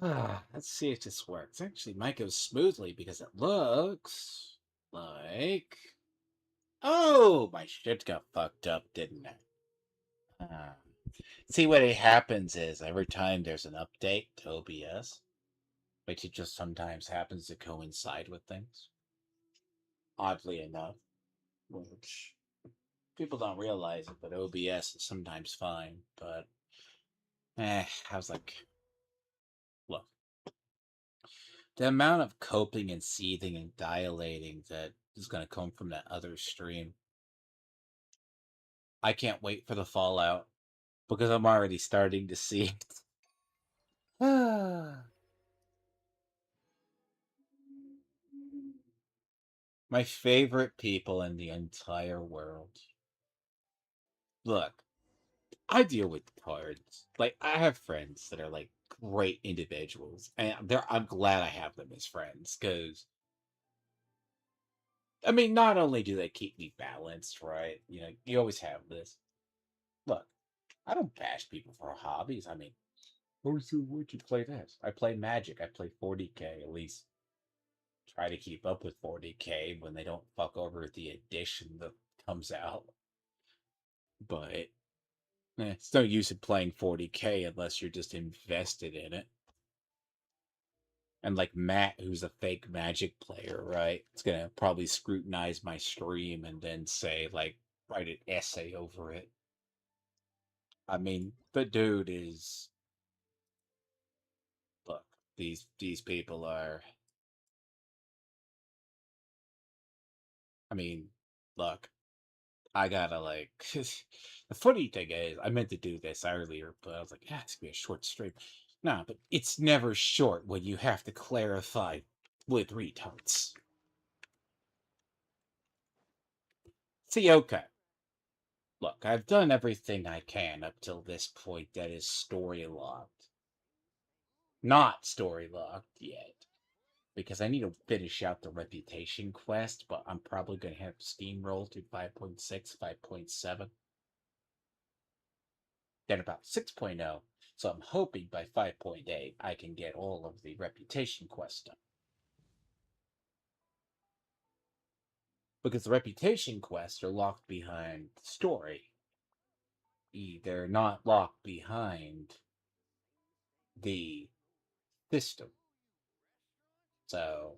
Let's see if this works. Actually, might go smoothly because it looks like. Oh, my shit got fucked up, didn't it? Uh, See, what it happens is every time there's an update to OBS, which it just sometimes happens to coincide with things, oddly enough, which people don't realize it, but OBS is sometimes fine. But, I was like, look, the amount of coping and seething and dilating that is going to come from that other stream, I can't wait for the fallout because I'm already starting to see it. My favorite people in the entire world. Look, I deal with cards. Like, I have friends that are like great individuals, and I'm glad I have them as friends because I mean, not only do they keep me balanced, right? You know, you always have this. Look, I don't bash people for hobbies. I mean, would you play this? I play Magic. I play 40K at least. Try to keep up with 40K when they don't fuck over the edition that comes out. But it's no use in playing 40K unless you're just invested in it. And like Matt, who's a fake Magic player, right? It's gonna probably scrutinize my stream and then say, like, write an essay over it. I mean, the dude is look, these people are I mean, look, I gotta like the funny thing is I meant to do this earlier, but I was like, yeah, it's gonna be a short stream. Nah, but it's never short when you have to clarify with retards. See, okay. Look, I've done everything I can up till this point that is story locked. Not story locked yet. Because I need to finish out the reputation quest, but I'm probably gonna have to steamroll to 5.6, 5.7. Then about 6.0. So I'm hoping by 5.8 I can get all of the reputation quests done. Because the reputation quests are locked behind the story. They're not locked behind the system. So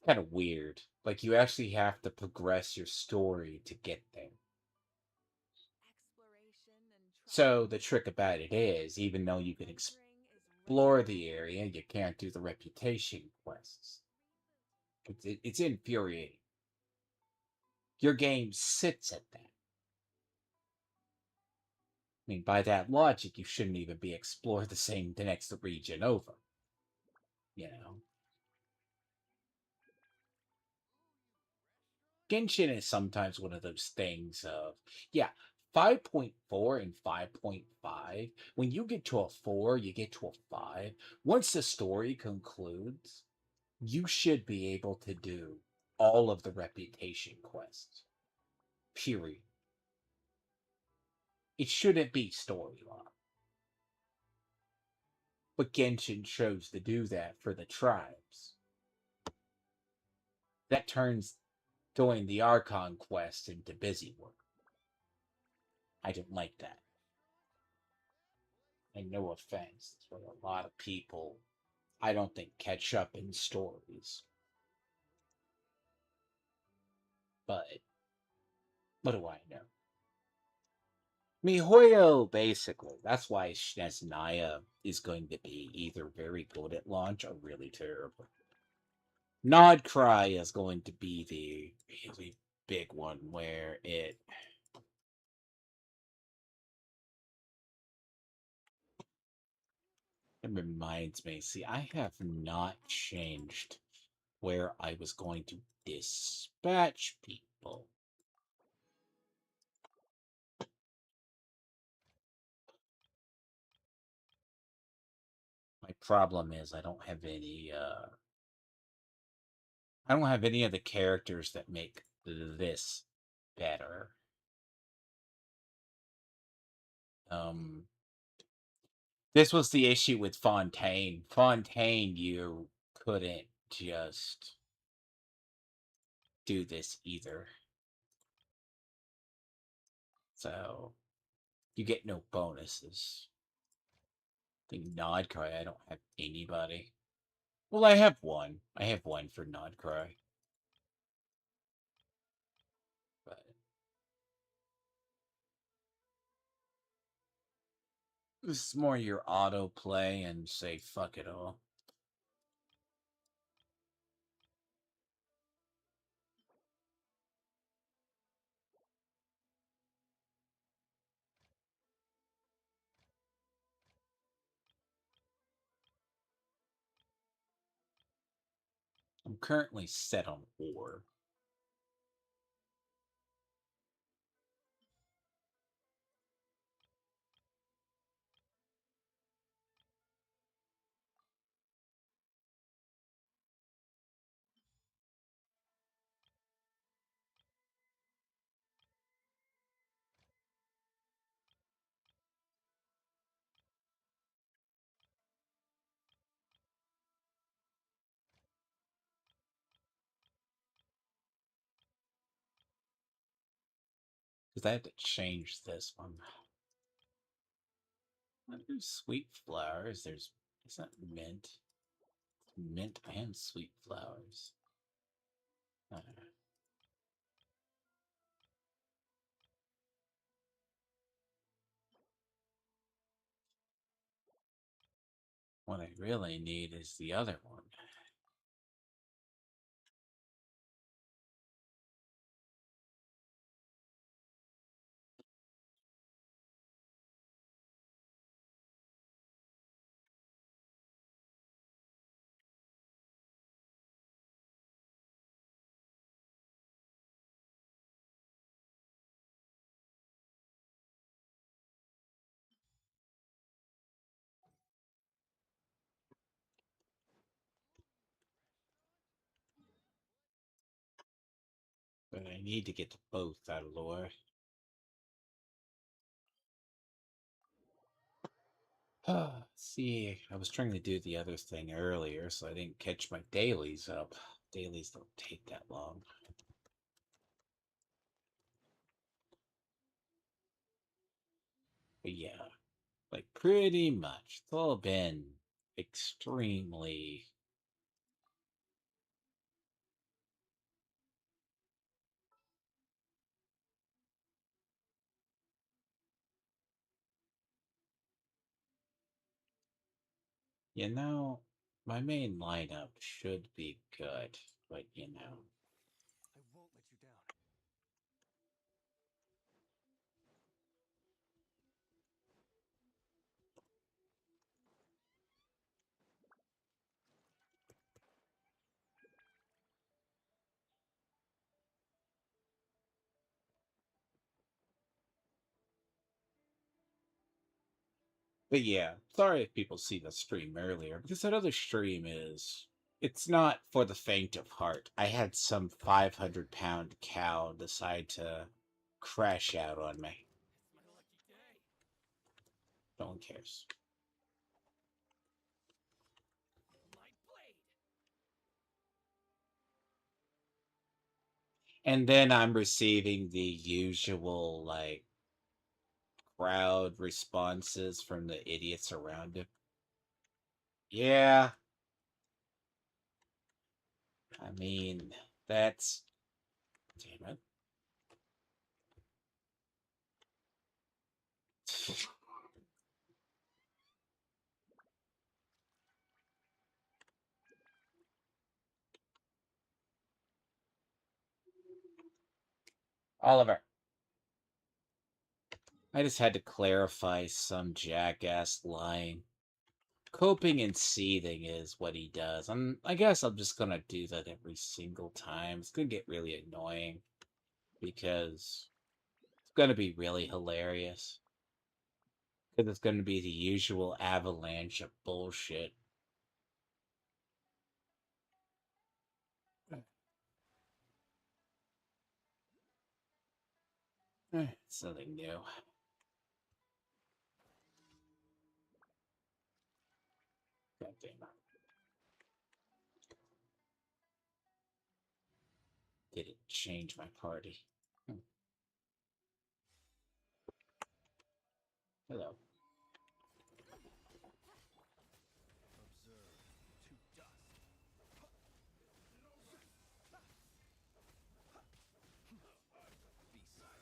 kind of weird. Like you actually have to progress your story to get there. So the trick about it is, even though you can explore the area, you can't do the reputation quests. It's infuriating. Your game sits at that. I mean, by that logic, you shouldn't even be explore the next region over. You know, Genshin is sometimes one of those things of yeah. 5.4 and 5.5. When you get to a 4, you get to a 5. Once the story concludes, you should be able to do all of the reputation quests. Period. It shouldn't be storyline. But Genshin chose to do that for the tribes. That turns doing the Archon quest into busy work. I don't like that. And no offense, it's what a lot of people, I don't think, catch up in stories. But what do I know? MiHoYo, basically. That's why Snezhnaya is going to be either very good at launch or really terrible. Nodcry is going to be the really big one where it reminds me. See, I have not changed where I was going to dispatch people. My problem is I don't have any I don't have any of the characters that make this better. Um This was the issue with Fontaine. Fontaine, you couldn't just do this either. So you get no bonuses. I think Nodcry, I don't have anybody. Well, I have one. I have one for Nodcry. But this is more your auto play and say fuck it all. I'm currently set on ore. Because I had to change this one. There's sweet flowers. There's is that mint? Mint and sweet flowers. Uh, what I really need is the other one. But I need to get both out of lore. See, I was trying to do the other thing earlier, so I didn't catch my dailies up. Dailies don't take that long. But yeah, like pretty much. It's all been extremely. My main lineup should be good, but I won't let you down. But yeah, sorry if people see the stream earlier, because that other stream it's not for the faint of heart. I had some 500-pound cow decide to crash out on me. It's my lucky day. No one cares. My blade. And then I'm receiving the usual, like, crowd responses from the idiots around him. Yeah, I mean, that's. Damn it. Oliver. I just had to clarify some jackass lying. Coping and seething is what he does. I guess I'm just gonna do that every single time. It's gonna get really annoying because it's gonna be really hilarious. Because it's gonna be the usual avalanche of bullshit. It's nothing new. God damn it. Didn't change my party. Hello. Observe to dust. Be silent.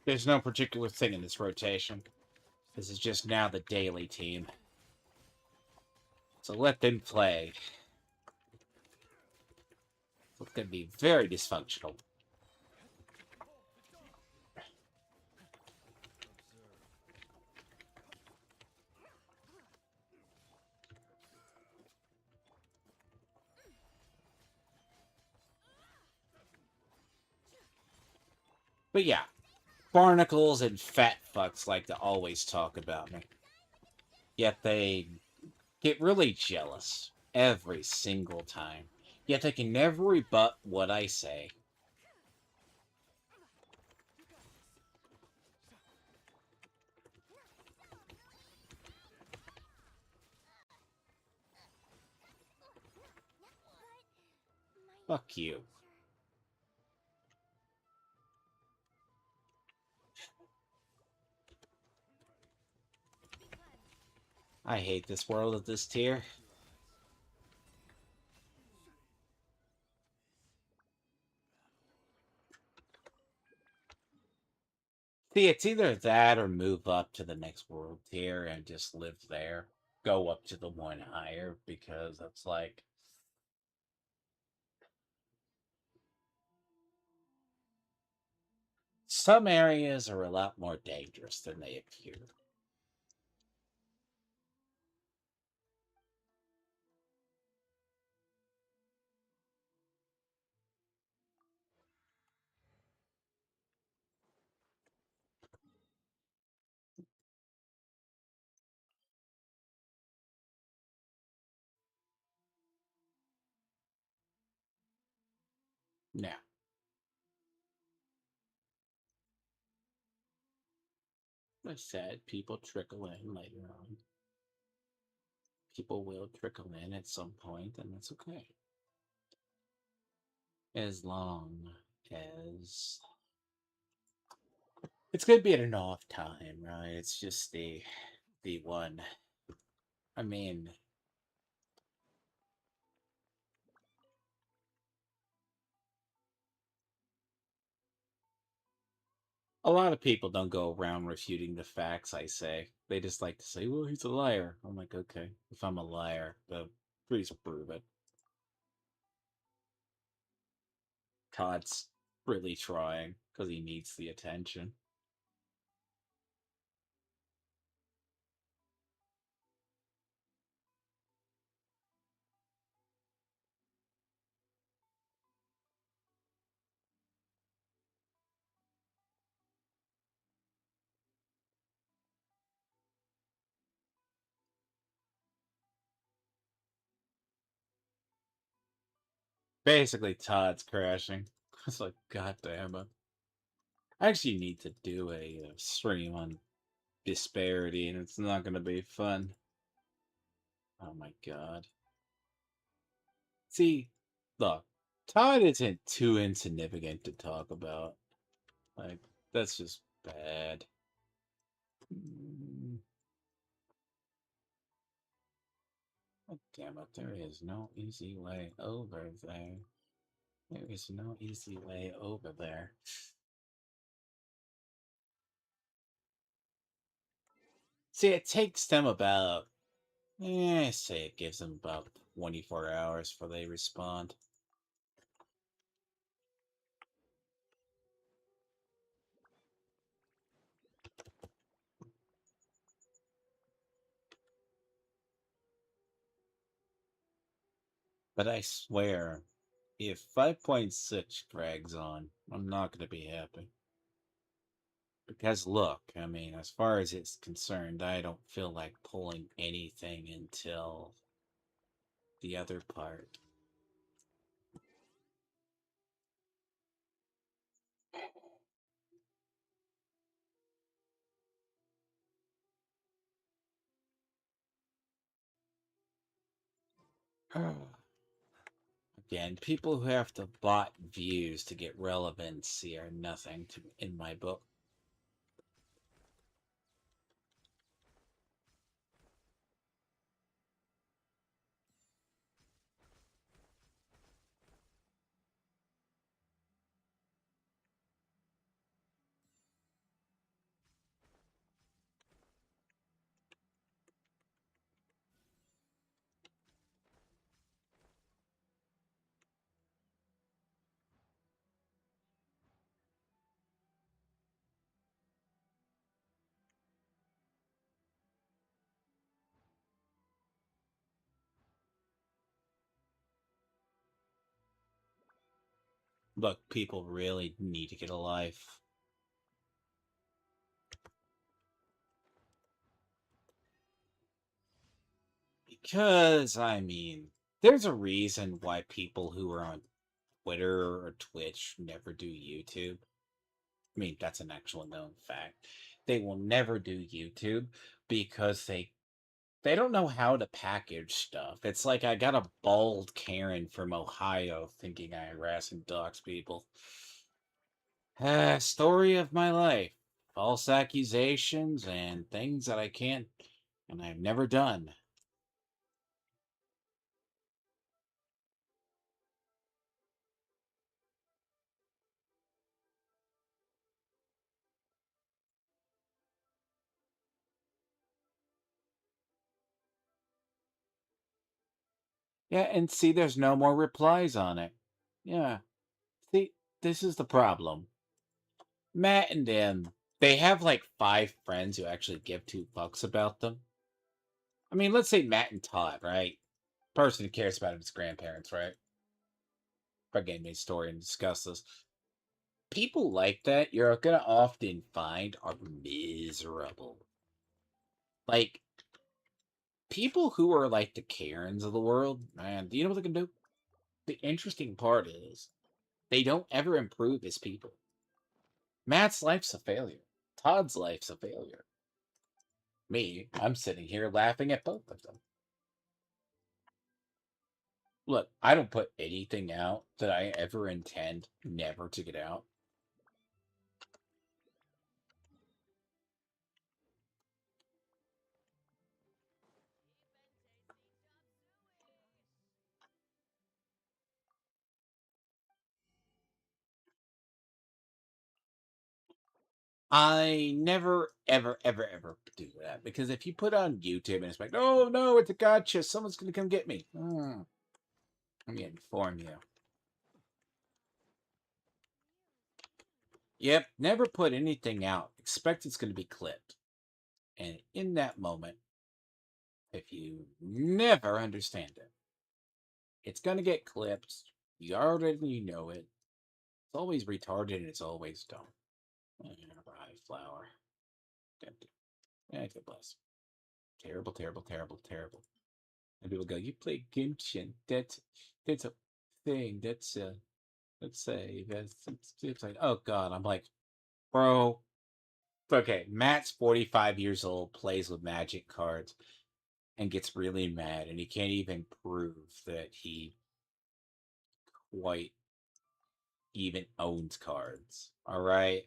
There's no particular thing in this rotation. This is just now the daily team. So let them play. It's going to be very dysfunctional. But yeah, barnacles and fat fucks like to always talk about me. Yet they get really jealous every single time. Yet they can never rebut what I say. Fuck you. I hate this world at this tier. See, it's either that or move up to the next world tier and just live there. Go up to the one higher, because it's like, some areas are a lot more dangerous than they appear. Now, I said people trickle in later on. People will trickle in at some point, and that's okay. As long as it's going to be at an off time, right? It's just the one. I mean, a lot of people don't go around refuting the facts I say. They just like to say, well, he's a liar. I'm like, okay, if I'm a liar, please prove it. Todd's really trying because he needs the attention. Basically, Todd's crashing. It's like, god damn it. I actually need to do a stream on disparity, and it's not going to be fun. Oh my god. See, look, Todd isn't too insignificant to talk about. Like, that's just bad. Oh, damn it, there is no easy way over there. There is no easy way over there. See, it takes them about, say it gives them about 24 hours before they respond. But I swear, if 5.6 drags on, I'm not going to be happy. Because look, I mean, as far as it's concerned, I don't feel like pulling anything until the other part. Again, people who have to bot views to get relevancy are nothing to in my book. Look, people really need to get a life. Because, I mean, there's a reason why people who are on Twitter or Twitch never do YouTube. I mean, that's an actual known fact. They will never do YouTube because they don't know how to package stuff. It's like I got a bald Karen from Ohio thinking I harass and dox people. Story of my life. False accusations and things that I can't and I've never done. Yeah, and see, there's no more replies on it. Yeah. See, this is the problem. Matt and them, they have like 5 friends who actually give 2 fucks about them. I mean, let's say Matt and Todd, right? Person who cares about his grandparents, right? If I gave me a story and discuss this. People like that, you're gonna often find are miserable. Like, people who are like the Karens of the world, man, do you know what they can do? The interesting part is they don't ever improve as people. Matt's life's a failure. Todd's life's a failure. Me, I'm sitting here laughing at both of them. Look, I don't put anything out that I ever intend never to get out. I never, ever, ever, ever do that because if you put on YouTube and it's like, oh no, it's a gotcha, someone's gonna come get me. Let me inform you. Yep, never put anything out. Expect it's gonna be clipped. And in that moment, if you never understand it, it's gonna get clipped. You already know it. It's always retarded and it's always dumb. Rye flour. God bless. Terrible, terrible, terrible, terrible. And people go, "You play Genshin? That's a thing. Let's say it's like, oh god." I'm like, bro. Okay, Matt's 45 years old, plays with Magic cards, and gets really mad, and he can't even prove that he quite even owns cards. All right,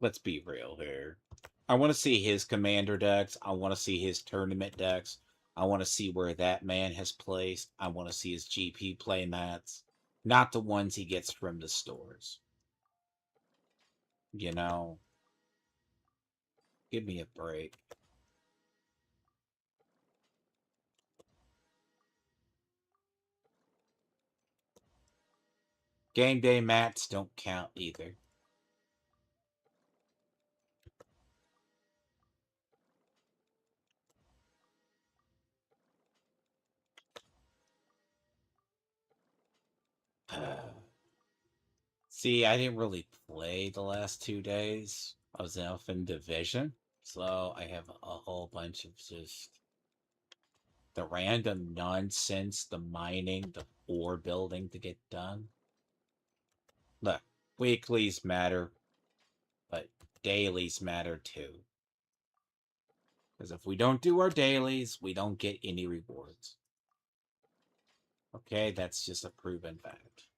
let's be real here. I want to see his commander decks. I want to see his tournament decks. I want to see where that man has placed. I want to see his GP play mats, not the ones he gets from the stores. You know, give me a break. Game day mats don't count either. See, I didn't really play the last 2 days. I was off in division, so I have a whole bunch of just the random nonsense, the mining, the ore building to get done. Look, weeklies matter, but dailies matter too. Because if we don't do our dailies, we don't get any rewards. Okay, that's just a proven fact.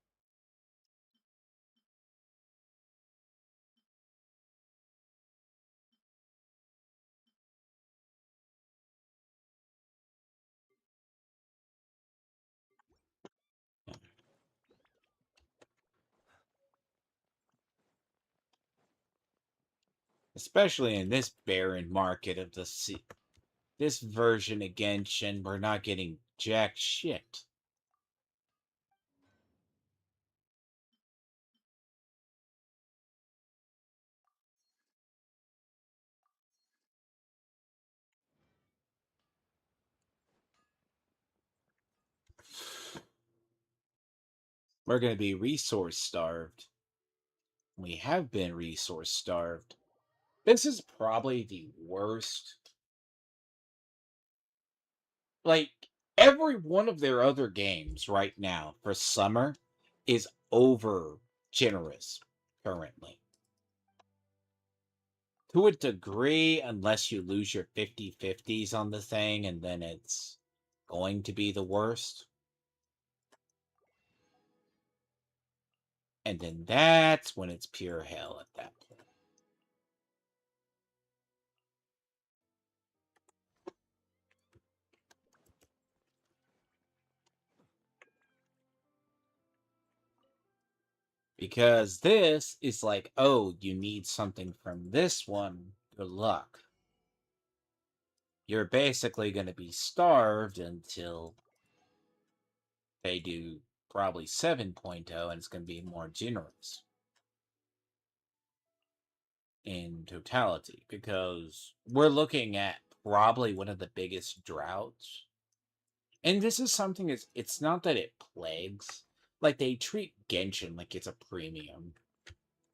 Especially in this barren market of the sea. This version of Genshin, we're not getting jack shit. We're going to be resource starved. We have been resource starved. This is probably the worst. Like, every one of their other games right now for summer is over generous currently. To a degree, unless you lose your 50/50s on the thing, and then it's going to be the worst. And then that's when it's pure hell at that point. Because this is like, oh, you need something from this one. Good luck. You're basically going to be starved until they do probably 7.0, and it's going to be more generous in totality, because we're looking at probably one of the biggest droughts. And this is something it's not that it plagues, like they treat Genshin like it's a premium.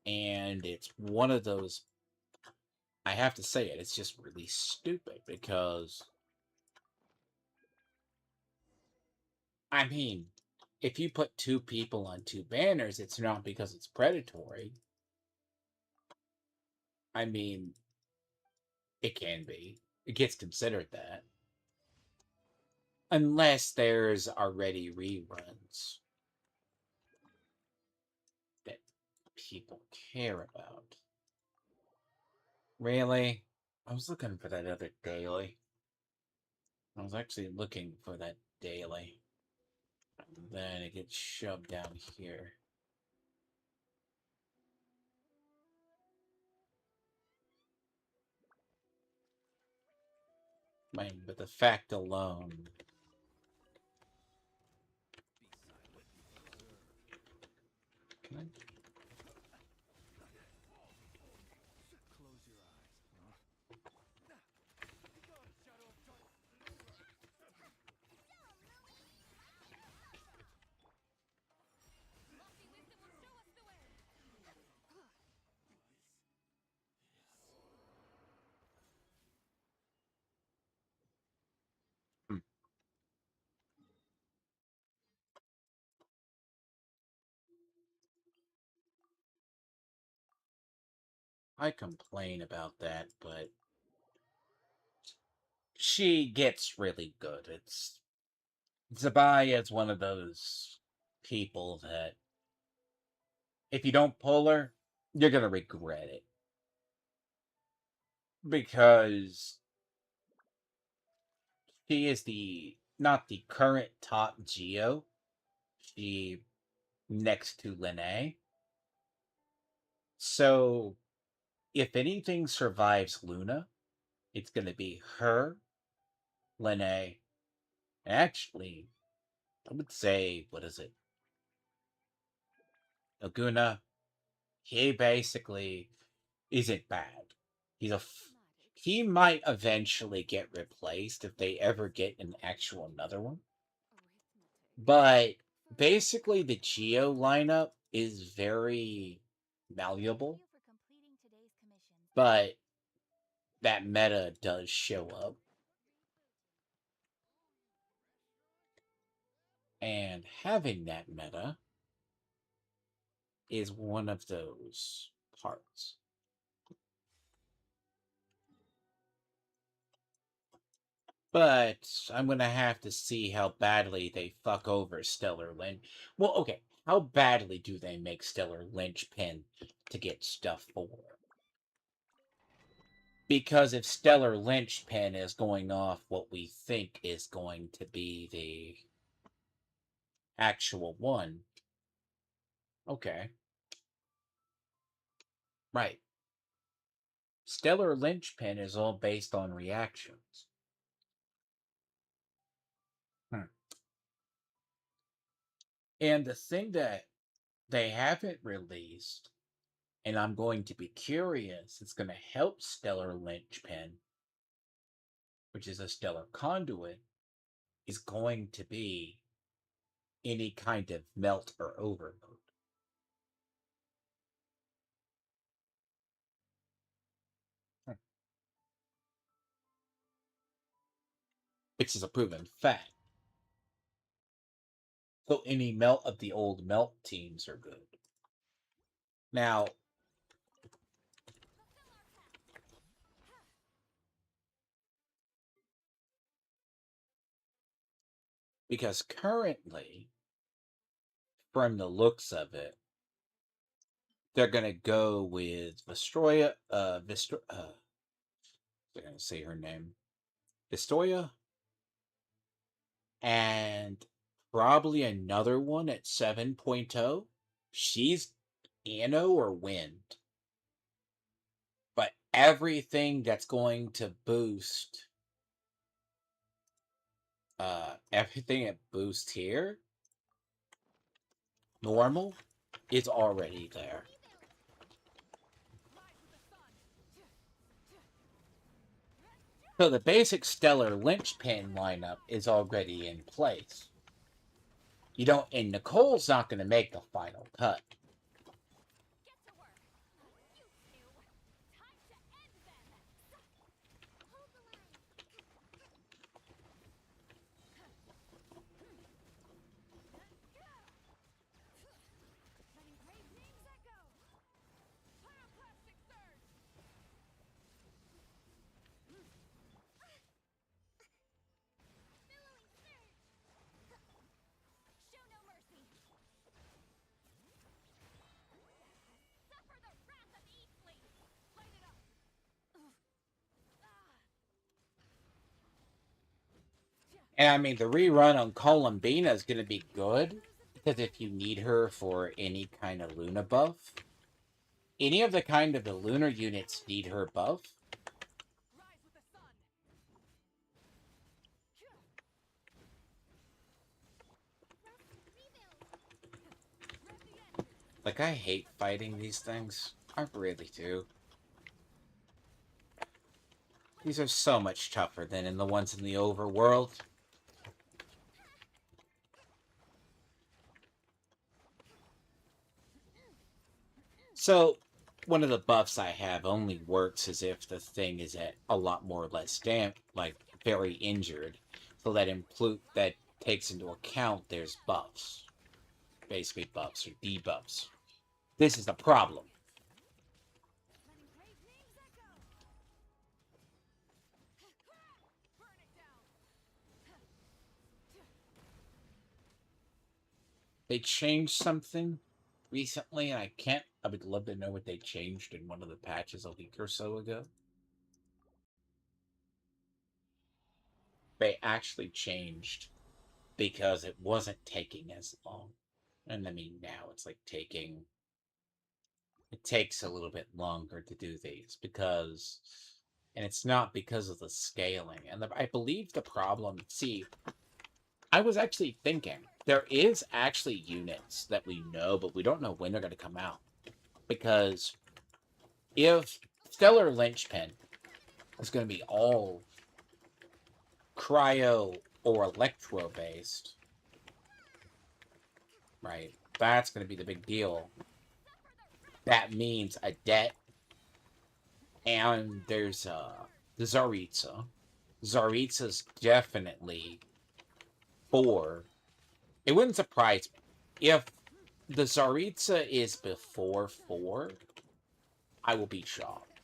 And it's one of those, I have to say it's just really stupid, because I mean, if you put two people on two banners, it's not because it's predatory. I mean, it can be. It gets considered that. Unless there's already reruns that people care about. Really? I was looking for that other daily. I was actually looking for that daily. And then it gets shoved down here. Man, but the fact alone. Can I? Close your eyes. Hmm. I complain about that, but she gets really good. It's Zabaya is one of those people that if you don't pull her, you're gonna regret it. Because she is the not the current top Geo. She next to Lene. So if anything survives Luna, it's gonna be her, Lene, and actually, I would say, what is it? Laguna. He basically isn't bad. He's a he might eventually get replaced if they ever get an actual another one. But basically, the Geo lineup is very malleable, but that meta does show up. And having that meta is one of those parts. But I'm gonna have to see how badly they fuck over Stellar Lynch. Well, okay, how badly do they make Stellar Lynchpin to get stuff for? Because if Stellar Lynchpin is going off what we think is going to be the actual one, okay, right. Stellar Lynchpin is all based on reactions. Hmm. And the thing that they haven't released, and I'm going to be curious, it's going to help Stellar Lynchpin, which is a stellar conduit, is going to be any kind of melt or overload. Hmm. Which is a proven fact. So any melt of the old melt teams are good. Now, because currently, from the looks of it, they're gonna go with Vestroya, they're gonna say her name, Vestoya, and probably another one at 7.0. She's Anno or Wind, but everything that's going to boost, everything at boost here, normal, is already there. So the basic Stellar Lynchpin lineup is already in place. You don't, and Nicole's not going to make the final cut. And I mean, the rerun on Columbina is going to be good, because if you need her for any kind of Luna buff, any of the kind of the lunar units need her buff. Like, I hate fighting these things. I really do. These are so much tougher than in the ones in the overworld. So, one of the buffs I have only works as if the thing is at a lot more or less like very injured. So that takes into account there's buffs. Basically buffs or debuffs. This is the problem. They changed something recently, and I would love to know what they changed in one of the patches a week or so ago. They actually changed because it wasn't taking as long. And I mean, now it's like it takes a little bit longer to do these because, and it's not because of the scaling. And I believe the problem, see, I was actually thinking there is actually units that we know, but we don't know when they're going to come out. Because if Stellar Lynchpin is going to be all cryo or electro based, right? That's going to be the big deal. That means a debt, and there's the Zaritza. Zaritza's definitely 4. It wouldn't surprise me if the Zaritza is before 4. I will be shocked.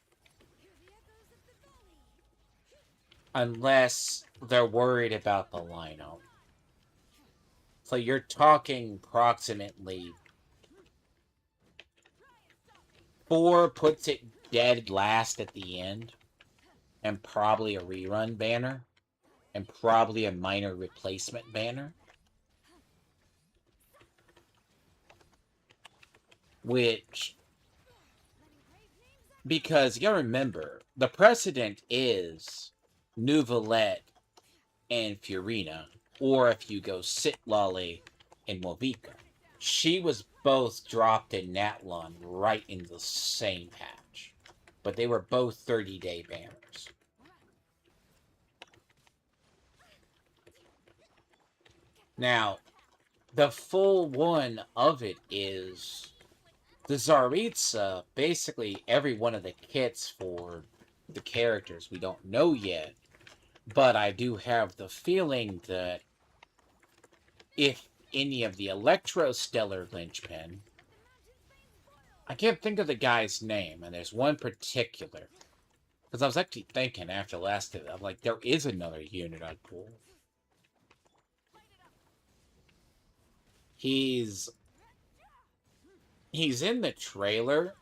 unless they're worried about the lineup. So you're talking approximately 4 puts it dead last at the end, and probably a rerun banner, and probably a minor replacement banner. Which, because you gotta remember, the precedent is Nuvolette and Furina, or if you go Sitlolly and Movica. She was both dropped in Natlon right in the same patch, but they were both 30-day banners. Now, the full one of it is the Tsaritsa, basically every one of the kits for the characters we don't know yet, but I do have the feeling that if any of the Electro-Stellar Linchpin, I can't think of the guy's name, and there's one particular, because I was actually thinking after last hit, I'm like, there is another unit I'd pull. He's in the trailer,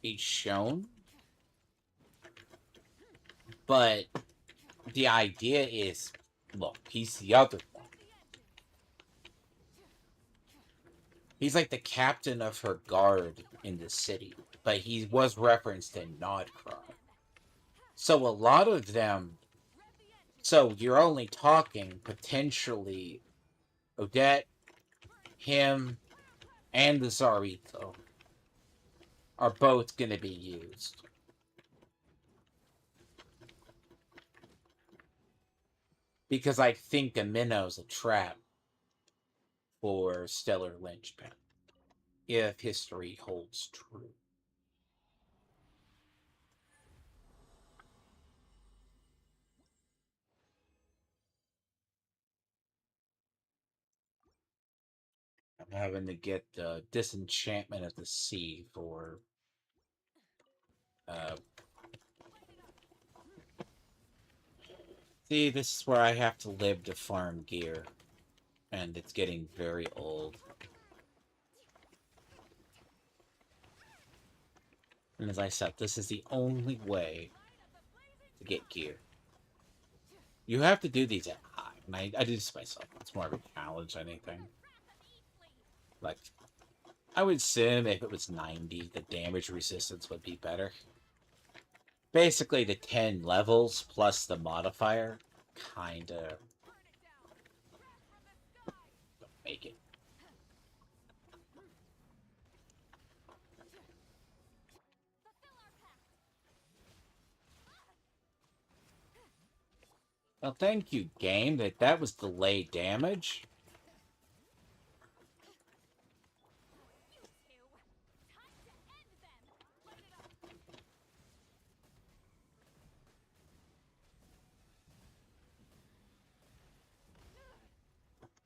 he's shown, but the idea is, look, he's the other one. He's like the captain of her guard in the city, but he was referenced in Nodcry. So a lot of them, so you're only talking potentially Odette, him, and the Zarito are both going to be used. Because I think Amino's a trap for Stellar Linchpin, if history holds true. I'm having to get Disenchantment of the Sea for see, this is where I have to live to farm gear, and it's getting very old. And as I said, this is the only way to get gear. You have to do these at high, and I do this myself. It's more of a challenge than anything. Like, I would assume if it was 90, the damage resistance would be better. Basically, the 10 levels plus the modifier kinda don't make it. Well, thank you, game, that was delayed damage.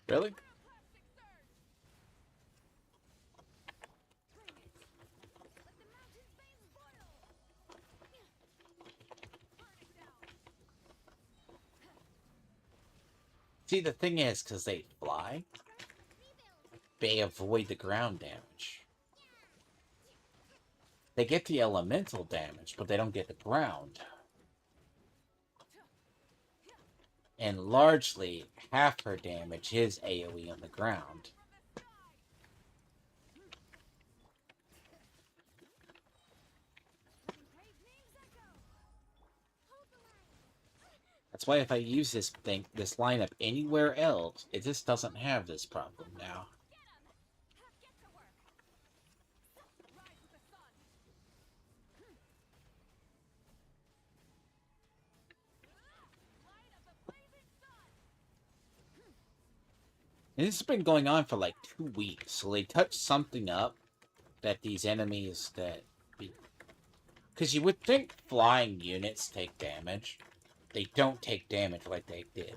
Really? See, the thing is, because they fly, they avoid the ground damage. They get the elemental damage, but they don't get the ground. And largely, half her damage is AoE on the ground. That's why if I use this lineup anywhere else, it just doesn't have this problem now. And this has been going on for like 2 weeks, so they touched something up that these enemies that... Because you would think flying units take damage. They don't take damage like they did.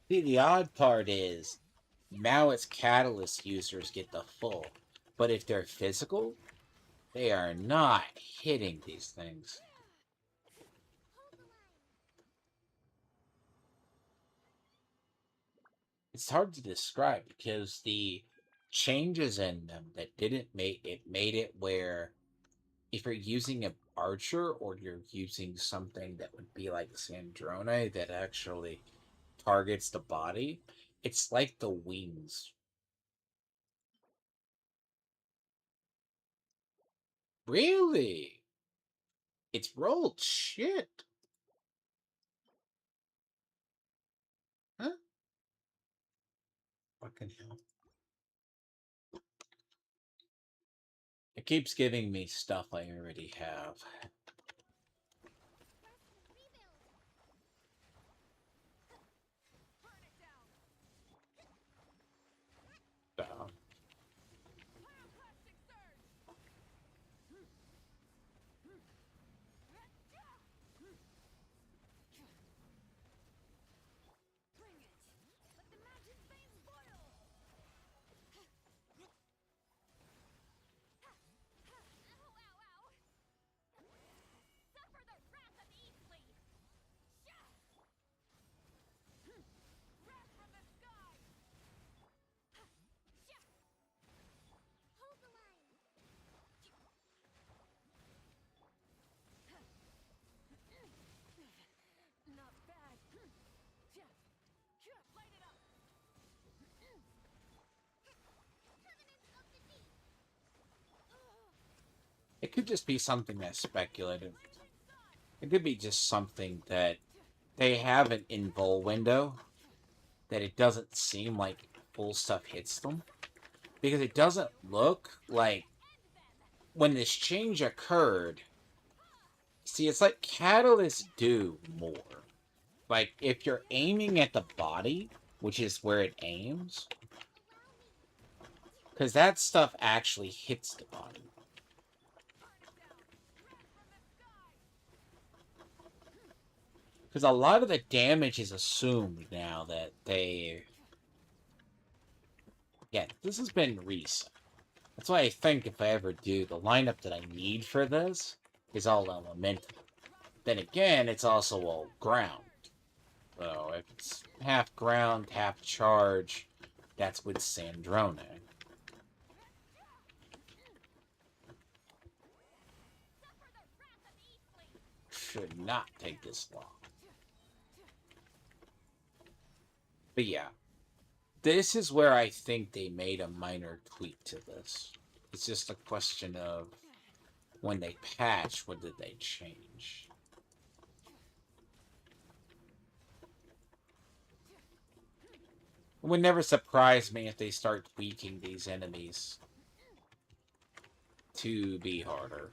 See, the odd part is now it's catalyst users get the full, but if they're physical, they are not hitting these things. It's hard to describe because the changes in them that didn't make it made it where if you're using a archer or you're using something that would be like Sandrone that actually targets the body, it's like the wings. Really? It's rolled shit. Huh? Fucking hell. It keeps giving me stuff I already have. So, it could just be something that's speculative. It could be just something that they have an invul window that it doesn't seem like full stuff hits them. Because it doesn't look like when this change occurred. See, it's like catalysts do more. Like, if you're aiming at the body, which is where it aims, because that stuff actually hits the body. Because a lot of the damage is assumed now that they... Yeah, this has been recent. That's why I think if I ever do, the lineup that I need for this is all elemental. Then again, it's also all ground. So if it's half ground, half charge, that's with Sandrone. Should not take this long. But yeah, this is where I think they made a minor tweak to this. It's just a question of when they patch, what did they change? It would never surprise me if they start tweaking these enemies to be harder.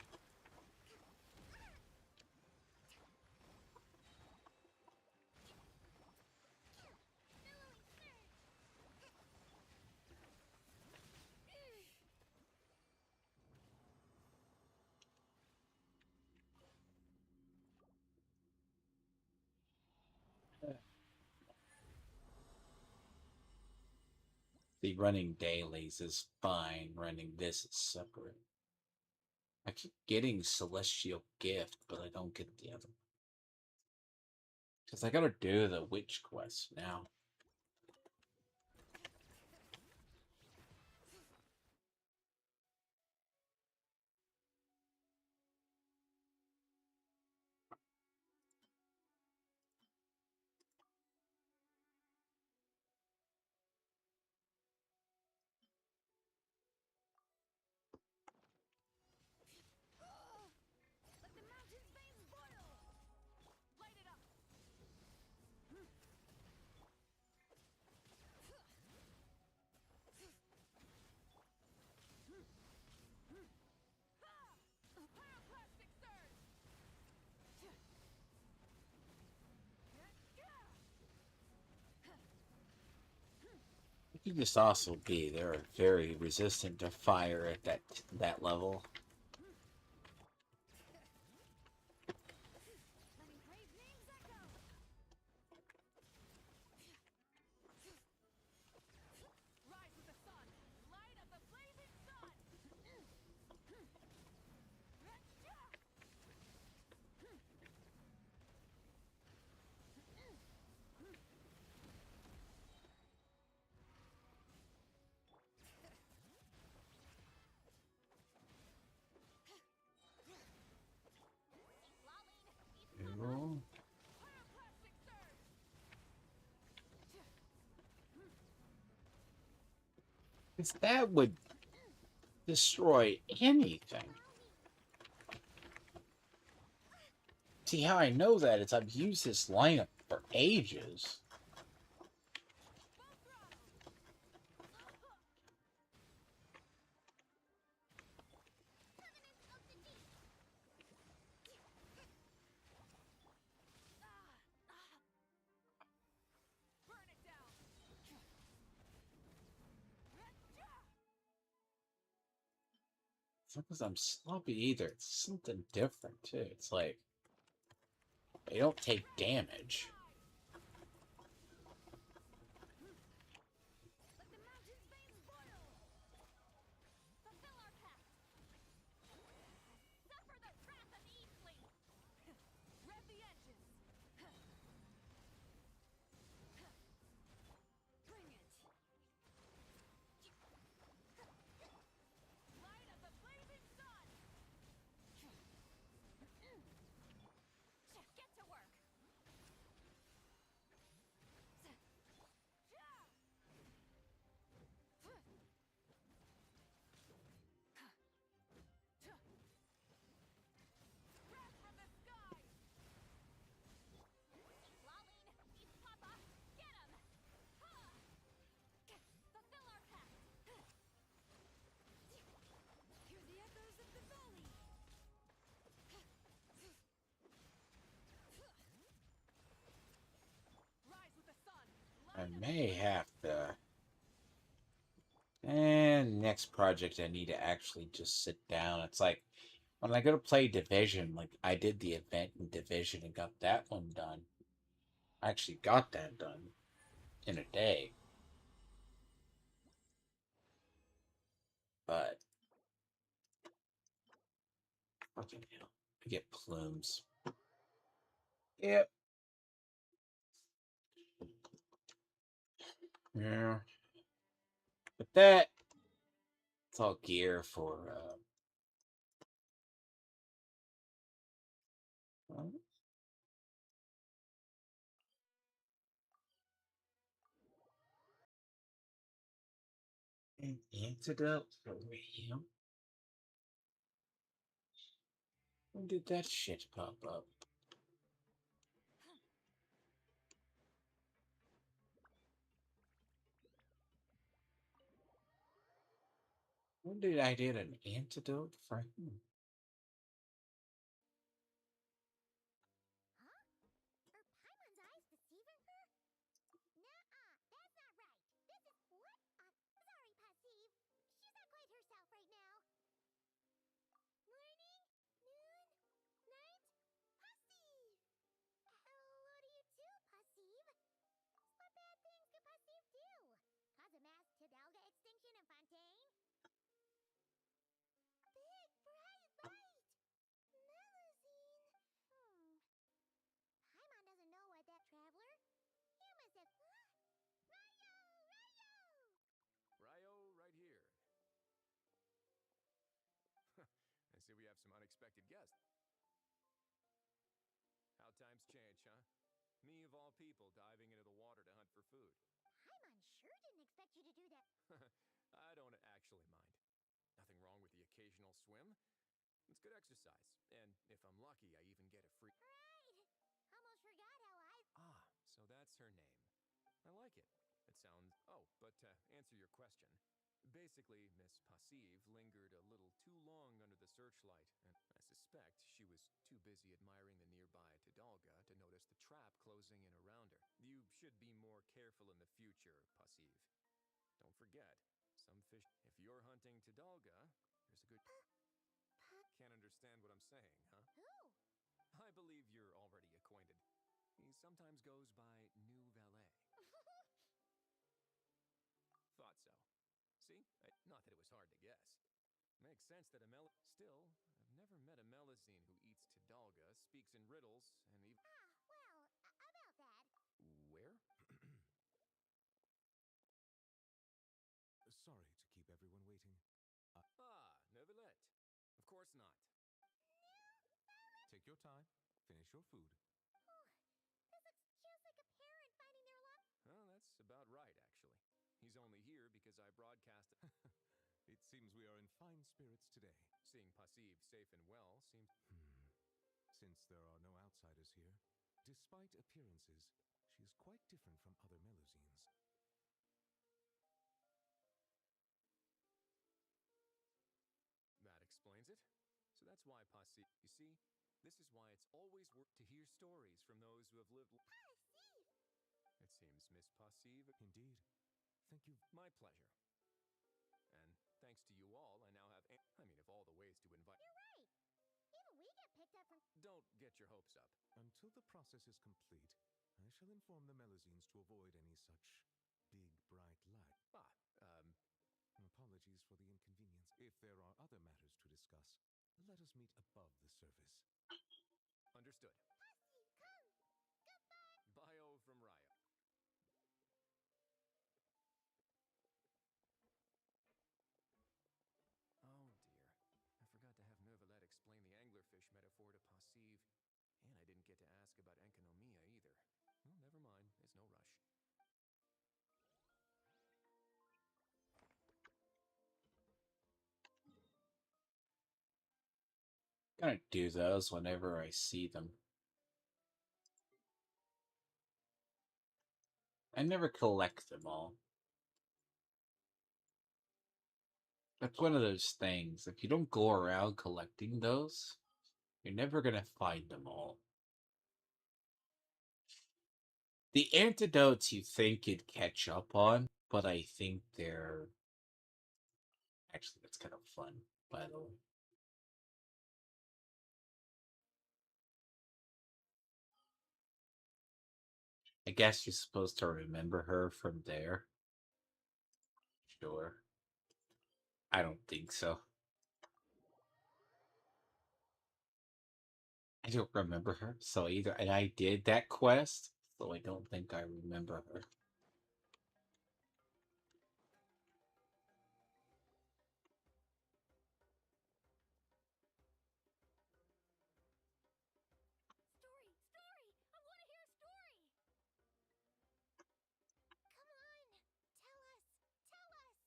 The running dailies is fine, running this is separate. I keep getting Celestial Gift, but I don't get the other one. Because I gotta do the witch quest now. It could just also be they're very resistant to fire at that level. Because that would destroy anything. See, how I know that is I've used this lineup for ages. It's not because I'm sloppy either. It's something different, too. It's like, they don't take damage. I may have to. And next project, I need to actually just sit down. It's like when I go to play Division, like I did the event in Division and got that one done. I actually got that done in a day. But fucking hell, I get plumes. Yep. Yeah. But that it's all gear for an antidote for radium. When did that shit pop up? When did I get an antidote for him? Ryo, right here. I see we have some unexpected guests. How times change, huh? Me, of all people, diving into the water to hunt for food. I don't actually mind. Nothing wrong with the occasional swim. It's good exercise. And if I'm lucky, I even get a free. Ah, so that's her name. I like it. It sounds. Oh, but to answer your question. Basically, Miss Passive lingered a little too long under the searchlight, and I suspect she was too busy admiring the nearby Tidalga to notice the trap closing in around her. You should be more careful in the future, Passive. Don't forget, some fish. If you're hunting Tidalga, there's a good. Can't understand what I'm saying, huh? I believe you're already acquainted. He sometimes goes by New Valet. Thought so. See? Not that it was hard to guess. Makes sense that a Still, I've never met a Melusine who eats Tidalga, speaks in riddles, and even. Where? Sorry to keep everyone waiting. Neuvillette. Of course not. Take your time, finish your food. Well, that's about right, actually. He's only here because I broadcast. It seems we are in fine spirits today. Seeing Pasiv safe and well seems. Since there are no outsiders here, despite appearances, she is quite different from other Melusines. That explains it. So that's why Pasiv. You see, this is why it's always worth to hear stories from those who have lived. It seems Miss Pasiv. Indeed. Thank you. My pleasure. And thanks to you all, I now have. I mean, of all the ways to invite. You're right. Even we get picked up from. Don't get your hopes up. Until the process is complete, I shall inform the Melusines to avoid any such big, bright light. Apologies for the inconvenience. If there are other matters to discuss, let us meet above the surface. Understood. Posse, come! Goodbye! Bio from Raya. Oh dear. I forgot to have Neuvillette explain the anglerfish metaphor to Pasiv, and I didn't get to ask about enkonomia either. Well, never mind. There's no rush. Gonna do those whenever I see them. I never collect them all. That's one of those things. If you don't go around collecting those, you're never gonna find them all. The antidotes you think you'd catch up on, but I think they're... Actually, that's kind of fun, by the way. I guess you're supposed to remember her from there. Sure. I don't think so. I don't remember her, so either... And I did that quest, so I don't think I remember her. Story! Story! I want to hear a story! Come on! Tell us! Tell us!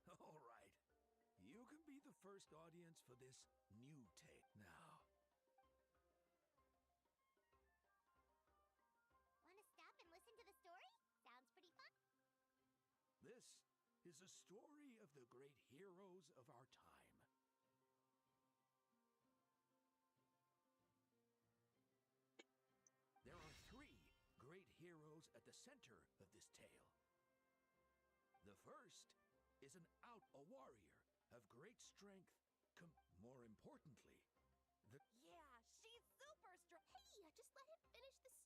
Well, all right. You can be the first audience for this new take now. Want to stop and listen to the story? Sounds pretty fun. This is a story of the great heroes of our time. There are three great heroes at the center of this tale. The first is a warrior of great strength, more importantly, Yeah, she's super strong. Hey, just let him finish this.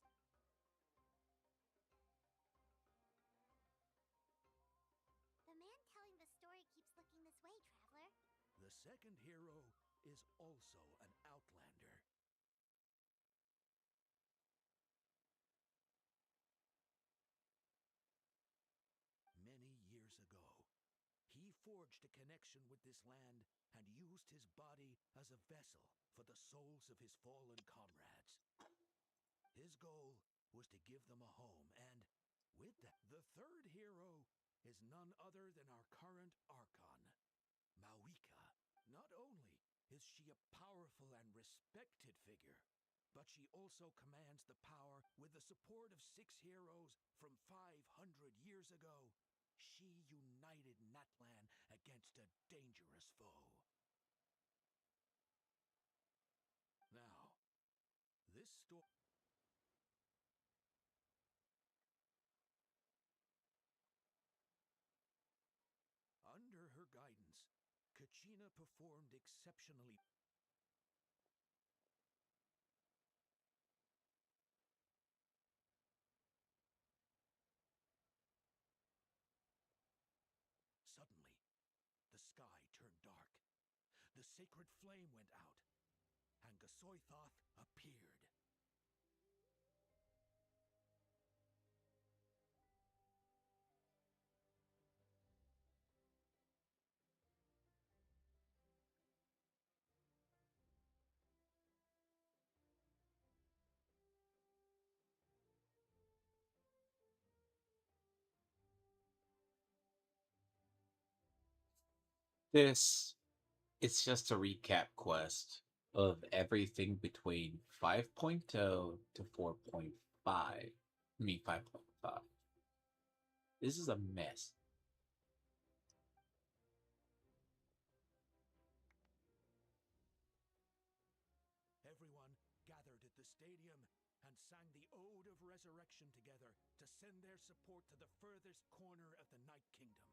The man telling the story keeps looking this way, Traveler. the second hero is also an outlander. Many years ago, he forged a connection with this land and used his body as a vessel for the souls of his fallen comrades. His goal was to give them a home, and with that, the third hero is none other than our current Archon, Mawika. Not only is she a powerful and respected figure, but she also commands the power with the support of 6 heroes from 500 years ago. She united Natlan against a dangerous foe. Now, this story... Under her guidance, Kachina performed exceptionally. Suddenly, the sky turned dark. The sacred flame went out, and Gasoithoth appeared. This it's just a recap quest of everything between 5.0 to 4.5. I mean 5.5. This is a mess. Everyone gathered at the stadium and sang the Ode of Resurrection together to send their support to the furthest corner of the Night Kingdom.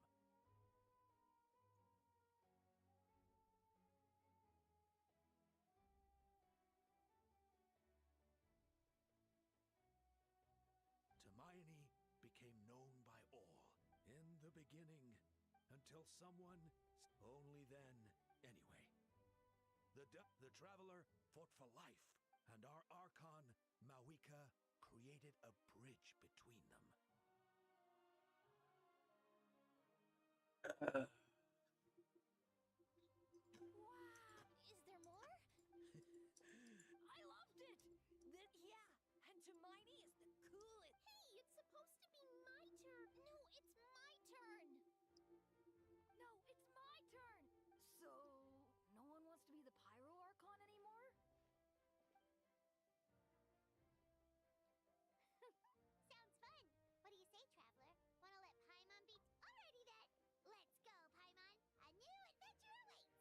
Hermione became known by all in the beginning until someone only then anyway. The traveler fought for life, and our Archon, Mawika, created a bridge between them. Wow! Is there more? I loved it! Yeah, and Hermione is the coolest. Hey, it's supposed to be my turn. No, it's my turn. No, it's my turn! So, no one wants to be the Pyro Archon anymore? Sounds fun. What do you say, Traveler? Wanna let Paimon be? Alrighty then. Let's go, Paimon. A new adventure awaits.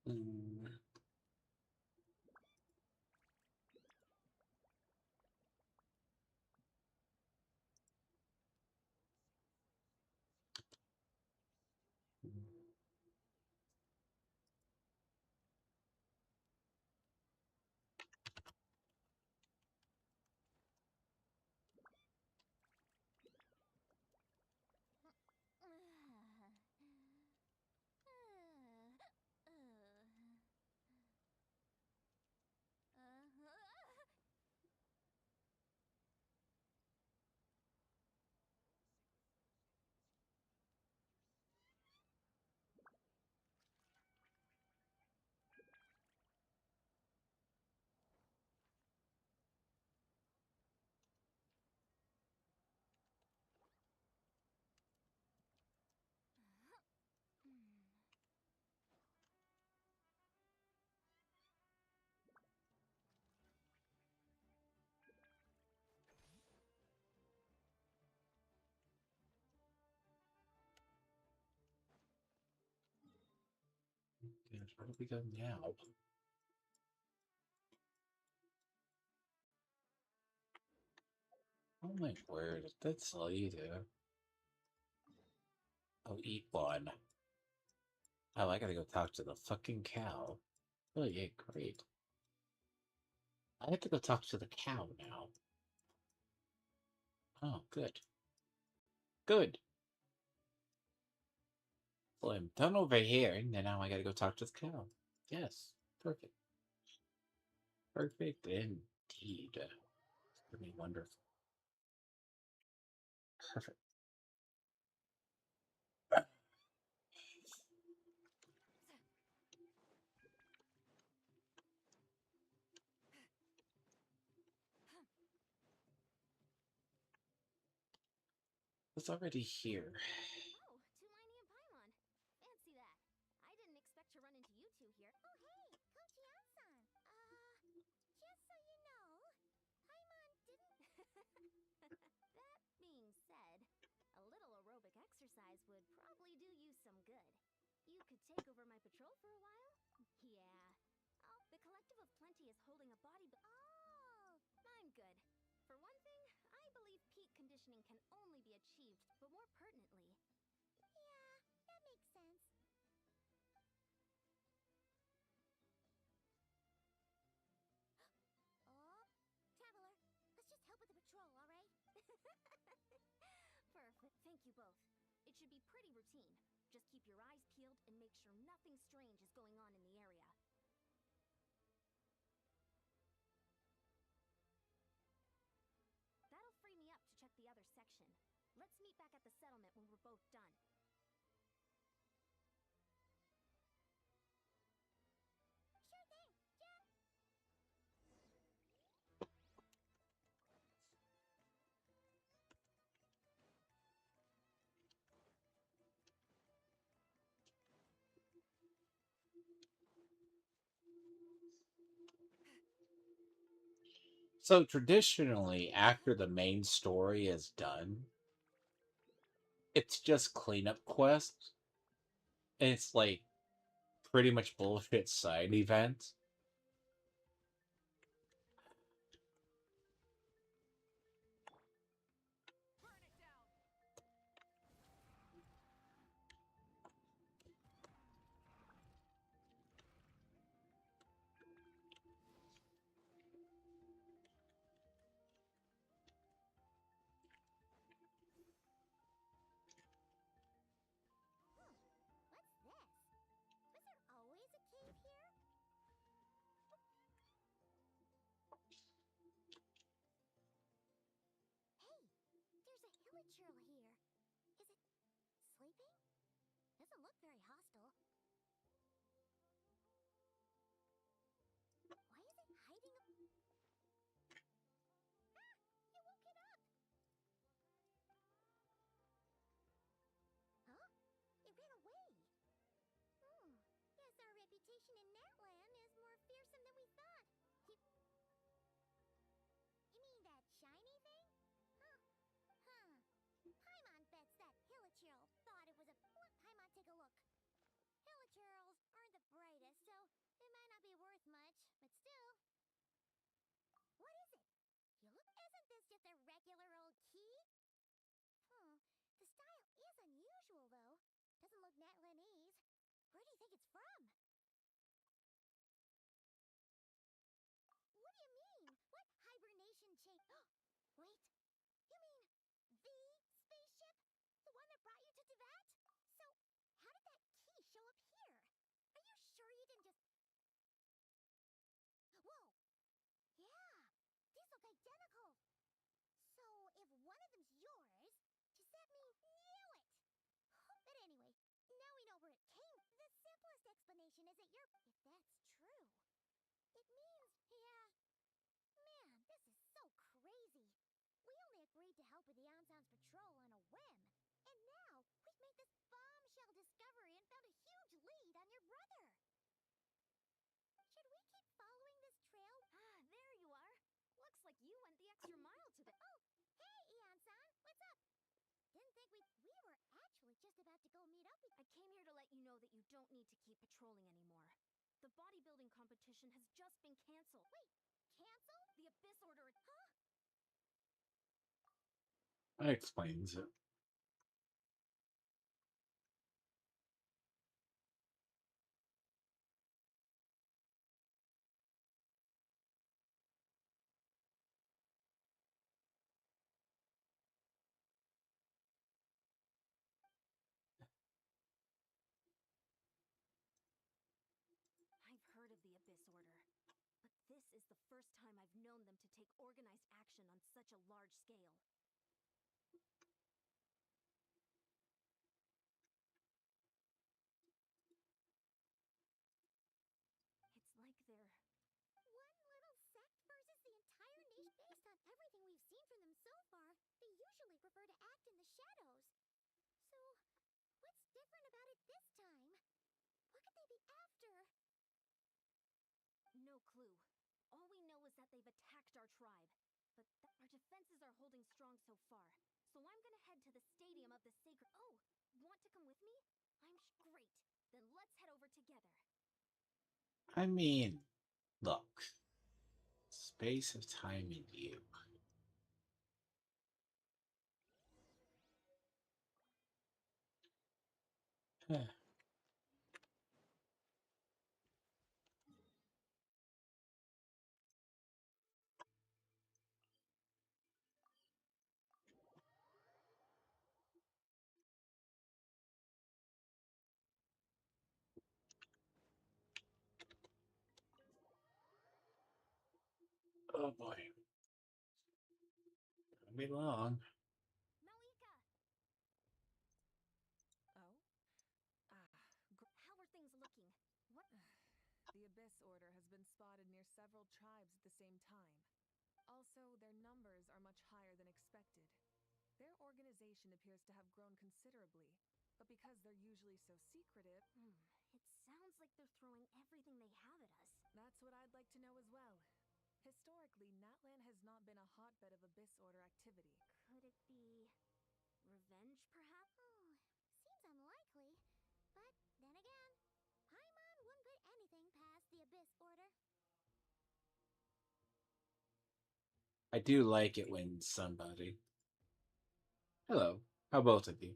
Mm. Gosh, where do we go now? Oh my word, that's later. Oh, eat one. Oh, I gotta go talk to the fucking cow. Oh yeah, great. I have to go talk to the cow now. Oh, good. Good. Well, I'm done over here, and then now I gotta go talk to the cow. Yes, perfect. Perfect indeed. It's gonna be wonderful. Perfect. It's already here. Oh, Tulani and Paimon. Fancy that. I didn't expect to run into you two here. Oh, hey, Coach Yansan. Just so you know, Paimon didn't. That being said, a little aerobic exercise would probably do you some good. You could take over my patrol for a while? Yeah. Oh, the Collective of Plenty is holding a body. Oh, I'm good. For one thing, I believe Pete conditioning can only be achieved, but more pertinently. Yeah, that makes sense. Oh, Traveler, let's just help with the patrol, alright? Perfect. Thank you both. It should be pretty routine. Just keep your eyes peeled and make sure nothing strange is going on in the area. That'll free me up to check the other section. Let's meet back at the settlement when we're both done. Sure thing, Jack! So traditionally, after the main story is done, it's just cleanup quests. And it's like pretty much bullshit side events. Burn it down! What's this? Was there always a cave here? Hey, there's a hilichurl here. Is it sleeping? Doesn't look very hostile. Why is it hiding? Ah! You woke it up! Huh? It ran away. Guess our reputation in Natlan is more fearsome than we thought. You mean that shiny thing? Huh. Paimon bets that hilichurl thought it was a... Paimon, take a look. Hilichurls aren't the brightest, so they might not be worth much, but still. What is it? You look... Isn't this just a regular old key? The style is unusual, though. Doesn't look Natlanese. Where do you think it's from? What do you mean? What hibernation change? Wait, you mean the spaceship? The one that brought you to Teyvat? So, how did that key show up here? Are you sure you didn't just... Whoa! Yeah, these look identical. So, if one of them's yours, does that mean... Knew it! But anyway, now we know where it came. The simplest explanation is that you're... If that's true, it means... Yeah. Man, this is so crazy. We only agreed to help with the Anson's patrol on a whim. And now, we've made this bombshell discovery and found a huge lead on your brother. Should we keep following this trail? Ah, there you are. Looks like you went the extra mile to the... Oh, hey, Eon-san, what's up? Didn't think we were actually just about to go meet up with... I came here to let you know that you don't need to keep patrolling anymore. The bodybuilding competition has just been canceled. Wait, cancel? The Abyss Order... Huh? That explains it. I've heard of the Abyss Order, but this is the first time I've known them to take organized action on such a large scale. It's like they're... One little sect versus the entire nation? Based on everything we've seen from them so far, they usually prefer to act in the shadows. So, what's different about it this time? What could they be after? No clue. All we know is that they've attacked our tribe. But our defenses are holding strong so far. So I'm gonna head to the stadium of the sacred... Oh, want to come with me? Great. Then let's head over together. I mean, look. Space of time and you. Oh boy. Gonna be long. Malika! Oh? How are things looking? What? The Abyss Order has been spotted near several tribes at the same time. Also, their numbers are much higher than expected. Their organization appears to have grown considerably, but because they're usually so secretive, It sounds like they're throwing everything they have at us. that's what I'd like to know as well. Historically, Natlan has not been a hotbed of Abyss Order activity. Could it be revenge, perhaps? Seems unlikely. But then again, Paimon wouldn't put anything past the Abyss Order. I do like it when somebody. Hello. How both of you?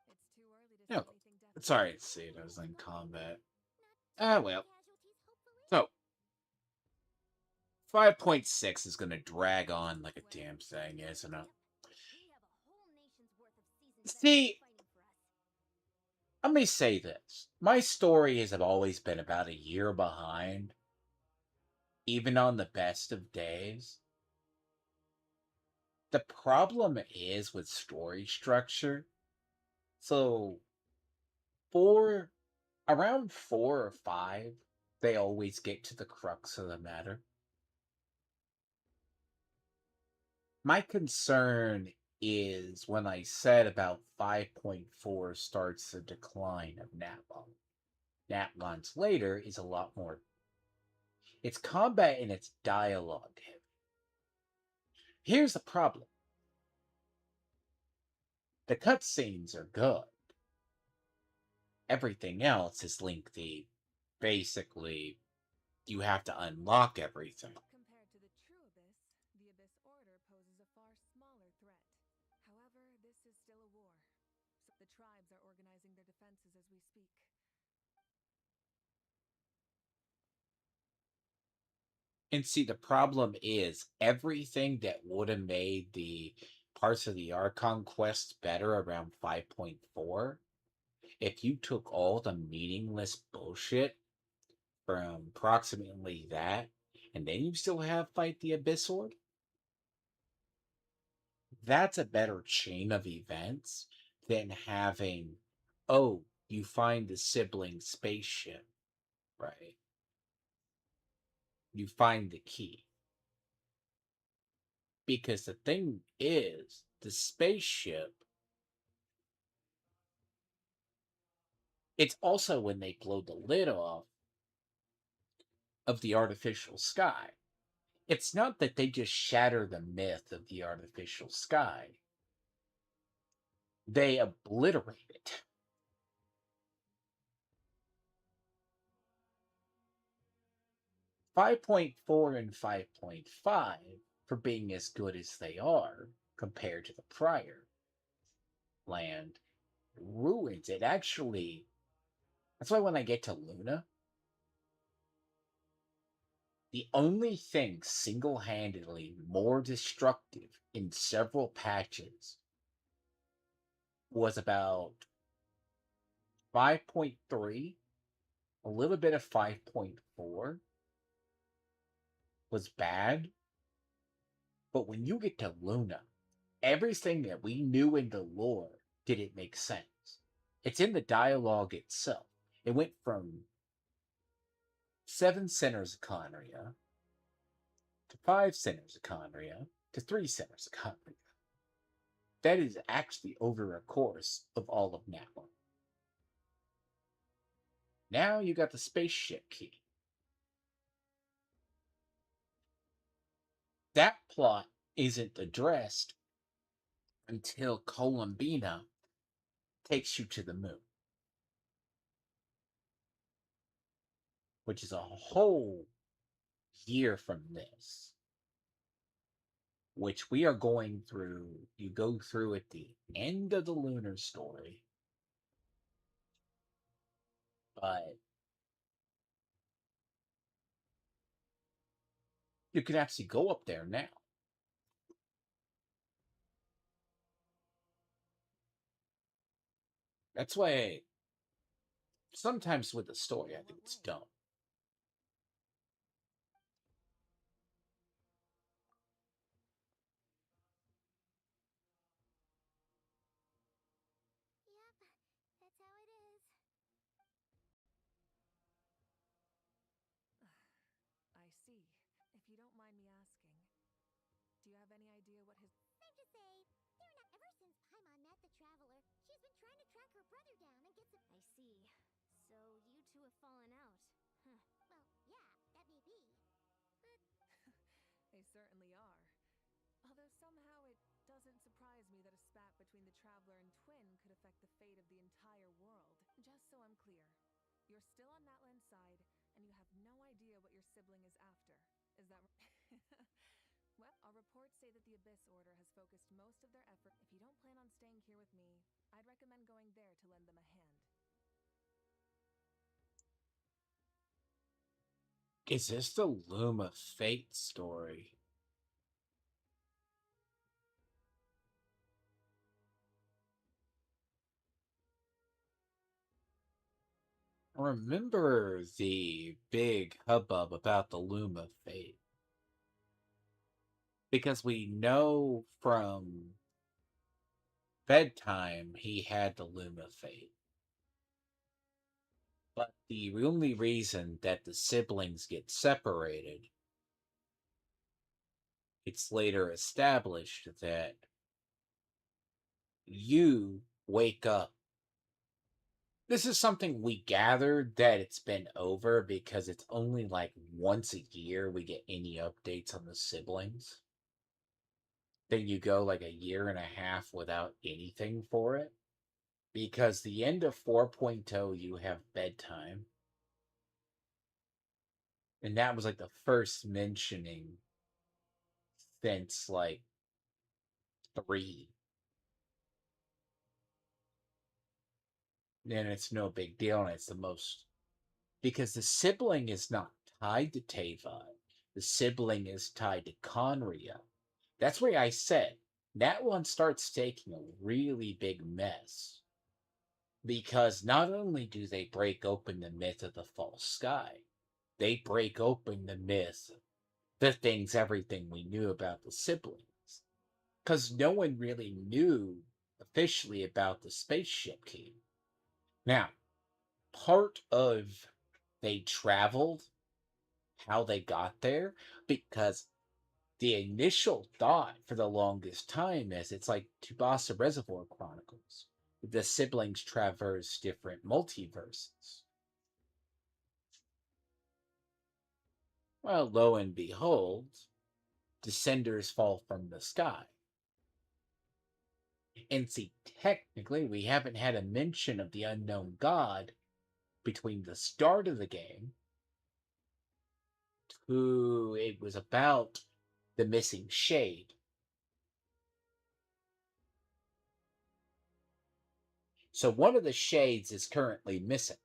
It's too early to No. say anything definite. Sorry to see it. I was in combat. Not too Well. many casualties, hopefully. So, 5.6 is going to drag on like a damn thing, isn't it? We have a whole nation's worth of seasoned See, veterans fighting for us. let me say this. My stories have always been about a year behind, even on the best of days. The problem is with story structure. So, four, around 4 or 5, they always get to the crux of the matter. My concern is when I said about 5.4 starts the decline of Natlon. Natlon's later is a lot more. It's combat and it's dialogue heavy. Here's the problem. The cutscenes are good. Everything else is lengthy. Basically, you have to unlock everything. Compared to the true Abyss, the Abyss Order poses a far smaller threat. However, this is still a war, so the tribes are organizing their defenses as we speak. And see, the problem is everything that would have made the parts of the Archon quests better around 5.4, if you took all the meaningless bullshit from approximately that, and then you still have Fight the Abyss Sword, that's a better chain of events than having, oh, you find the sibling spaceship, right? You find the key. Because the thing is, the spaceship, it's also when they blow the lid off of the artificial sky. It's not that they just shatter the myth of the artificial sky, they obliterate it. Five 5.4 and 5.5, for being as good as they are compared to the prior land, ruins it. Actually, that's why when I get to Luna, the only thing single handedly more destructive in several patches was about 5.3, a little bit of 5.4 was bad. But when you get to Luna, everything that we knew in the lore didn't make sense. It's in the dialogue itself. It went from 7 centers of Conria to 5 centers of Conria to 3 centers of Conria. That is actually over a course of all of Natlan. Now you got the spaceship key. That plot isn't addressed until Columbina takes you to the moon, which is a whole year from this, which we are going through. You go through at the end of the lunar story, but you can actually go up there now. That's why sometimes with the story, I think it's dumb. Yep, that's how it is. I see. If you don't mind me asking, do you have any idea what his... Safe to say, they're not. Ever since Paimon met the Traveler, she's been trying to track her brother down and get some. I see. So you two have fallen out. Huh. Well, yeah, that may be. But They certainly are. Although somehow it doesn't surprise me that a spat between the Traveler and Twin could affect the fate of the entire world. Just so I'm clear, you're still on Natlan's side, and you have no idea what your sibling is after. Is that Well, our reports say that the Abyss Order has focused most of their effort. If you don't plan on staying here with me, I'd recommend going there to lend them a hand. Is this the Luma Fate story? I remember the big hubbub about the Luma Fate. Because we know from bedtime he had the Luma Fate. But the only reason that the siblings get separated, it's later established that you wake up. This is something we gathered that it's been over because it's only like once a year we get any updates on the siblings. Then you go like a year and a half without anything for it. Because the end of 4.0, you have bedtime. And that was like the first mentioning since like 3. And it's no big deal, and it's the most because the sibling is not tied to Teva. The sibling is tied to Conria. That's why I said that one starts taking a really big mess. Because not only do they break open the myth of the false sky, they break open the myth, the things, everything we knew about the siblings. Because no one really knew officially about the spaceship key. Now, part of they traveled, how they got there, because the initial thought for the longest time is it's like Tsubasa Reservoir Chronicles. The siblings traverse different multiverses. Well, lo and behold, descenders fall from the sky. And see, technically, we haven't had a mention of the unknown god between the start of the game to it was about the missing shade. So one of the shades is currently missing.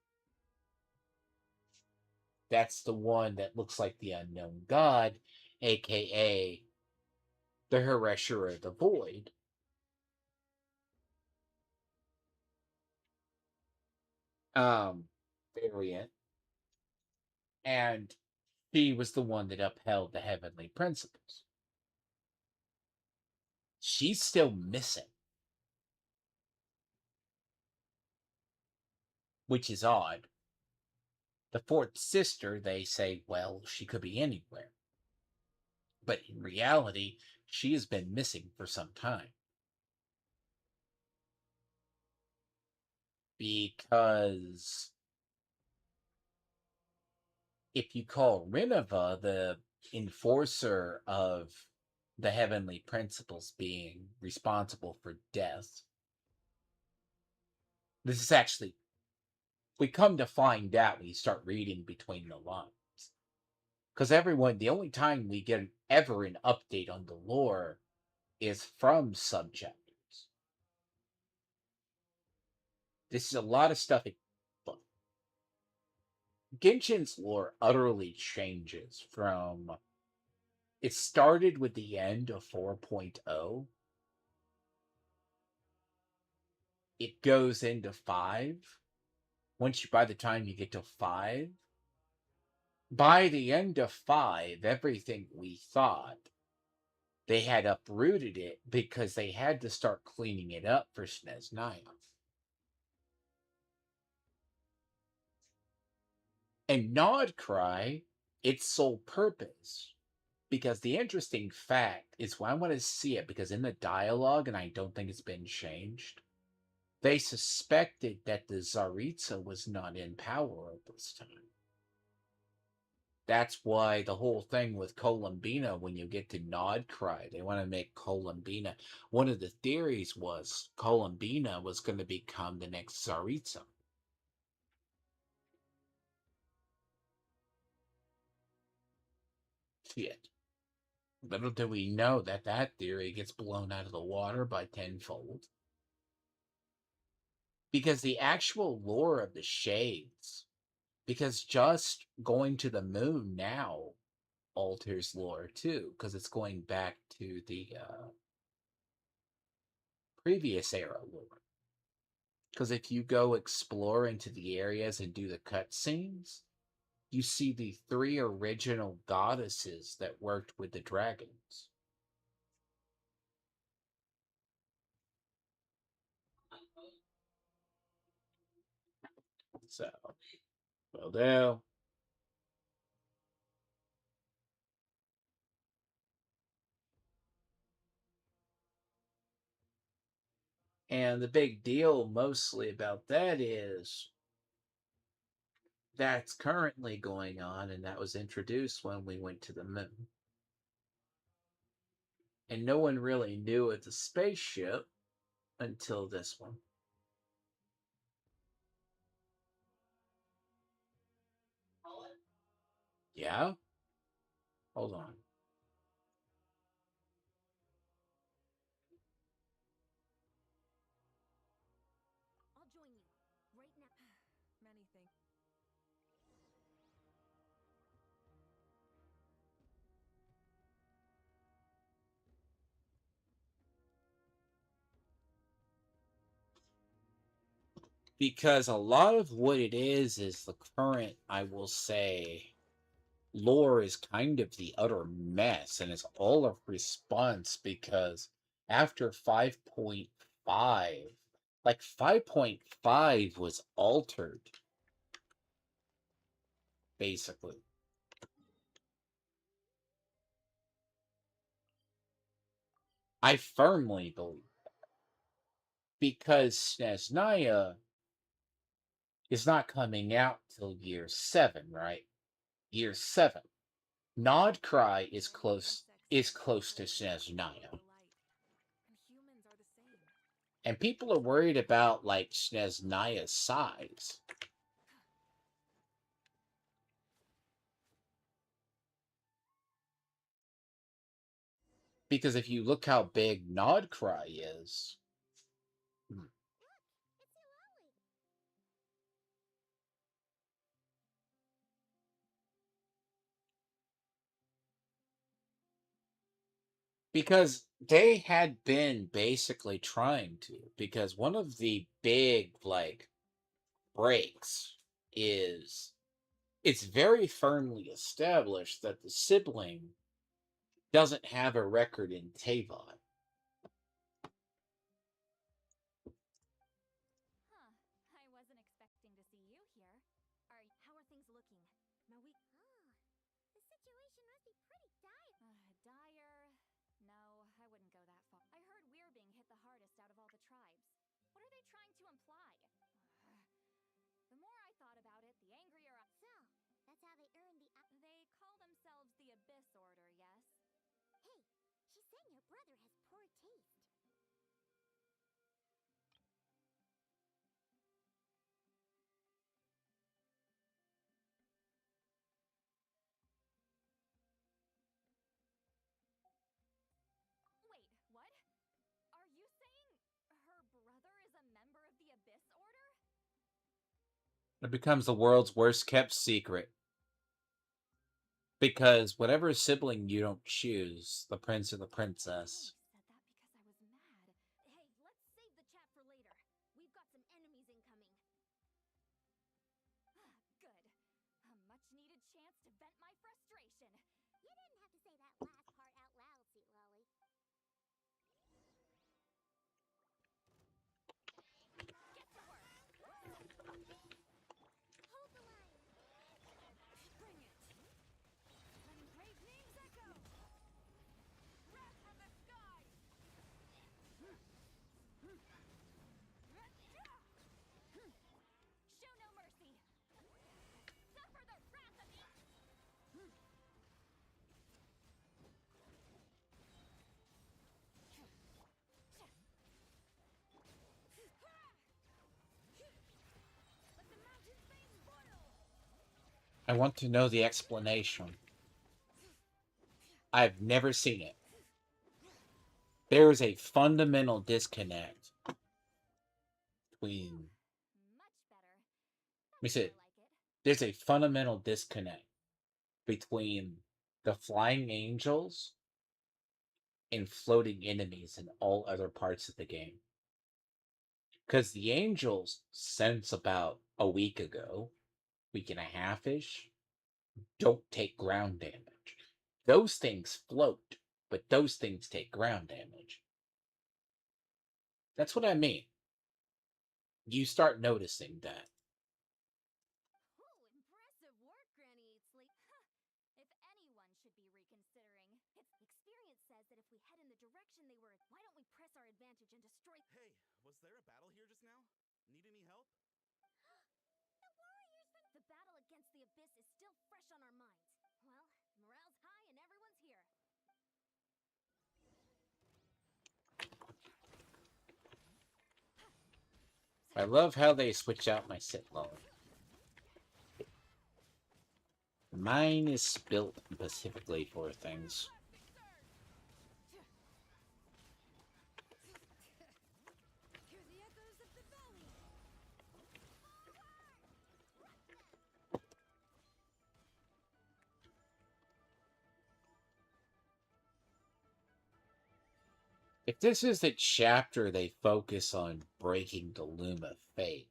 That's the one that looks like the unknown god, aka the Haresher of the Void. Variant. And she was the one that upheld the heavenly principles. She's still missing. Which is odd. The fourth sister, they say, well, she could be anywhere. But in reality, she has been missing for some time. Because if you call Renova the enforcer of the heavenly principles being responsible for death, this is actually, we come to find out when you start reading between the lines. Because everyone, the only time we get ever an update on the lore is from subchapters. This is a lot of stuff. Genshin's lore utterly changes from. It started with the end of 4.0. It goes into 5. By the time you get to 5, by the end of 5, everything we thought, they had uprooted it because they had to start cleaning it up for Snezhnaya. And Nodcry, its sole purpose, because the interesting fact is when I want to see it, because in the dialogue, and I don't think it's been changed, they suspected that the Tsaritsa was not in power at this time. That's why the whole thing with Columbina, when you get to Nodcry, they want to make Columbina. One of the theories was Columbina was going to become the next Tsaritsa. Shit. Little do we know that that theory gets blown out of the water by tenfold. Because the actual lore of the Shades, because just going to the moon now alters lore too, because it's going back to the previous era lore. Because if you go explore into the areas and do the cutscenes, you see the 3 original goddesses that worked with the dragons. So, will do. And the big deal mostly about that is that's currently going on, and that was introduced when we went to the moon. And no one really knew it's a spaceship until this one. Yeah? Hold on. I'll join you. Right now. Many things. Because a lot of what it is the current, I will say, lore is kind of the utter mess, and it's all a response because after 5.5, like 5.5 was altered, basically. I firmly believe because Snezhnaya is not coming out till year 7, right? Year 7. Nodcry is close to Snezhnaya. And humans are the same. And people are worried about like Snezhnaya's size. Because if you look how big Nodcry is, Look, it's Illaoi. because they had been basically trying to, because one of the big like breaks is it's very firmly established that the sibling doesn't have a record in Tavon. Huh. I wasn't expecting to see you here. How are things looking? Now we. The situation must be pretty dire. Dire? No, I wouldn't go that far. I heard we're being hit the hardest out of all the tribes. What are they trying to imply? The more I thought about it, the angrier I... So, that's how they earned the... They call themselves the Abyss Order, yes? Hey, she's saying your brother has poor taste. Wait, what? Are you saying her brother is a member of the Abyss Order? It becomes the world's worst kept secret. Because whatever sibling you don't choose, the prince or the princess. I only said that because I was mad. Hey, let's save the chat for later. We've got some enemies incoming. Good. A much-needed chance to vent my frustration. You didn't have to say that last part out loud, Sweet Lolly. Get to work. Hold the line. Bring it. Ungrave names echo. Wrath from the skies. Show no mercy. Suffer the wrath of me. Let the mountain's veins boil. I want to know the explanation. I've never seen it. There is a fundamental disconnect between. Much better. Let me say, I like it. there's a fundamental disconnect between the flying angels and floating enemies in all other parts of the game. Because the angels, since about a week ago, week and a half ish, don't take ground damage. Those things float, but those things take ground damage. That's what I mean. You start noticing that. Ooh, impressive work, Granny Eats Sleep. If anyone should be reconsidering, its experience says that if we head in the direction they were, why don't we press our advantage and destroy? Hey, was there a battle here just now? Need any help? The warriors! The battle against the abyss is still fresh on our minds. Well, morale's high and everyone's here. I love how they switch out my sit load. Mine is built specifically for things. Hear the echoes of the valley. If this is the chapter they focus on breaking the loom of fate,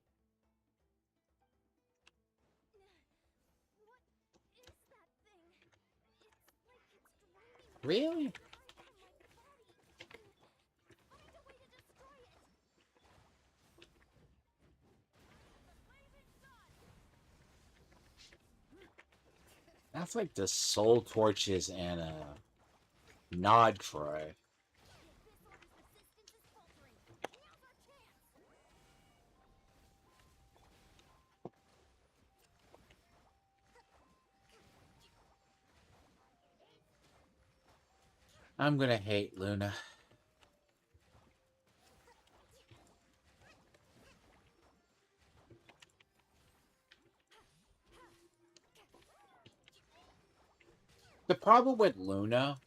What is that thing? It's like it's draining really? life from my body. Find a way to destroy it. The blazing sun. That's like the soul torches and a nod cry. The abyss order's resistance is faltering. Now's our chance. I'm gonna hate Luna. The problem with Luna,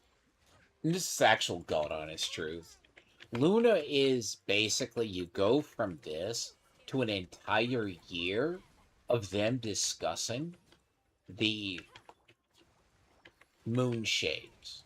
and this is actual God honest truth, Luna is basically you go from this to an entire year of them discussing the moon shades.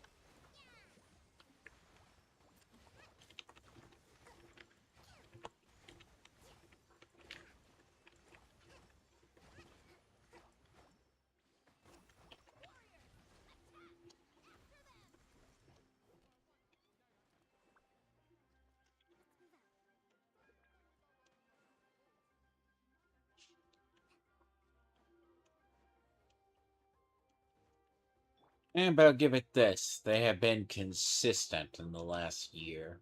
But I'll give it this. They have been consistent in the last year.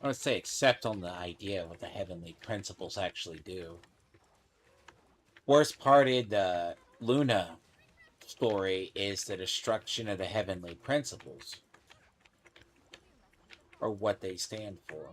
I would say except on the idea of what the heavenly principles actually do. Worst part of the Luna story is the destruction of the heavenly principles. Or what they stand for.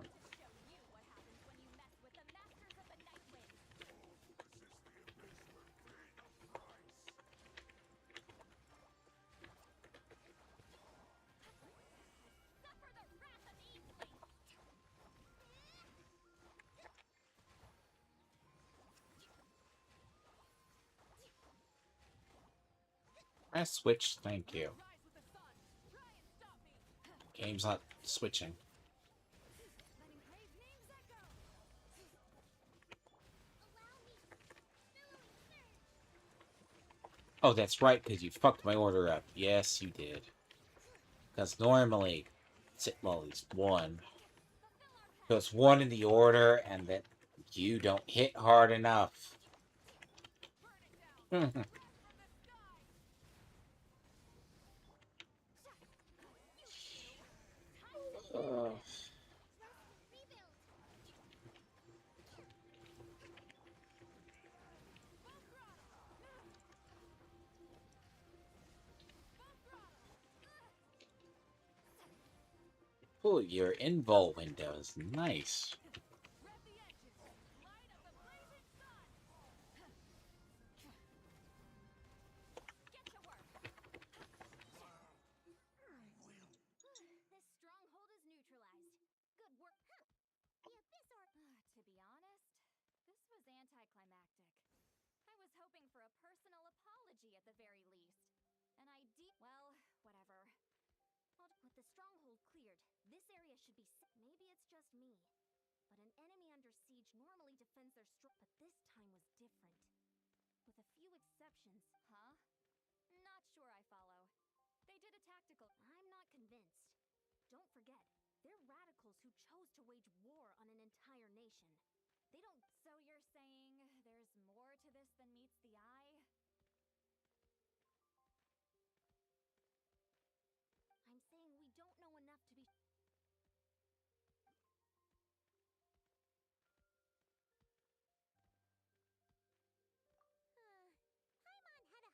I switched, thank you. Game's not switching. Oh, that's right, because you fucked my order up. Yes, you did. Because normally, well, it's one. So it's one in the order, and then you don't hit hard enough. Oh, your invul window is nice. This stronghold is neutralized. Good work. Huh. Yeah, this or to be honest, this was anticlimactic. I was hoping for a personal apology at the very least. And well, whatever. With the stronghold cleared, this area should be maybe it's just me. But an enemy under siege normally defends their but this time was different. With a few exceptions. Huh? Not sure I follow. They did a tactical. I'm not convinced. Don't forget, they're radicals who chose to wage war on an entire nation. They don't. So you're saying there's more to this than meets the eye? I'm saying we don't know enough to be.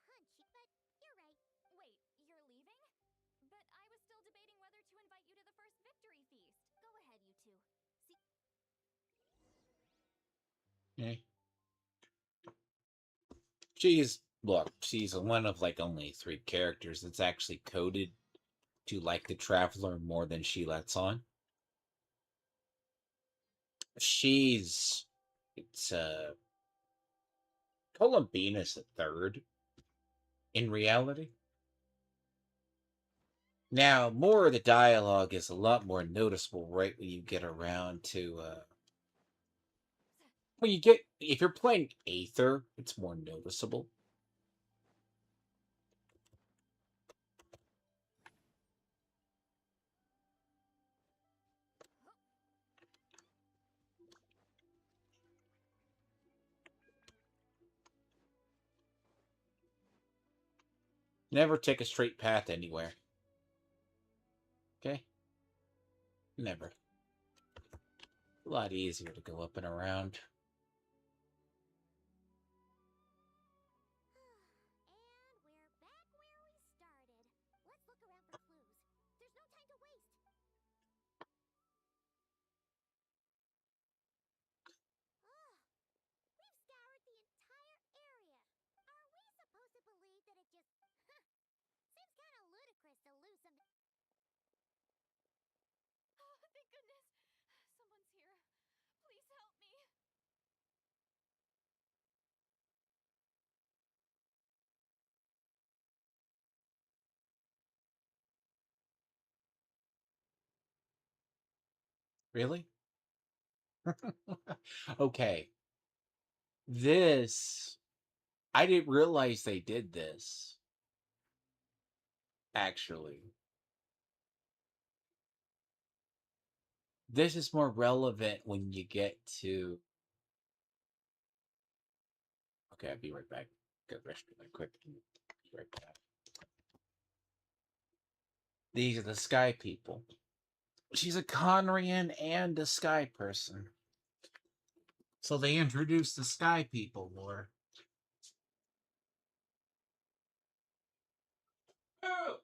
Paimon had a hunch, but you're right. Wait, you're leaving? But I was still debating whether to invite you to the first victory feast. Go ahead, you two. See. Okay. She's one of like only 3 characters that's actually coded to like the Traveler more than she lets on. It's Columbina's a 3rd in reality. Now, more of the dialogue is a lot more noticeable right when you get around to if you're playing Aether, it's more noticeable. Never take a straight path anywhere. Okay? Never. A lot easier to go up and around. And we're back where we started. Let's look around for clues. There's no time to waste. We've scoured the entire area. Are we supposed to believe that it just... Seems kind of ludicrous to lose some... Oh, thank goodness. Someone's here. Please help me. Really? Okay. This... I didn't realize they did this. Actually. This is more relevant when you get to... Okay, I'll be right back. Go rest really quick. Be right back. These are the Sky people. She's a Conrian and a Sky person. So they introduced the Sky people more. Oh.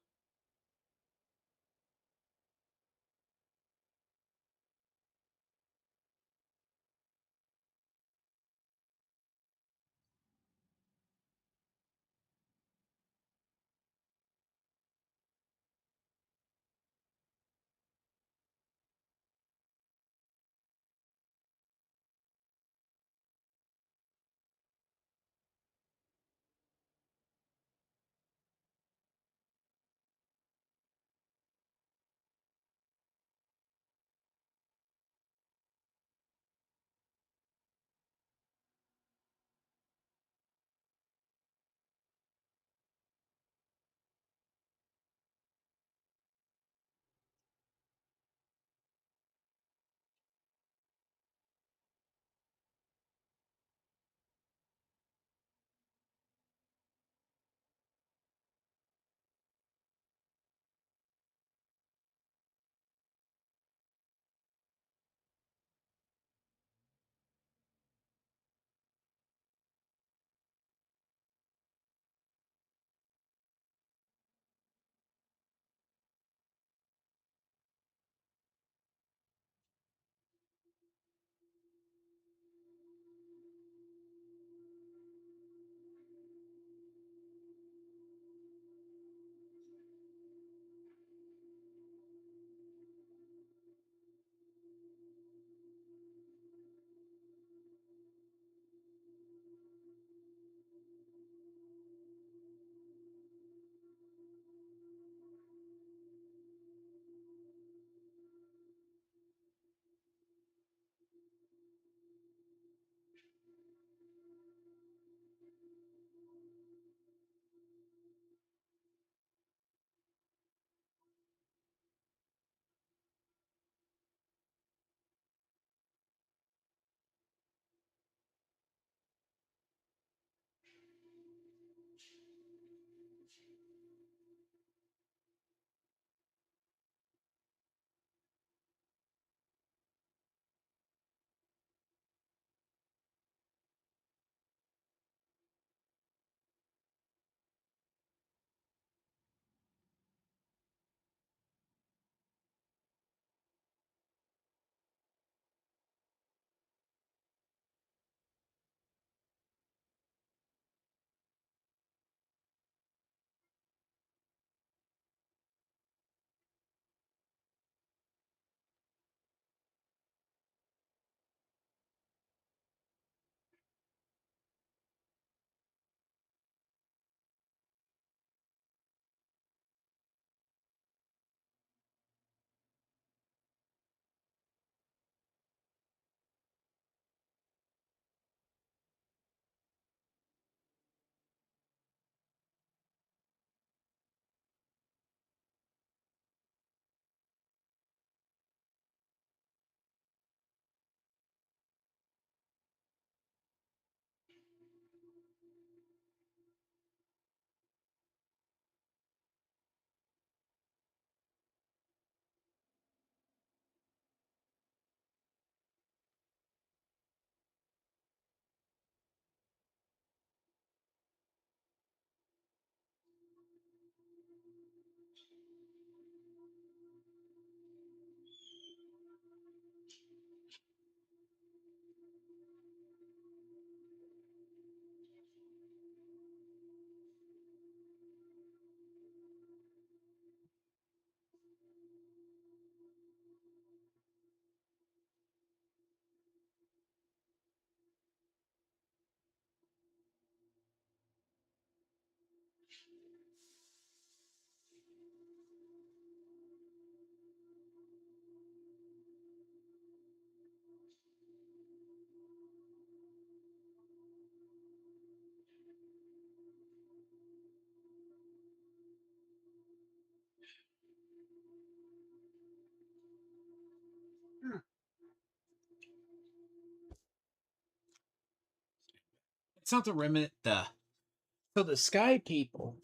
It's not the remnant. So the Sky People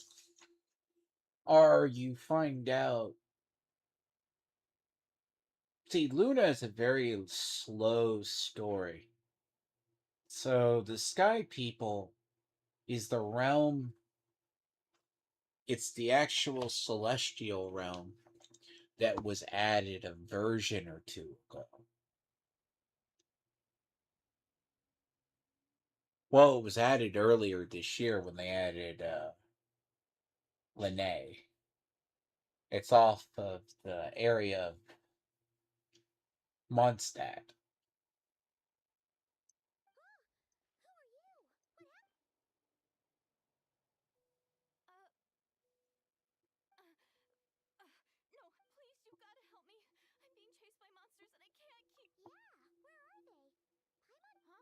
are, you find out. See, Luna is a very slow story. So the Sky People is the realm. It's the actual celestial realm that was added a version or two ago. Well, it was added earlier this year when they added Lene. It's off of the area of Mondstadt. Who are you? What happened? No, please, you gotta help me. I'm being chased by monsters and I can't keep. Yeah, where are they? Paimon? Huh?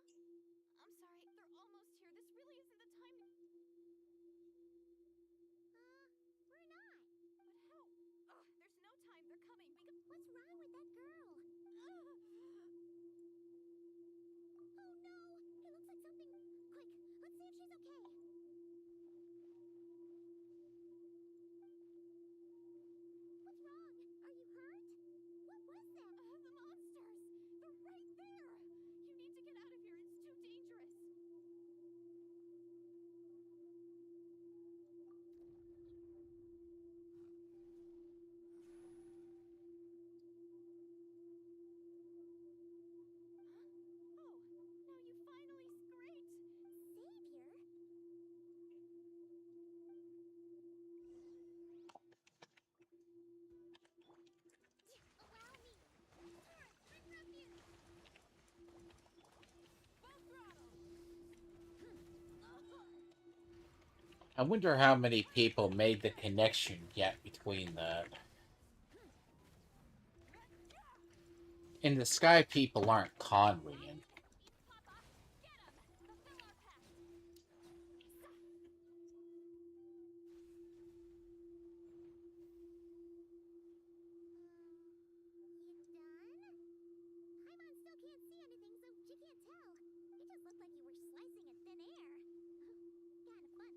I'm sorry, they're almost here. This really isn't the time to. We're not. But how? Ugh, there's no time. They're coming. We can. What's wrong with that girl? Oh no! It looks like something. Quick, let's see if she's okay. What's wrong? Are you hurt? What was that? The monsters! They're right there! You need to get out of here. It's too dangerous. Huh? Oh, now you finally. Great! Savior? Allow me. Turret, interrupt you. Full throttle! I wonder how many people made the connection yet between the. And the Sky People aren't Conrian. Papa, get him! Fulfill our pact! You done? Paimon still can't see anything, so she can't tell. You just looked like you were slicing at thin air. Kinda fun.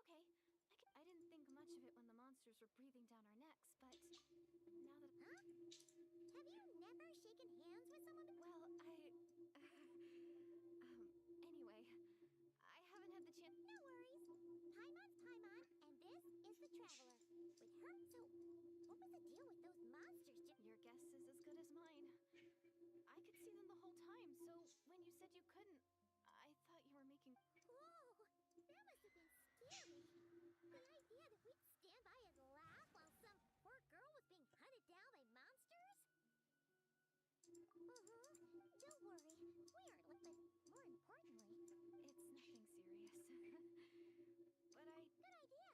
okay. I didn't think much of it when the monsters were breathing down our necks, but now that... Huh? Have you never shaken hands with someone? Well, anyway, I haven't had the chance... No worries. Paimon's Paimon, and this is the Traveler. With her, so what was the deal with those monsters? Your guess is as good as mine. I could see them the whole time, so when you said you couldn't, I thought you were making... Whoa, that must have been scary. The idea that we'd stand by and laugh while some poor girl was being hunted down by monsters? Don't worry, we aren't but more importantly... It's nothing serious. But Good idea.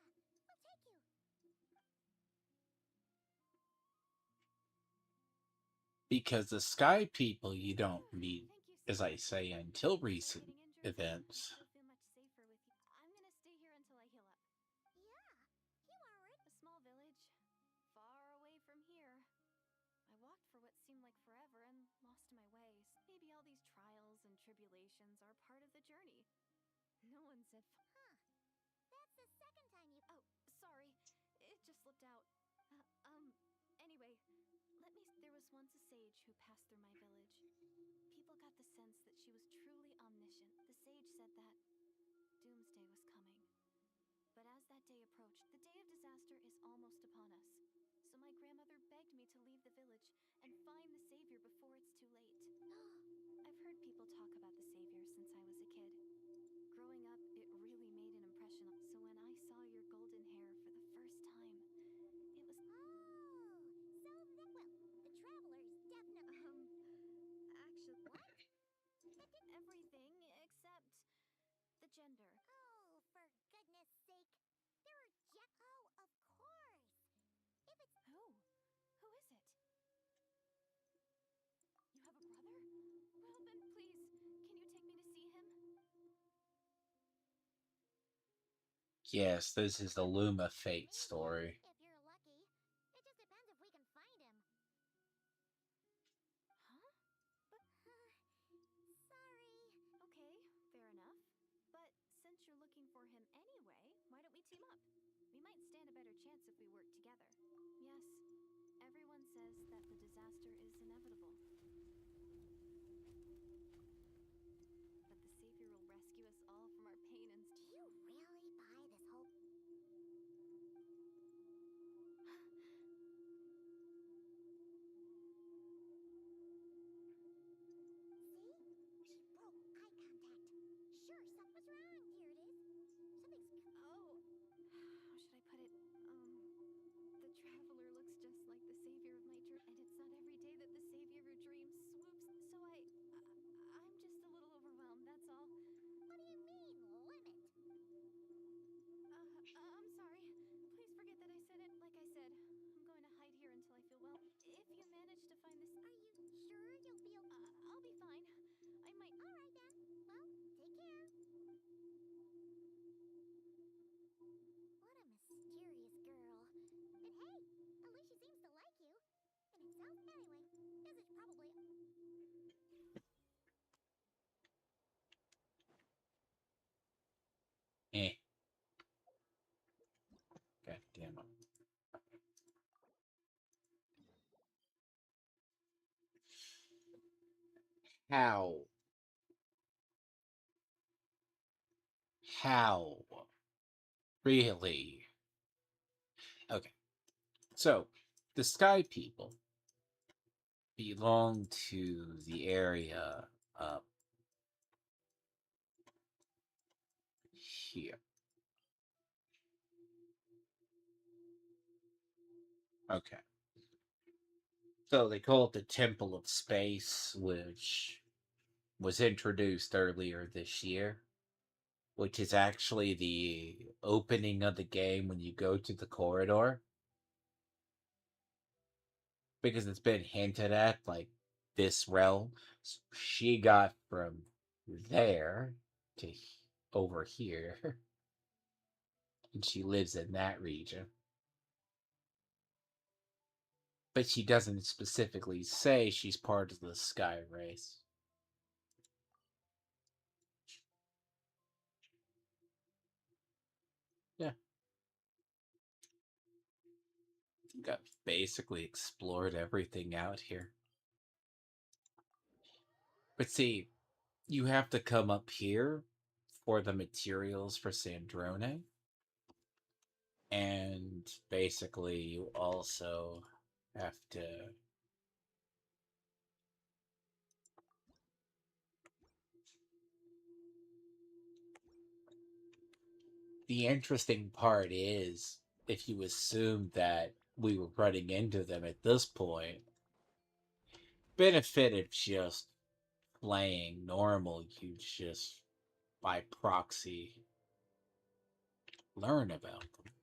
We'll take you. Because the sky people you don't meet, thank you so as I much. say, until Sorry recent getting injured. events. I feel much safer with you. I'm gonna stay here until I heal up. Yeah, you already... A small village, far away from here. I walked for what seemed like forever and lost my way. Maybe all these trials and tribulations are part of the journey. No one said... Huh. That's the second time you... Oh, sorry. It just slipped out. Anyway, there was once a sage who passed through my village. People got the sense that she was truly omniscient. The sage said that doomsday was coming. But as that day approached, the day of disaster is almost upon us. So my grandmother begged me to leave the village and find the savior before it's too late. I've heard people talk about the savior since I was a kid. Growing up, it really made an impression. So when I saw your golden hair for the first time, it was... Oh, so well, the Traveler is definitely... actually... What? Everything except the gender. Oh, for goodness sake. There are Oh, of course. If it's... Who? Who is it? You have a brother? Well then, please, can you take me to see him? Yes, this is the Luma Fate story. If you're lucky. It just depends if we can find him. Huh? But... Sorry. Okay, fair enough. But since you're looking for him anyway, why don't we team up? We might stand a better chance if we work together. Yes, everyone says that the disaster is inevitable. But the savior will rescue us all from our pain and... Do you really buy this whole... See? She broke eye contact. Sure, something's wrong. Here it is. Something's... Oh, how should I put it? The Traveler looks just like the savior of my dream, and it's not every day that the savior of your dreams swoops. So I'm just a little overwhelmed, that's all. What do you mean, limit? I'm sorry. Please forget that I said it. Like I said, I'm going to hide here until I feel well. If you manage to find this... Are you sure you'll be okay? I'll be fine. I might... All right, then. Well, take care. What a mysterious girl. But hey, at least she seems to like you. And it sounds... Anyway, this is probably... Eh. God damn it. How? How? Really? Okay. So, the Sky People belong to the area up here. Okay. So they call it the Temple of Space, which was introduced earlier this year, which is actually the opening of the game when you go to the corridor. Because it's been hinted at, like, this realm. So she got from there to over here, and she lives in that region. But she doesn't specifically say she's part of the Sky Race. Yeah. basically explored everything out here. But see, you have to come up here for the materials for Sandrone. And basically, you also have to. The interesting part is, if you assume that we were running into them at this point, benefit of just playing normal, you just by proxy learn about them.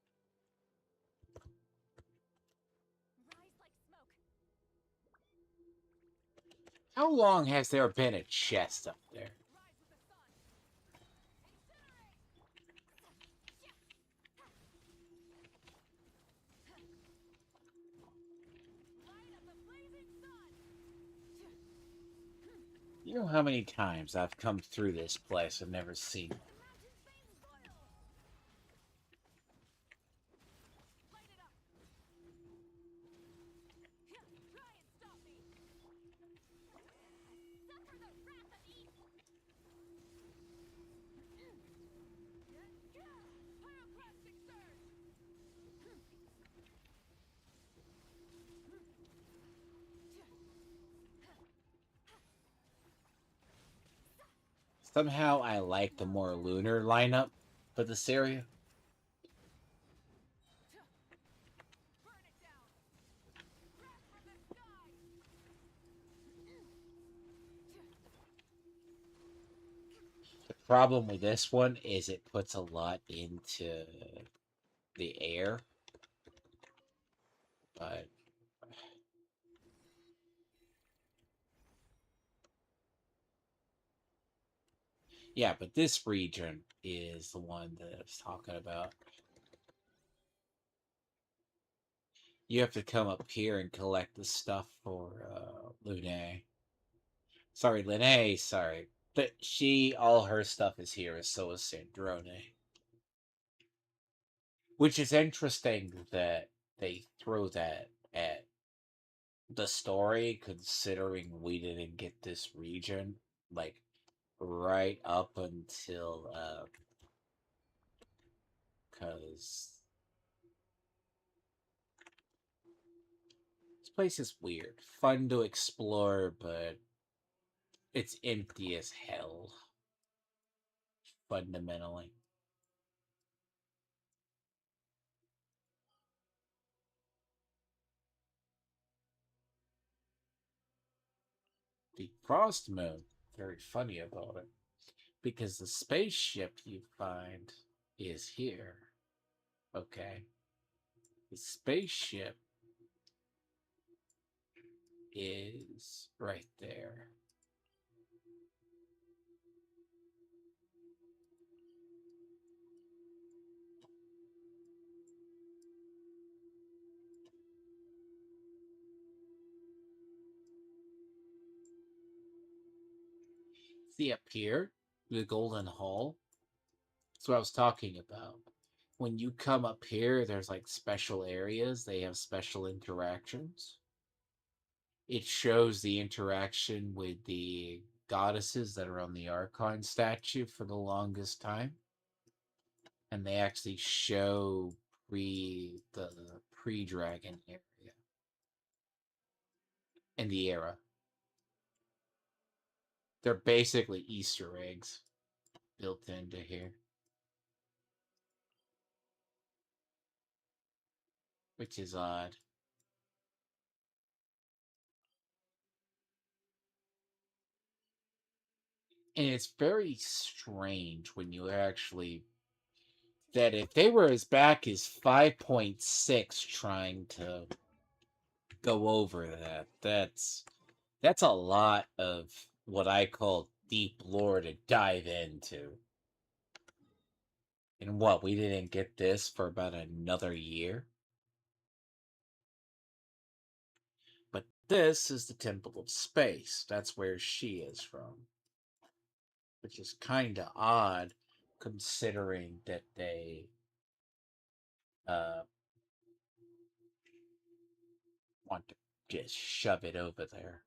Rise like smoke. How long has there been a chest up there? Rise with the sun. Incinerate. Light of the blazing sun. You know how many times I've come through this place and never seen it? The mountain's veins boil. Light it up. Try and stop me. Suffer the wrath of East. Pyroclastic surge. Somehow I like the more lunar lineup for this area. Burn it down. Wrath from the sky. The problem with this one is it puts a lot into the air. But yeah, but this region is the one that I was talking about. You have to come up here and collect the stuff for Lune. Sorry, Lene, sorry. But all her stuff is here, so is Sandrone. Which is interesting that they throw that at the story, considering we didn't get this region, like, right up until, because this place is weird. Fun to explore, but it's empty as hell. Fundamentally. The Frost Moon, very funny about it. Because the spaceship you find is here. Okay. The spaceship is right there. See up here, the Golden Hall. That's what I was talking about. When you come up here, there's like special areas. They have special interactions. It shows the interaction with the goddesses that are on the Archon statue for the longest time. And they actually show the pre-dragon area in the era. They're basically Easter eggs built into here, which is odd. And it's very strange when you actually that if they were as back as 5.6 trying to go over that's a lot of what I call deep lore to dive into. And what, we didn't get this for about another year? But this is the Temple of Space. That's where she is from. Which is kind of odd considering that they uh Want to just shove it over there.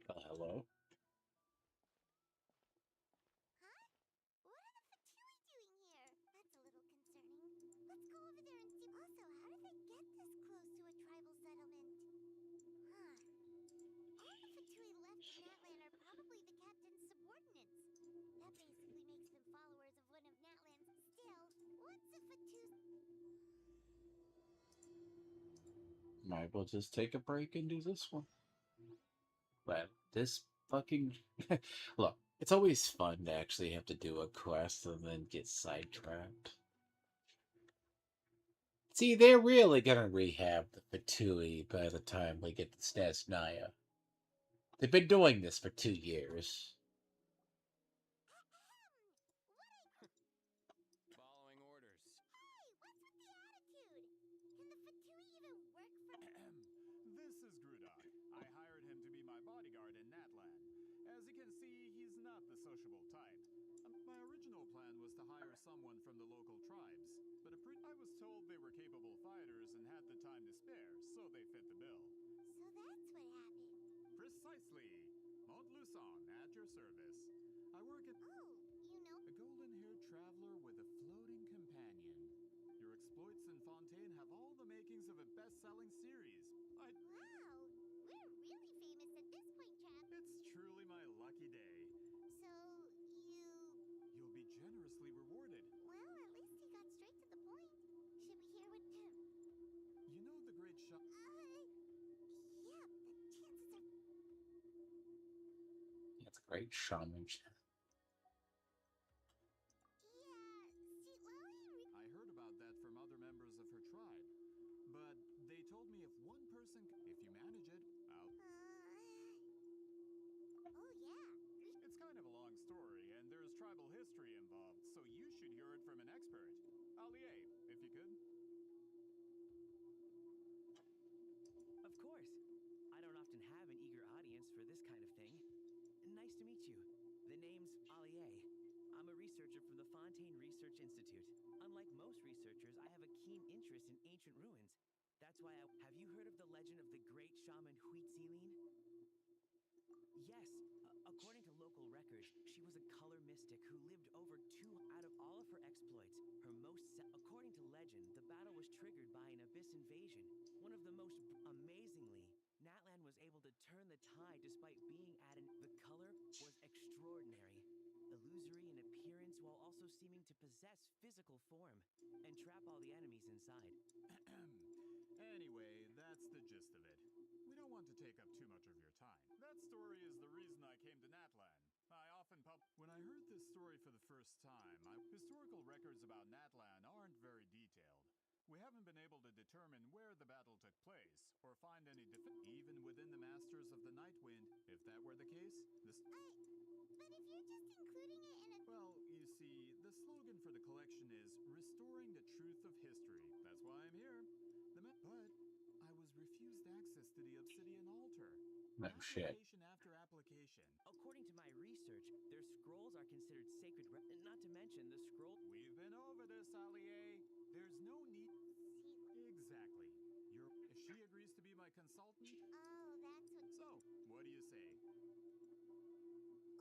Well, hello. Huh? What are the Fatui doing here? That's a little concerning. Let's go over there and see. Also, how did they get this close to a tribal settlement? Huh. All the Fatui left in Natlan are probably the captain's subordinates. That basically makes them followers of one of Natlan's. Still, what's a Fatu? Might as well just take a break and do this one. But this fucking look, it's always fun to actually have to do a quest and then get sidetracked. See, they're really gonna rehab the Fatui by the time we get to Snezhnaya. They've been doing this for 2 years. Following orders. Hey, what's with the attitude? Can the Fatui even work for? This is Grudak. I hired him to be my bodyguard in Natlan. As you can see, he's not the sociable type. My original plan was to hire someone from the local tribes, but I was told they were capable fighters and had the time to spare, so they fit the bill. So that's what happened. Precisely. Montluçon, at your service. I work at Oh, you know. a golden-haired traveler with a floating companion. Your exploits in Fontaine have all the makings of a best-selling series. Wow, we're really famous at this point, chap. It's truly my lucky day. So, You'll be generously rewarded. well, at least he got straight to the point. Should we hear what, You know the great shop. yeah, the chances are. That's a great shaman. Yeah, see, Lily I heard about that from other members of her tribe. But they told me if one person, if you manage it, I'll. oh, yeah. It's kind of a long story, and there's tribal history involved, so you should hear it from an expert. Allier, if you could. Of course. I don't often have an eager audience for this kind of thing. Nice to meet you. The name's Allier. I'm a researcher from the Fontaine Research Institute. Unlike most researchers, I have a keen interest in ancient ruins. That's why have you heard of the legend of the great shaman Huitzilin? Yes. According to local records, she was a color mystic who lived over two out of all of her exploits. Her according to legend, the battle was triggered by an abyss invasion. One of the most amazingly, Natlan was able to turn the tide despite being at the color was extraordinary. Illusory in appearance while also seeming to possess physical form and trap all the enemies inside. Anyway, that's the gist of it. We don't want to take up too much of your time. That story is the reason I came to Natlan. When I heard this story for the first time, historical records about Natlan aren't very detailed. We haven't been able to determine where the battle took place, or find any even within the Masters of the Nightwind. If that were the case, But if you're just including it in a. well, you see, the slogan for the collection is Restoring the Truth of History. That's why I'm here. But I was refused access to the Obsidian Altar. No shit. Application after application. According to my research, their scrolls are considered sacred, not to mention the scroll. We've been over this, Allier. There's no need. Exactly. If she agrees to be my consultant. Oh, that's what. So, what do you say?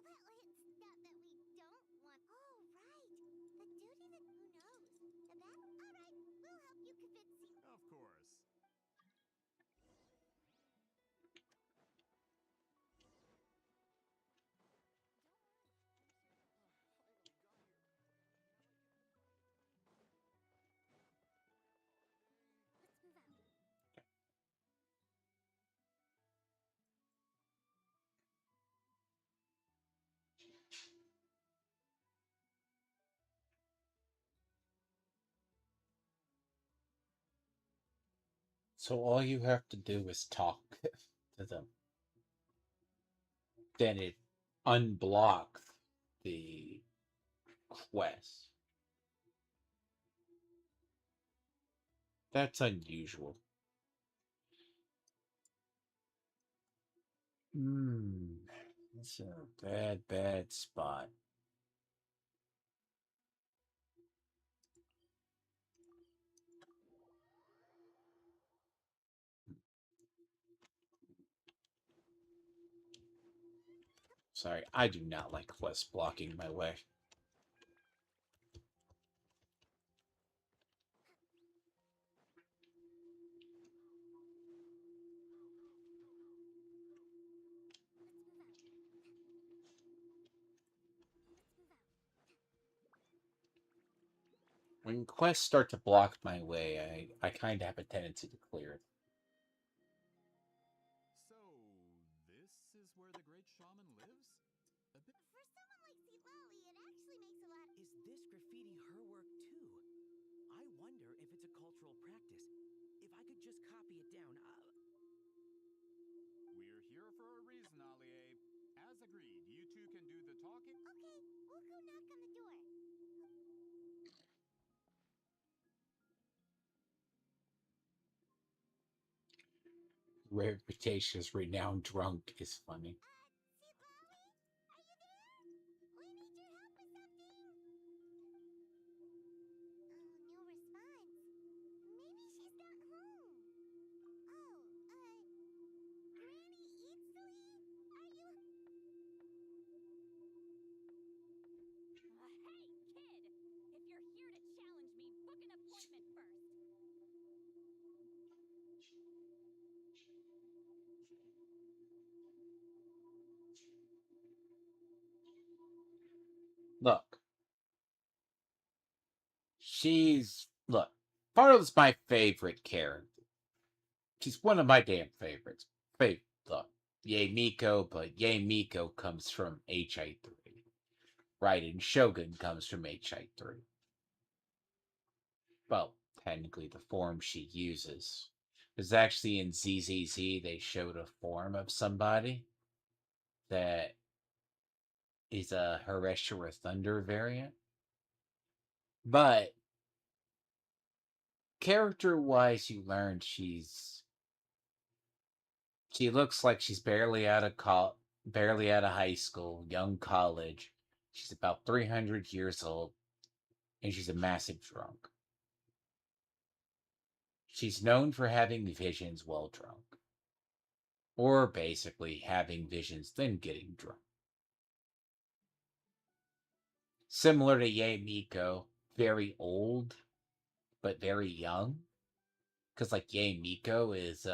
Well, it's not that we don't want. Oh, right. The duty that. Who knows? The battle. All right, we'll help you convince you. Of course. Let's move out. So all you have to do is talk to them. Then it unblocks the quest. That's unusual. That's a bad spot. Sorry, I do not like quest blocking my way. When quests start to block my way, I kind of have a tendency to clear it. So, this is where the great shaman lives? A bit. For someone like Lolly, it actually makes a lot. Is this graffiti her work too? I wonder if it's a cultural practice. If I could just copy it down, We're here for a reason, Allie. As agreed, you two can do the talking. Okay, we'll go knock on the door. Reputation as renowned drunk is funny. Lolly, are you there? We need your help with something. Oh, no response. Maybe she's not home. Oh, Granny Eatsley? Are you... Hey, kid! If you're here to challenge me, book an appointment first. Look, look. Farl's my favorite character. She's one of my damn favorites. Look, Yay Miko, but Yay Miko comes from HI3. Right, and Shogun comes from HI3. Well, technically the form she uses. Because actually in ZZZ they showed a form of somebody that is a Hareshura Thunder variant. But character-wise, you learned she looks like she's barely out of high school, young college. She's about 300 years old, and she's a massive drunk. She's known for having visions while drunk. Or basically having visions, then getting drunk. Similar to Yae Miko, very old, but very young. Because, like, Yae Miko is,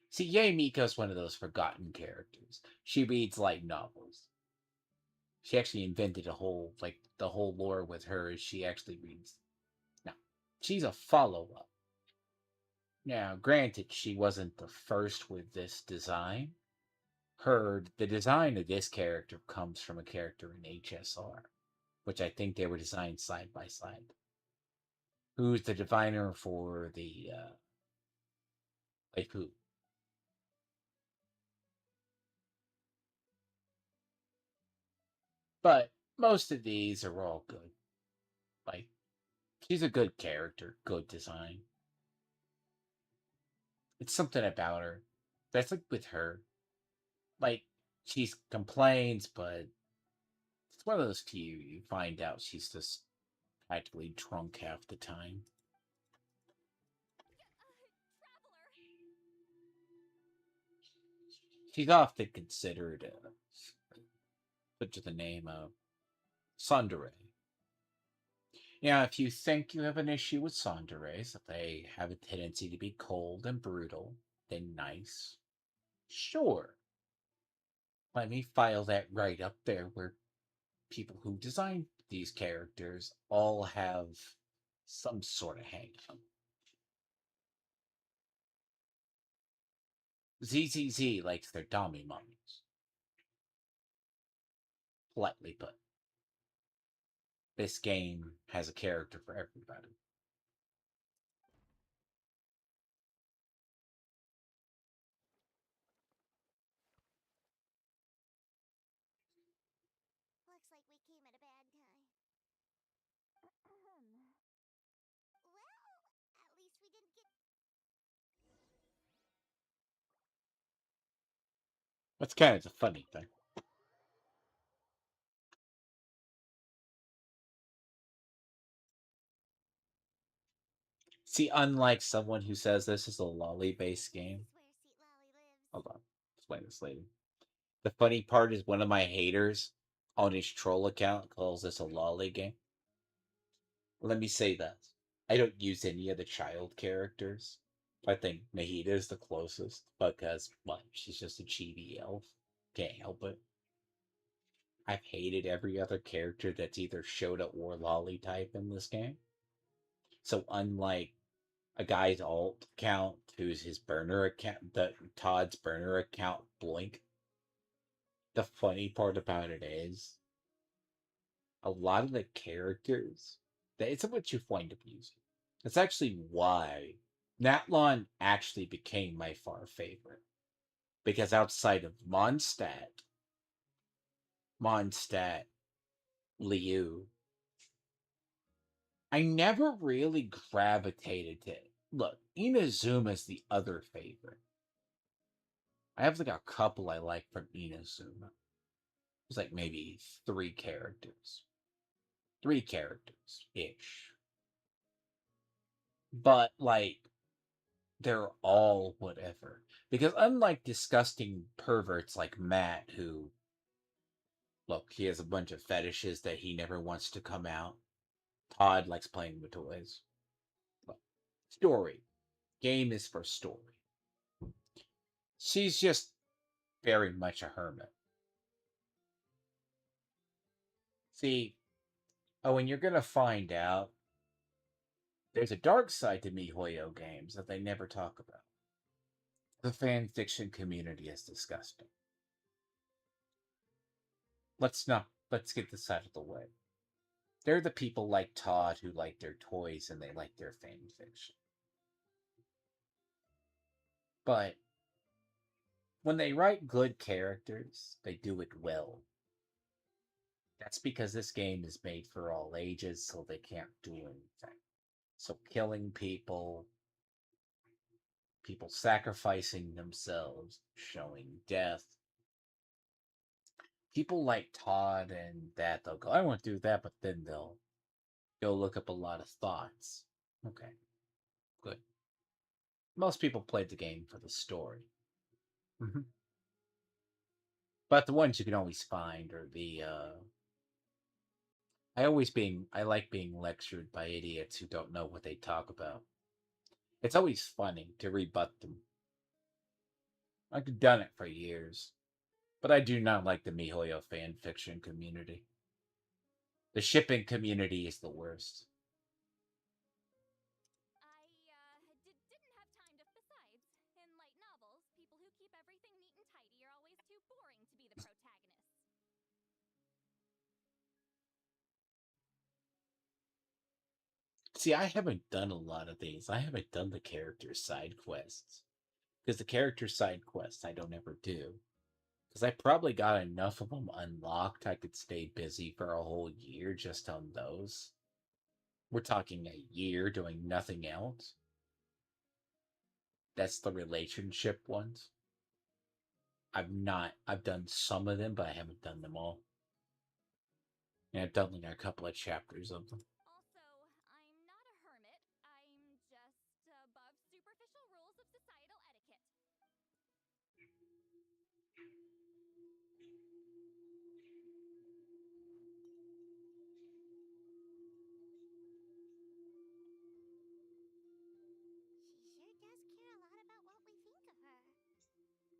See, Yae Miko's one of those forgotten characters. She reads light novels. She actually invented the whole lore with her is she actually reads. Now, she's a follow-up. Now, granted, she wasn't the first with this design. The design of this character comes from a character in HSR, which I think they were designed side by side. Who's the diviner for the like who? But most of these are all good. Like, she's a good character, good design. It's something about her. That's like with her. Like, she complains, but it's one of those few you find out she's just practically drunk half the time. Traveler! She's often considered put to the name of Tsundere. Now, if you think you have an issue with tsunderes, if they have a tendency to be cold and brutal, then nice. Sure. Let me file that right up there where people who design these characters all have some sort of hang up. ZZZ likes their dummy mummies. Politely put. This game has a character for everybody. Looks like we came at a bad time. Well, at least we didn't get... That's kind of the funny thing. See, unlike someone who says this is a lolly-based game. Hold on. Explain this later. The funny part is one of my haters on his troll account calls this a lolly game. Let me say this. I don't use any of the child characters. I think Nahida is the closest because, well, she's just a chibi elf. Can't help it. I've hated every other character that's either Shota or Lolly type in this game. So unlike a guy's alt account who's his burner account, Todd's burner account, Blink, the funny part about it is a lot of the characters, it's what you find amusing. That's actually why Natlon actually became my far favorite. Because outside of Mondstadt, Liu, I never really gravitated to it. Look, Inazuma's the other favorite. I have like a couple I like from Inazuma. It's like maybe three characters. Three characters ish. But like they're all whatever. Because unlike disgusting perverts like Matt, who look, he has a bunch of fetishes that he never wants to come out. Todd likes playing with toys. Look, story. Game is for story. She's just very much a hermit. See, oh, and you're gonna find out there's a dark side to MiHoYo games that they never talk about. The fan fiction community is disgusting. Let's get this out of the way. They're the people like Todd who like their toys and they like their fan fiction. But when they write good characters, they do it well. That's because this game is made for all ages, so they can't do anything. So killing people, people sacrificing themselves, showing death. People like Todd and that, they'll go, I want to do that, but then they'll go look up a lot of thoughts. Okay, good. Most people played the game for the story. Mm-hmm. But the ones you can always find are the I like being lectured by idiots who don't know what they talk about. It's always funny to rebut them. I've done it for years. But I do not like the MiHoYo fan fiction community. The shipping community is the worst. Didn't have time to. Besides, in light novels, people who keep everything neat and tidy are always too boring to be the protagonists. See, I haven't done a lot of these. I haven't done the character side quests. Because the character side quests I don't ever do. Because I probably got enough of them unlocked I could stay busy for a whole year just on those. We're talking a year doing nothing else. That's the relationship ones. I've done some of them, but I haven't done them all. And I've done like a couple of chapters of them. Also, I'm not a hermit. I'm just above superficial rules of societal etiquette. She sure does care a lot about what we think of her.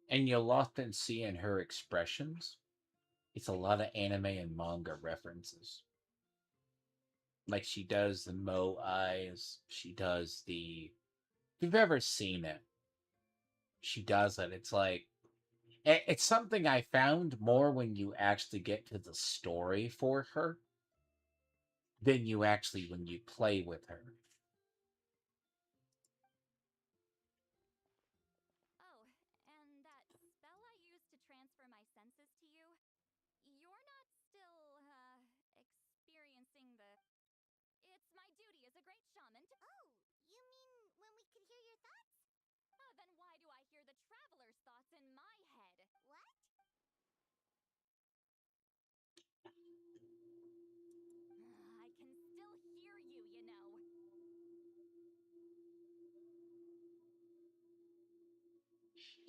And you'll often see in her expressions, it's a lot of anime and manga references. Like she does the Mo eyes, she does the. If you've ever seen it, she does it. It's like it's something I found more when you actually get to the story for her than you actually when you play with her. Oh, and that spell I used to transfer my senses to you, you're not still, experiencing the. It's my duty as a great shaman to. Oh, you mean when we could hear your thoughts? Then why do I hear the traveler's thoughts in my head? What?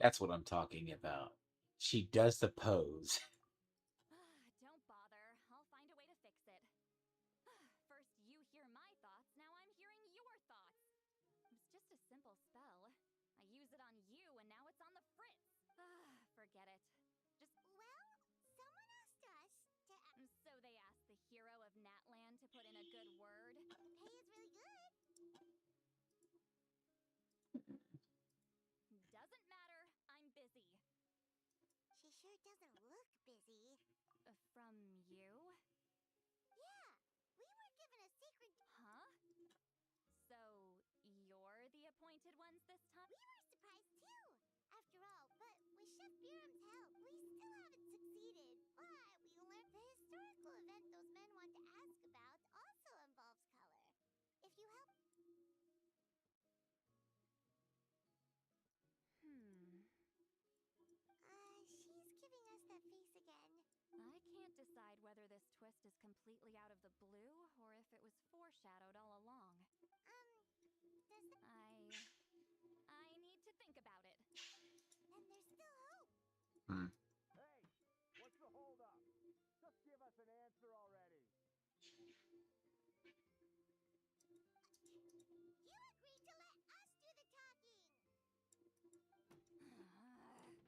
That's what I'm talking about. She does the pose. Don't bother. I'll find a way to fix it. First, you hear my thoughts. Now I'm hearing your thoughts. It's just a simple spell. I use it on you, and now it's on the Fritz. Forget it. Just. Well, someone asked us to. So they asked the hero of Natland to put in a good word. The pay is really good. Doesn't matter. I'm busy. She sure doesn't look busy. From you? Yeah, we were given a secret. Huh? So, you're the appointed ones this time? We were surprised too. After all, but with Chef Biram's help, we still haven't succeeded. But we learned the historical event those men want to ask about also involves color. If you help. She's giving us that face again. I can't decide whether this twist is completely out of the blue or if it was foreshadowed all along. Does that. I need to think about it. And there's still hope. Hey, what's the holdup? Just give us an answer already. You agreed to let us do the talking. See, Lolly?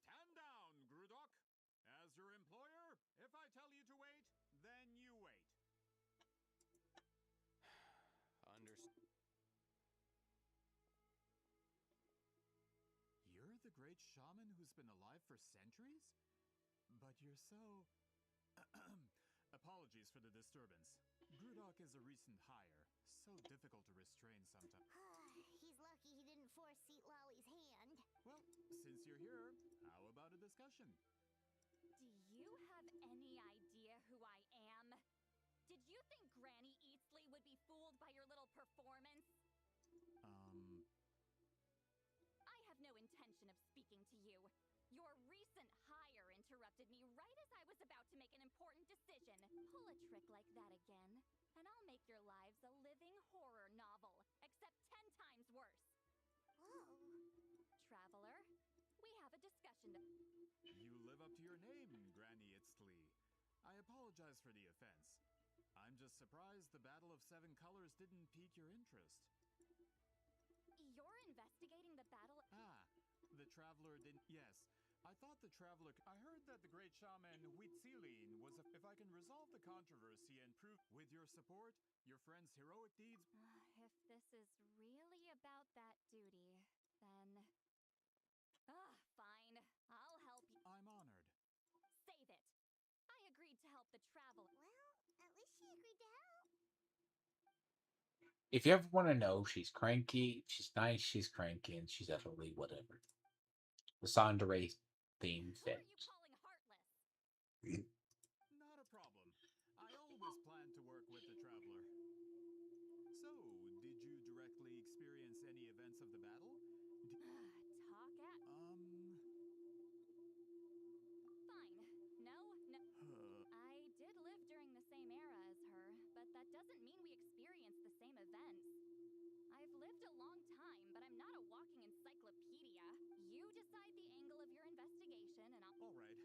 Stand down, Grudok. As your employer, if I tell you to wait, then you wait. You're the great shaman who's been alive for centuries? But you're so... Apologies for the disturbance. Grudok is a recent hire. So difficult to restrain sometimes. He's lucky he didn't force Seat Lolly's hand. Well, since you're here, how about a discussion? Do you have any idea who I am? Did you think Granny Eatsley would be fooled by your little performance? I have no intention of speaking to you. Your recent hire interrupted me right as I was about to make an important decision. Pull a trick like that again, and I'll make your lives a living horror novel, except 10 times worse. Whoa. Traveler, we have a discussion to... You live up to your name, Granny Itztli. I apologize for the offense. I'm just surprised the Battle of Seven Colors didn't pique your interest. You're investigating the battle... The Traveler didn't... Yes, I thought the Traveler... I heard that the great shaman Huitzilin was... If I can resolve the controversy and prove... With your support, your friend's heroic deeds... If this is really about that duty, then... fine. I'll help you. I'm honored. Save it. I agreed to help the Traveler. Well, at least she agreed to help. If you ever want to know, she's cranky, she's nice, she's cranky, and she's utterly whatever. The Tsundere theme Who are you fits. calling heartless? Not a problem. I always plan to work with the Traveler. So, did you directly experience any events of the battle? Talk at... Fine. No. I did live during the same era as her, but that doesn't mean we experienced the same events. I've lived a long time, but I'm not a walking encyclopedia. You decide the angle of your investigation, and I'll... All right.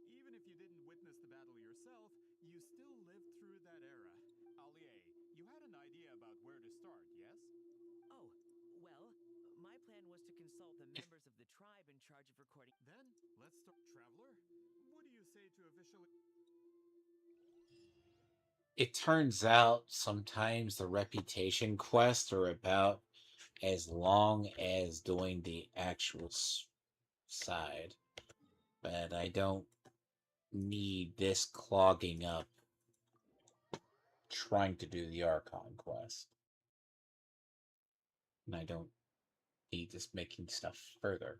Even if you didn't witness the battle yourself, you still lived through that era. Allier, you had an idea about where to start, yes? Oh, well, my plan was to consult the members of the tribe in charge of recording. Then, let's start. Traveler, what do you say to officially... It turns out sometimes the reputation quests are about as long as doing the actual side. But I don't need this clogging up trying to do the Archon quest. And I don't need this making stuff further.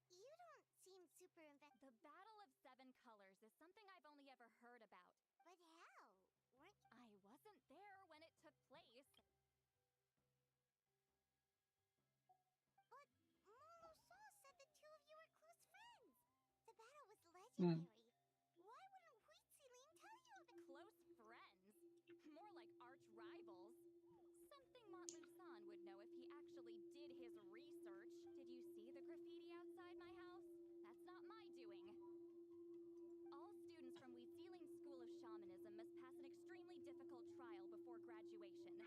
You don't seem super invested. The Battle of Seven Colors is something I've only ever heard about. But how? I wasn't there when it took place. But Molo Hmm. Why wouldn't Huitziling tell you of it? Close friends. More like arch rivals. Something Montluçon would know if he actually did his research. Did you see the graffiti outside my house? That's not my doing. All students from Huitziling's School of Shamanism must pass an extremely difficult trial before graduation,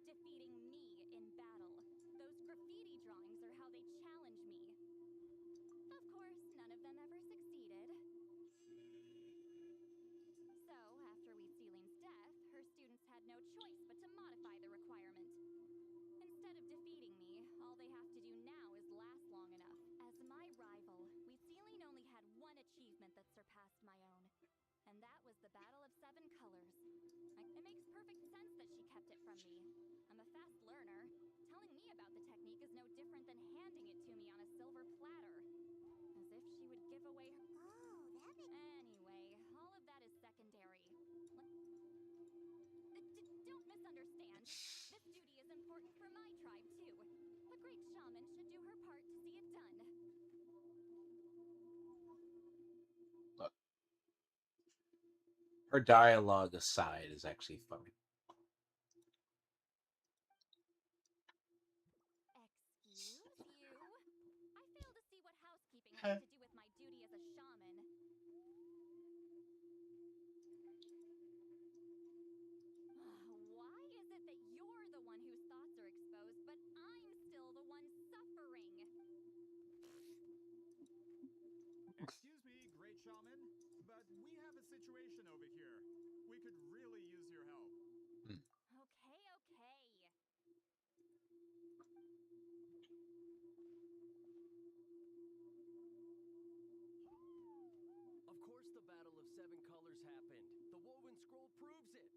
defeating me in battle. Those graffiti drawings are how they challenge me. Of course, none of them ever succeeded. So, after Huitziling's death, her students had no choice but to modify the requirement. Instead of defeating me, all they have to do now is last long enough. As my rival, Huitziling only had one achievement that surpassed my own. And that was the Battle of Seven Colors. It makes perfect sense that she kept it from me. I'm a fast learner. Telling me about the technique is no different than handing it to me on a silver platter. As if she would give away her... Oh, that makes... Anyway, all of that is secondary. Don't misunderstand. This duty is important for my tribe, too. A great shaman should do her part to see it done. Look, her dialogue aside is actually funny. Excuse you? I fail to see what housekeeping has to do with my duty as a shaman. Why is it that you're the one whose thoughts are exposed, but I'm still the one suffering? Excuse me, great shaman, but we have a situation over here. We could really use your help. Okay. Of course the Battle of Seven Colors happened. The woven scroll proves it.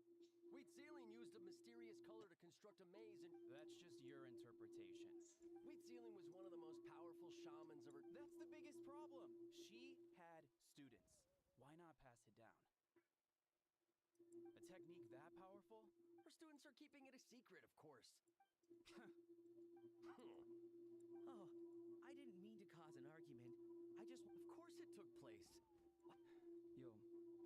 Huitzilin used a mysterious color to construct a maze and... That's just your interpretation. Huitzilin was one of the most powerful shamans of her... That's the biggest problem. She had students. Why not pass it down? A technique that powerful? Her students are keeping it a secret, of course. Oh, I didn't mean to cause an argument. I just... Of course it took place. You'll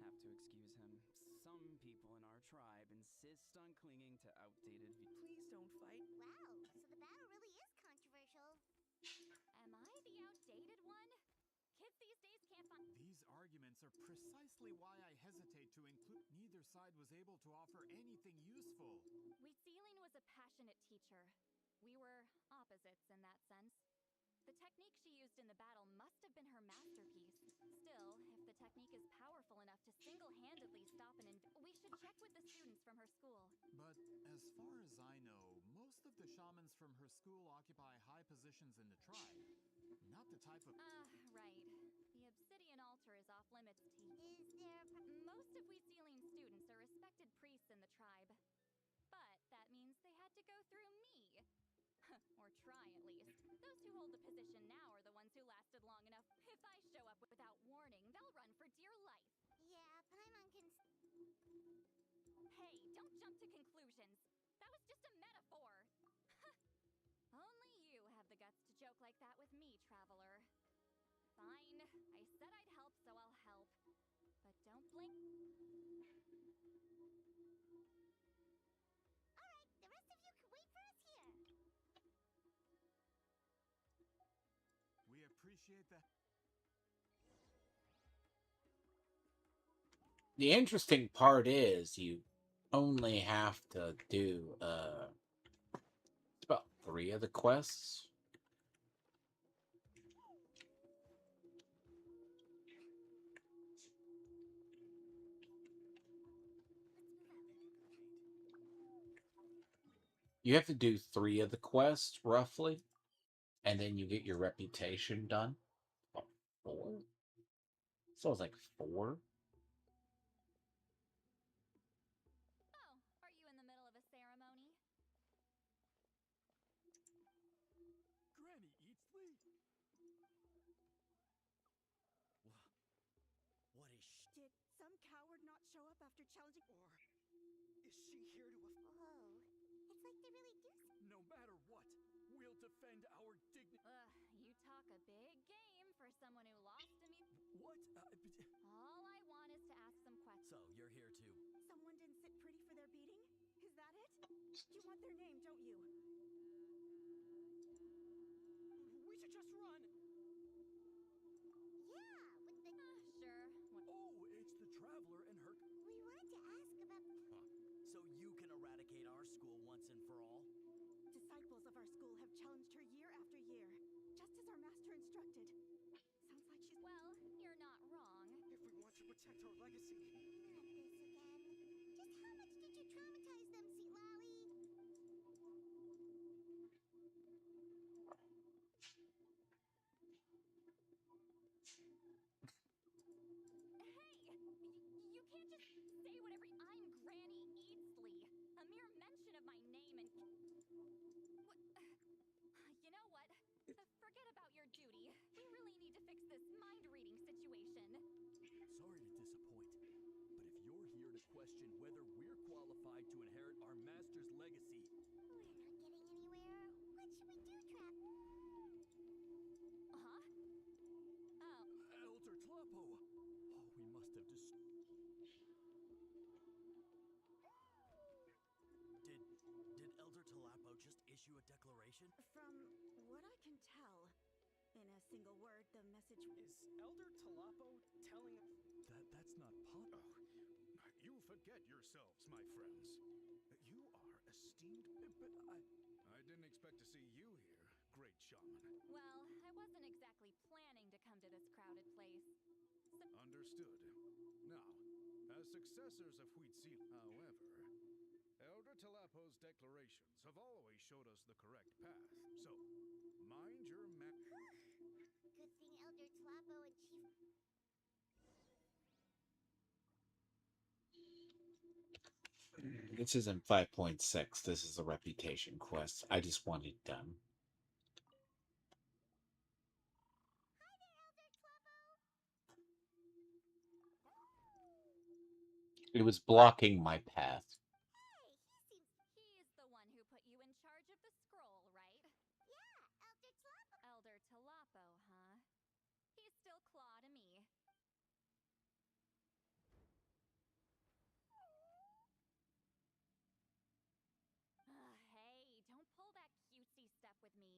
have to excuse him. Some people in our tribe insist on clinging to outdated... Please don't fight. Wow, so the battle really is controversial. Am I the outdated one? Kids these days can't find... These arguments are precisely why I hesitate to include. Neither side was able to offer anything useful. Huitzilin was a passionate teacher. We were opposites in that sense. The technique she used in the battle must have been her masterpiece. Still, if the technique is powerful enough to single-handedly stop an we should check with the students from her school. But as far as I know, most of the shamans from her school occupy high positions in the tribe. Not the type of... Right. The obsidian altar is off-limits to... Is there... Most of Huitzilin's students are respected priests in the tribe. But that means they had to go through me. Or try, at least. Those who hold the position now are the ones who lasted long enough. If I show up without warning, they'll run for dear life. Yeah, Paimon can... Hey, don't jump to conclusions. That was just a metaphor. Only you have the guts to joke like that with me, traveler. Fine. I said I'd help, so I'll help. But don't blink. Alright, the rest of you can wait for us here. We appreciate that. The interesting part is you only have to do about 3 of the quests. You have to do 3 of the quests, roughly, and then you get your reputation done. Oh, 4? So it's like 4? Oh, are you in the middle of a ceremony? Granny Eatsley? What is she? Did some coward not show up after challenging... Or is she here to... Whoa. It's like they really do... No matter what, we'll defend our dignity. You talk a big game for someone who lost to me. What? All I want is to ask some questions. So, you're here to... Someone didn't sit pretty for their beating? Is that it? You want their name, don't you? We should just run! Yeah, with the... Sure. Oh, it's the Traveler and her... We wanted to ask about... Huh. So you can eradicate our school once and for all? Disciples of our school have challenged her year after year, just as our master instructed. Sounds like she's... Well, you're not wrong. If we want to protect our legacy. Not this again. Just how much did you traumatize them, Sweet Lolly? Hey! You can't just say whatever... I'm Granny Eatsley. A mere mention of my name and... You know what? Forget about your duty. We really need to fix this mind-reading situation. Sorry to disappoint, but if you're here to question whether we're qualified to inherit our master's legacy... We're not getting anywhere. What should we do, Trap? Huh? Oh. Elder Tlapo! Oh, we must have Did Elder Tlapo just issue a declaration? From what I can tell, in a single word, the message... Is Elder Tlapo telling... That's not Oh, you forget yourselves, my friends. You are esteemed, but I didn't expect to see you here, great shaman. Well, I wasn't exactly planning to come to this crowded place. Understood. Now, as successors of Huitzil, however, Elder Talapo's declarations have always showed us the correct path. So, mind your Good thing Elder Tlapo and Chief... This isn't 5.6. This is a reputation quest. I just want it done. Hi there, Elder Tlapo! It was blocking my path. Hey, He's the one who put you in charge of the scroll, right? Yeah, Elder Tlapo! Elder Talapo, huh? He's still Claw to me. Hey, don't pull that cutesy stuff with me.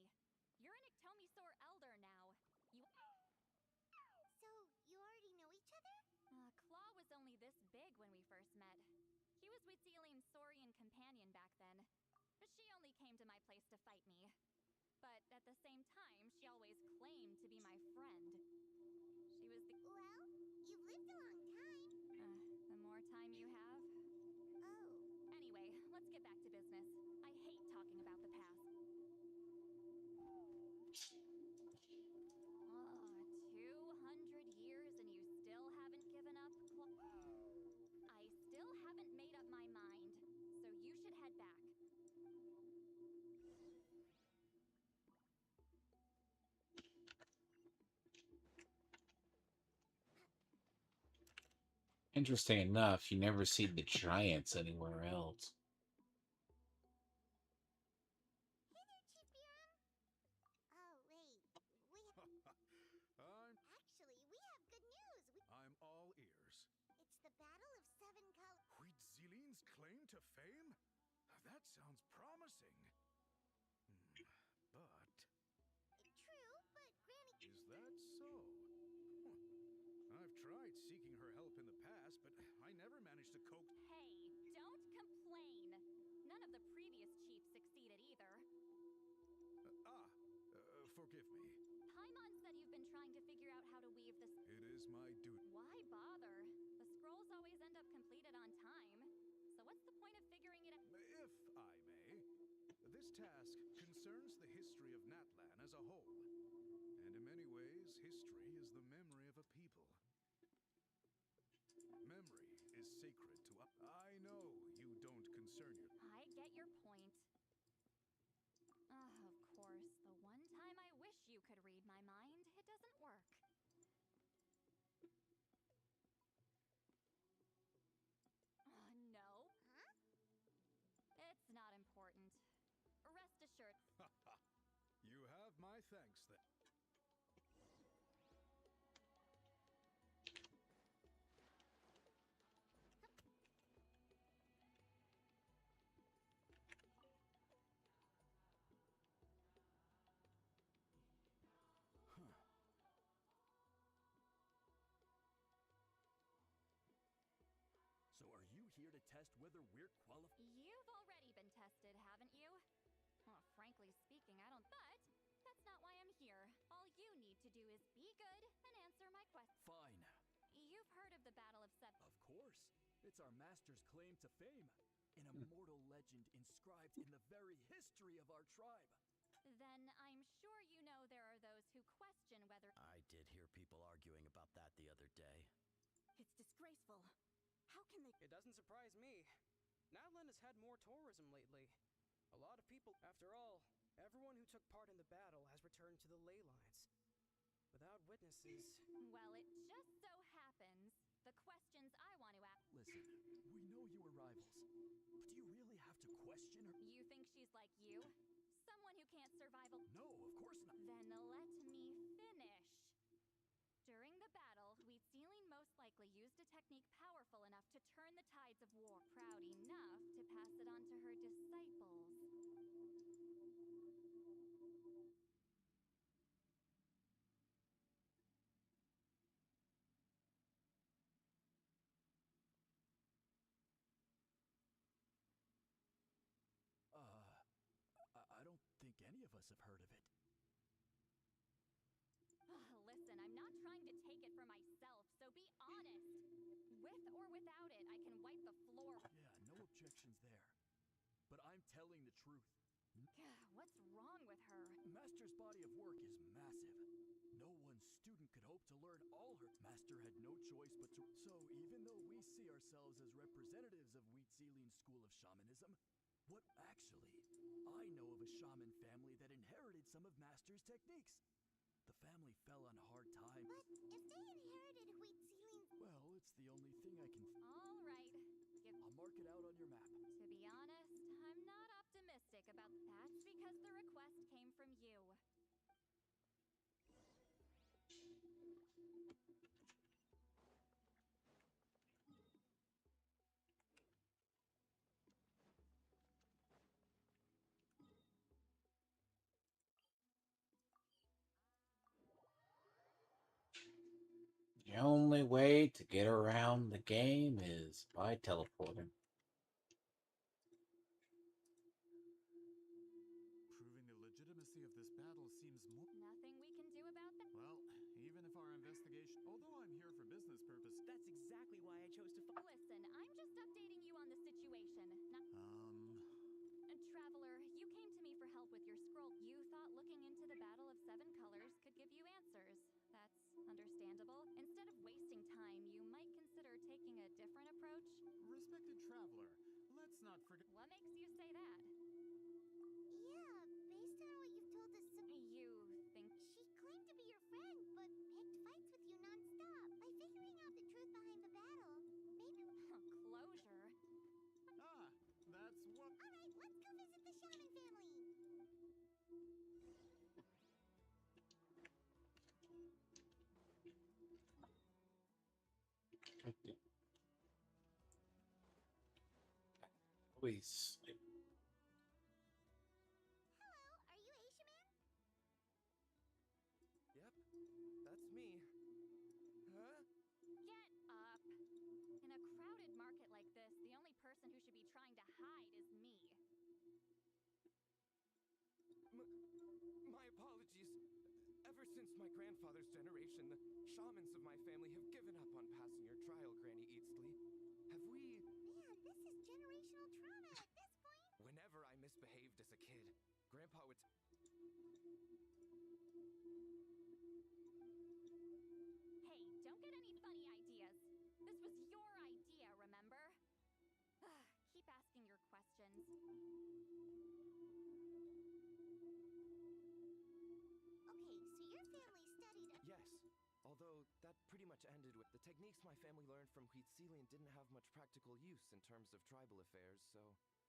You're an Iktomi-Sor elder now. So, you already know each other? Claw was only this big when we first met. He was with Zeline's Saurian companion back then. She only came to my place to fight me. But at the same time, she always claimed to be my friend. She was the... Well, you've lived a long time. The more time you have. Oh. Anyway, let's get back to business. I hate talking about the past. 200 years and you still haven't given up? I still haven't made up my mind, so you should head back. Interesting enough, you never see the giants anywhere else. Hey there, Chief Biram. Oh, wait. Actually, we have good news. I'm all ears. It's the Battle of Seven Colors. Huitziline's claim to fame? That sounds promising. But... True, but Granny... Is that so? I've tried seeking her help in the past, but I never managed to coax... Hey, don't complain. None of the previous chiefs succeeded either. Forgive me. Paimon said you've been trying to figure out how to weave this... It is my duty. Why bother? The scrolls always end up completed on time. So what's the point of figuring it out? If I may, this task concerns the history of Natlan as a whole. And in many ways, history is the memory of a people. Memory is sacred to us. I know you don't concern yourself. I get your point. Of course, the one time I wish you could read my mind, it doesn't work. No. Huh? It's not important. Rest assured. You have my thanks then. here to test whether we're qualified. You've already been tested, haven't you? Well, frankly speaking, I don't. But that's not why I'm here. All you need to do is be good and answer my question. Fine. You've heard of the Battle of Seven. Of course. It's our master's claim to fame. An immortal legend inscribed in the very history of our tribe. Then I'm sure you know there are those who question whether. I did hear people arguing about that the other day. It's disgraceful. How can they? It doesn't surprise me. Natlan has had more tourism lately. A lot of people, after all, everyone who took part in the battle has returned to the ley lines. Without witnesses. Well, it just so happens the questions I want to ask. Listen, we know you were rivals, but do you really have to question her? You think she's like you? Someone who can't survive a. No, of course not. Then let me finish. During the battle, Wheat Ceiling most likely used a technique powerful enough to turn the tides of war, proud enough to pass it on to her disciples. I don't think any of us have heard of it. Listen, I'm not trying to take it for myself, so be honest. With or without it, I can wipe the floor. Yeah, no objections there. But I'm telling the truth. What's wrong with her? Master's body of work is massive. No one student could hope to learn all her. Master had no choice but to. So even though we see ourselves as representatives of Wheat Ceiling's school of shamanism, what actually, I know of a shaman family that inherited some of Master's techniques. The family fell on hard times. But if they inherited Wheat Ceiling's... Well, it's the only thing I can... All right. I'll mark it out on your map. To be honest, I'm not optimistic about that because the request came from you. The only way to get around the game is by teleporting. Proving the legitimacy of this battle seems more... Nothing we can do about that. Well, even if our investigation... Although I'm here for business purpose... That's exactly why I chose to Listen, I'm just updating you on the situation. Traveler, you came to me for help with your scroll. You thought looking into the Battle of Seven Colors could give you answers. That's understandable. Instead of wasting time, you might consider taking a different approach. Respected traveler, let's not forget... What makes you say that? Yeah, based on what you've told us... You think... She claimed to be your friend, but picked fights with you non-stop. By figuring out the truth behind the battle, maybe... Closure. Ah, that's what... Alright, let's go visit the shaman family! Always. Hello, are you a shaman? Yep, that's me. Huh? Get up. In a crowded market like this, the only person who should be trying to hide is me. My apologies. Ever since my grandfather's generation, the shamans of my family have given up on passing your trial, Granny Eatsley. Have we... Man, this is generational trauma at this point. Whenever I misbehaved as a kid, Grandpa would... Hey, don't get any funny ideas. This was your idea, remember? Keep asking your questions. Okay, so your family studied... Yes, although that pretty much ended with... The techniques my family learned from Wheat Ceiling didn't have much practical use in terms of tribal affairs, so...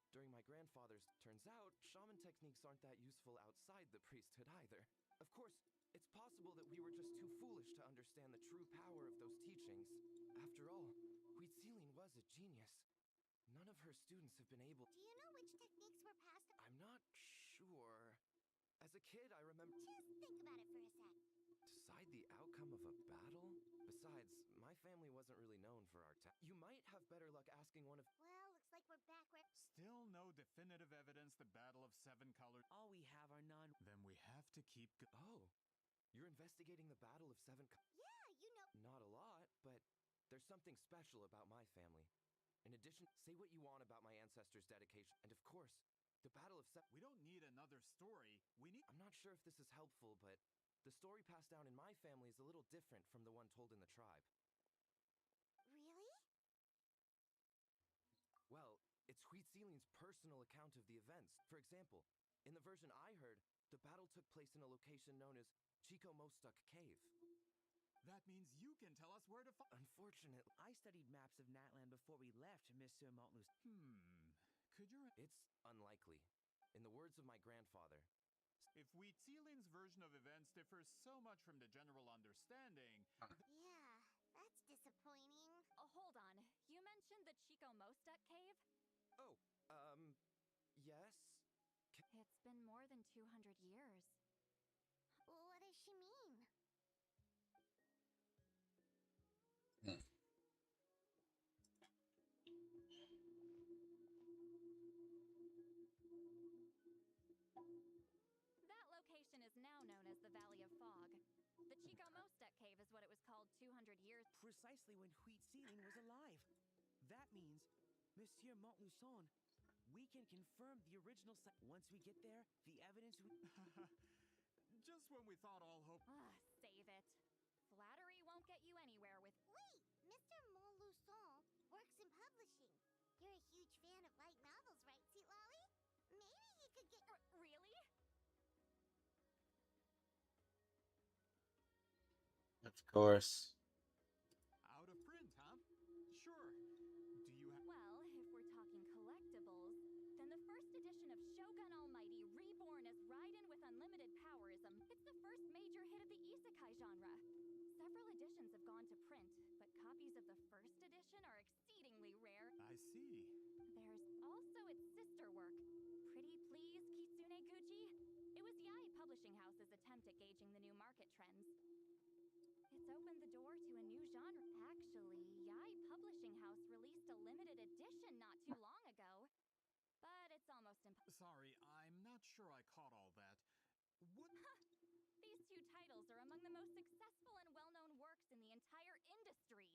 During my grandfather's, turns out, shaman techniques aren't that useful outside the priesthood either. Of course, it's possible that we were just too foolish to understand the true power of those teachings. After all, Wheat Ceiling was a genius. None of her students have been able... Do you know which techniques were passed... I'm not sure. As a kid, I remember... Just think about it for a sec. Decide the outcome of a battle? Besides, my family wasn't really known for our You might have better luck asking one of... Well, looks like we're back where... Still no definitive evidence the Battle of Seven Colors... All we have are non... Then we have to keep... Oh, you're investigating the Battle of Yeah, you know... Not a lot, but there's something special about my family. In addition, say what you want about my ancestors' dedication, and of course, the Battle of We don't need another story. We need... I'm not sure if this is helpful, but the story passed down in my family is a little different from the one told in the tribe. Really? Well, it's Huitzilian's personal account of the events. For example, in the version I heard, the battle took place in a location known as Chico Mostuk Cave. That means you can tell us where to find... Unfortunately, I studied maps of Natland before we left, Monsieur Montlus. Could you... It's unlikely. In the words of my grandfather... If Huitzilian's version of events differs so much from the general understanding... Yeah, that's disappointing. Oh, hold on. You mentioned the Chico Mostek cave? Oh, yes? It's been more than 200 years. What does she mean? That location is now known as the Valley of Fog. The Chico Mostek cave is what it was called 200 years... Precisely when Huitzilin was alive. That means, Monsieur Montluçon, we can confirm the original site. Once we get there, the evidence we... Just when we thought all hope... Save it. Flattery won't get you anywhere with... Wait, Mr. Montluçon works in publishing. You're a huge fan of light novels, right, Lolly? Maybe he could get... Really? Of course. Out of print, huh? Sure. Do you have... Well, if we're talking collectibles, then the first edition of Shogun Almighty Reborn as Raiden with Unlimited Powerism. It's the first major hit of the isekai genre. Several editions have gone to print, but copies of the first edition are exceedingly rare. I see. There's also its sister work, Pretty Please Kitsune Guji. It was Yai Publishing House's attempt at gauging the new market trends. It's opened the door to a new genre. Actually, Yai Publishing House released a limited edition not too long ago. But it's almost Sorry, I'm not sure I caught all that. What? These two titles are among the most successful and well-known works in the entire industry.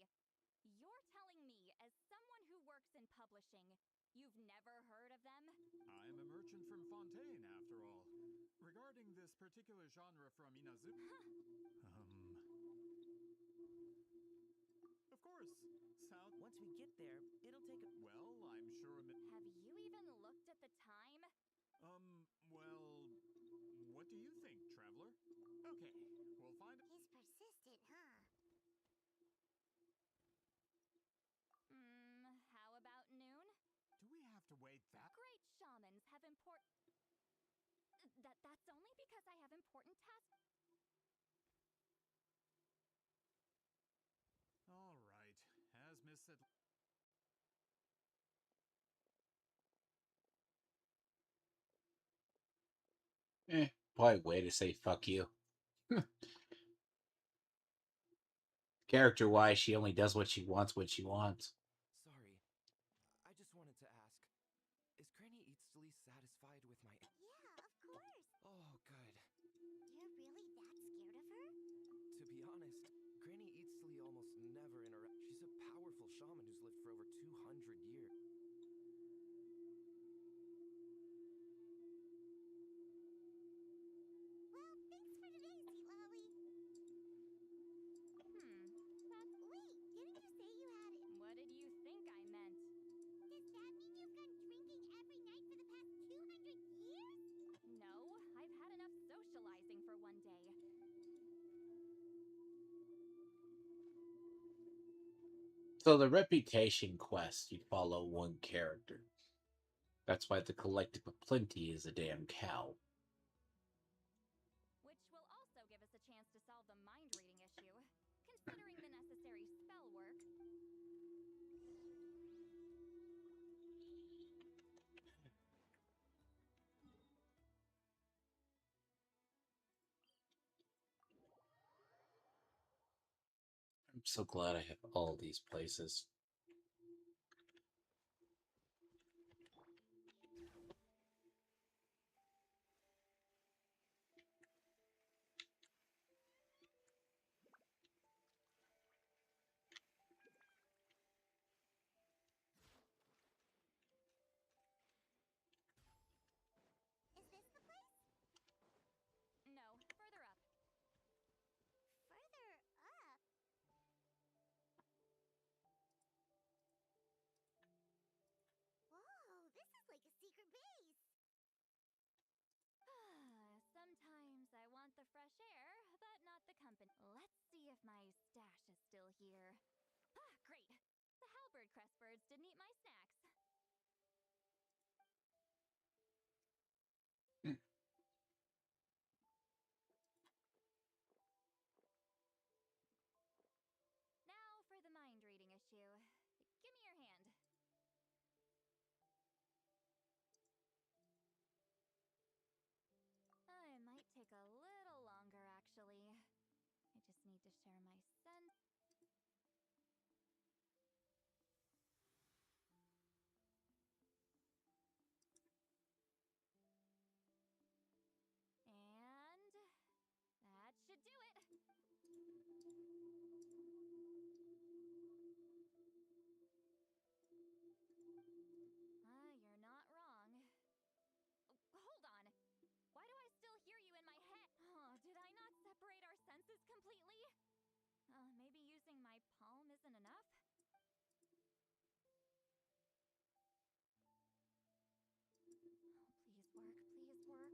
You're telling me, as someone who works in publishing, you've never heard of them? I'm a merchant from Fontaine, after all. Regarding this particular genre from Inazuki... Of course, South... Once we get there, it'll take a... Well, I'm sure... Have you even looked at the time? Well... What do you think, Traveler? Okay, we'll find... He's persistent, huh? How about noon? Do we have to wait that... Great shamans have That's only because I have important tasks. All right, as Miss said... Probably way to say fuck you. Character-wise, she only does what she wants when she wants. Sorry. I just wanted to ask, is Granny Eatsley satisfied with my... Yeah, of course. Oh, good. You're really that scared of her? To be honest, Granny Eatsley almost never interacts. She's a powerful shaman who's lived for over 200 years. Well, thanks for today, Lolly. Wait, didn't you say you had it? What did you think I meant? Does that mean you've gone drinking every night for the past 200 years? No, I've had enough socializing for one day. So the reputation quest, you follow one character. That's why the collective of plenty is a damn cow. Which will also give us a chance to solve the mind-reading issue. Considering the necessary spell work... so glad I have all these places. Is this the place? No, further up. Further up? Whoa, this is like a secret base. Sometimes I want the fresh air, but not the company. Let's see if my stash is still here. Great! The halberd crest birds didn't eat my snacks. Now for the mind reading issue. Give me your hand. It might take a little longer, actually. I just need to share my sense. And that should do it. You're not wrong. Hold on. Why do I still hear you in my head? Oh, did I not separate our senses completely? Maybe using my palm isn't enough? Please work, please work.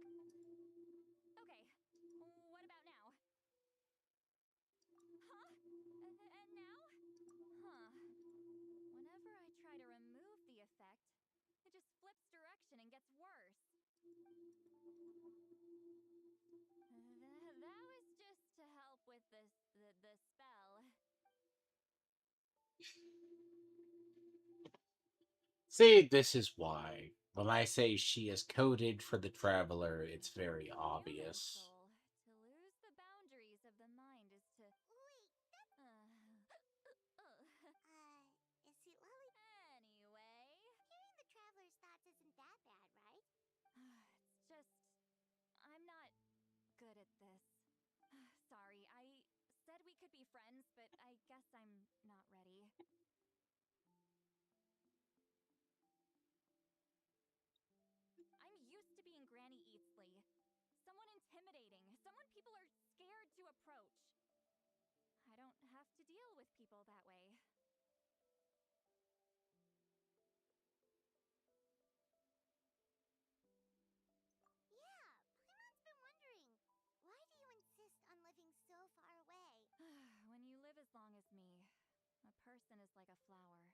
Okay, what about now? Huh? And now? Huh. Whenever I try to remove the effect, it just flips direction and gets worse. That was just to help with the spell. See, this is why. When I say she is coded for the traveler, it's very Human obvious. soul. To lose the boundaries of the mind is to... Wait, that's... is it Lolly? Anyway... Hearing the traveler's thoughts isn't that bad, right? It's just... I'm not good at this. Sorry, I said we could be friends, but I guess I'm not ready. I'm used to being Granny Eatsley. Someone intimidating, someone people are scared to approach. I don't have to deal with people that way. Yeah, Paimon's been wondering. Why do you insist on living so far away? When you live as long as me, a person is like a flower.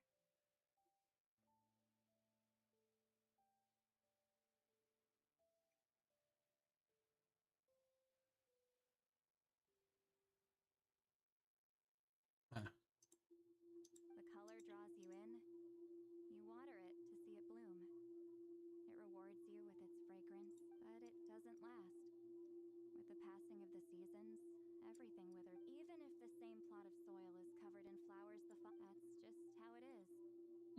The color draws you in. You water it to see it bloom. It rewards you with its fragrance, but it doesn't last. With the passing of the seasons, everything withers. Even if the same plot of soil is covered in flowers, that's just how it is.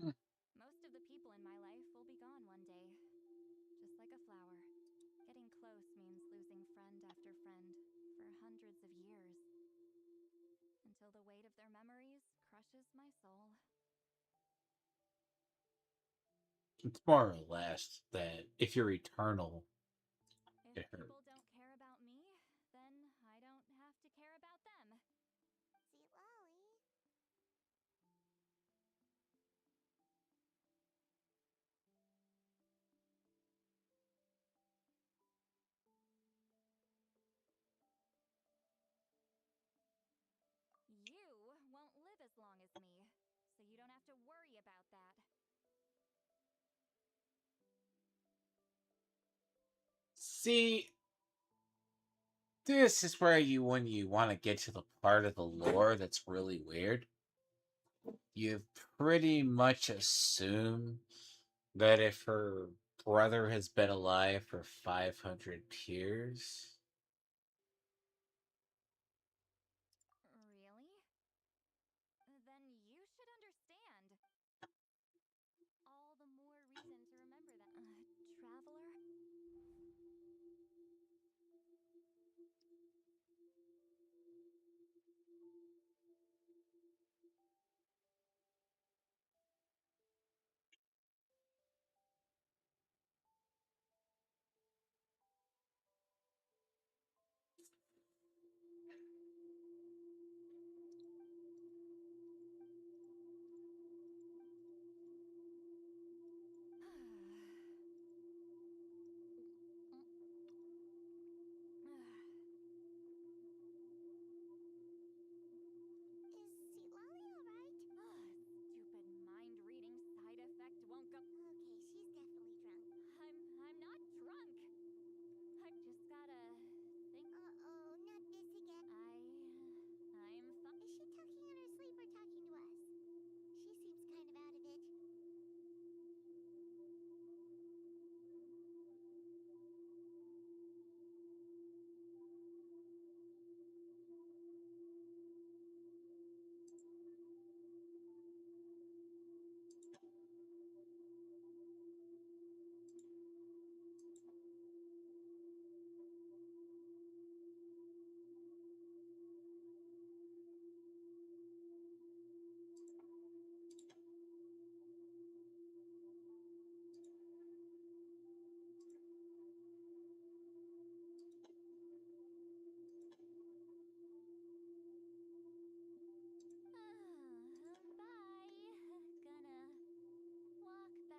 Mm. Most of the people in my life will be gone one day. Just like a flower. Getting close means losing friend after friend for hundreds of years. Until the weight of their memories crushes my soul. It's more or less that if you're eternal, If it hurts. people don't care about me, then I don't have to care about them. See, Lolly? You won't live as long as me, so you don't have to worry about that. See, this is where when you want to get to the part of the lore that's really weird, you pretty much assume that if her brother has been alive for 500 years, Really? should understand. All the more reason to remember that. Traveler? Is Citlali alright? Stupid mind reading side effect won't go. Okay, she's definitely drunk. I'm not drunk. I just gotta think. Uh-oh, not this again. I'm fine. Is she talking in her sleep or talking to us? She seems kind of out of it. Bye. Gonna walk back alone. Need some time to think.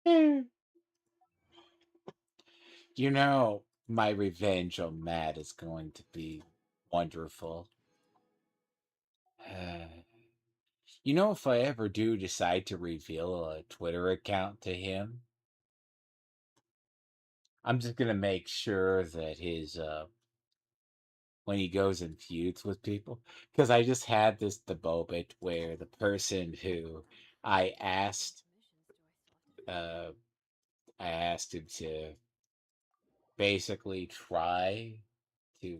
Alright. You know, my revenge on Matt is going to be wonderful. You know, if I ever do decide to reveal a Twitter account to him, I'm just gonna make sure that his when he goes and feuds with people, because I just had this moment where the person who I asked, uh, I asked him to basically try to,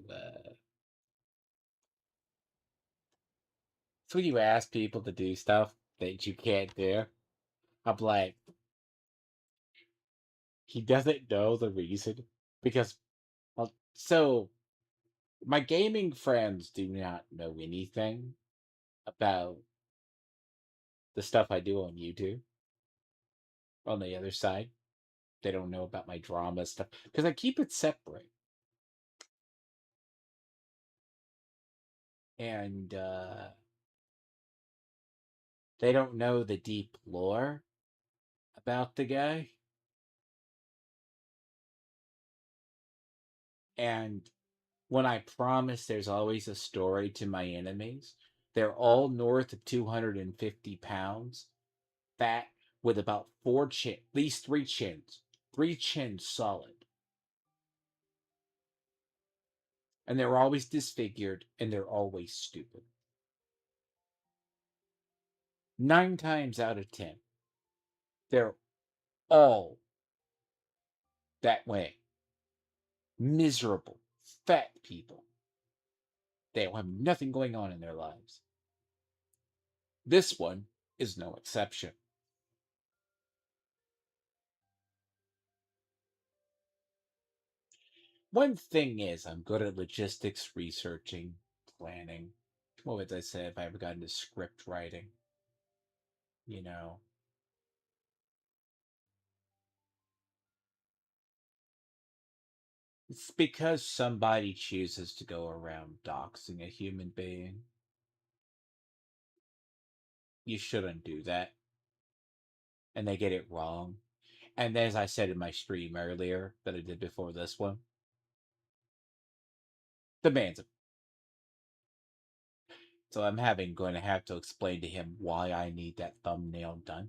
so when you ask people to do stuff that you can't do, I'm like, he doesn't know the reason because, well, so my gaming friends do not know anything about the stuff I do on YouTube. On the other side, they don't know about my drama stuff because I keep it separate. And they don't know the deep lore about the guy. And when I promise there's always a story to my enemies, they're all north of 250 pounds, fat, with about at least three chins solid. And they're always disfigured and they're always stupid. 9 times out of 10, they're all that way. Miserable, fat people. They will have nothing going on in their lives. This one is no exception. One thing is, I'm good at logistics, researching, planning. What would I say if I ever got into script writing? You know, it's because somebody chooses to go around doxing a human being. You shouldn't do that. And they get it wrong. And as I said in my stream earlier that I did before this one, the man's a. So I'm going to have to explain to him why I need that thumbnail done.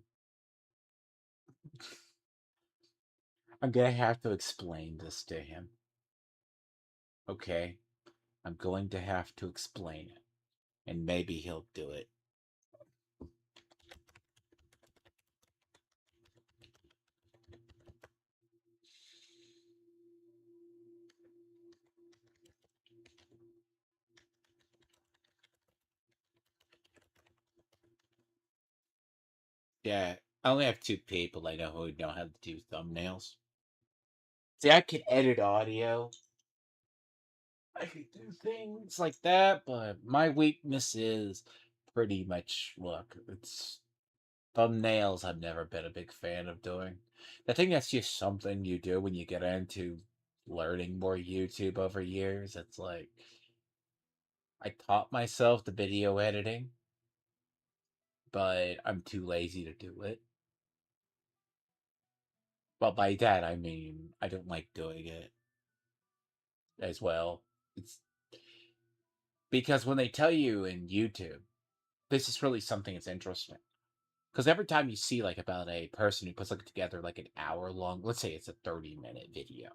I'm going to have to explain this to him. Okay? I'm going to have to explain it. And maybe he'll do it. Yeah, I only have 2 people I know who know how to do thumbnails. See, I can edit audio. I can do things like that, but my weakness is pretty much, look, it's thumbnails I've never been a big fan of doing. I think that's just something you do when you get into learning more YouTube over years. It's like I taught myself the video editing, but I'm too lazy to do it. But by that I mean I don't like doing it as well. It's because when they tell you in YouTube, this is really something that's interesting. Because every time you see like about a person who puts like together like an hour long, let's say it's a 30-minute video,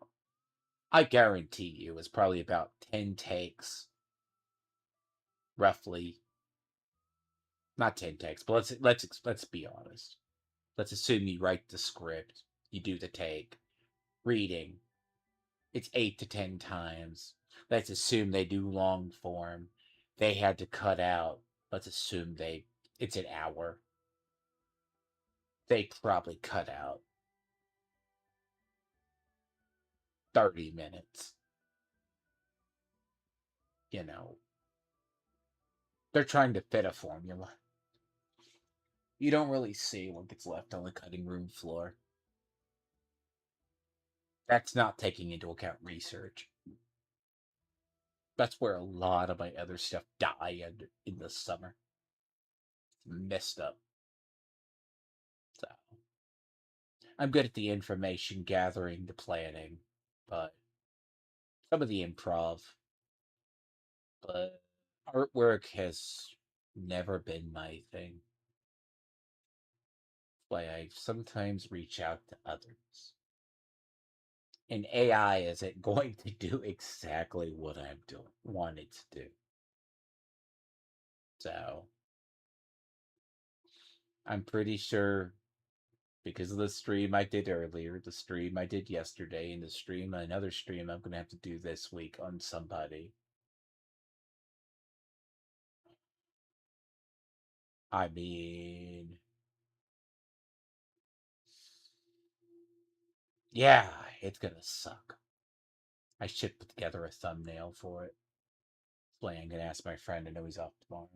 I guarantee you it's probably about 10 takes, roughly. Not 10 takes, but let's be honest. Let's assume you write the script, you do the take, reading. It's 8 to 10 times. Let's assume they do long form. They had to cut out. Let's assume it's an hour. They probably cut out 30 minutes. You know, they're trying to fit a formula. You don't really see what gets left on the cutting room floor. That's not taking into account research. That's where a lot of my other stuff died in the summer. It's messed up. So I'm good at the information gathering, the planning, but some of the improv. But artwork has never been my thing. Why I sometimes reach out to others. And AI isn't going to do exactly what I'm wanted to do. So I'm pretty sure because of the stream I did earlier, the stream I did yesterday, and another stream I'm gonna have to do this week on somebody. I mean, yeah, it's gonna suck. I should put together a thumbnail for it. I'm gonna ask my friend. I know he's off tomorrow.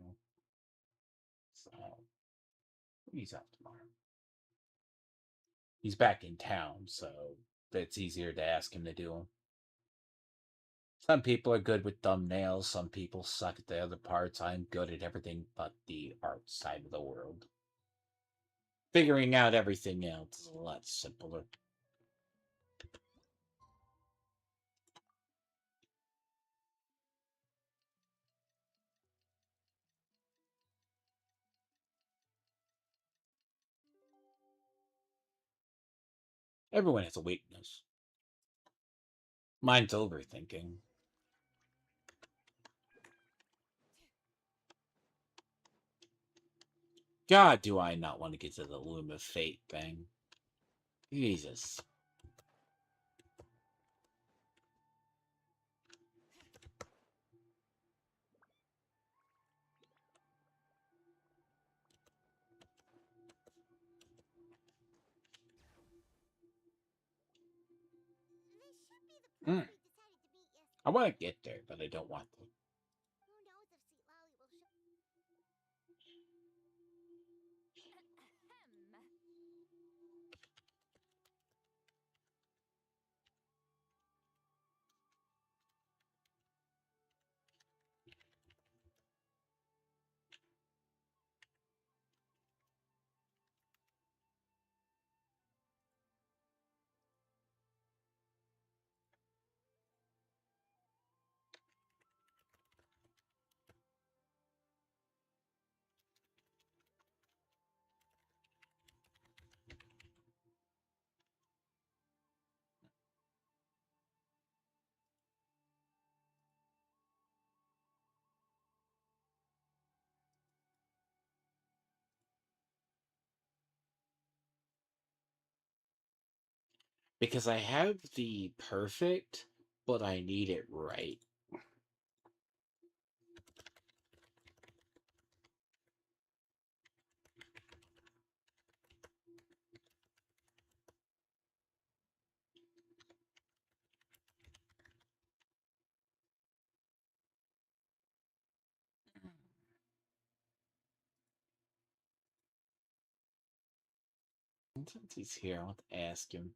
So he's off tomorrow. He's back in town, so it's easier to ask him to do them. Some people are good with thumbnails, some people suck at the other parts. I'm good at everything but the art side of the world. Figuring out everything else is a lot simpler. Everyone has a weakness. Mine's overthinking. God, do I not want to get to the Loom of Fate thing. Jesus. This should be the place Mm. we decided to meet yesterday. I want to get there, but I don't want to. Who knows if Sweet Lolly will show. Because I have the perfect, but I need it right. And since he's here, I want to ask him.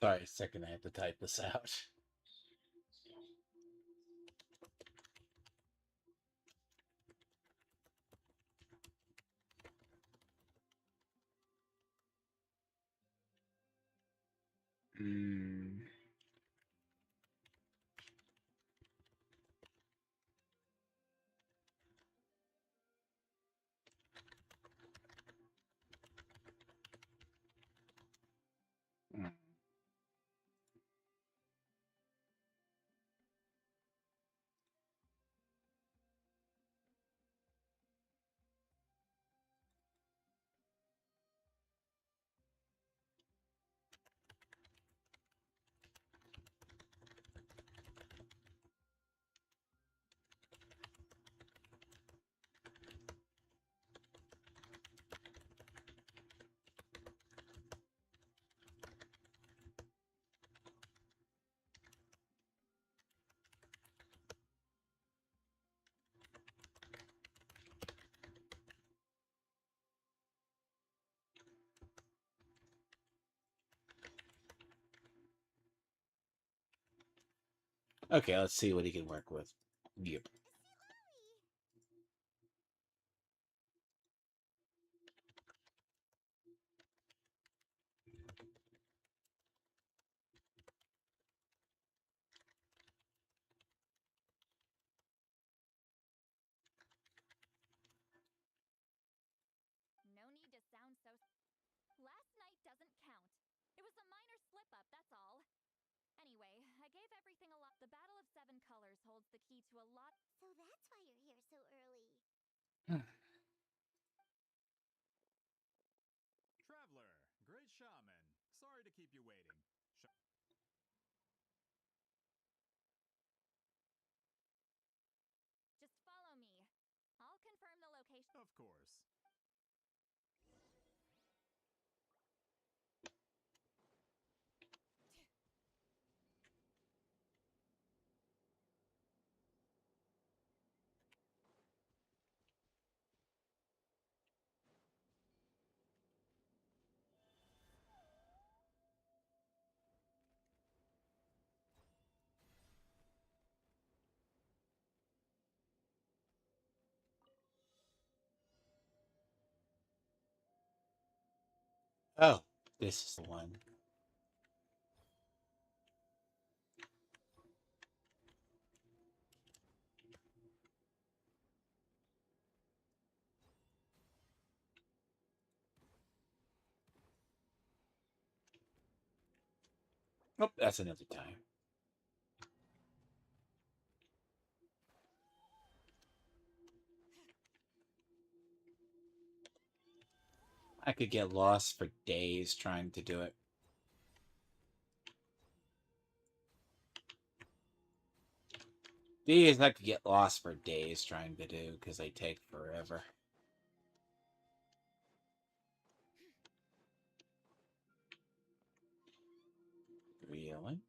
Sorry, a second, I have to type this out. Mm. Mm. Okay, let's see what he can work with. Yep. No need to sound so. Last night doesn't count. It was a minor slip up, that's all. Anyway, I gave everything a lot. The Battle of Seven Colors holds the key to a lot. So that's why you're here so early. Traveler, great Shaman, sorry to keep you waiting. Just follow me. I'll confirm the location. Of course. Oh, this is the one. Oh, that's another time. I could get lost for days trying to do it. These I could get lost for days trying to do because they take forever. Really?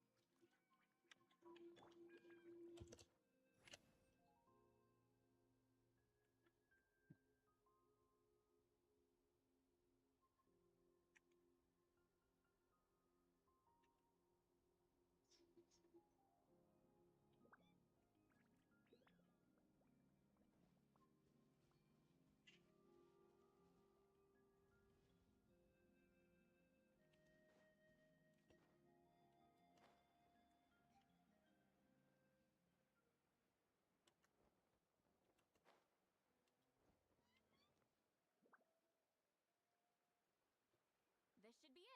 This should be it.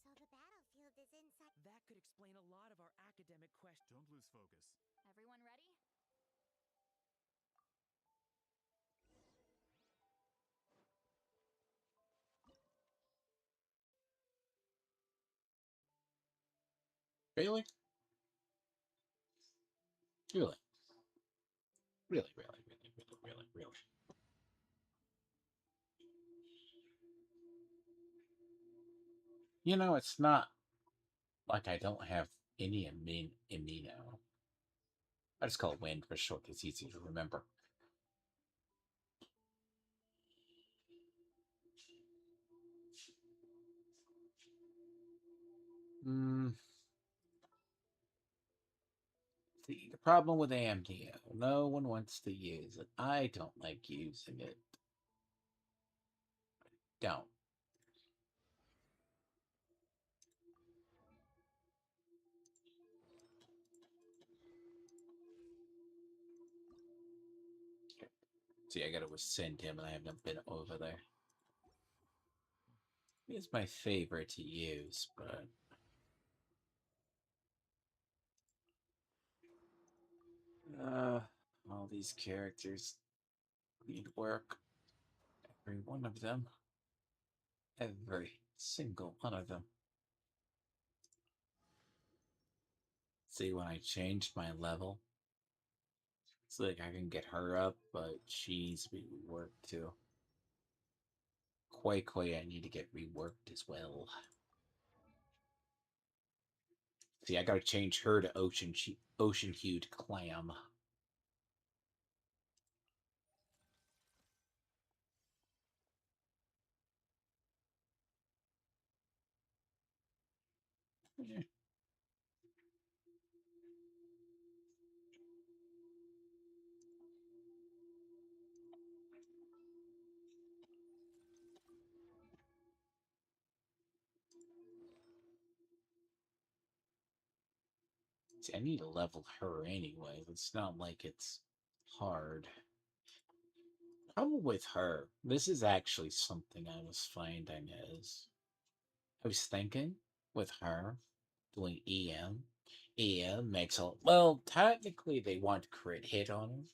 So the battlefield is inside. That could explain a lot of our academic questions. Don't lose focus. Everyone ready? Really? Really? Really, really, really, really, really, really. You know, it's not like I don't have any amino. I just call it wind for short. It's easy to remember. See, the problem with amnio, no one wants to use it. I don't like using it. Don't. See, I gotta send him, and I haven't been over there. He's my favorite to use, but all these characters need work. Every one of them. Every single one of them. See, when I changed my level, it's like I can get her up, but she's being reworked too. Quay Quay, I need to get reworked as well. See, I gotta change her to ocean hued clam. Yeah. See, I need to level her anyway. It's not like it's hard. Problem with her, this is actually something I was finding is I was thinking with her doing EM, EM makes a well. Technically, they want crit hit on him.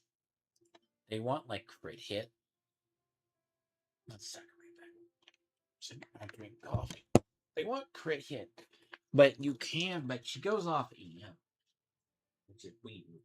They want like crit hit. Let's separate that. I'm drinking coffee. They want crit hit, but you can. But she goes off EM, which is weird.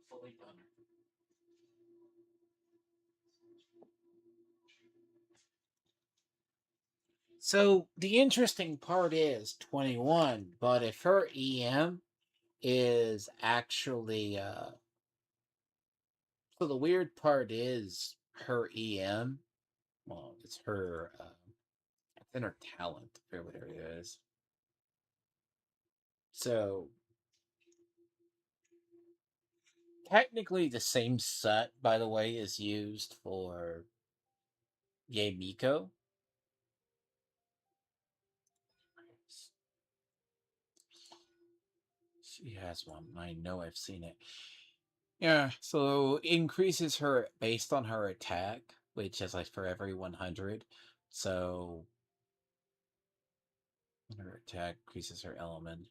Fully done. So the interesting part is 21, but if her EM is actually so the weird part is her EM, well, it's her it's in her talent, or whatever it is. So technically the same set, by the way, is used for Yae Miko. She has one. I know I've seen it. Yeah, so increases her based on her attack, which is like for every 100. So her attack increases her element.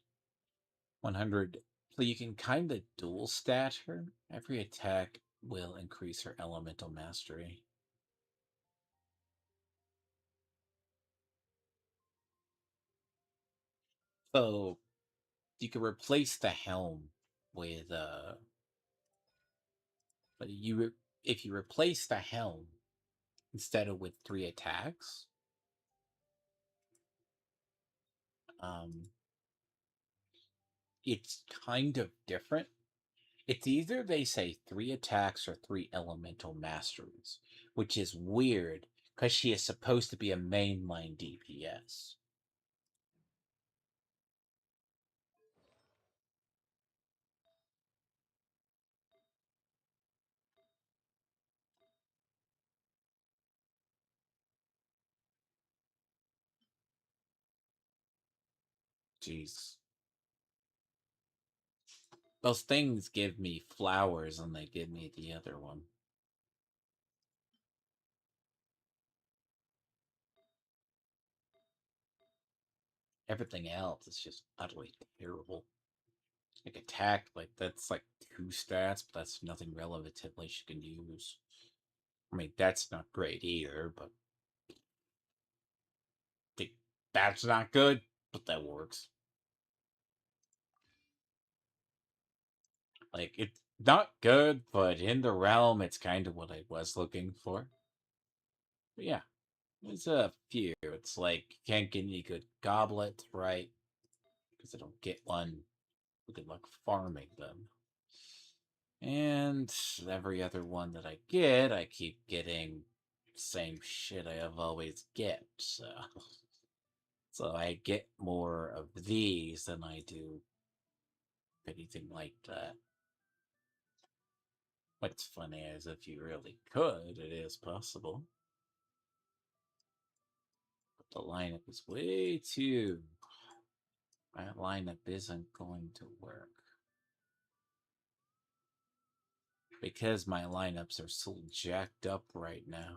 100. So you can kind of dual stat her. Every attack will increase her elemental mastery. So you can replace the helm with but if you replace the helm instead of with 3 attacks, um it's kind of different. It's either they say 3 attacks or 3 elemental masteries, which is weird because she is supposed to be a mainline DPS. Jeez. Those things give me flowers and they give me the other one. Everything else is just utterly terrible. Like attack, like that's like 2 stats, but that's nothing relatively she can use. I mean, that's not great either, but that's not good, but that works. Like, it's not good, but in the realm, it's kind of what I was looking for. But yeah, there's a few. It's like, you can't get any good goblets, right? Because I don't get one. Good luck farming them. And every other one that I get, I keep getting same shit I have always get, so... So I get more of these than I do anything like that. What's funny is if you really could, it is possible. But the lineup is way too... My lineup isn't going to work. Because my lineups are so jacked up right now.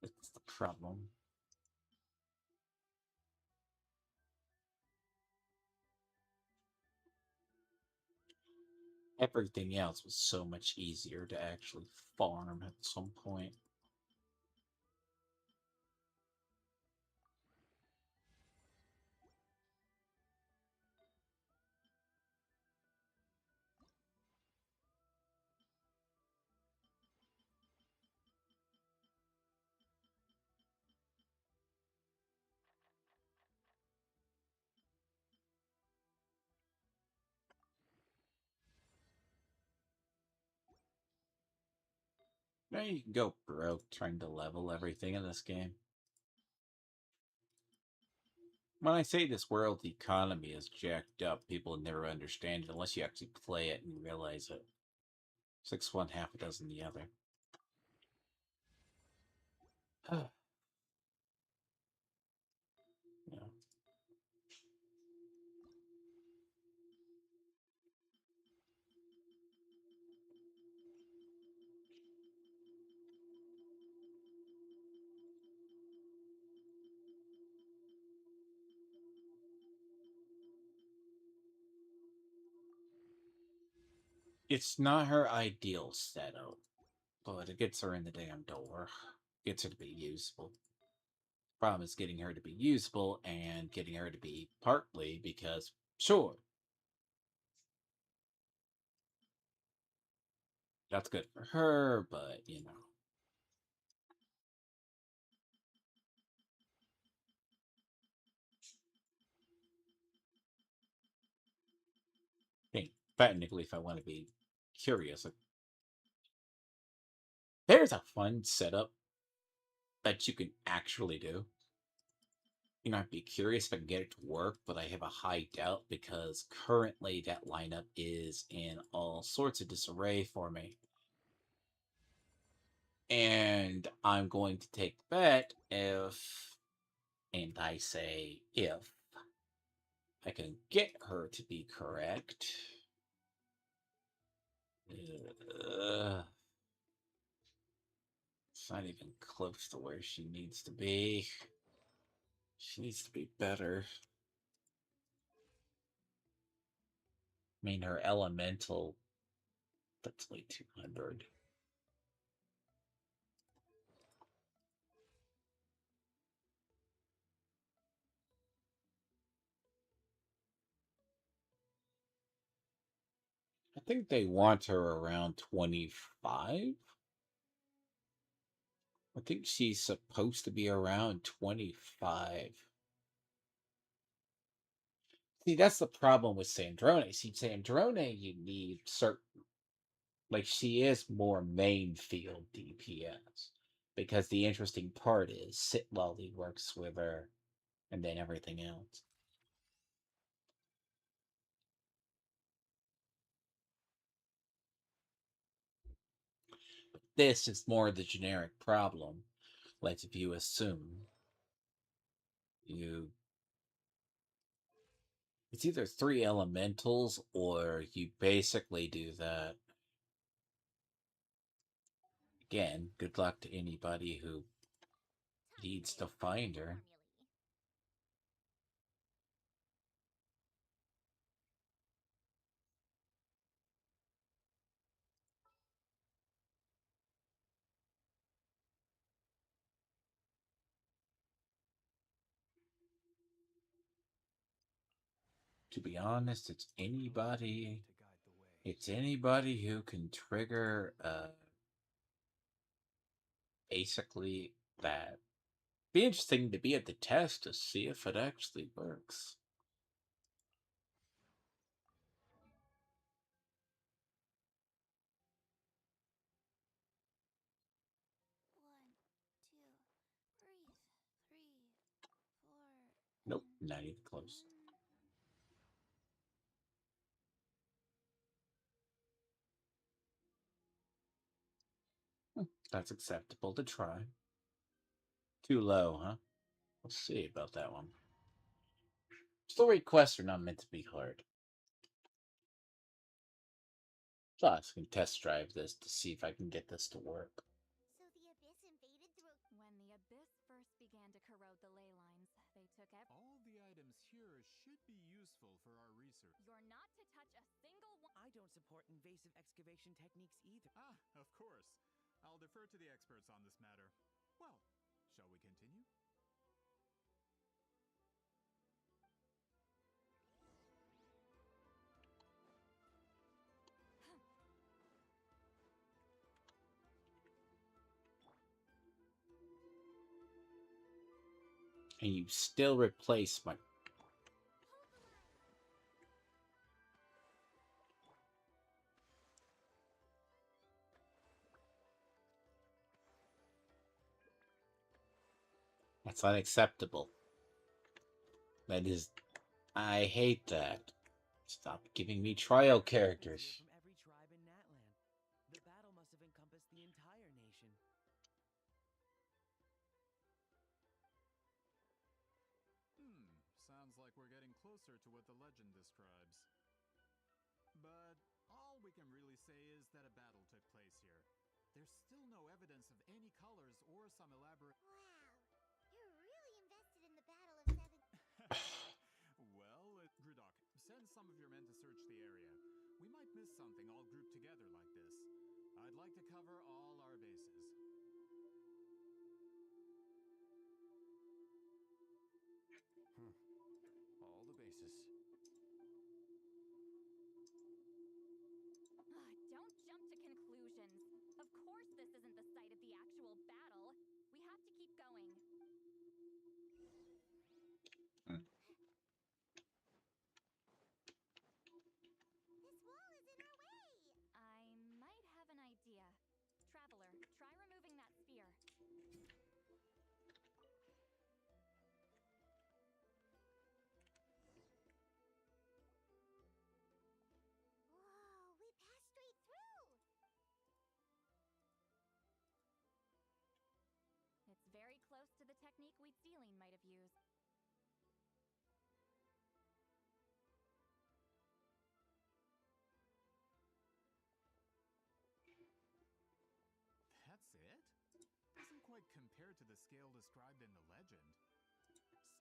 That's the problem. Everything else was so much easier to actually farm at some point. Now you can go broke trying to level everything in this game. When I say this world economy is jacked up, people never understand it unless you actually play it and realize it. Six one, half a dozen the other. Yeah. It's not her ideal setup, but it gets her in the damn door. Gets her to be usable. Problem is getting her to be usable and getting her to be partly because, sure, that's good for her, but you know. I think technically, if I want to be curious, there's a fun setup that you can actually do. You know, I'd be curious if I can get it to work, but I have a high doubt because currently that lineup is in all sorts of disarray for me. And I'm going to take the bet if, and I say if, I can get her to be correct. It's not even close to where she needs to be. She needs to be better. I mean, her elemental, that's like 200. I think they want her around 25. I think she's supposed to be around 25. See, that's the problem with Sandrone. See, Sandrone, you need certain, like, she is more main field DPS. Because the interesting part is Sitlolly works with her, and then everything else. This is more the generic problem. Like, if you assume you. It's either 3 elementals, or you basically do that. Again, good luck to anybody who needs to find her. To be honest, it's anybody. It's anybody who can trigger, basically that. Be interesting to be at the test to see if it actually works. Nope, not even close. That's acceptable to try. Too low, huh? We'll see about that one. Story quests are not meant to be hard. So I can test drive this to see if I can get this to work. So the Abyss invaded through a... When the Abyss first began to corrode the ley lines, they took All the items here should be useful for our research. You're not to touch a single one. I don't support invasive animation techniques either. Ah, of course. I'll defer to the experts on this matter. Well, shall we continue? And you still replace my... That's unacceptable. That is... I hate that. Stop giving me trial characters. From every tribe in Natland. The battle must have encompassed the entire nation. Sounds like we're getting closer to what the legend describes. But all we can really say is that a battle took place here. There's still no evidence of any colors or some elaborate... Wow, you're really invested in the Battle of Seven... Well, Grudok, send some of your men to search the area. We might miss something all grouped together like this. I'd like to cover all our bases. All the bases. Don't jump to conclusions. Of course this isn't the site of the actual battle. We have to keep going. This wall is in our way! I might have an idea. Traveler, try removing that sphere. Whoa, we passed straight through! It's very close to the technique Wheatsealing might have used. That's it? Doesn't quite compare to the scale described in the legend.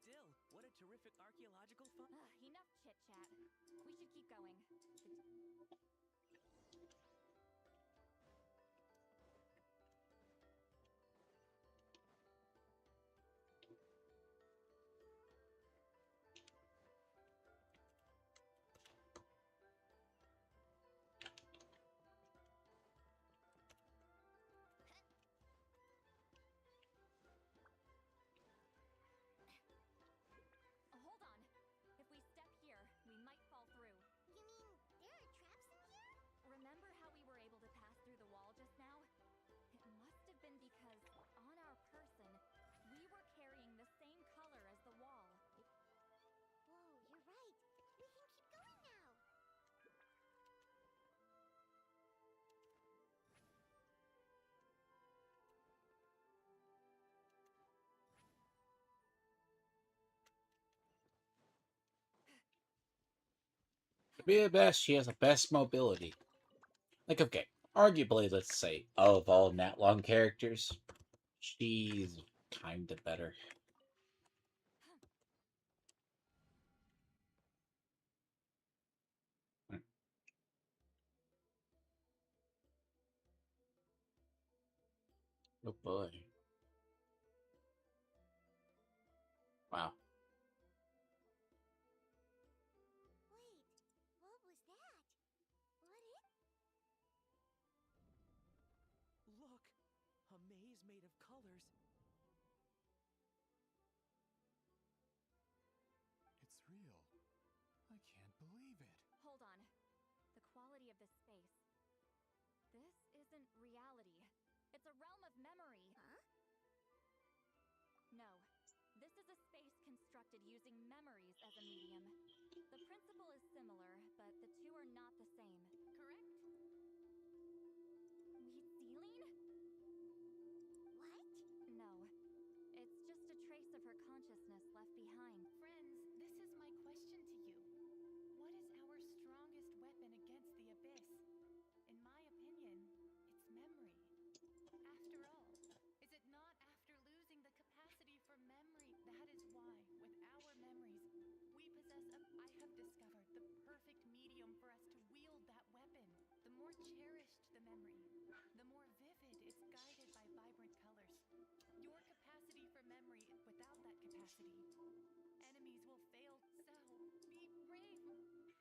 Still, what a terrific archaeological find. Enough chit-chat. We should keep going. Hold on. If we step here, we might fall through. You mean there are traps in here? Remember how we were able to pass through the wall just now? It must have been because, on our person, we were carrying the same color as the wall. Whoa, you're right. We can keep going now. To be the best, she has the best mobility. Like, okay, arguably, let's say, of all Natlong characters, she's kinda better. Oh boy. Wow. Wait, what was that? What is... Look! A maze made of colors. It's real. I can't believe it. Hold on. The quality of this space. This isn't reality. It's a realm of memory. Huh? No. This is a space constructed using memories as a medium. The principle is similar, but the two are not the same. Correct? Wheatsealing? What? No. It's just a trace of her consciousness left behind. Friends, this is my question to you. What is our strongest weapon against the abyss? In my opinion, it's memory. After all, is it not after losing the capacity for memory? That is why, with our memories, we possess I have discovered the perfect medium for us to wield that weapon. The more cherished capacity. Enemies will fail, so be brave.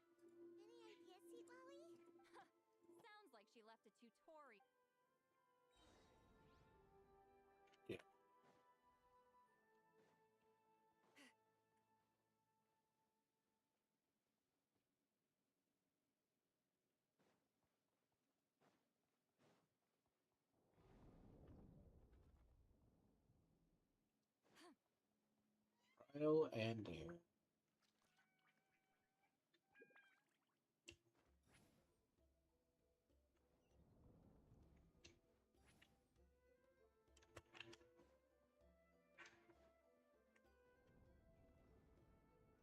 Any ideas, Sweet Lolly? Sounds like she left a tutorial. Yeah. Trial and error.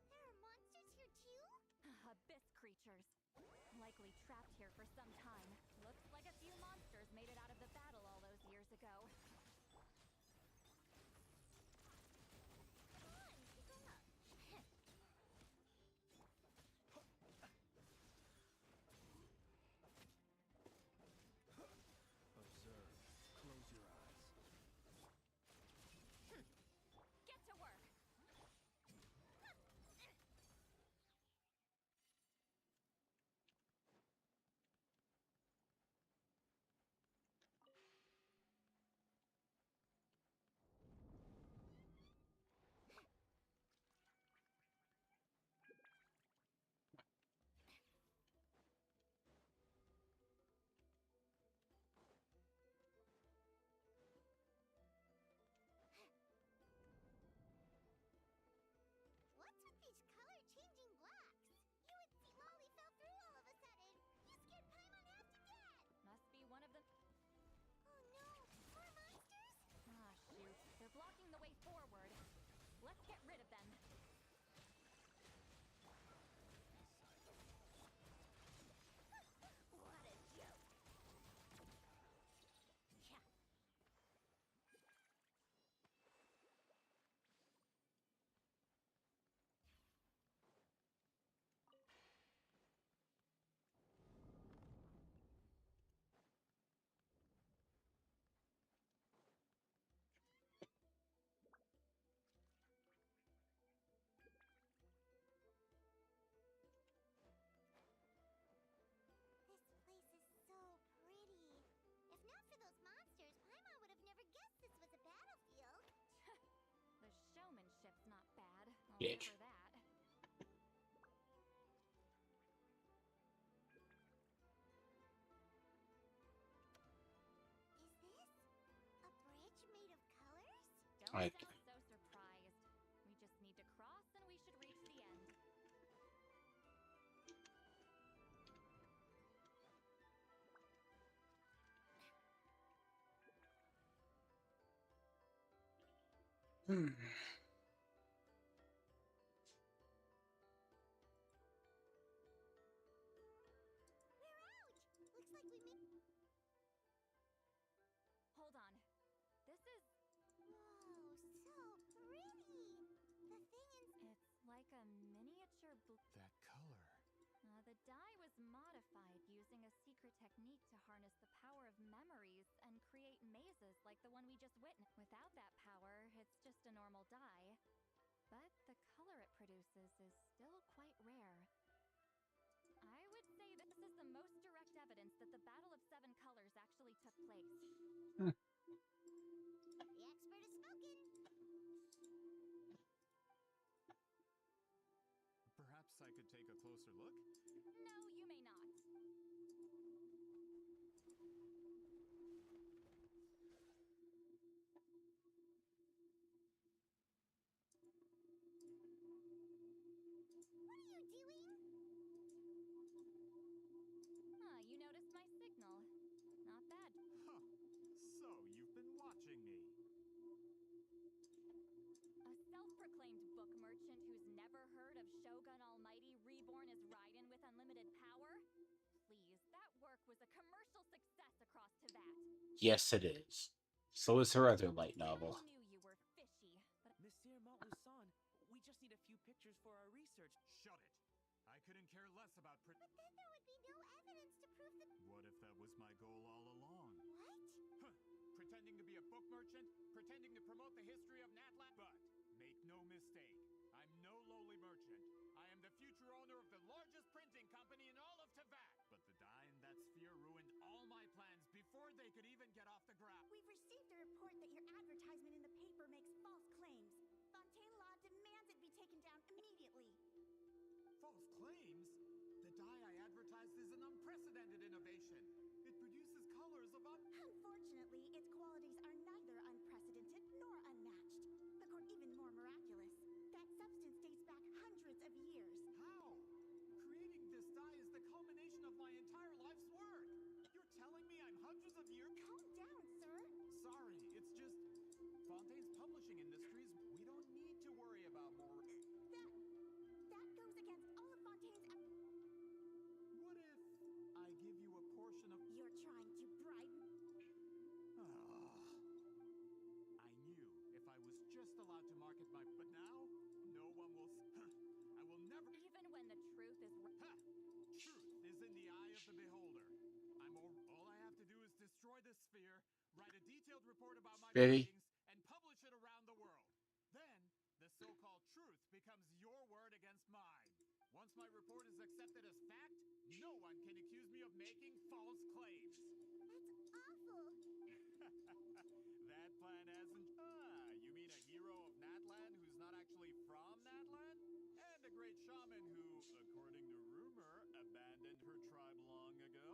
There are monsters here too? Abyss creatures. Likely trapped here for some time. Looks like a few monsters made it out of the battle all those years ago. Come on, keep going up. Observe. Close your eyes. Get to work! What's with these color-changing blocks? You and Sweet Lolly fell through all of a sudden. You scared Paimon half to death. Must be one of the... Oh no, more monsters? Ah, shoot. They're blocking the way forward. Let's get rid of them. What a joke. Yeah. This place is so pretty. If not for those monsters, Paimon would have never guessed this was a battlefield. The showmanship's not bad. I'll Bitch. give her that. Is this a bridge made of colors? Don't I- sound so surprised. We just need to cross and we should reach the end. Hmm. We're out! Looks like we made... Hold on. This is... Whoa, so pretty! The thing in... It's like a miniature That color. the dye was modified using a secret technique to harness the power of memories and create mazes like the one we just witnessed. Without that power, it's just a normal dye. But the color it produces is still quite rare. I would say this is the most direct evidence that the Battle of Seven Colors actually took place. The expert has spoken. Perhaps I could take a closer look? No, you may not. What are you doing? Ah, you noticed my signal. Not bad. Huh. So, you've been watching me. A self-proclaimed book merchant who's never heard of Shogun Almighty reborn as Raiden with unlimited power? Please, that work was a commercial success across Teyvat. Yes, it is. So is her other light novel. I knew you were fishy, but Monsieur Montluçon, we just need a few pictures for our research. Shut it. I couldn't care less about But then there would be no evidence to prove that... What if that was my goal all along? What? Huh. Pretending to be a book merchant? Pretending to promote the history of Natlan? But make no false claims. Fontaine law demands it be taken down immediately. False claims? The dye I advertised is an unprecedented innovation. It produces colors of Unfortunately, its qualities are neither unprecedented nor unmatched. Even more miraculous, that substance dates back hundreds of years. How? Creating this dye is the culmination of my entire life's work. You're telling me I'm hundreds of years? Calm down, sir. Sorry, it's just Fontaine's publishing industries. We don't need to worry about more. That goes against all of Fontaine's. What if I give you a portion of? You're trying to bribe me. I knew if I was just allowed to market my. But now, no one will. I will never. Even when the truth is. Truth is in the eye of the beholder. All I have to do is destroy this sphere, write a detailed report about my Ready? findings, and publish it around the world. Then, the so-called truth becomes your word against mine. Once my report is accepted as fact, no one can accuse me of making false claims. That's awful. That plan hasn't. You mean a hero of Natlan who's not actually from Natlan? And a great shaman who, according to rumor, abandoned her tribe long ago?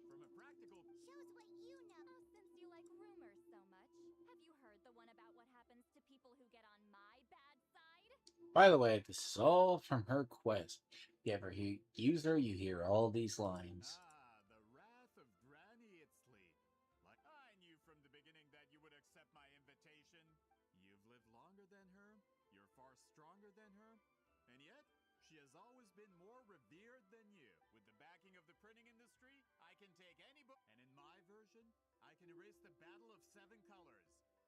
From a practical. Shows what you know. Since you like rumors so much, have you heard the one about what happens to people who get on my bad side? By the way, this is all from her quest. If you ever use her, you hear all these lines. The wrath of Granny Itzli. Like I knew from the beginning that you would accept my invitation. You've lived longer than her. You're far stronger than her. And yet, she has always been more revered than you. With the backing of the printing industry, I can take any book. And in my version, I can erase the Battle of Seven Colors.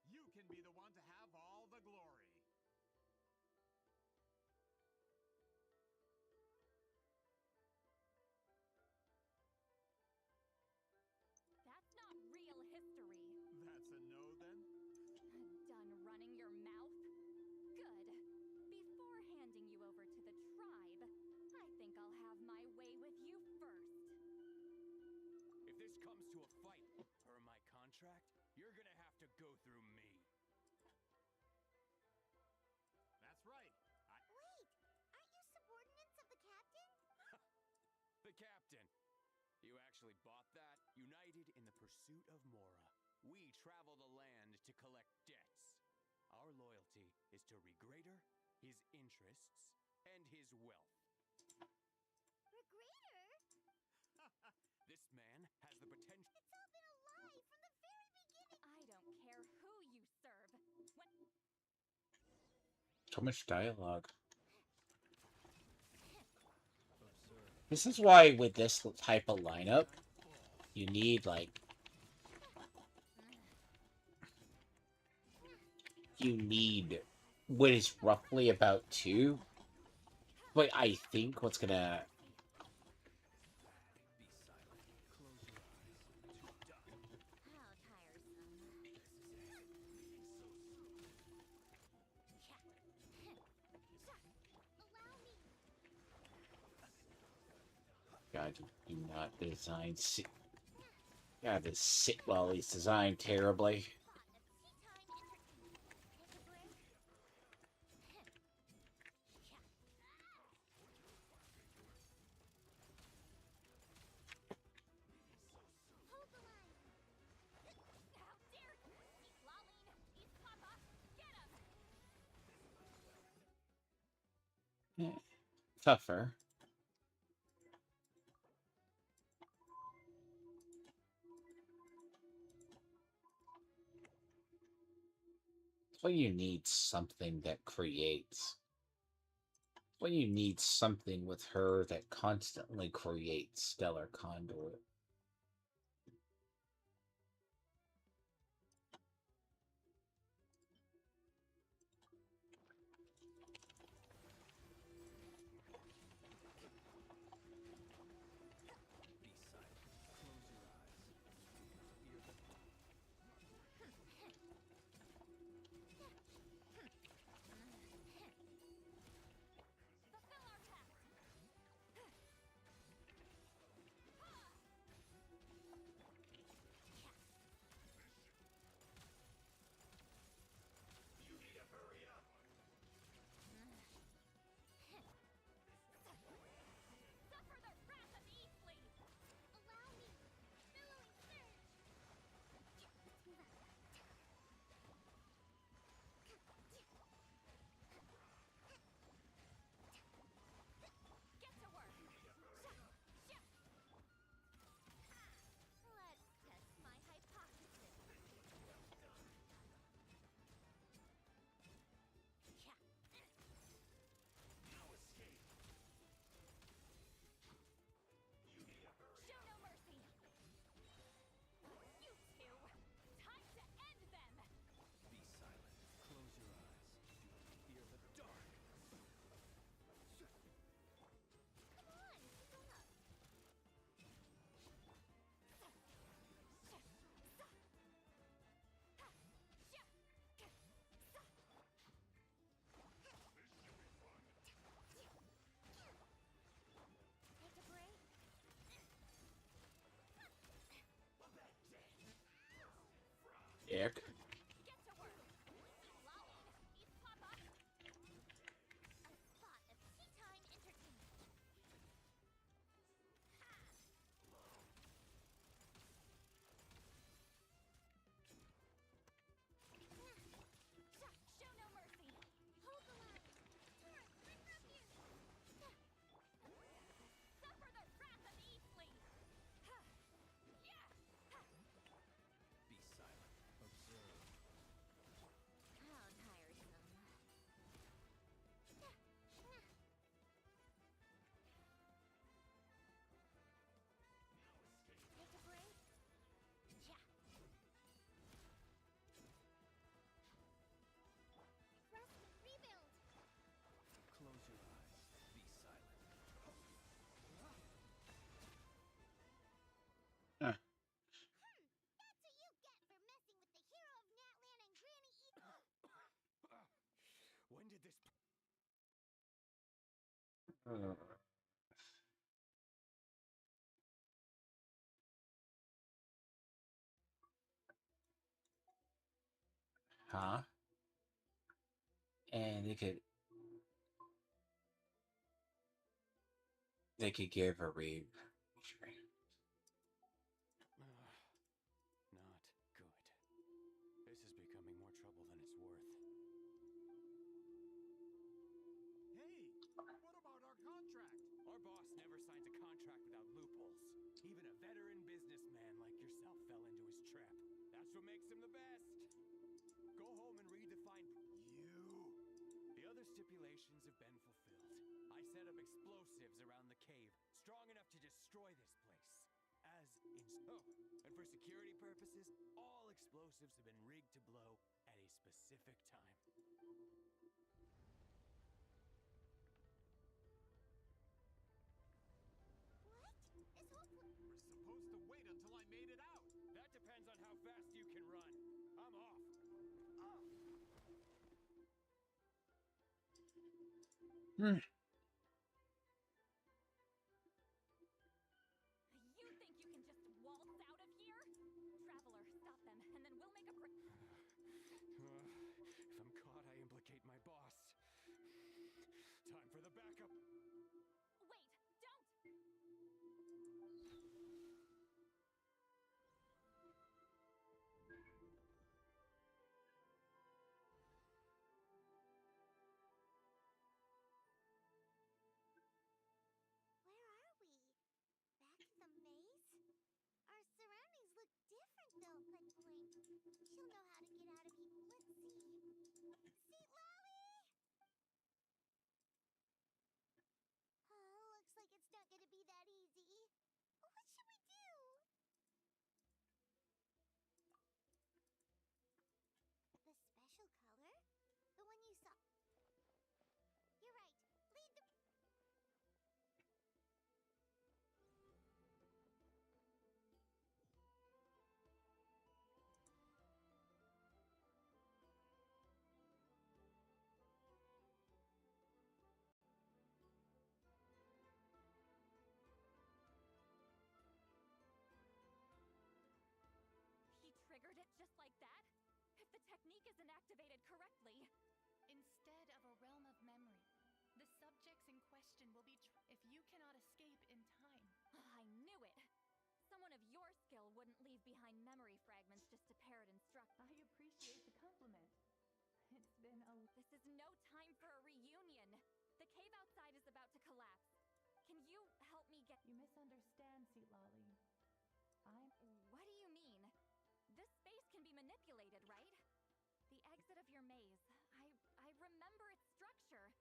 You can be the one to have all the glory. That's not real history. That's a no, then? Done running your mouth? Good. Before handing you over to the tribe, I think I'll have my way with you first. If this comes to a fight, per my contract, you're gonna have to go through me. That's right. Wait, aren't you subordinates of the captain? The captain. You actually bought that? United in the pursuit of Mora, we travel the land to collect debts. Our loyalty is to Regrader, his interests, and his wealth. Regrader? This man has the potential. It's all been a lie from the very beginning. I don't care who you serve. So much dialogue. This is why with this type of lineup, you need what is roughly about 2. But I think what's gonna God, do not design sit. God, this sit well is designed terribly. Tougher. Well, you need something that creates. Well, you need something with her that constantly creates stellar conduit. Ick. Get to work. Lolly, eat swap up. A spot of tea time entertainment. Ha! Show no mercy. Hold the line. Turret, bring refuge. Suffer the wrath of Eastleigh. Yeah. Be silent. Observe. How tiresome. Take a break? Yeah. Rest and rebuild. Close your eyes. Be silent. Uh, That's what you get for messing with the hero of Natlan and Granny When did this... huh? And they could give a read. Not good. This is becoming more trouble than it's worth. Hey, what about our contract? Our boss never signs a contract without loopholes. Even a veteran businessman like yourself fell into his trap. That's what makes him the best. Go home and read the fine... You! The other stipulations have been fulfilled. I set up explosives around the cave, strong enough to destroy this place. And for security purposes, all explosives have been rigged to blow at a specific time. What? This whole We're supposed to wait until I made it out. That depends on how fast you can run. I'm off. Hmm. You think you can just waltz out of here? Traveler, stop them, and then we'll make a break. If I'm caught, I implicate my boss. Time for the backup. Wait, don't! Where are we? Back at the maze? Our surroundings look different though, Blink Blink. She'll know how to get out of here. Let's see. See, Lolly? Looks like it's not gonna be that easy. What should we do? The special color? The one you saw. You're right. Lead the... He triggered it just like that? If the technique isn't activated correctly... Instead of a realm of memory, the subjects in question will be if you cannot escape in time. I knew it! Someone of your skill wouldn't leave behind memory fragments just to parrot instruct. I appreciate the compliment. It's been a... This is no time for a reunion! The cave outside is about to collapse. Can you help me get... You misunderstand, Lolly. What do you mean? This space can be manipulated, right? The exit of your maze. I remember its structure.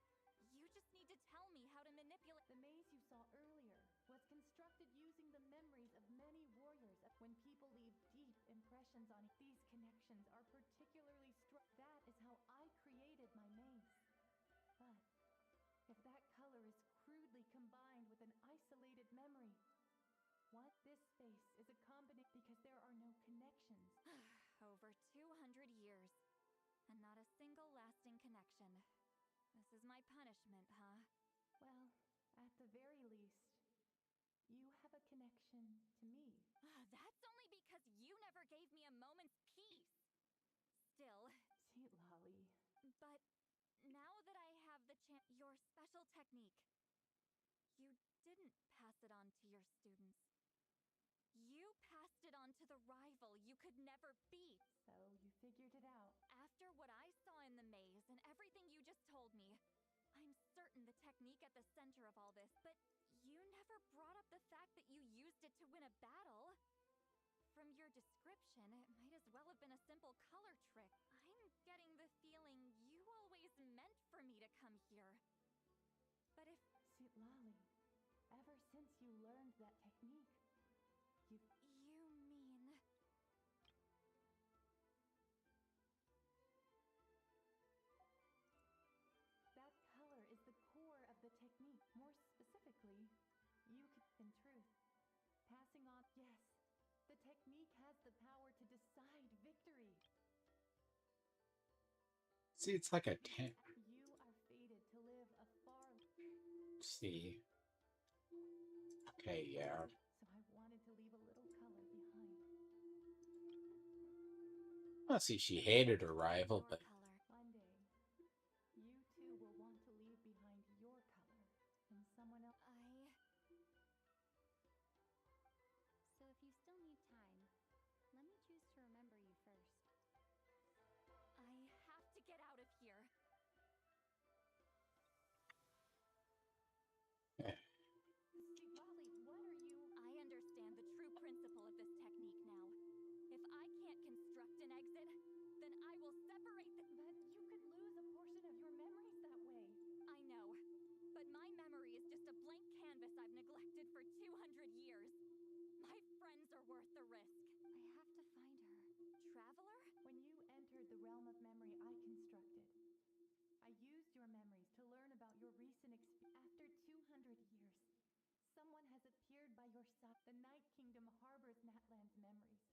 You just need to tell me how to manipulate... The maze you saw earlier was constructed using the memories of many warriors. When people leave deep impressions on these connections are particularly strong. That is how I created my maze. But if that color is crudely combined with an isolated memory, what this space is a combination because there are no connections. Over 200 years. And not a single lasting connection. This is my punishment, huh? Well, at the very least, you have a connection to me. That's only because you never gave me a moment's peace. your special technique. You didn't pass it on to your students. You passed it on to the rival you could never beat. So you figured it out. After what I saw in the maze and everything you just told me, I'm certain the technique at the center of all this, but you never brought up the fact that you used it to win a battle. From your description, it might as well have been a simple color trick. I'm getting the feeling you always meant for me to come here. But if... Lolly, ever since you learned that technique, You mean... that color is the core of the technique. More specifically, you could, in truth, passing on. Yes, the technique has the power to decide victory. See, it's like a tent. You are fated to live a far... See. Okay, yeah. So I wanted to leave a little color behind. Well, see, she hated her rival, but One day, you too will want to leave behind your color, and someone else... So if you still need time, let me choose to remember you first. I have to get out of here. Lolly, what are you... I understand the true principle of this technique now. If I can't construct an exit, then I will separate the... But you could lose a portion of your memories that way. I know, but my memory is just a blank canvas I've neglected for 200 years. My friends are worth the risk. I have to find her. Traveler? When you entered the realm of memory I constructed, I used your memories to learn about your recent experience. After 200 years, someone has appeared by your side. The Night Kingdom harbors Natlan's memories,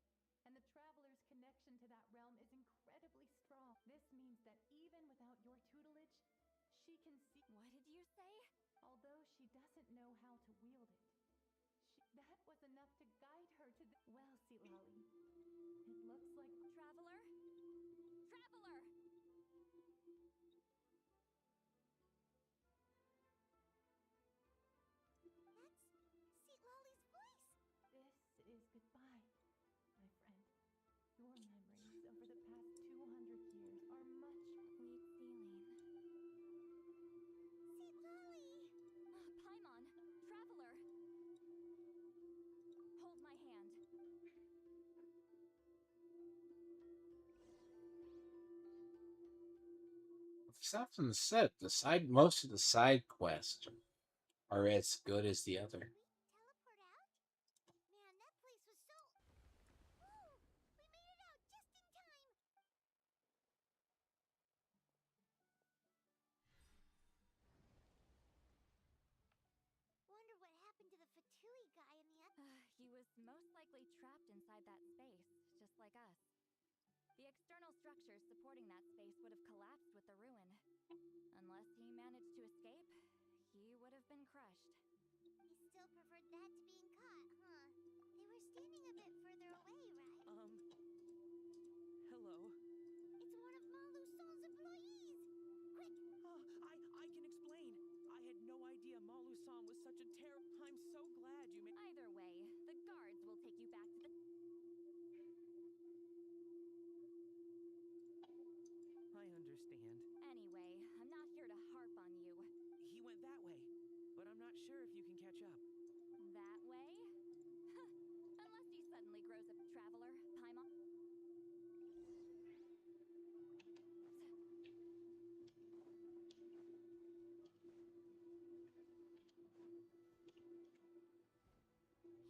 and the Traveler's connection to that realm is incredibly strong. This means that even without your tutelage, she can see... What did you say? Although she doesn't know how to wield it, that was enough to guide her to the... Well, Lolly, it looks like... Traveler? Traveler! That's Lolly's voice! This is goodbye, my friend. Your memories over the past 200 years are much... Sweet Celine. Lolly! Paimon! Traveler! Hold my hand. it's often said most of the side quests are as good as the other. Teleport out? Man, that place was so... Woo! We made it out just in time! Wonder what happened to the Fatui guy in the... He was most likely trapped inside that space, just like us. The external structures supporting that space would have collapsed with the ruin. Unless he managed to escape, he would have been crushed. He still preferred that to being caught, huh? They were standing a bit further away, right? Hello? It's one of Malu Sol's employees! Quick! I can explain. I had no idea Malu-san was such a terror. I'm so glad you made... Either way, the guards will take you back to the... I understand. Anyway, I'm not here to harp on you. He went that way, but I'm not sure if you can catch up. That way? Unless he suddenly grows up Traveler, Paimon.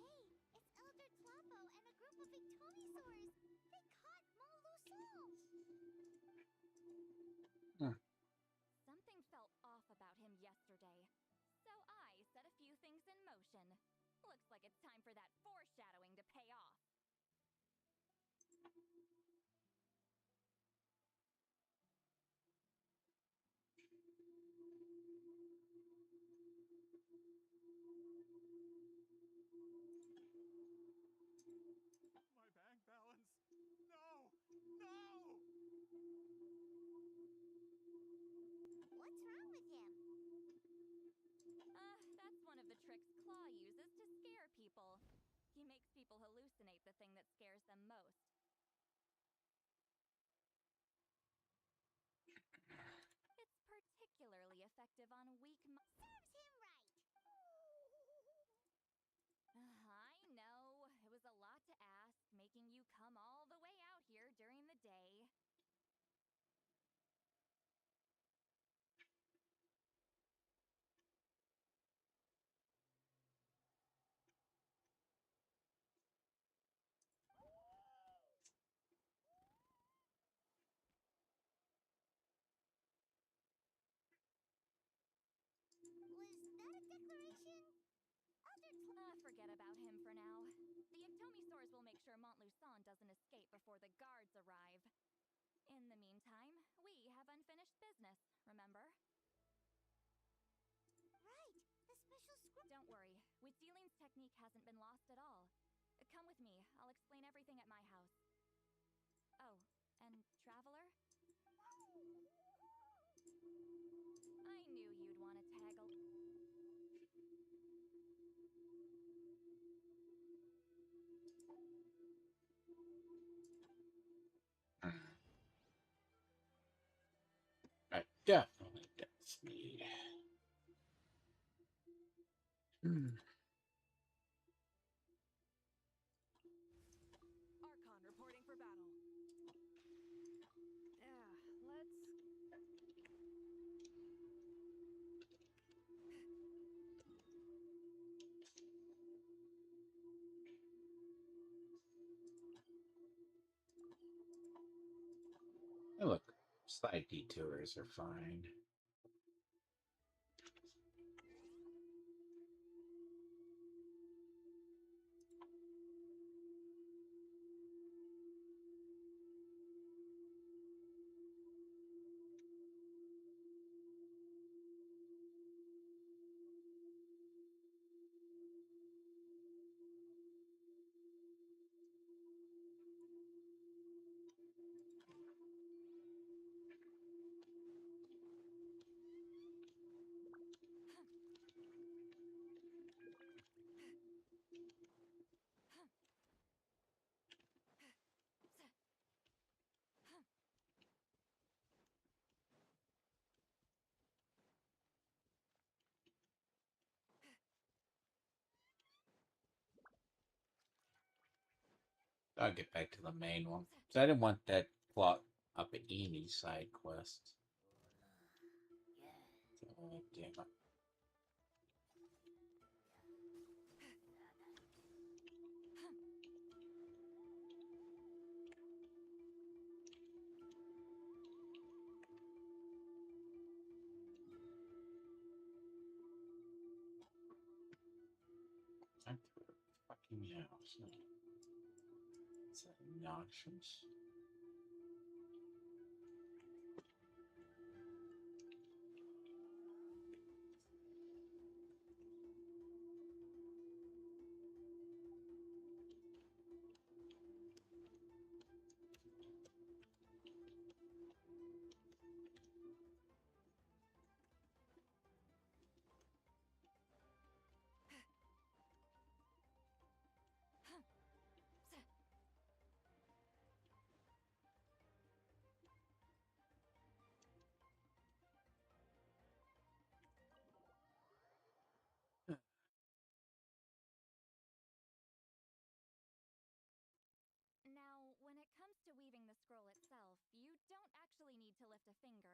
Hey, it's Elder Tlapo and a group of Victonosaurs! They caught Malu Sol! Something felt off about him yesterday, so I set a few things in motion. Looks like it's time for that foreshadowing to pay off. My bank balance! No! No! What's wrong with him? tricks Claw uses to scare people. He makes people hallucinate the thing that scares them most. It's particularly effective on weak Serves him right. I know. It was a lot to ask, making you come all the way out here during the day. Was that a declaration? Forget about him for now. The Ectomisaurs will make sure Montluçon doesn't escape before the guards arrive. In the meantime, we have unfinished business, remember? Right. The special script. Don't worry. Wheatzealing's technique hasn't been lost at all. Come with me. I'll explain everything at my house. Oh, and Traveler? I knew you'd want to tag a... I definitely don't need. Archon reporting for battle. Yeah, let's... Hey, look, side detours are fine. I'll get back to the main one. So I didn't want that plot up at Amy side quest. Oh, damn it. I'm through the fucking house. It's obnoxious. Now, when it comes to weaving the scroll itself, you don't actually need to lift a finger.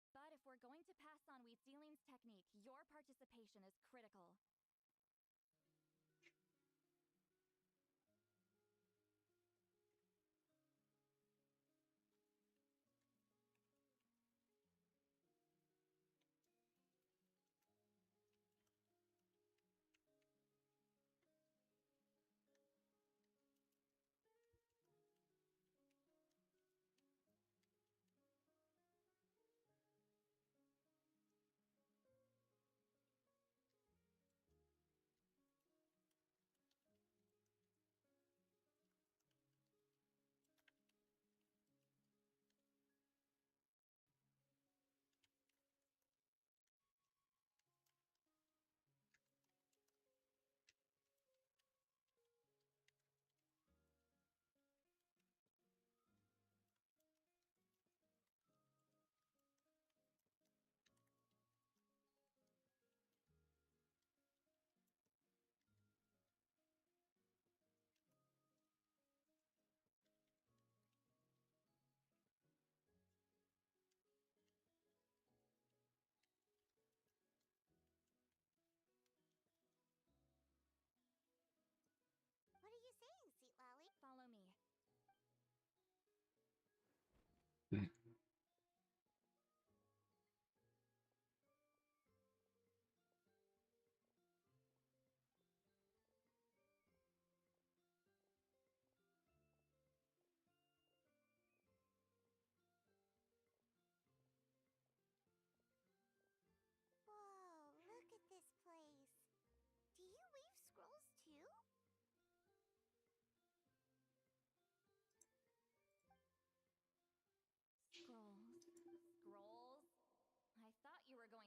But if we're going to pass on Wheatzealing's technique, your participation is critical.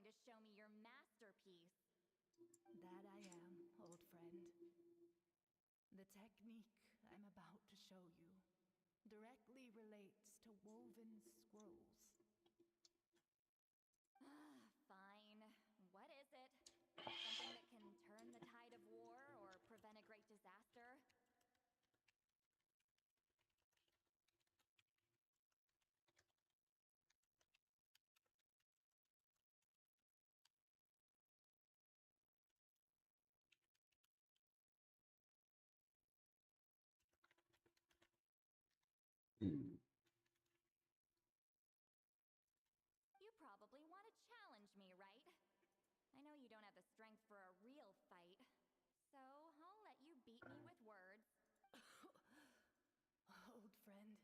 going to show me your masterpiece. That I am, old friend. The technique I'm about to show you directly relates to woven scrolls. Fine. What is it? Something that can turn the tide of war or prevent a great disaster? Hmm. You probably want to challenge me, right? I know you don't have the strength for a real fight, so I'll let you beat me with words. Old friend,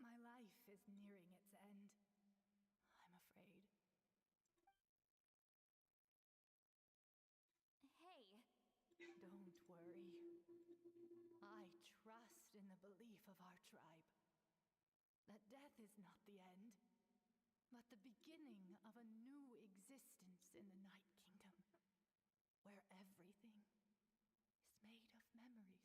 my life is nearing its end. I'm afraid. Hey, Don't worry. I trust in the belief of our tribe that death is not the end, but the beginning of a new existence in the Night Kingdom, where everything is made of memories.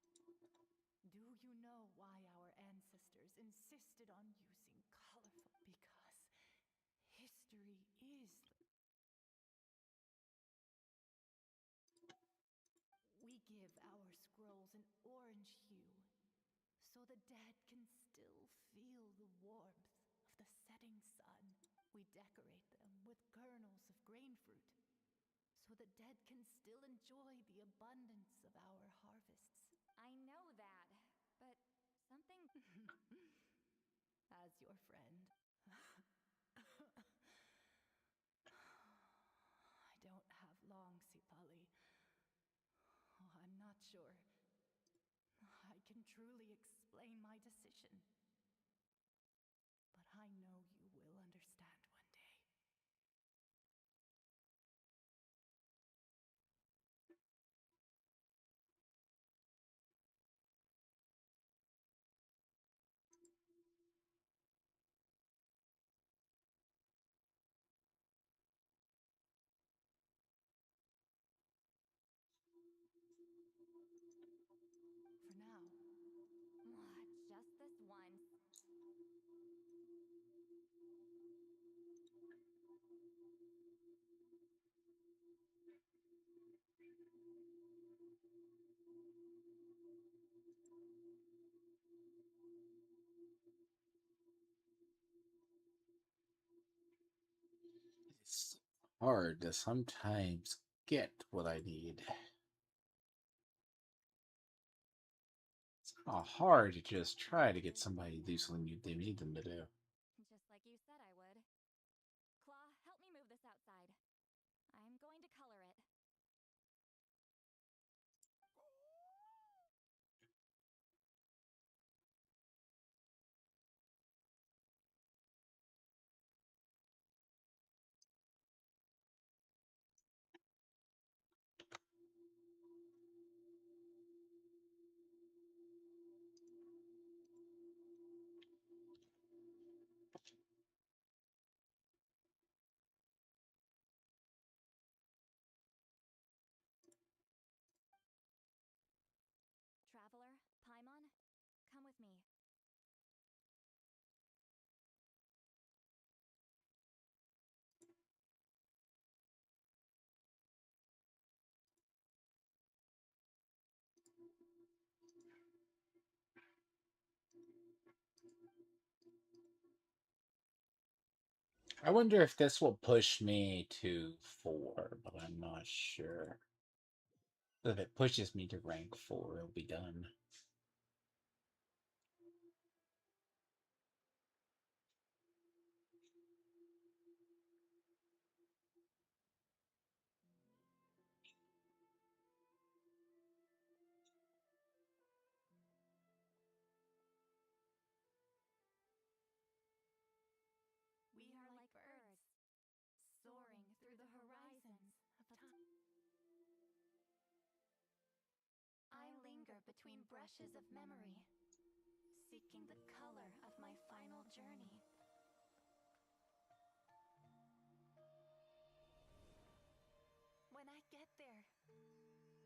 So, do you know why our ancestors insisted on using colorful? Because history is. We give our scrolls an orange hue, so the dead can still feel the warmth of the setting sun. We decorate them with kernels of grain fruit, so the dead can still enjoy the abundance of our harvests. I know that, but something. As your friend. I don't have long, Sipali. Oh, I'm not sure I can truly explain my decision. But I know you will understand one day. For now. Just this once. It's hard to sometimes get what I need. It's not hard to just try to get somebody to do something they need them to do. Just like you said I would. Claw, help me move this outside. I'm going to color it. Traveler, Paimon, come with me. I wonder if this will push me to 4, but I'm not sure. If it pushes me to rank 4, it'll be done. We are like birds, soaring through between brushes of memory, seeking the color of my final journey. When I get there,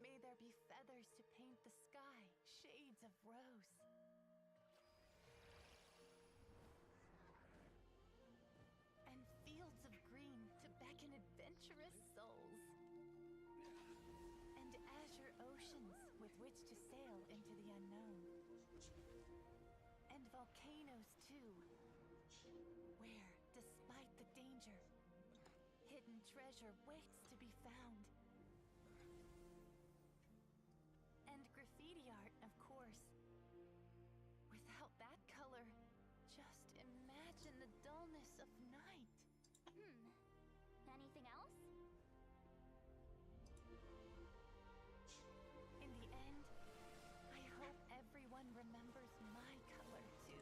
may there be feathers to paint the sky, shades of rose. And fields of green to beckon adventurous souls. And azure oceans with which to sail into the unknown. And volcanoes too, where, despite the danger, hidden treasure waits to be found. And graffiti art, of course. Without that color, just imagine the dullness of night. Anything else? In the end, I hope everyone remembers my color too.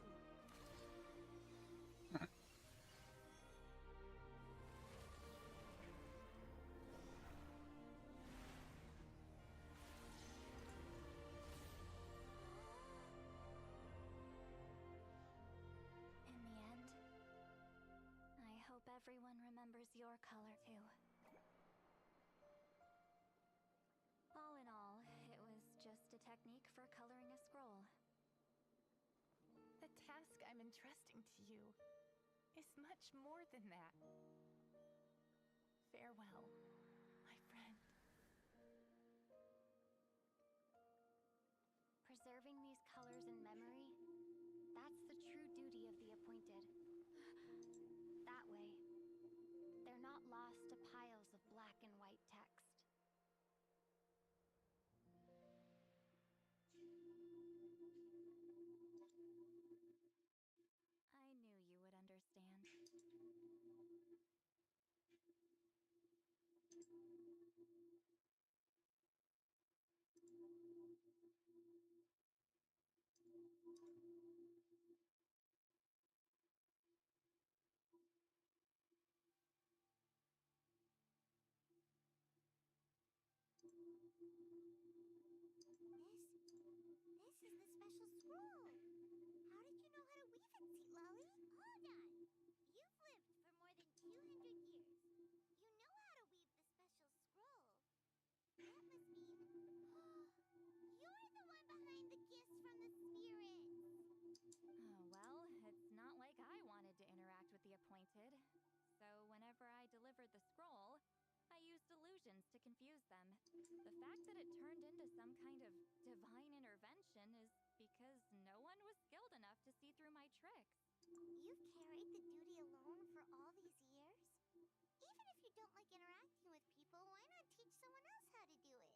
In the end, I hope everyone remembers your color too. All in all, it was just a technique for coloring a scroll. The task I'm entrusting to you is much more than that. Farewell, my friend. Preserving these colors in memory, that's the true duty of the appointed. That way, they're not lost to piles of black and white text. I knew you would understand. This is the special scroll. How did you know how to weave it, Lolly? Hold on. You've lived for more than 200 years. You know how to weave the special scroll. That must mean you're the one behind the gifts from the spirits. Well, it's not like I wanted to interact with the appointed. So whenever I delivered the scroll, I used illusions to confuse them. The fact that it turned into some kind of divine intervention is because no one was skilled enough to see through my tricks. You've carried the duty alone for all these years? Even if you don't like interacting with people, why not teach someone else how to do it?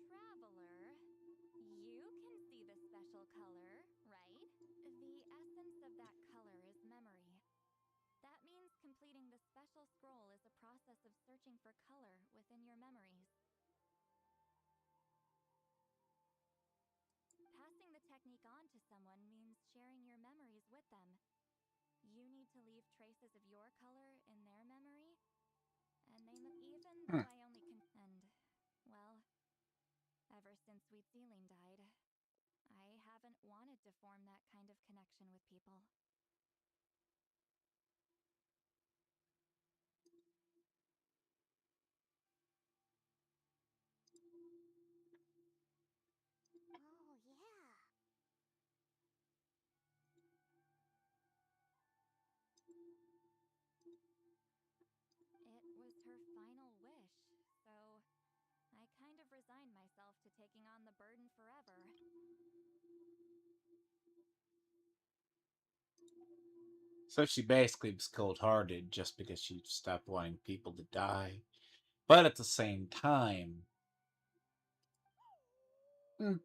Traveler, you can see the special color, right? The essence of that color is memory. That means completing the special scroll is a process of searching for color within your memories. Passing the technique on to someone means sharing your memories with them. You need to leave traces of your color in their memory, and even though I only and, well, ever since Sweet Celine died, I haven't wanted to form that kind of connection with people. Oh, yeah. It was her final wish, so I kind of resigned myself to taking on the burden forever. So she basically was cold-hearted just because she stopped wanting people to die. But at the same time, mm,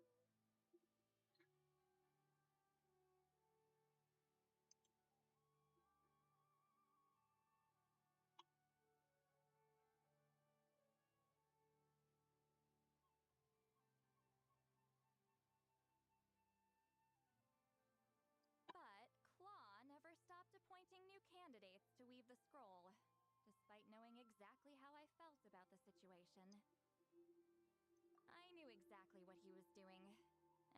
But Claude exactly what he was doing.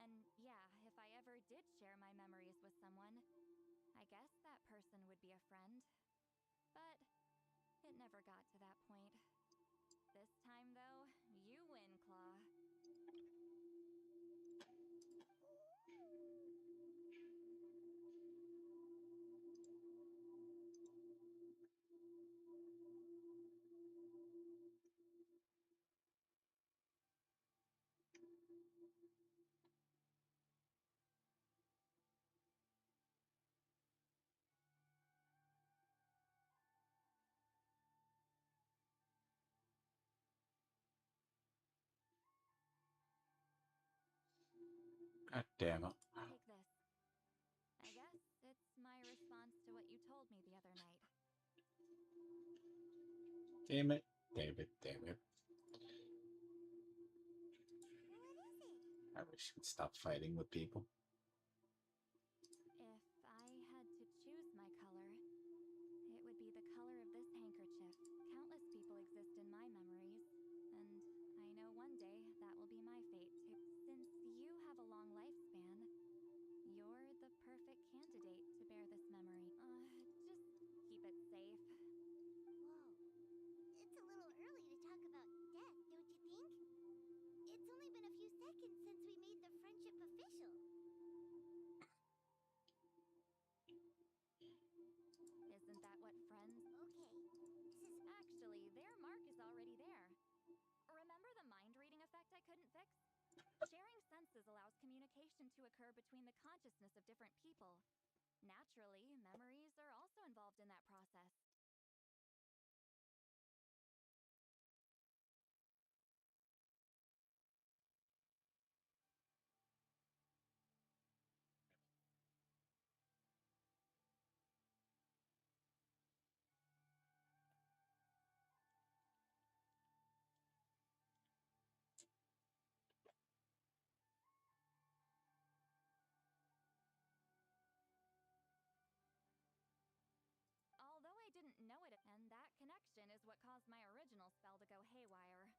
And yeah, if I ever did share my memories with someone, I guess that person would be a friend. But it never got to that point. This time, though, you win, Claw. God damn it. Take this. I guess it's my response to what you told me the other night. Damn it. Damn it. Damn it. I wish you'd stop fighting with people. If I had to choose my color, it would be the color of this handkerchief. Countless people exist in my memories, and I know one day that will be my fate too. Since you have a long lifespan, you're the perfect candidate to bear this memory. Just keep it safe. Whoa. It's a little early to talk about death, don't you think? It's only been a few seconds since we made the friendship official. Isn't that what friends... Okay. This is... Actually, their mark is already there. Remember the mind reading effect I couldn't fix? Sharing senses allows communication to occur between the consciousness of different people. Naturally, memories are also involved in that process. Although I didn't know it, and that connection is what caused my original spell to go haywire.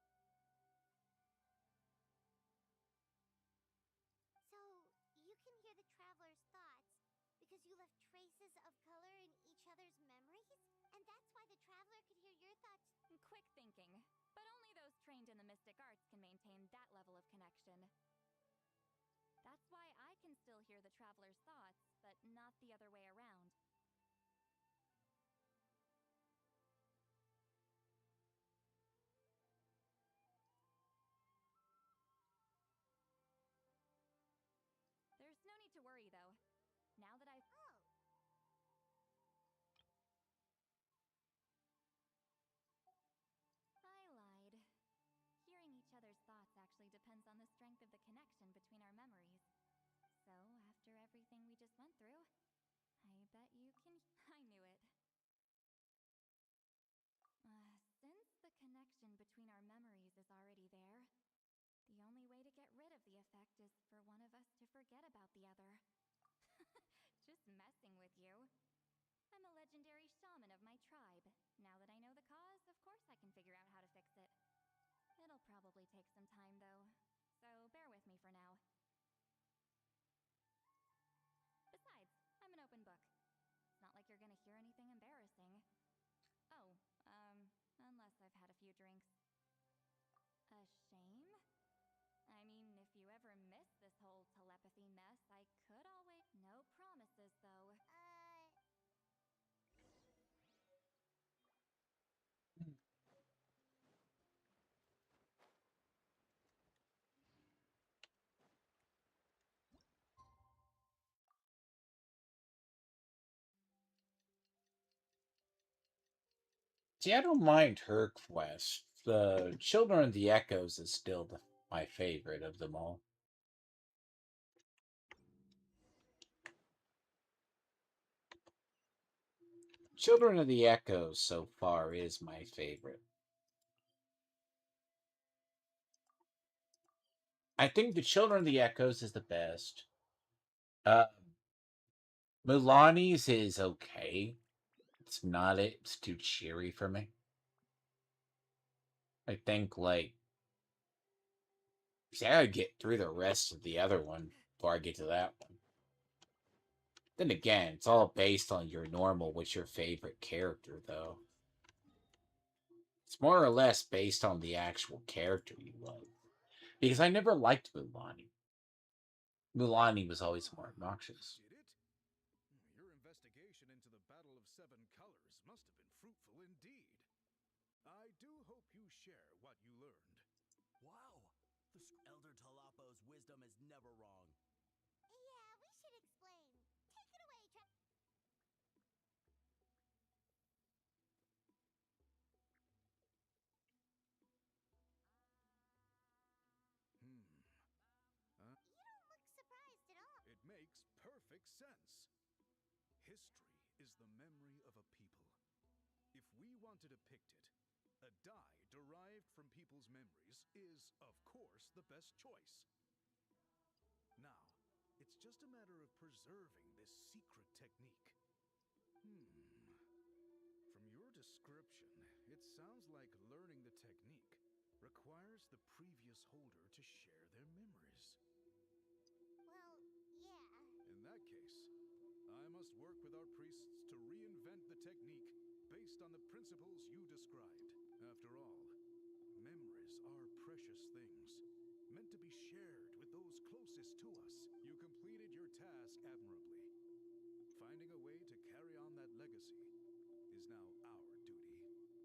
So, you can hear the traveler's thoughts because you left traces of color in each other's memories? And that's why the traveler could hear your thoughts? Quick thinking. But only those trained in the mystic arts can maintain that level of connection. That's why I can still hear the traveler's thoughts, but not the other way around. There's no need to worry, though. Now that I've... Oh. I lied. Hearing each other's thoughts actually depends on the strength of the connection between our memories. So, after everything we just went through, I bet you can... I knew it. Since the connection between our memories is already there, the only way to get rid of the effect is for one of us to forget about the other. Just messing with you. I'm a legendary shaman of my tribe. Now that I know the cause, of course I can figure out how to fix it. It'll probably take some time, though, so bear with me for now. Besides, I'm an open book. It's not like you're gonna hear anything embarrassing. Oh, unless I've had a few drinks. A shame? I mean, if you ever miss this whole telepathy mess, I could always... No promises, though. See, I don't mind her quest. The Children of the Echoes is still my favorite of them all. Children of the Echoes so far is my favorite. I think the Children of the Echoes is the best. Mulani's is okay. It's not it. It's too cheery for me. I think, like, See, I gotta get through the rest of the other one before I get to that one. Then again, it's all based on your normal, what's your favorite character, though. It's more or less based on the actual character you love. Because I never liked Mulan. Mulan was always more obnoxious. Did it? Your investigation into the Battle of Seven Colors must have been fruitful indeed. I do hope you share what you learned. Wow! Elder Talapo's wisdom is never wrong. Yeah, we should explain. Take it away, You don't look surprised at all. It makes perfect sense. History is the memory of a people. If we want to depict it, a die derived from people's memories is, of course, the best choice. Now, it's just a matter of preserving this secret technique. From your description, it sounds like learning the technique requires the previous holder to share their memories. Well, yeah. In that case, I must work with our priests to reinvent the technique based on the principles you described. After all, memories are precious things, meant to be shared with those closest to us. You completed your task admirably. Finding a way to carry on that legacy is now our duty.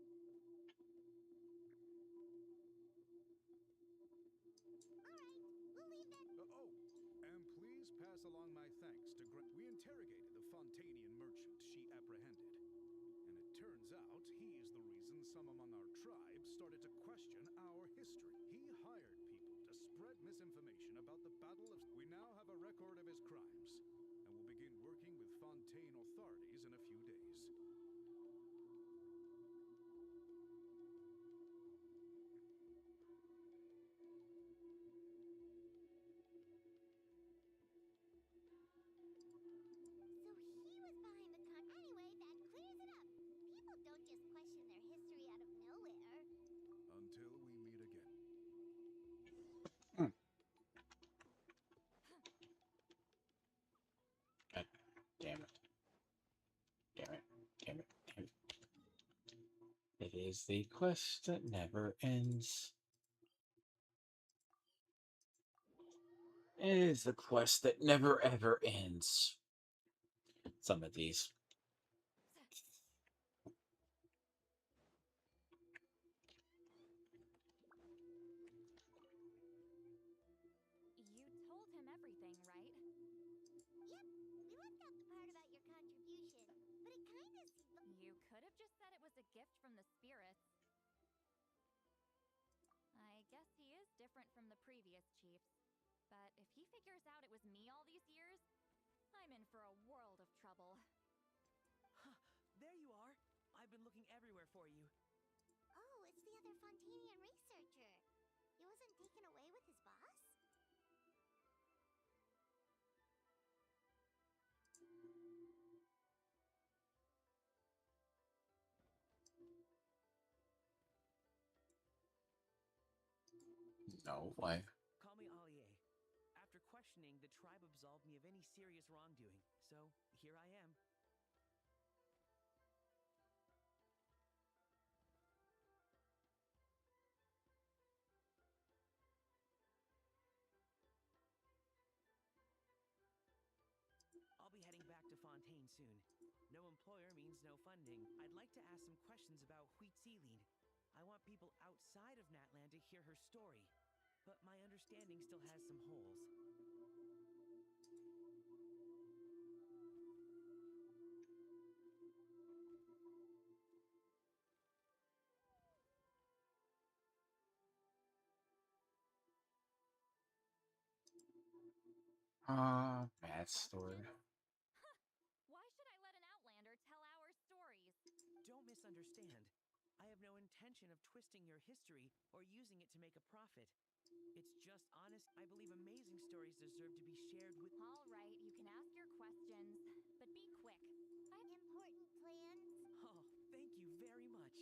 All right, we'll leave that. And please pass along my thanks to We interrogated the Fontanian merchant she apprehended. And it turns out he is the reason some among our tribe started to question our history. He hired people to spread misinformation about the Battle of... We now have a record of his crimes, and will begin working with Fontaine authorities in a few days. So he was behind the con. Anyway, that clears it up. People don't just question their history out of nowhere. Until we meet again. God damn it. Damn it. Damn it. Damn it. It is the quest that never ends. It is the quest that never ever ends. Some of these. You told him everything, right? Yep, we left out the part about your contribution, but it kinda You could have just said it was a gift from the spirits. I guess he is different from the previous chiefs. But if he figures out it was me all these years, I'm in for a world of trouble. Huh, there you are. I've been looking everywhere for you. Oh, it's the other Fontanian researcher. He wasn't taken away with his boss? No, why? Call me Allier. After questioning, the tribe absolved me of any serious wrongdoing. So, here I am. I'll be heading back to Fontaine soon. No employer means no funding. I'd like to ask some questions about Huitzilin. I want people outside of Natland to hear her story, but my understanding still has some holes. Bad story. Why should I let an Outlander tell our stories? Don't misunderstand. I have no intention of twisting your history or using it to make a profit. It's just honest. I believe amazing stories deserve to be shared with... All right, you can ask your questions, but be quick. I have important plans. Oh, thank you very much.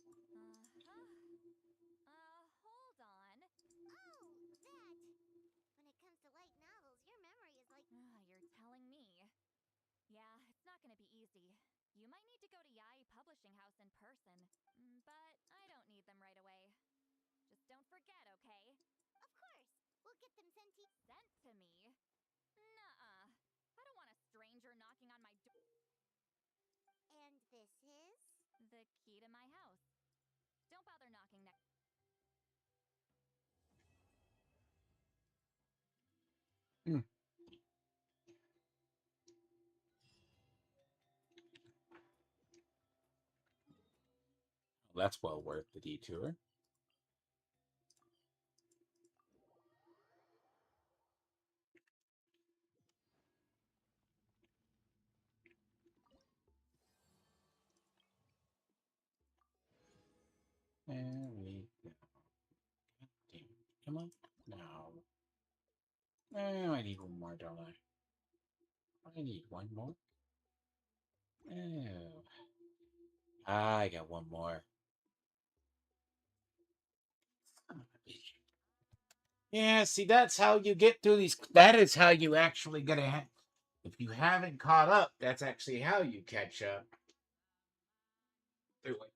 Hold on. Oh, that! When it comes to light novels, your memory is like... You're telling me. Yeah, it's not gonna be easy. You might need to go to Yai Publishing House in person, but I don't need them right away. Just don't forget, okay? Of course! We'll get them sent to... Sent to me? Nuh-uh. I don't want a stranger knocking on my door. And this is... The key to my house. Don't bother knocking next. That's well worth the detour. There we go. Damn. Come on. No. Oh, I need one more, don't I? I need one more. Oh. I got one more. Yeah, see, that's how you get through these. That is how you actually gonna. If you haven't caught up, that's actually how you catch up. Through it.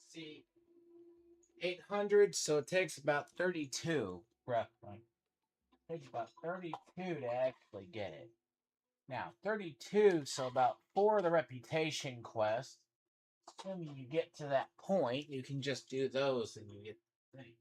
See, 800, so it takes about 32. Roughly. It takes about 32 to actually get it. Now, 32, so about 4 of the reputation quests. Assuming you get to that point, you can just do those and you get the thing.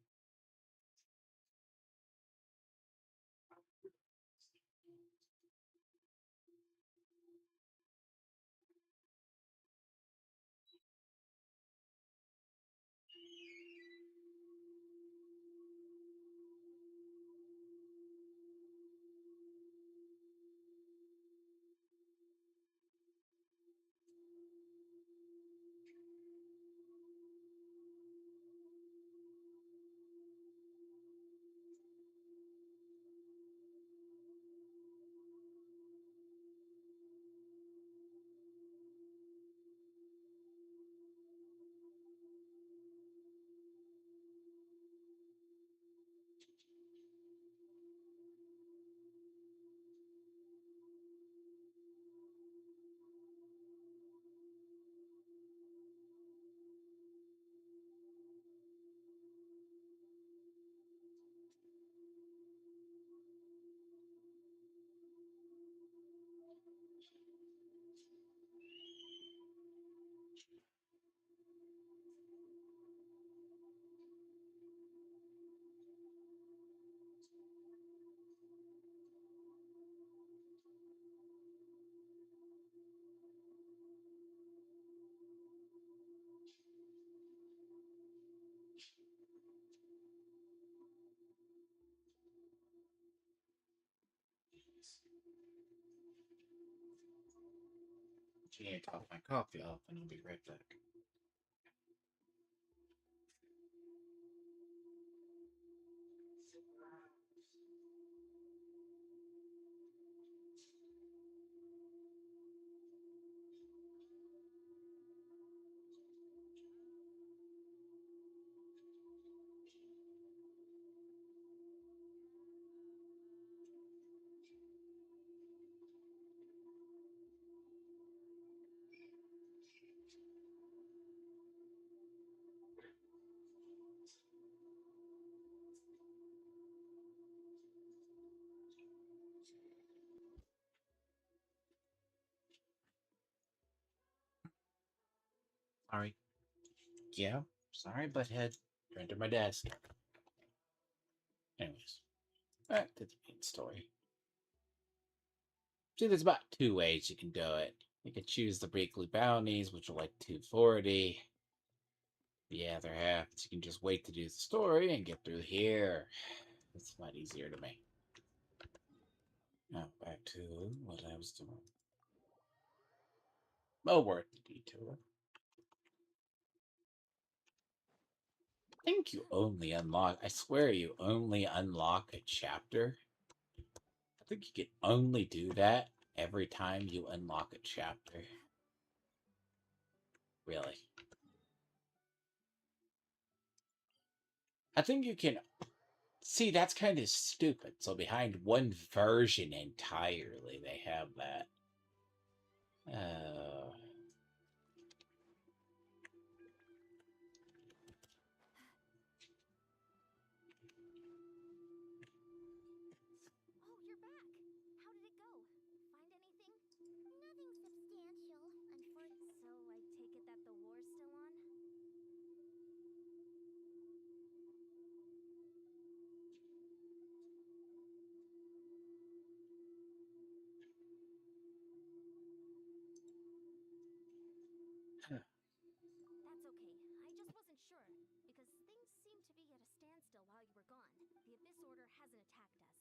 Gee, I top my coffee off and I'll be right back. Sorry. Yeah. Sorry, butthead. Turned to my desk. Anyways, back to the main story. See, there's about two ways you can do it. You can choose the weekly bounties, which are like 240. The other half is you can just wait to do the story and get through here. It's a lot easier to me. Now back to what I was doing. Well worth the detour. I think you only unlock. I swear you only unlock a chapter. I think you can only do that every time you unlock a chapter. Really. I think you can. See, that's kind of stupid. So behind one version entirely, they have that. Oh, you're back. How did it go? Find anything? Nothing substantial, unfortunately. So I take it that the war's still on? That's okay. I just wasn't sure, because things seemed to be at a standstill while you were gone. The Abyss Order hasn't attacked us.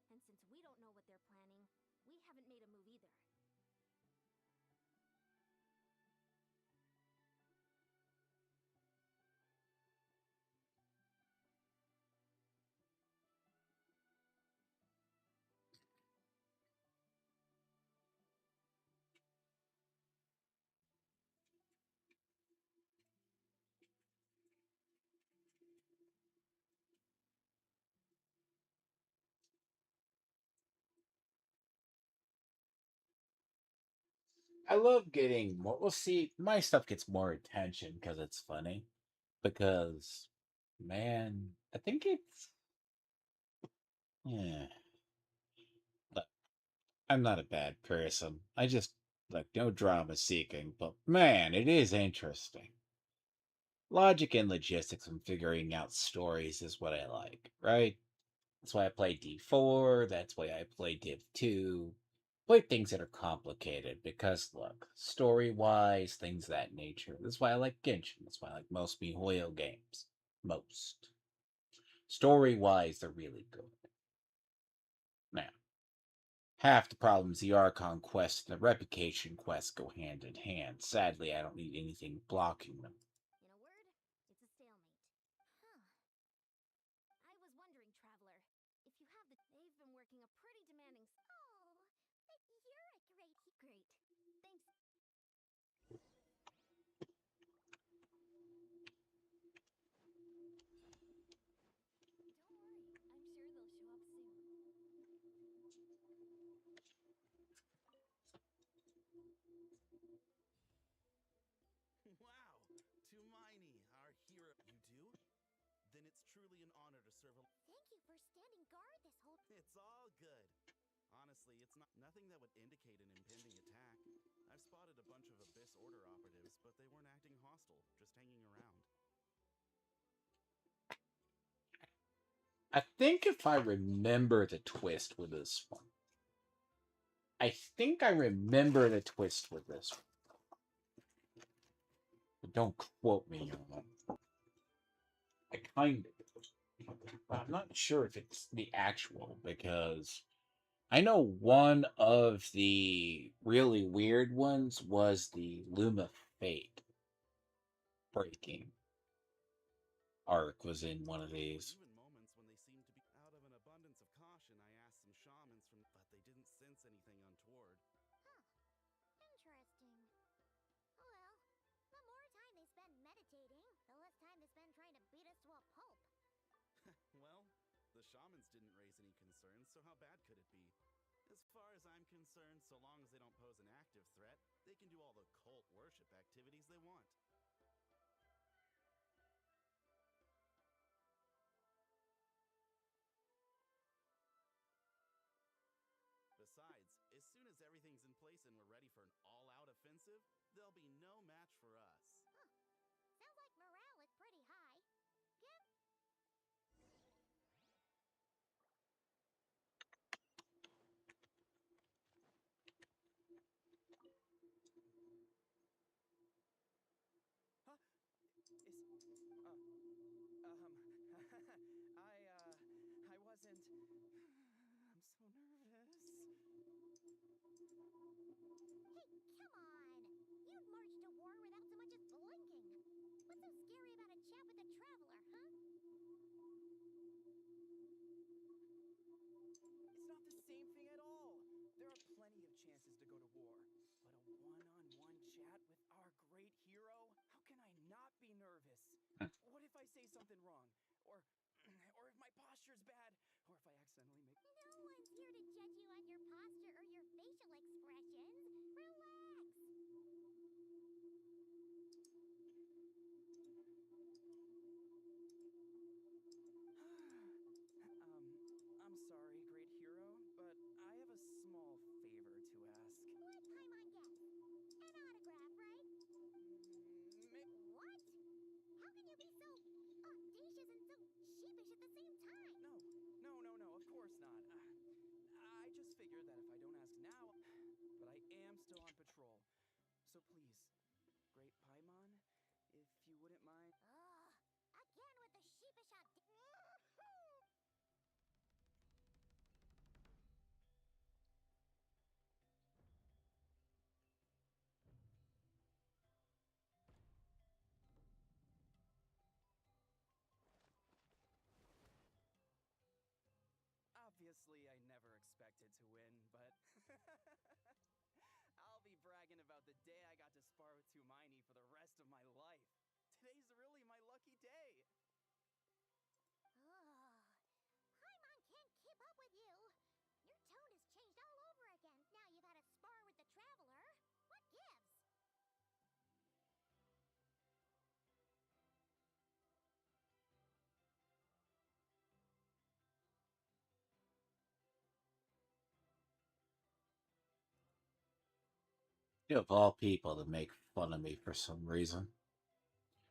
And since we don't know what they're planning, we haven't made a move either. I love getting more. Well, see, my stuff gets more attention because it's funny. Because, man, I think it's. Yeah. Look, I'm not a bad person. I just, like, no drama seeking, but man, it is interesting. Logic and logistics and figuring out stories is what I like, right? That's why I play D4. That's why I play Div 2. Play things that are complicated because, look, story wise, things of that nature. That's why I like Genshin. That's why I like most MiHoYo games. Most. Story wise, they're really good. Now, half the problems the Archon quest and the Replication quest go hand in hand. Sadly, I don't need anything blocking them. In a word, it's a stalemate. Huh. I was wondering, Traveler, if you have the... They've been working a pretty demanding... Oh, but you're a great. Great. Thanks. Don't worry, I'm sure they'll show up soon. Wow! Tumaini, our hero. You do? Then it's truly an honor to serve a. Thank you for standing guard this whole. It's all good. Honestly, it's nothing that would indicate an impending attack. I've spotted a bunch of Abyss Order operatives, but they weren't acting hostile, just hanging around. I think if I remember the twist with this one. I think I remember the twist with this one. But don't quote me on it. I kind of. But I'm not sure if it's the actual, because I know one of the really weird ones was the Luma Fate breaking arc was in one of these. Even moments when they seem to be out The shamans didn't raise any concerns, so how bad could it be? As far as I'm concerned, so long as they don't pose an active threat, they can do all the cult worship activities they want. Besides, as soon as everything's in place and we're ready for an all-out offensive, there'll be no match for us. Huh. Sounds like morale is pretty high. Give Huh? I wasn't. I'm so nervous. Hey, come on! You'd march to war without so much as blinking. What's so scary about a chat with a traveler, huh? It's not the same thing at all. There are plenty of chances to go to war, but a one-on-one chat with our great hero? How can I not be nervous? What if I say something wrong? Or if my posture's bad? Or if I accidentally make... No one's here to judge you on your posture or your facial expressions. Relax! I'm sorry, great hero, but I have a small favor to ask. Let Paimon guess. An autograph, right? What? How can you be so audacious and so sheepish at the same time? No, of course not. I just figured that if I don't ask now, but I am still on patrol. So please, great Paimon, if you wouldn't mind... Again with the sheepish Obviously, I never expected to win, but... I'll be bragging about the day I got to spar with Tumaini for the rest of my life. Today's really my lucky day. Paimon can't keep up with you. Your tone has changed all over again. Now you've had a spar with the traveler. What gives? You of all people to make fun of me for some reason.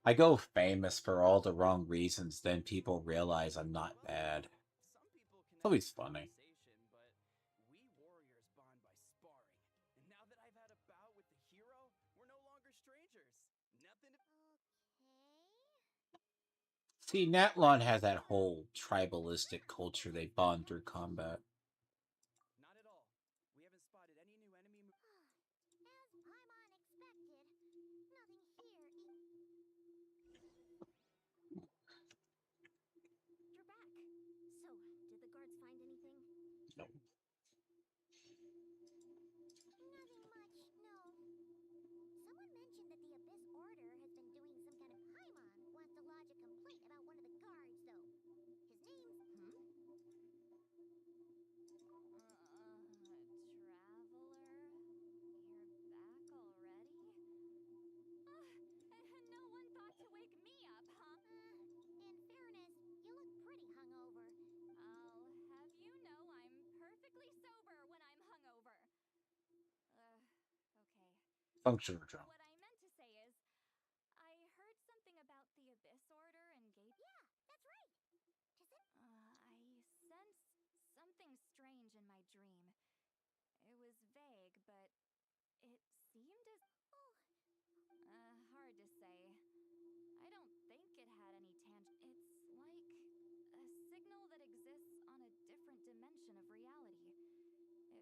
I go famous for all the wrong reasons, then people realize I'm not bad. Some people It's always connect funny. conversation, but we warriors bond by sparring. And now that I've had a bout with the hero, we're no longer strangers. Nothing to... See, Natlon has that whole tribalistic culture they bond through combat. Not at all. We haven't spotted any new enemy... As Paimon expected, nothing here. You're back. So, did the guards find anything? No. Nothing much, no. Someone mentioned that the Abyss Order has been doing some kind of... Paimon wants to lodge a complaint about one of the guards, though. His name's... Traveler? You're back already? And no one thought to wake me up, huh? In fairness, you look pretty hungover. I'll have you know I'm perfectly sober when I'm hungover. Okay. Functional drunk. What I meant to say is, I heard something about the Abyss Order and gate. Yeah, that's right. I sensed something strange in my dream. It was vague, but it seemed as... hard to say. I don't think it had any It's like a signal that exists on a different dimension of reality.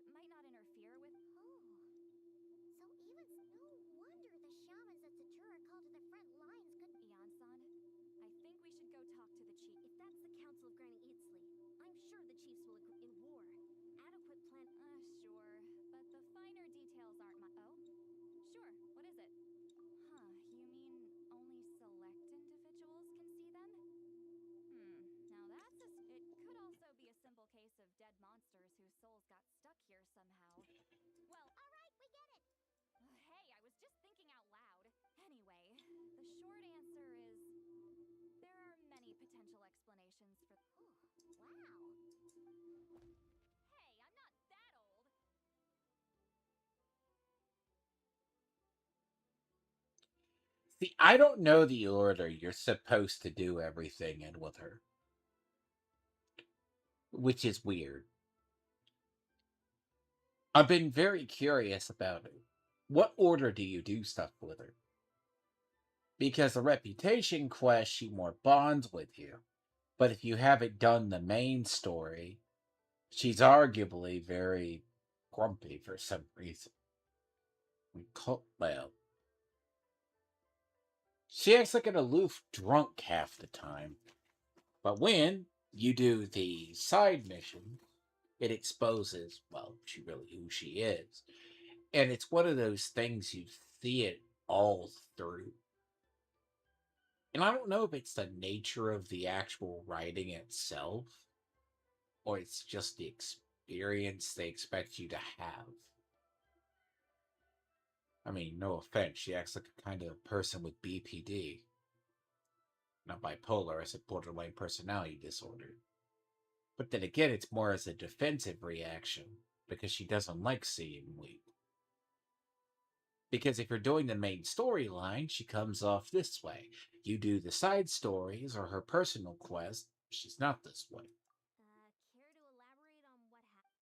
It might not interfere with... So even... No wonder the shamans that Satura called to the front lines couldn't... Ian-san, I think we should go talk to the chief. If that's the Council of Granny Eatsley, I'm sure the chiefs will agree. In war, adequate plan... sure, but the finer details aren't my... Oh? preparations for. Wow. Hey, I'm not that old. See, I don't know the order you're supposed to do everything in with her, which is weird. I've been very curious about it. What order do you do stuff with her? Because the reputation quest, she more bonds with you. But if you haven't done the main story, she's arguably very grumpy for some reason. Well, she acts like an aloof drunk half the time. But when you do the side mission, it exposes, well, who she is. And it's one of those things you see it all through. And I don't know if it's the nature of the actual writing itself, or it's just the experience they expect you to have. I mean, no offense, she acts like a kind of person with BPD. Not bipolar, I said borderline personality disorder. But then again, it's more as a defensive reaction, because she doesn't like seeing weak. Because if you're doing the main storyline, she comes off this way. You do the side stories or her personal quest, she's not this way. Care to elaborate on what happened?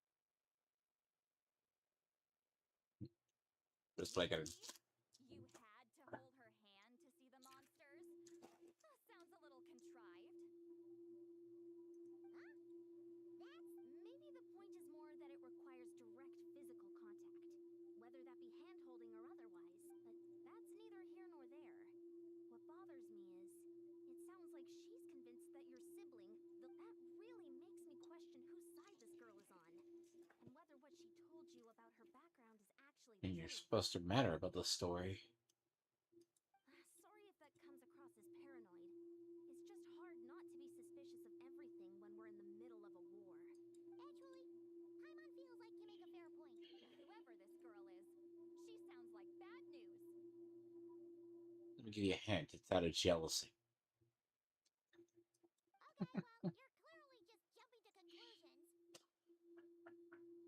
Just like a. You had to hold her hand to see the monsters? Sounds a little contrived. Huh? Maybe the point is more that it requires direct physical contact, whether that be hand-holding or otherwise, but that's neither here nor there. What bothers me is, it sounds like she's convinced that your sibling, though that really makes me question whose side this girl is on, and whether what she told you about her background is actually And you're true. supposed to matter about the story. Sorry if that comes across as paranoid. It's just hard not to be suspicious of everything when we're in the middle of a war. Actually, Paimon feels like you make a fair point. Whoever this girl is, she sounds like bad news. Let me give you a hint. It's out of jealousy. Okay, well, you're clearly just jumping to conclusions.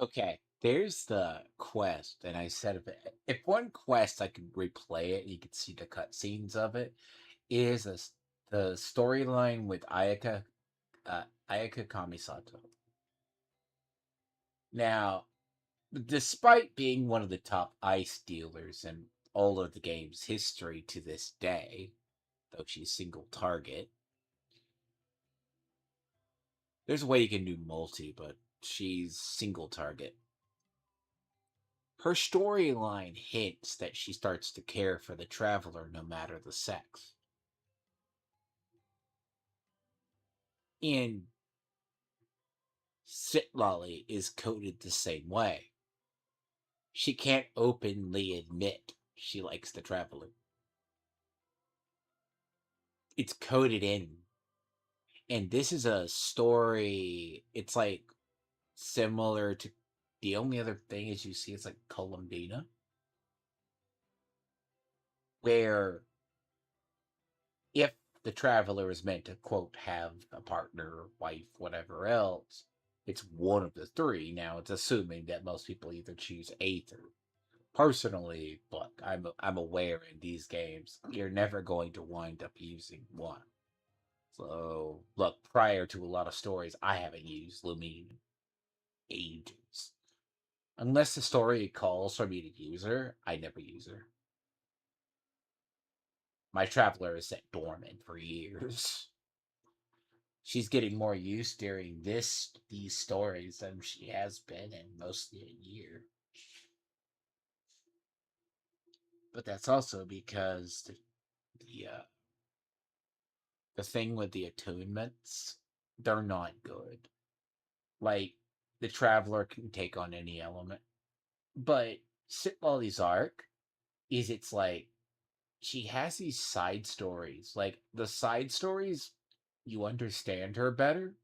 Okay, there's the quest, and I said if one quest I could replay it, you could see the cutscenes of it. Is the storyline with Ayaka Kamisato. Now, despite being one of the top ice dealers in all of the game's history to this day, though she's single target, there's a way you can do multi, but she's single target. Her storyline hints that she starts to care for the traveler no matter the sex. And Sitlolly is coded the same way. She can't openly admit she likes the traveler. It's coded in. And this is a story, it's like similar to the only other thing is you see it's like Columbina, where if the traveler is meant to quote have a partner, wife, whatever else, it's one of the three. Now it's assuming that most people either choose Aether. Personally, look, I'm aware in these games you're never going to wind up using one. So look, prior to a lot of stories, I haven't used Lumine ages. Unless the story calls for me to use her, I never use her. My traveler is set dormant for years. She's getting more use during these stories than she has been in mostly a year. But that's also because the thing with the attunements, they're not good. Like the traveler can take on any element, but Sitlolly's arc is it's like she has these side stories. Like the side stories, you understand her better.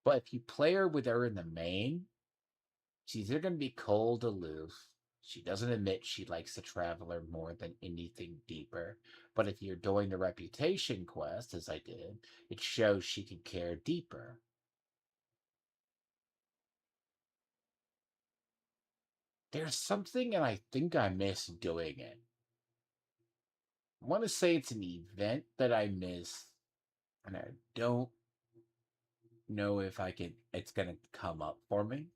But if you play her with her in the main, she's either going to be cold, aloof. She doesn't admit she likes the Traveler more than anything deeper. But if you're doing the reputation quest, as I did, it shows she can care deeper. There's something, and I think I miss doing it. I want to say it's an event that I miss, and I don't know if I can. It's gonna come up for me,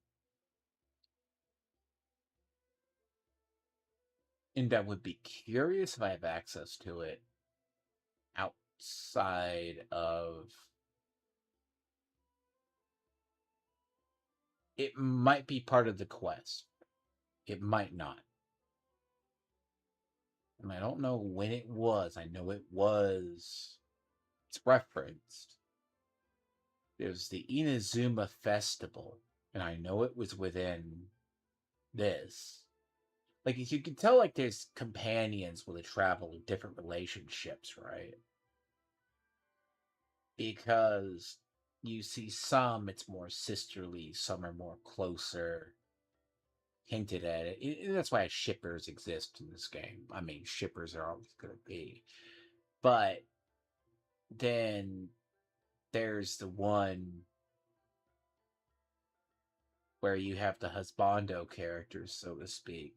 and I would be curious if I have access to it outside of. It might be part of the quest. It might not. And I don't know when it was. I know it was. It's referenced. There's the Inazuma Festival, and I know it was within this. Like, you can tell, like, there's companions with a travel in different relationships, right? Because you see some, it's more sisterly, some are more closer, hinted at it. And that's why shippers exist in this game. I mean, shippers are always going to be. But then there's the one where you have the husbando characters, so to speak.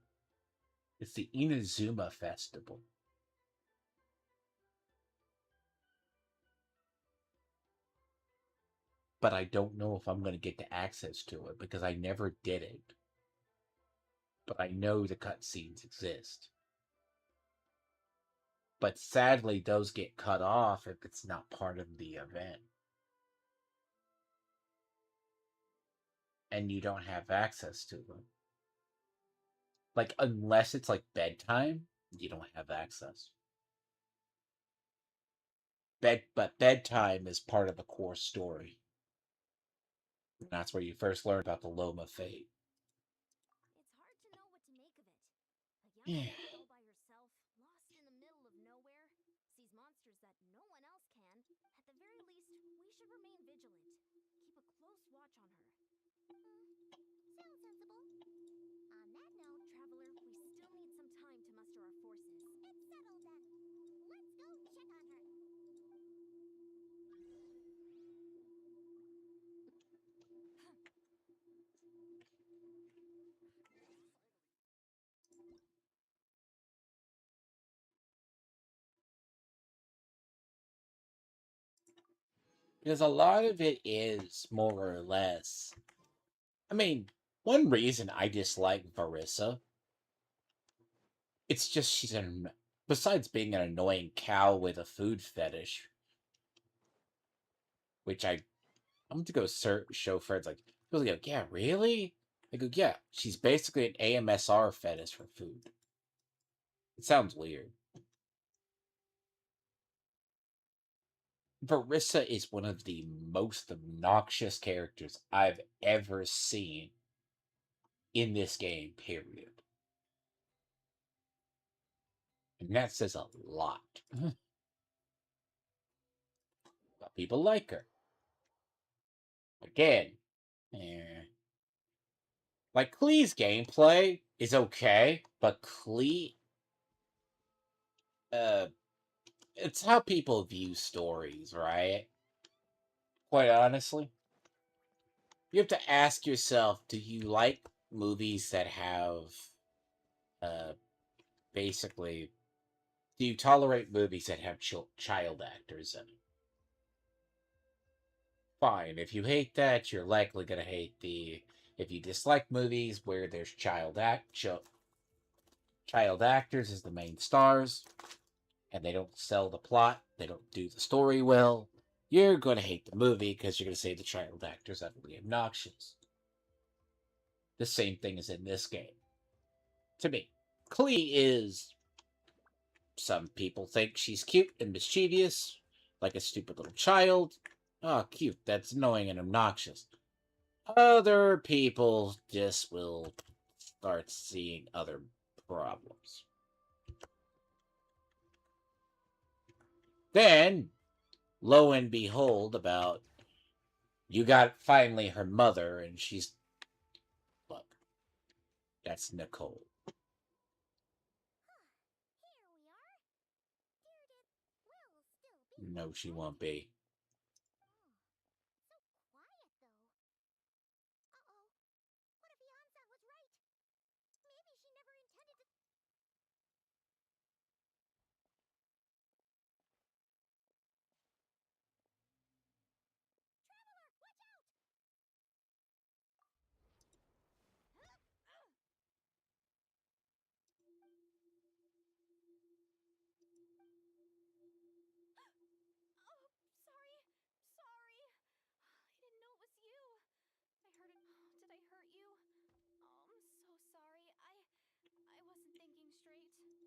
It's the Inazuma Festival. But I don't know if I'm going to get to access to it because I never did it. But I know the cutscenes exist. But sadly, those get cut off if it's not part of the event. And you don't have access to them. Like, unless it's like bedtime, you don't have access. But bedtime is part of the core story. And that's where you first learn about the Loma Fate. It's hard to know what to make of it. A young Yeah. girl all by herself, lost in the middle of nowhere, sees monsters that no one else can. At the very least, we should remain vigilant. Keep a close watch on her. Sounds sensible. On that note, Traveler, we still need some time to muster our forces. it's settled then. Let's go check on her. Because a lot of it is more or less. I mean, one reason I dislike Varissa, it's just she's an. Besides being an annoying cow with a food fetish, which I'm going to go show friends, like, people go, yeah, really? I go, yeah, she's basically an AMSR fetish for food. It sounds weird. Varissa is one of the most obnoxious characters I've ever seen in this game, period. And that says a lot. But people like her. Again, like, Klee's gameplay is okay, but Klee, it's how people view stories, right? Quite honestly, you have to ask yourself, do you like movies that have, uh, basically, do you tolerate movies that have child actors in it? Fine. If you hate that, you're likely going to hate the. If you dislike movies where there's child actors as the main stars, and they don't sell the plot, they don't do the story well, you're going to hate the movie because you're going to say the child actors are really obnoxious. The same thing is in this game. To me, Klee is. Some people think she's cute and mischievous, like a stupid little child. Oh, cute. That's annoying and obnoxious. Other people just will start seeing other problems. Then, lo and behold, you got finally her mother, and she's, look, that's Nicole. No, she won't be. So quiet, though. Uh-oh. What if Yansan was right? Maybe she never intended to... Traveler, watch out! Oh, sorry. Sorry. I didn't know it was you. I heard it. Did I hurt you? Oh, I'm so sorry. I wasn't thinking straight. Phew.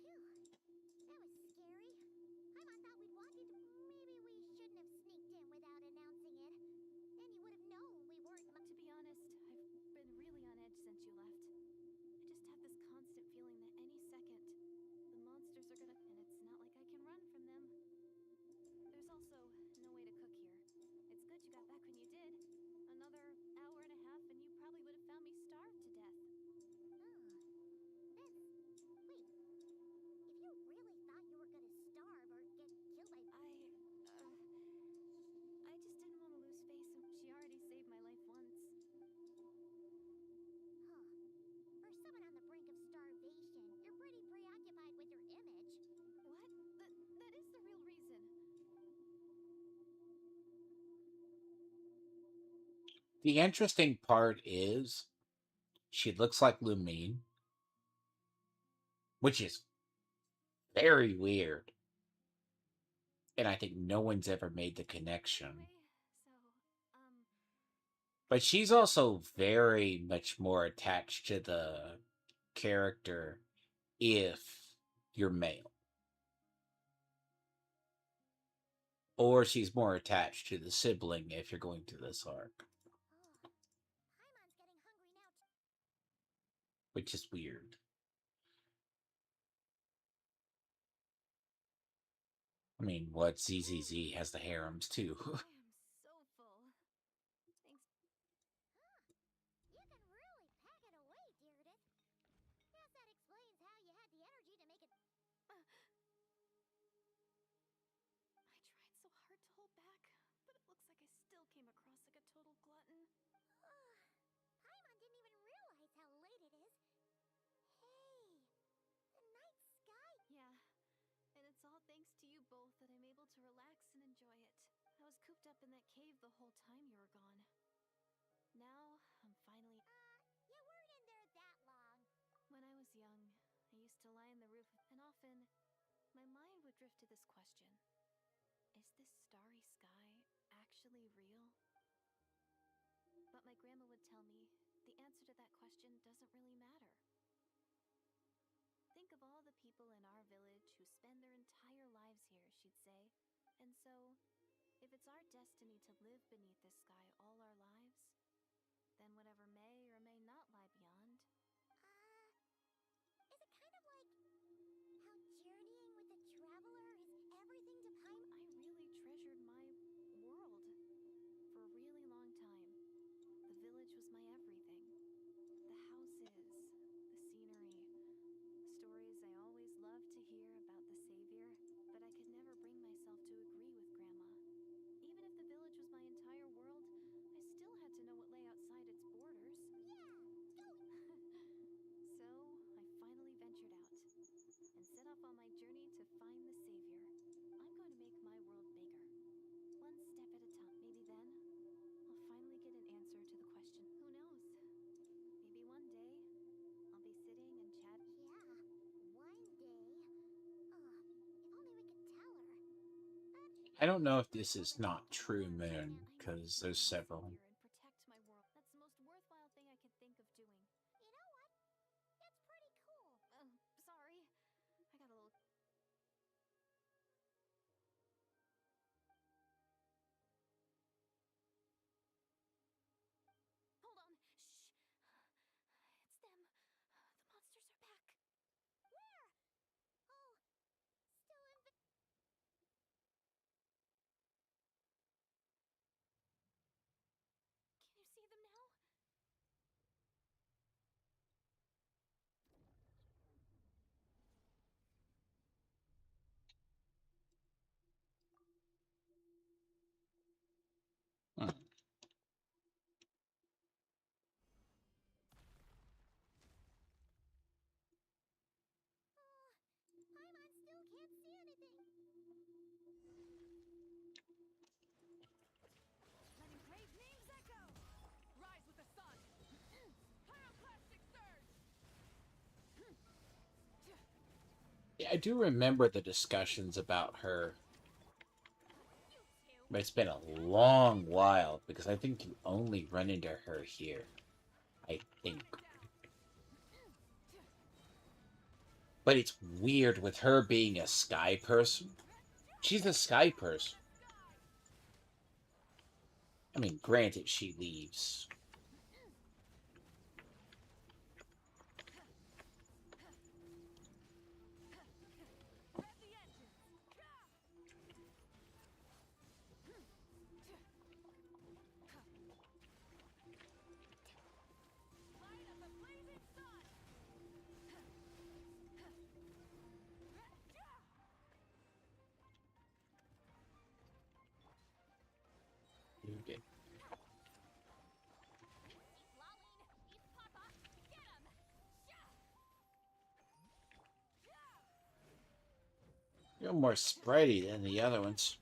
That was scary. Paimon thought we'd walk into... Maybe we shouldn't have sneaked in without announcing it. Then you would have known we weren't... To be honest, I've been really on edge since you left. I just have this constant feeling that any second, the monsters are gonna... And it's not like I can run from them. There's also no way to cook here. It's good you got back when you did. Another hour and a half and you probably would have found me starved to death. Wait. If you really thought you were gonna starve or get killed by... I just didn't want to lose face, and she already saved my life once. Huh. For someone on the brink of starvation, you're pretty preoccupied with your image. What? That is the real reason. The interesting part is she looks like Lumine, which is very weird. And I think no one's ever made the connection. Anyway, But she's also very much more attached to the character if you're male. Or she's more attached to the sibling if you're going through this arc. Paimon's getting hungry now. Which is weird. I mean, what? ZZZ has the harems too. I am so full. Thanks. You can really pack it away, Deardit. Guess that explains how you had the energy to make it... I tried so hard to hold back, but it looks like I still came across like a total glutton. Paimon didn't even realize how late it is. Hey, the night sky... Yeah, and it's all thanks to you both that I'm able to relax and enjoy it. I was cooped up in that cave the whole time you were gone. Now, I'm finally... you weren't in there that long. When I was young, I used to lie on the roof, and often, my mind would drift to this question. Is this starry sky actually real? But my grandma would tell me, the answer to that question doesn't really matter. Think of all the people in our village who spend their entire lives here, she'd say. And so, if it's our destiny to live beneath this sky all our lives, then whatever may or may not lie beyond... Is it kind of like how journeying with the traveler is everything to Paimon? I really treasured my world for a really long time. The village was my everything. The houses, the scenery, stories I always loved to hear about the Savior, but I could never bring myself to agree with Grandma. Even if the village was my entire world, I still had to know what lay outside its borders. So, I finally ventured out and set off on my journey to find the Savior. I'm going to make my world bigger, one step at a time. Maybe then, I'll finally get an answer to the question. Who knows? Maybe one day, I'll be sitting and chatting. Yeah, one day. If only we could tell her. I don't know if this is not True Moon, because there's several. And protect my world. That's the most worthwhile thing I could think of doing. You know what? It's pretty cool. Sorry. I got a little... Hold on. Shh. It's them. The monsters are back. Where? Oh, still I do remember the discussions about her, but it's been a long while because I think you only run into her here. I think. But it's weird with her being a sky person. She's a sky person. I mean, granted, she leaves. You did. You're more spready than the other ones.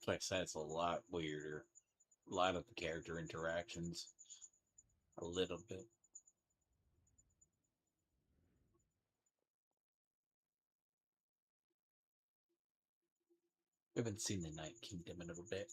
That's why I said it's a lot weirder. A lot of the character interactions. A little bit. We haven't seen the Night Kingdom in a bit.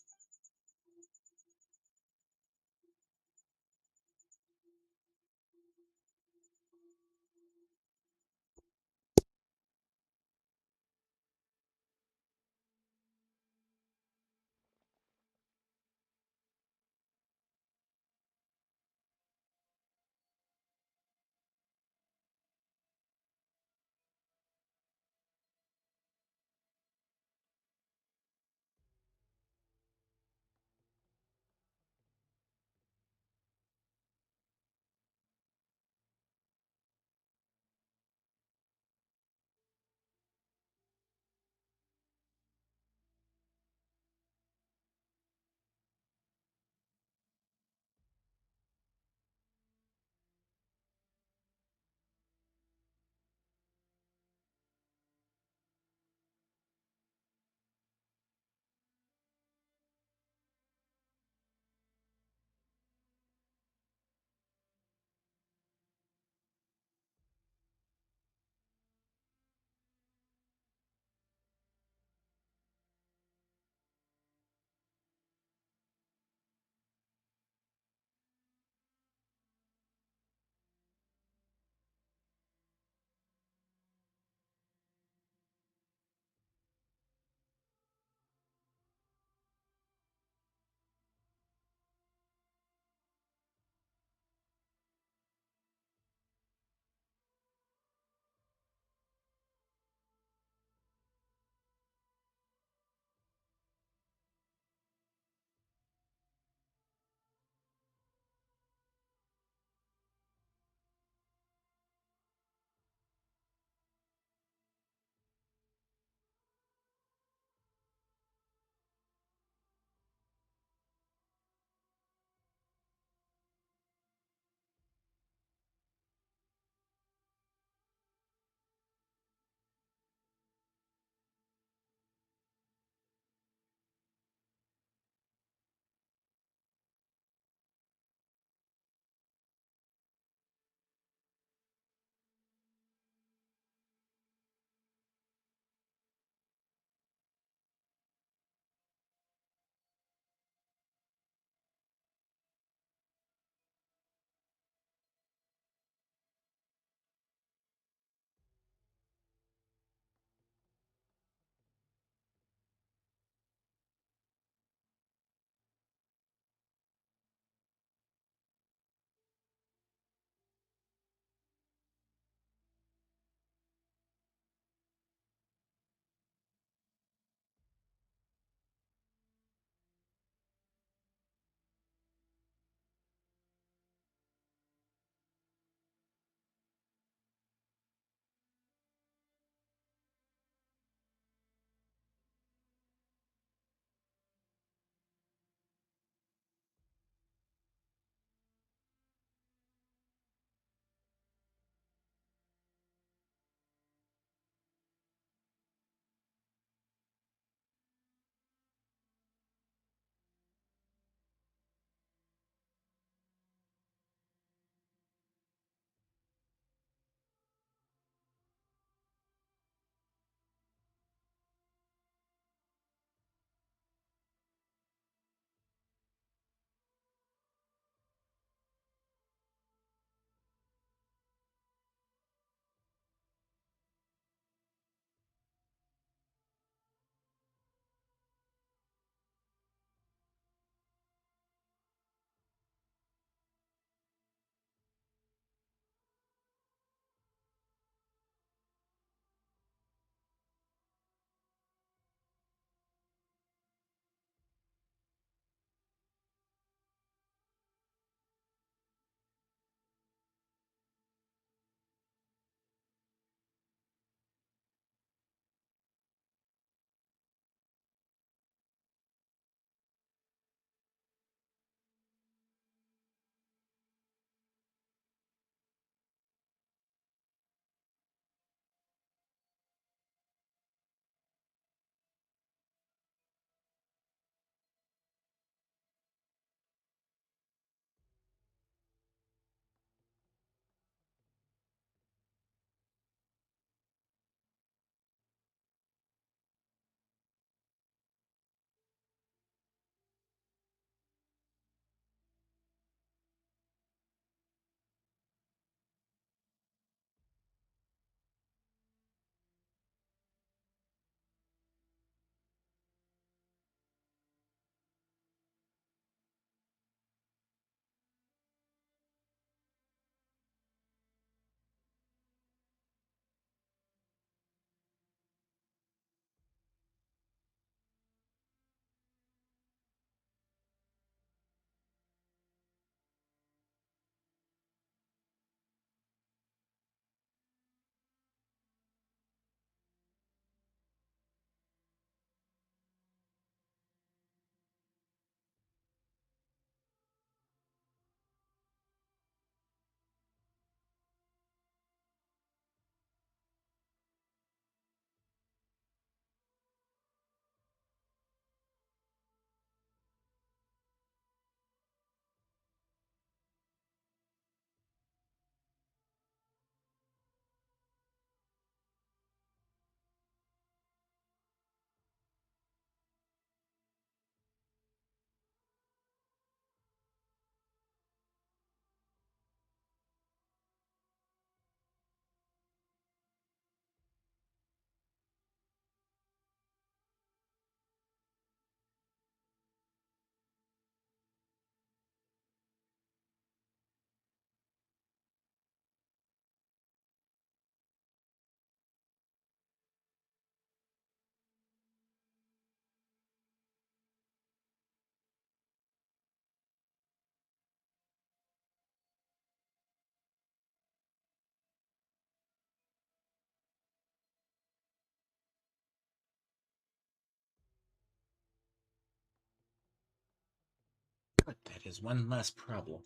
is one less problem.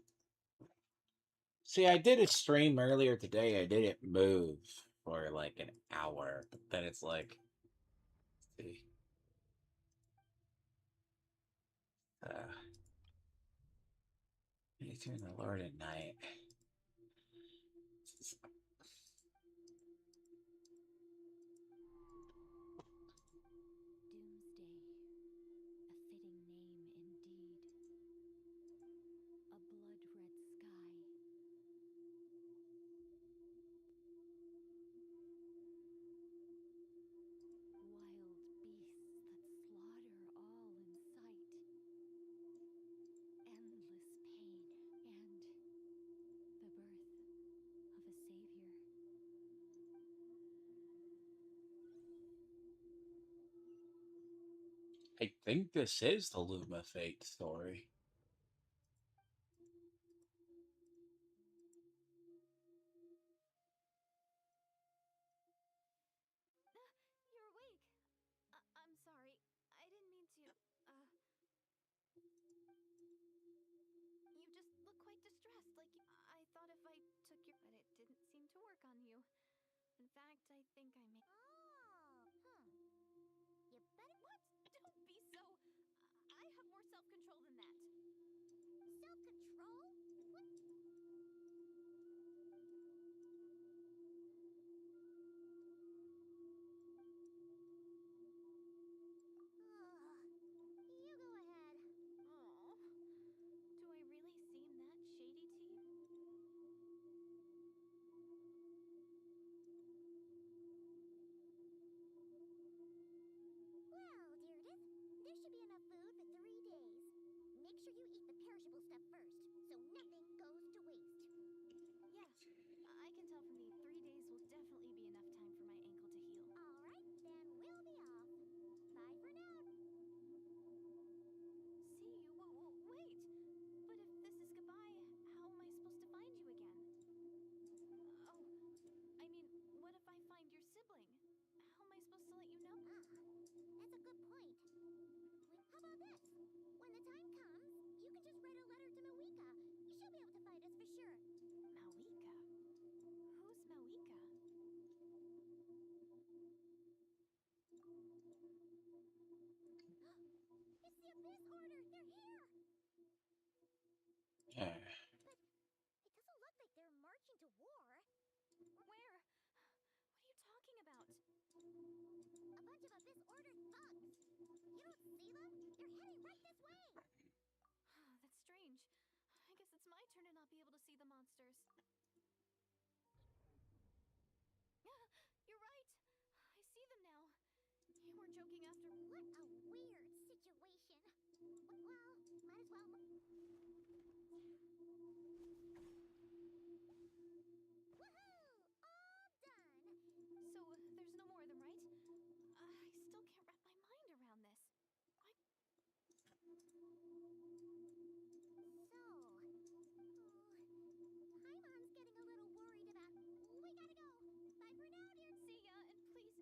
See, I did a stream earlier today. I didn't move for like an hour, but then it's like, let's see. Turn the Lord at night. Doomsday. A fitting name indeed. A blood-red sky. Wild beasts that slaughter all in sight. Endless pain and the birth of a savior. I think this is the Luma Fate story. You're awake. I'm sorry. I didn't mean to. You just look quite distressed. Like, I thought if I took your. But it didn't seem to work on you. In fact, I think I may. You better. What? Don't be so. I have more self control than that. Self-control? What? You go ahead. Aw. Do I really seem that shady to you? Well, Deirdre, there should be enough food for 3 days. Make sure you eat the perishable stuff first, so nothing goes to waste. Yeah, I can tell from these 3 days will definitely be enough time for my ankle to heal. All right, then we'll be off. Bye for now. See you? Wait! But if this is goodbye, how am I supposed to find you again? Oh, I mean, what if I find your sibling? How am I supposed to let you know? That's a good point. How about this? When the time comes, you can just write a letter to Mawika. She'll be able to find us for sure. Mawika? Who's Mawika? It's the Abyss Order! They're here! Yeah. But it doesn't look like they're marching to war. Where? What are you talking about? A bunch of Abyss Order thugs. You don't see them? They're heading right this way. That's strange. I guess it's my turn to not be able to see the monsters. You're right. I see them now. You weren't joking after. What a weird situation. Well, might as well. Woohoo! All done. So, there's no more of them, right? I still can't wrap my mind around this. Paimon's getting a little worried about. We gotta go. Bye for now, dear. See ya, and please.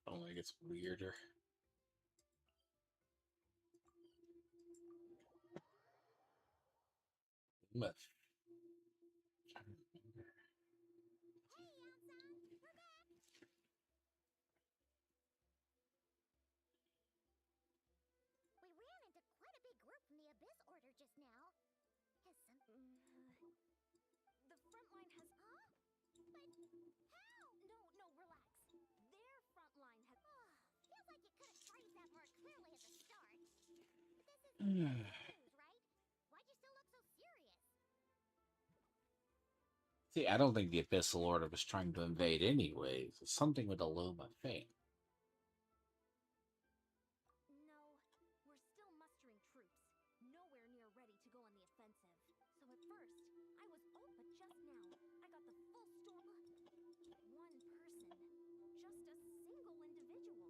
I don't think it's weirder. But Hey, Elson, we're back. We ran into quite a big group from the Abyss Order just now. Has some. The front line has. Huh? But how? No, relax. Their front line has. Feels like you could have phrased that more clearly at the start. But this is news, right? Why'd you still look so serious? see, I don't think the Abyssal Order was trying to invade anyways. It's something with the Luma Fate. No, we're still mustering troops. Nowhere near ready to go on the offensive. So at first, I was but just now, I got the full storm. One person. Just a single individual.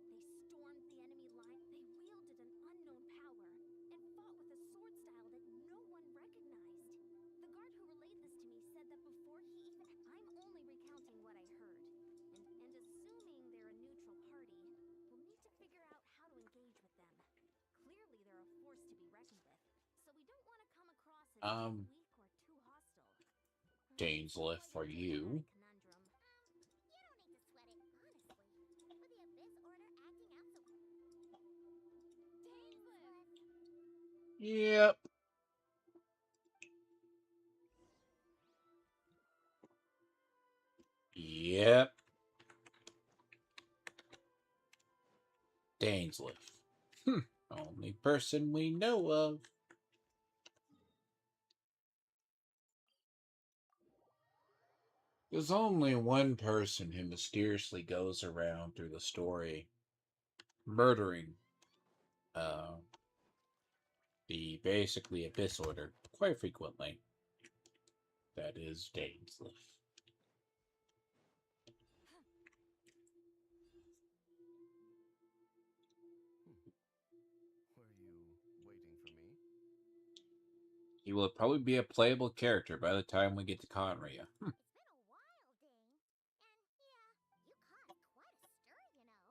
They stormed the enemy line. They wielded an unknown power and fought with a sword style that no one recognized. The guard who relayed Um, Dainsliff for you. Yep. Yep. Dainsliff. Only person we know of. There's only one person who mysteriously goes around through the story murdering uh, the basically Abyss Order quite frequently. That is Dainsliff. Were you waiting for me? He will probably be a playable character by the time we get to Conria. It's been a while, Dane. And yeah, you caused quite a stir, you know.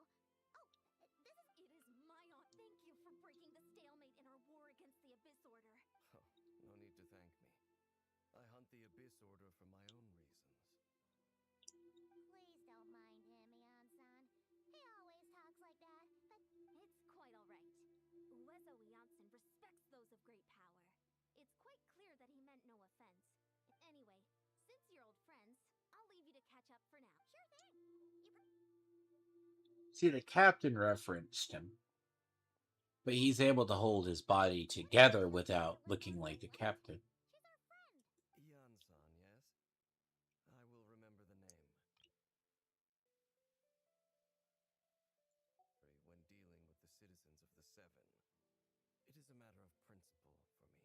Oh, this is... It is my honor. Thank you for breaking the stalemate in our war against the Abyss Order. Oh, no need to thank me. I hunt the Abyss Order for my own reasons. Please don't mind him, Ian-san. He always talks like that, but... It's quite all right. Uezo Janssen respects those of great power. It's quite clear that he meant no offense. Anyway, since you're old friends, I'll leave you to catch up for now. Sure thing. See, the captain referenced him, but he's able to hold his body together without looking like the captain. Yan-san, yes? I will remember the name. When dealing with the citizens of the Seven, it is a matter of principle for me.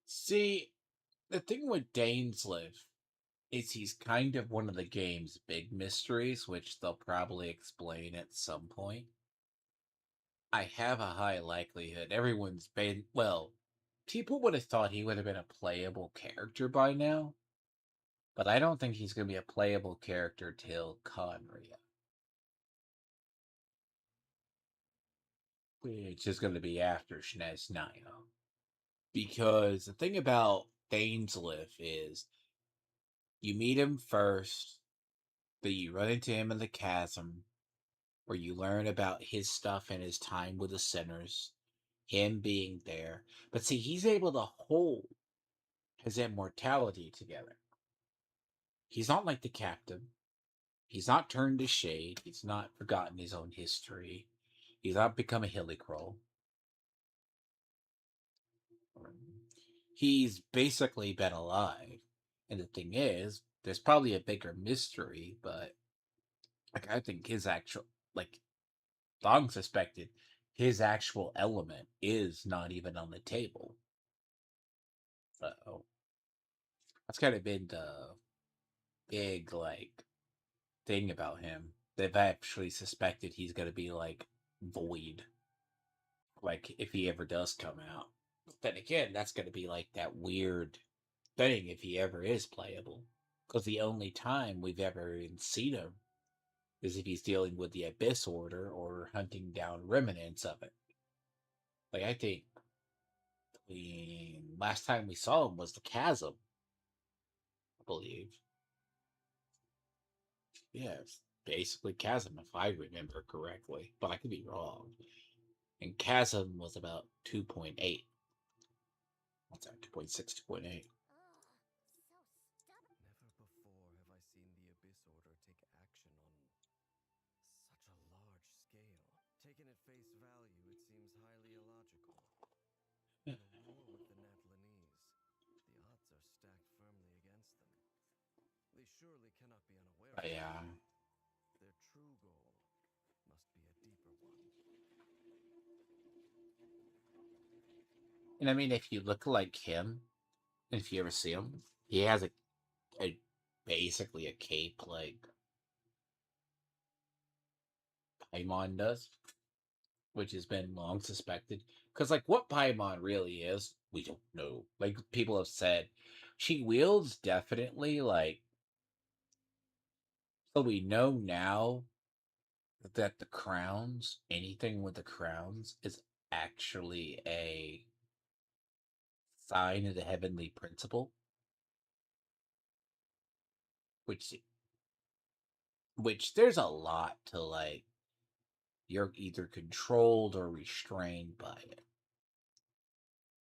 See, the thing with Dainsliff is he's kind of one of the game's big mysteries, which they'll probably explain at some point. I have a high likelihood everyone's been, well, people would have thought he would have been a playable character by now, but I don't think he's going to be a playable character till Conria, which is going to be after Shnez Naya. Because the thing about Dainsliff is you meet him first, then you run into him in the chasm, where you learn about his stuff and his time with the sinners, him being there. But see, he's able to hold his immortality together. He's not like the captain. He's not turned to shade. He's not forgotten his own history. He's not become a hillycrow. He's basically been alive. And the thing is, there's probably a bigger mystery, but like I think his actual, like Dong suspected, his actual element is not even on the table. So that's kind of been the big like thing about him. They've actually suspected he's gonna be like void, like if he ever does come out. But then again, that's gonna be like that weird thing if he ever is playable, because the only time we've ever even seen him is if he's dealing with the Abyss Order or hunting down remnants of it. Like I think the last time we saw him was the Chasm, I believe. Yeah, it's basically Chasm if I remember correctly, but I could be wrong. And Chasm was about 2.8. What's that? 2.6, 2.8. Never before have I seen the Abyss Order take action on such a large scale. Taken at face value, it seems highly illogical. In a war with the Natlanese, the odds are stacked firmly against them. They surely cannot be unaware of Yeah. it. Their true goal must be a deeper one. And I mean, if you look like him, if you ever see him, he has a basically a cape like Paimon does, which has been long suspected. Because, like, what Paimon really is, we don't know. Like, people have said, she wields definitely, like, so we know now that the crowns, anything with the crowns, is actually a sign of the heavenly principle, which there's a lot to like. You're either controlled or restrained by it.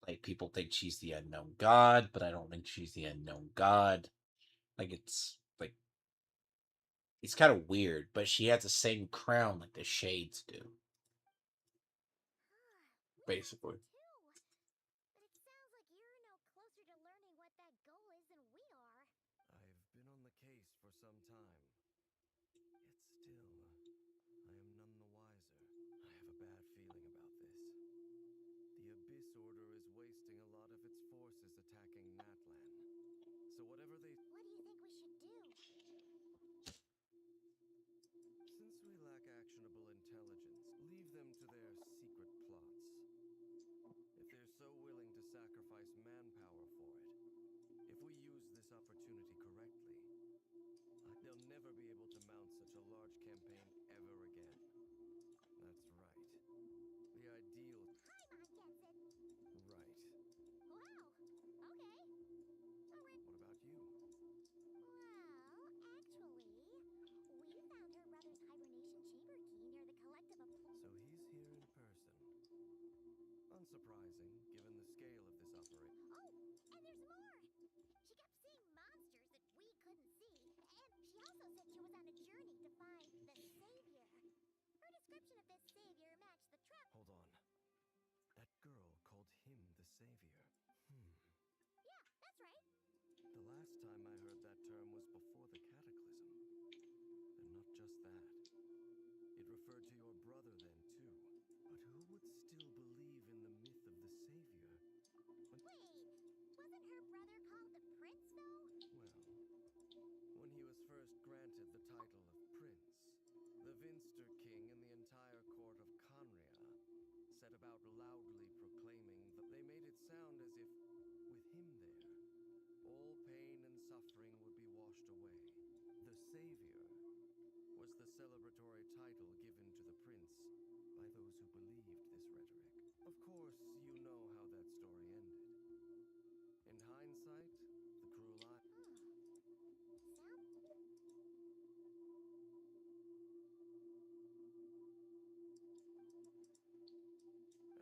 Like people think she's the unknown god, but I don't think she's the unknown god. Like it's kind of weird, but she has the same crown like the shades do. Basically. But it sounds like you're no closer to learning what that goal is than we are. I've been on the case for some time. Yet still, I am none the wiser. I have a bad feeling about this. The Abyss Order is wasting a lot of its forces attacking Natlan. So whatever they... What do you think we should do? Since we lack actionable intelligence, leave them to their secret plots. If they're so willing to sacrifice manpower for it, if we use this opportunity correctly, they'll never be able to mount such a large campaign ever again. That's right. The ideal... Paimon gets it. Right. Wow. Okay. What about you? Well, actually, we found her brother's hibernation chamber key near the collective of... So he's here in person. Unsurprising, given the scale of this operation. Oh, and there's more! She kept seeing monsters that we couldn't see, and she also said she was on a journey to find the Savior. Her description of this Savior matched the trap. Hold on. That girl called him the Savior. Yeah, that's right. The last time I heard that term was before the Cataclysm. And not just that. It referred to your brother then, too. But who would still believe in the myth of the Savior? Wait, wasn't her brother called the Prince, though? Well, when he was first granted the title of Prince, the Vinster King and the entire court of Conria set about loudly proclaiming that they made it sound as if, with him there, all pain and suffering would be washed away. The Savior was the celebratory title given to the prince by those who believed this rhetoric. Of course, you know how that story ended. In hindsight, the cruel eye...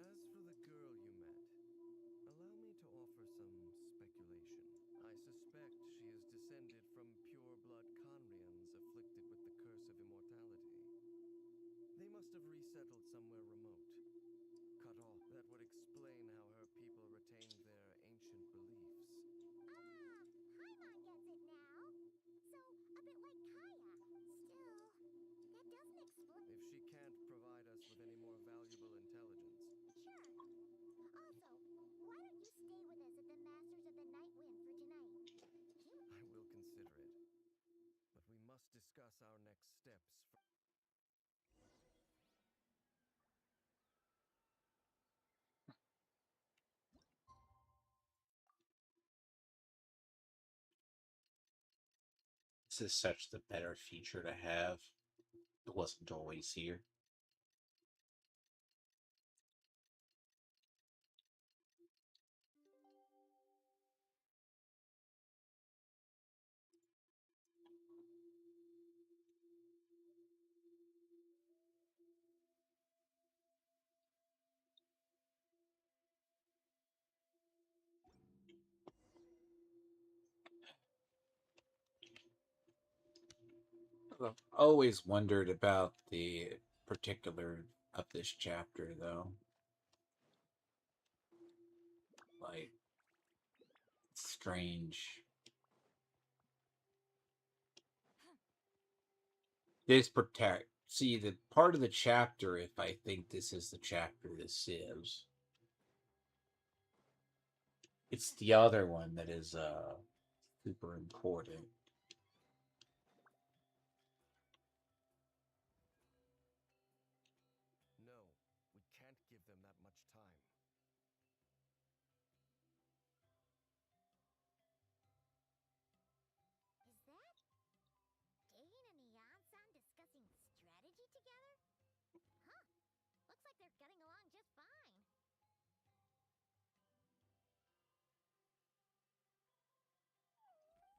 As for the girl you met, allow me to offer some speculation. I suspect she is descended from pure-blood Conrians afflicted with the curse of immortality. They must have resettled somewhere remote, cut off. That would explain how her people retained their ancient beliefs. Paimon gets it now. So, a bit like Kaya. Still, that doesn't explain... If she can't provide us with any more valuable intelligence... Sure. Also, why don't you stay with us at the Masters of the Night Wind for tonight? I will consider it. But we must discuss our next steps first. This is such the better feature to have. It wasn't always here. I've always wondered about the particular of this chapter, though. Like, strange. This protect. See, the part of the chapter, if I think this is the chapter this is, it's the other one that is super important. No, we can't give them that much time. Is that Dane and Iansan discussing strategy together? Huh. Looks like they're getting along just fine. Morning! What are you guys talking about?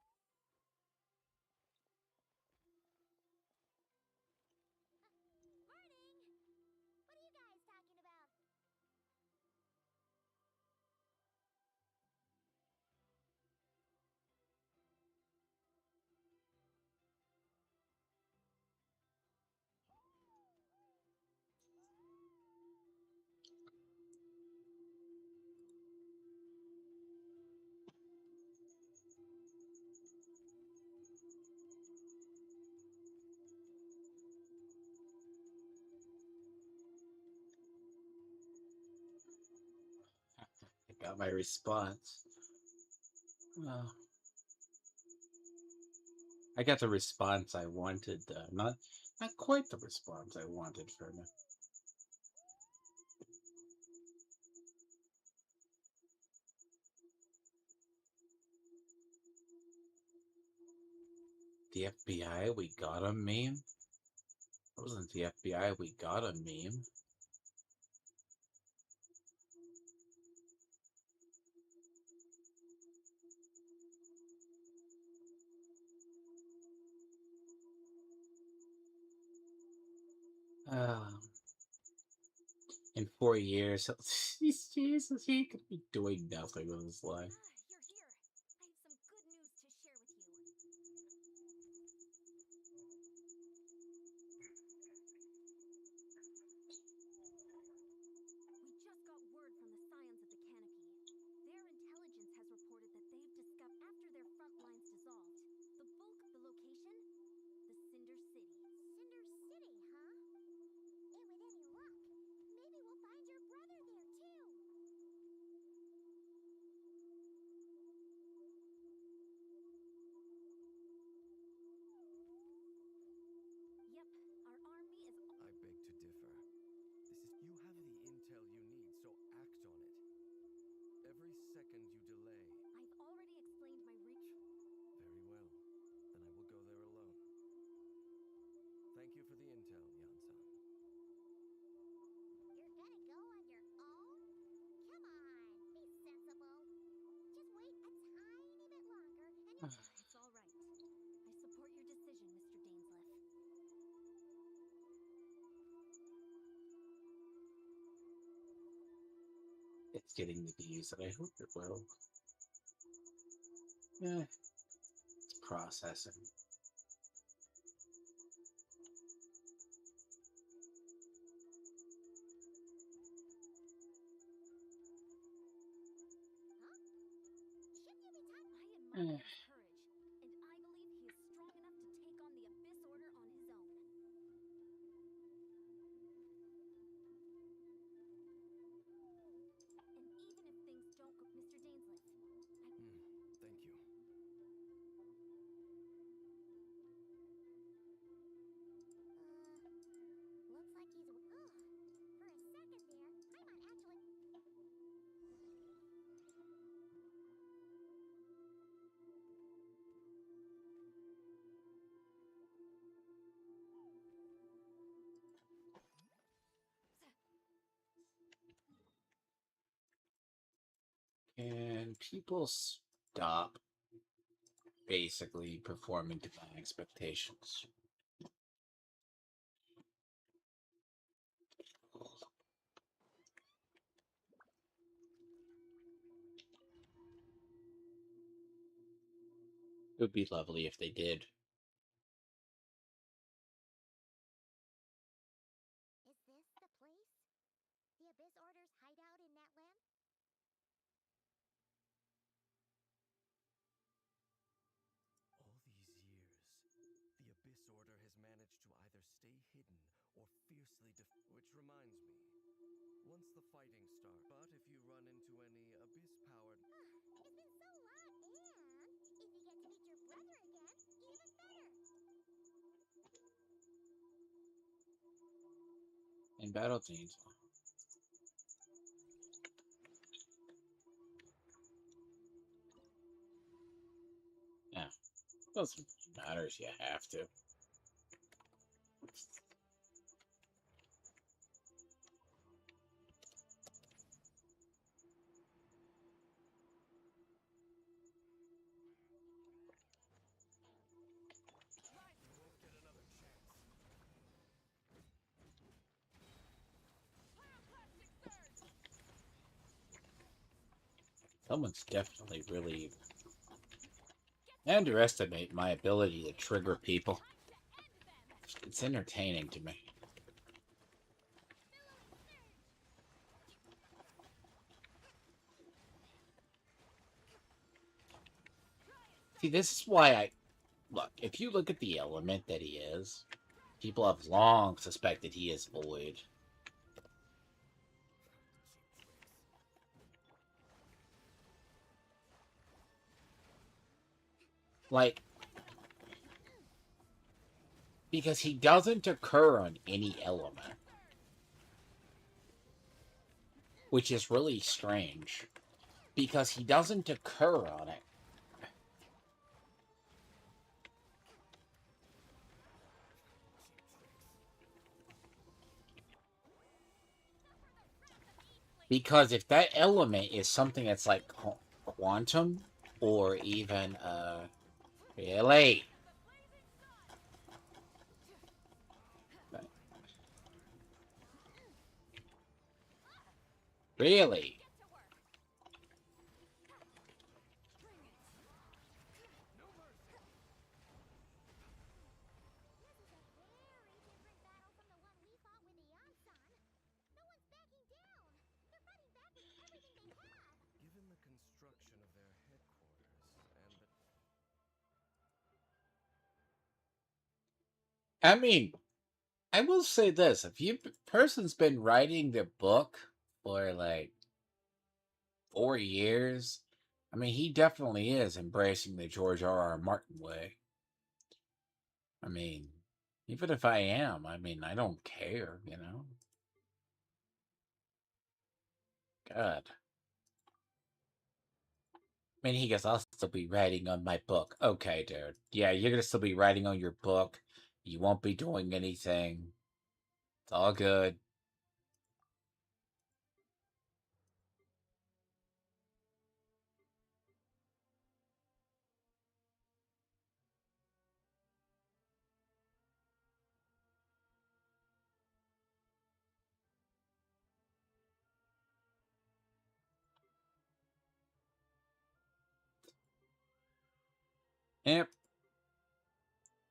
I got my response. Well, I got the response I wanted. Not quite the response I wanted from it. The FBI, we got a meme? It wasn't the FBI, we got a meme. In 4 years, Jesus, he could be doing nothing with his life. You're here. I have some good news to share with you. We just got word from the scions of the Canopy. Their intelligence has reported that they've discovered after their front lines dissolved. The bulk of the location? The Cinder City. Cinder City, huh? And with any luck, maybe we'll find your brother there too. Yep, our army is... I beg to differ. You have the intel you need, so act on it. Every second you delay... I've already explained my reach... Very well. Then I will go there alone. Thank you for the intel, Yan-san. You're gonna go on your own? Come on, be sensible. Just wait a tiny bit longer and you'll... It's all right. I support your decision, Mr. Dainsleff. It's getting the views that I hope it will. Yeah, it's processing. Huh? Shouldn't you be I admire his courage, and I believe he is strong enough to take on the Abyss Order on his own. And even if things don't go... Mr. Dainsleff, Thank you. Looks like he's... Oh, for a second there, Paimon actually... Can people stop basically performing to my expectations? It would be lovely if they did. Is this the place? The Abyss Order's hideout in Natlan? All these years, the Abyss Order has managed to either stay hidden or fiercely which reminds me, once the fighting starts, but if you run into any Abyss-powered... It's been so long, and if you get to meet your brother again, even better! In battle teams. Yeah, doesn't matter if you have to. Someone's definitely really underestimate my ability to trigger people. It's entertaining to me. See, this is why I look. If you look at the element that he is, people have long suspected he is void. Like, because he doesn't occur on any element, which is really strange. Because he doesn't occur on it. Because if that element is something that's like quantum or even really really Given the construction of their headquarters and the I mean, I will say this: if you person's been writing the book for like 4 years, I mean, he definitely is embracing the George R. R. Martin way. I mean, even if I am, I mean, I don't care, you know. God. I mean, he goes, I'll still be writing on my book. Okay, dude. Yeah, you're gonna still be writing on your book. You won't be doing anything. It's all good. Yep.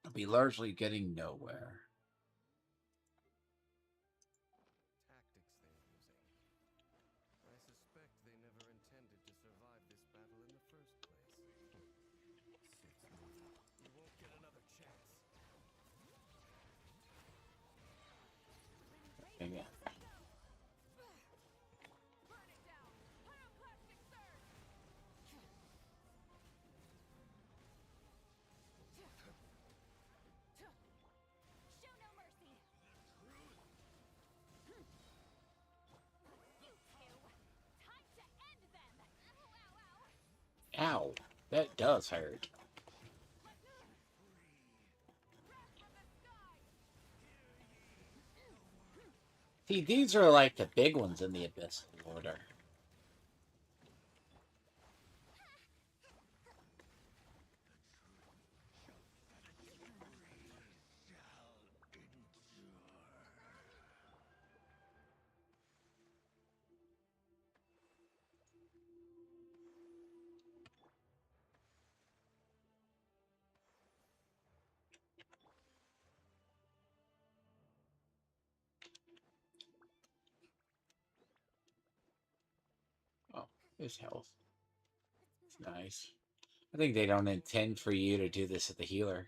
I'll be largely getting nowhere. tactics they're using. I suspect they never intended to survive this battle in the first place. Suit's moving. You won't get another chance. Yeah. Ow. That does hurt. See, these are like the big ones in the Abyssal Order. Oh, his health. It's nice. I think they don't intend for you to do this at the healer.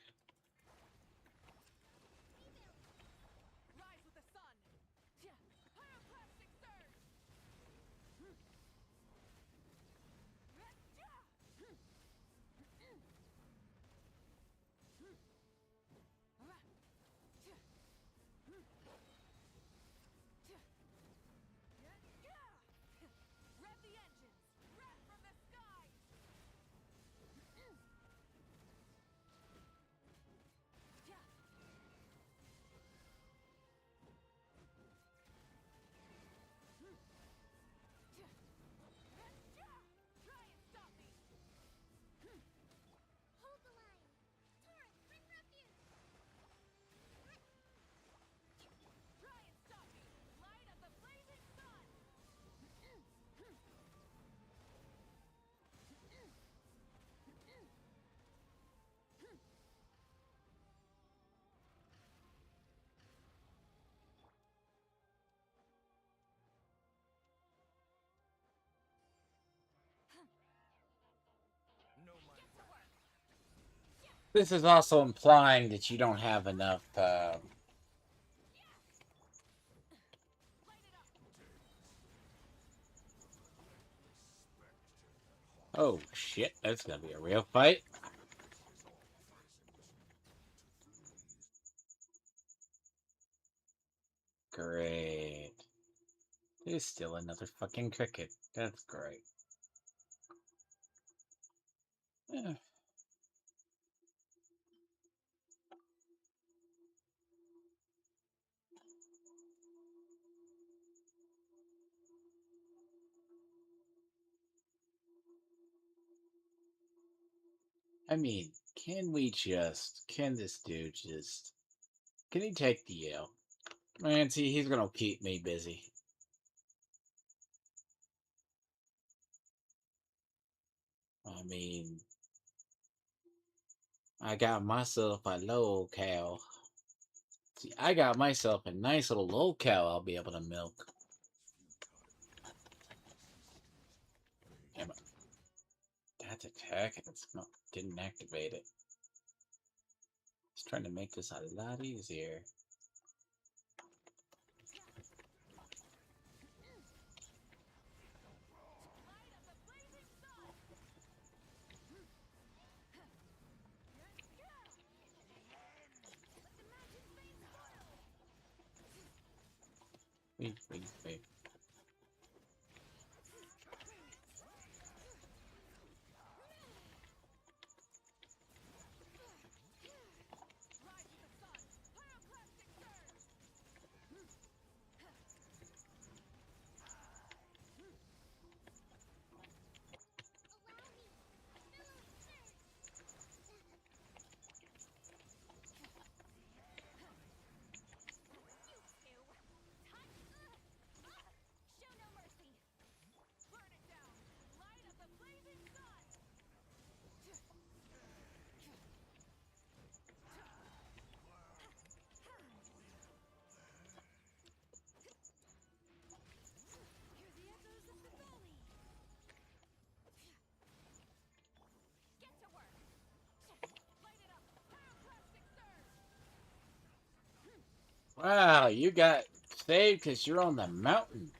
This is also implying that you don't have enough. Oh shit! That's gonna be a real fight. Great. There's still another fucking cricket. That's great. Yeah. I mean, can this dude can he take the L? Man, see, he's gonna keep me busy. I mean, I got myself a locale. See, I got myself a nice little locale I'll be able to milk. Damn it. That's attack, and it's not, didn't activate it. Just trying to make this a lot easier. Wait. Wow, you got saved because you're on the mountain.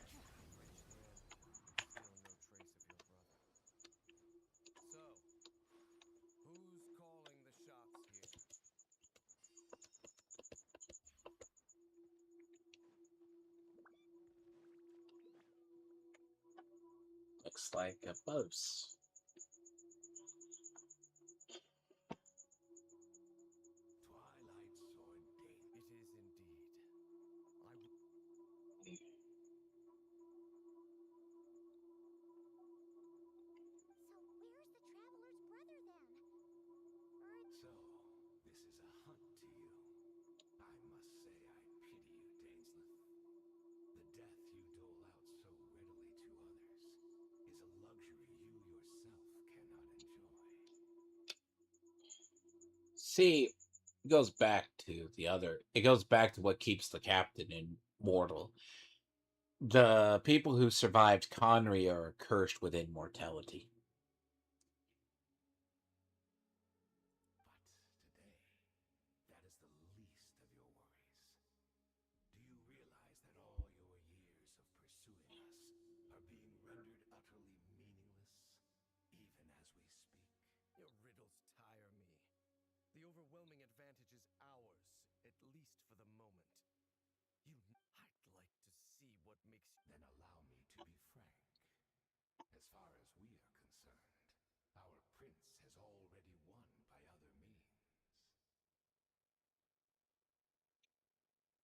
Looks like a boss. See, it goes back to the other. It goes back to what keeps the captain immortal. The people who survived Conry are cursed with immortality. Your riddles tire me. The overwhelming advantage is ours, at least for the moment. I'd like to see what makes. Then allow me to be frank. As far as we are concerned, our prince has already won by other means.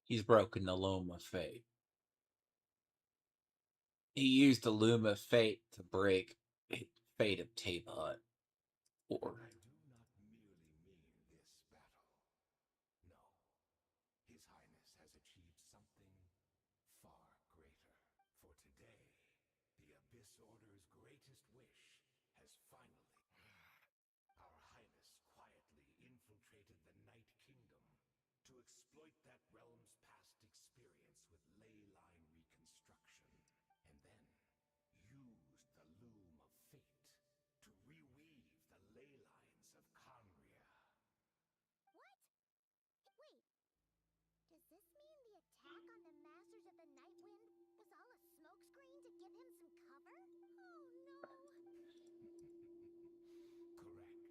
He's broken the loom of fate. He used the loom of fate to break fate of Tabot. Or I do not merely mean this battle. No. His Highness has achieved something far greater. For today, the Abyss Order's greatest wish has finally... Our Highness quietly infiltrated the Night Kingdom to exploit that realm's past experience with ley line reconstruction, and then used the Loom of Fate to reweave the ley lines of Conria. this mean the attack on the Masters of the Night Wind was all a smokescreen to give him some cover? Oh no! Correct.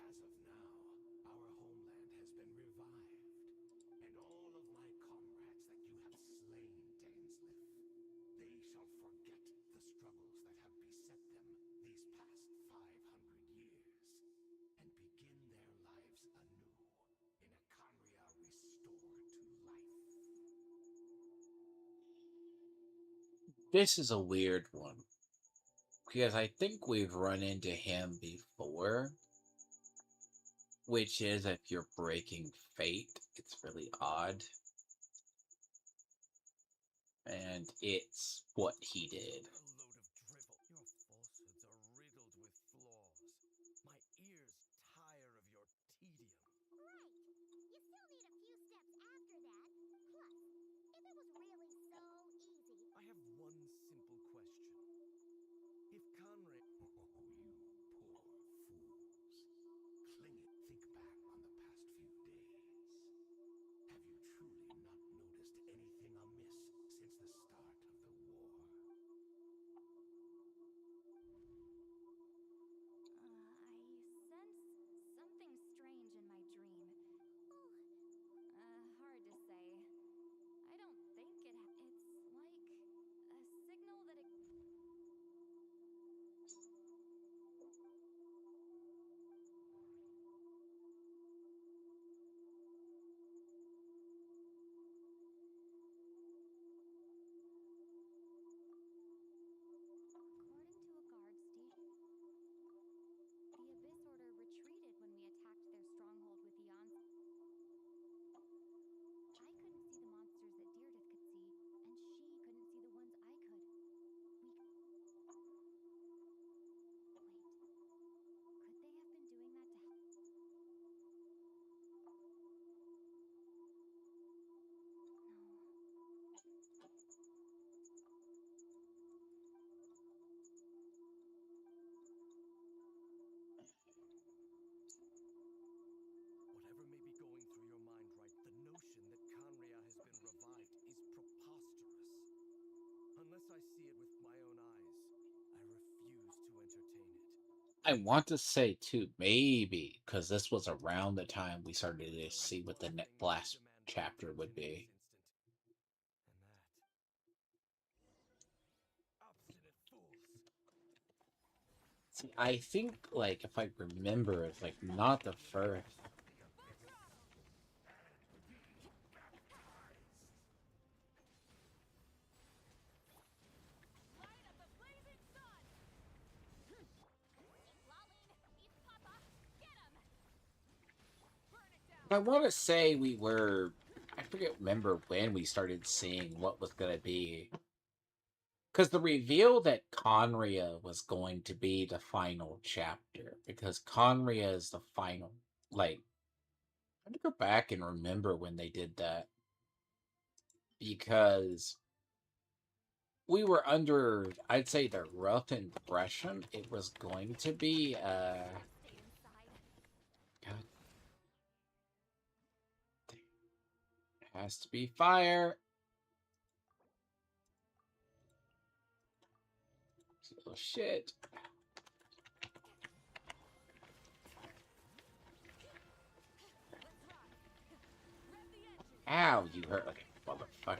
As of now, our homeland has been revived, and all of my comrades that you have slain, Dainsleif, they shall forget the struggles that have beset them these past 500 years, and begin their lives anew in a Khaenri'ah restored to life. This is a weird one because I think we've run into him before, which is if you're breaking fate, it's really odd. And it's what he did. A load of drivel. Your falsehoods are riddled with flaws. My ears tire of your tedium. Right! You still need a few steps after that. Plus, if it was really so easy... I have one simple question. If Khaenri'ah... Oh, you poor fools. Cling it. Think back on the past few days. Have you truly not noticed anything amiss since the start of the war? I sense something strange in my dream. Hard to say. I don't think it's like a signal that it... According to a guard station, the Abyss Order retreated when we attacked their stronghold with the onslaught. I couldn't see the monsters that Deirdre could see, and she couldn't see the ones I could. Wait, could they have been doing that to help? Whatever may be going through your mind right, the notion that Khaenri'ah has been revived is preposterous. Unless I see it with my own eyes, I refuse to entertain it. I want to say too, maybe because this was around the time we started to see what the last chapter would be. Obstinate fools! See, I think, like, if I remember, it's like not the first. I want to say we were, I remember when we started seeing what was going to be. Because the reveal that Khaenri'ah was going to be the final chapter, because Khaenri'ah is the final, like, I had to go back and remember when they did that. Because we were under, I'd say, the rough impression it was going to be, God. It has to be fire. Oh, shit. Ow, you hurt like a motherfucker.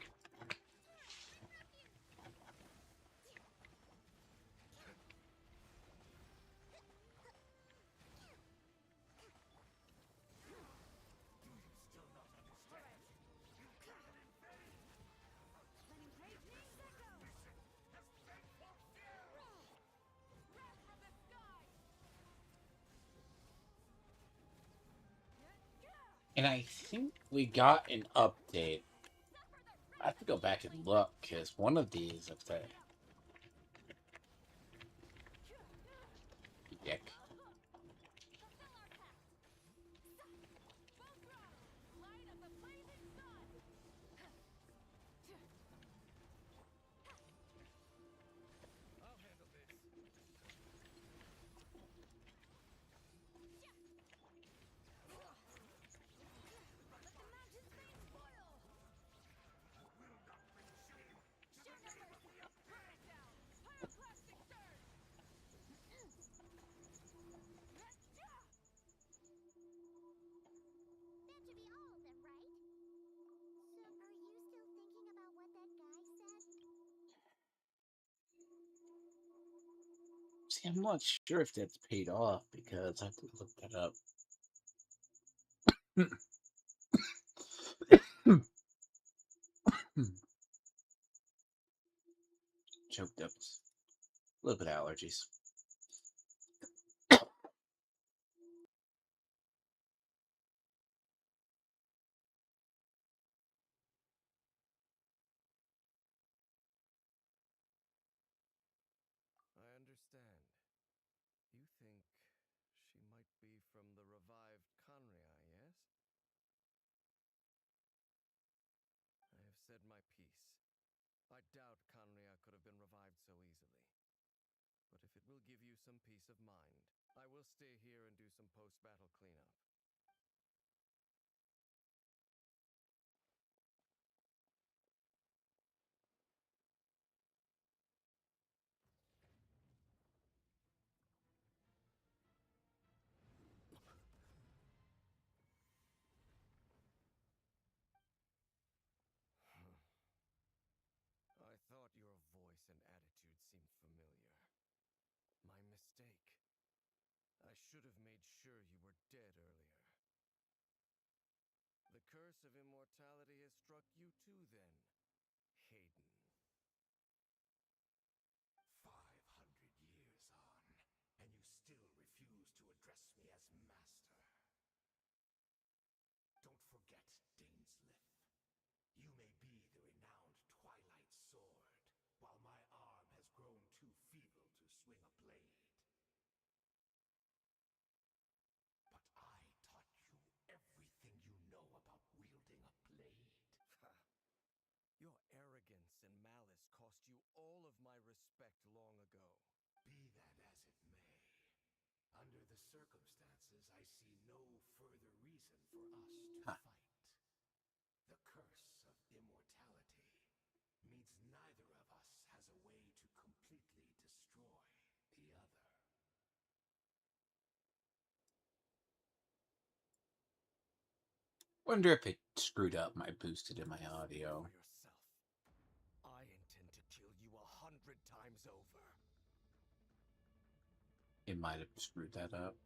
And I think we got an update. I have to go back and look, because one of these, if they... Dick. I'll handle this. See, I'm not sure if that's paid off because I have to look that up. Choked up. A little bit of allergies. I understand. You think she might be from the revived Conria, yes? I have said my piece. I doubt Conria could have been revived so easily. But if it will give you some peace of mind, I will stay here and do some post-battle cleanup. I thought your voice and attitude seemed familiar. My mistake. I should have made sure you were dead earlier. The curse of immortality has struck you too, then, Hayden. 500 years on, and you still refuse to address me as master. Don't forget Dainsleif. You may be the renowned Twilight Sword, while my arm has grown too feeble to swing a blade. But I taught you everything you know about wielding a blade. Your arrogance and malice cost you all of my respect long ago. Be that as it may, under the circumstances, I see no further reason for us to Huh. fight. The curse of immortality means neither of us has a way to completely destroy the other. Wonder if it screwed up my boosted in my audio. For yourself. I intend to kill you 100 times over. It might have screwed that up.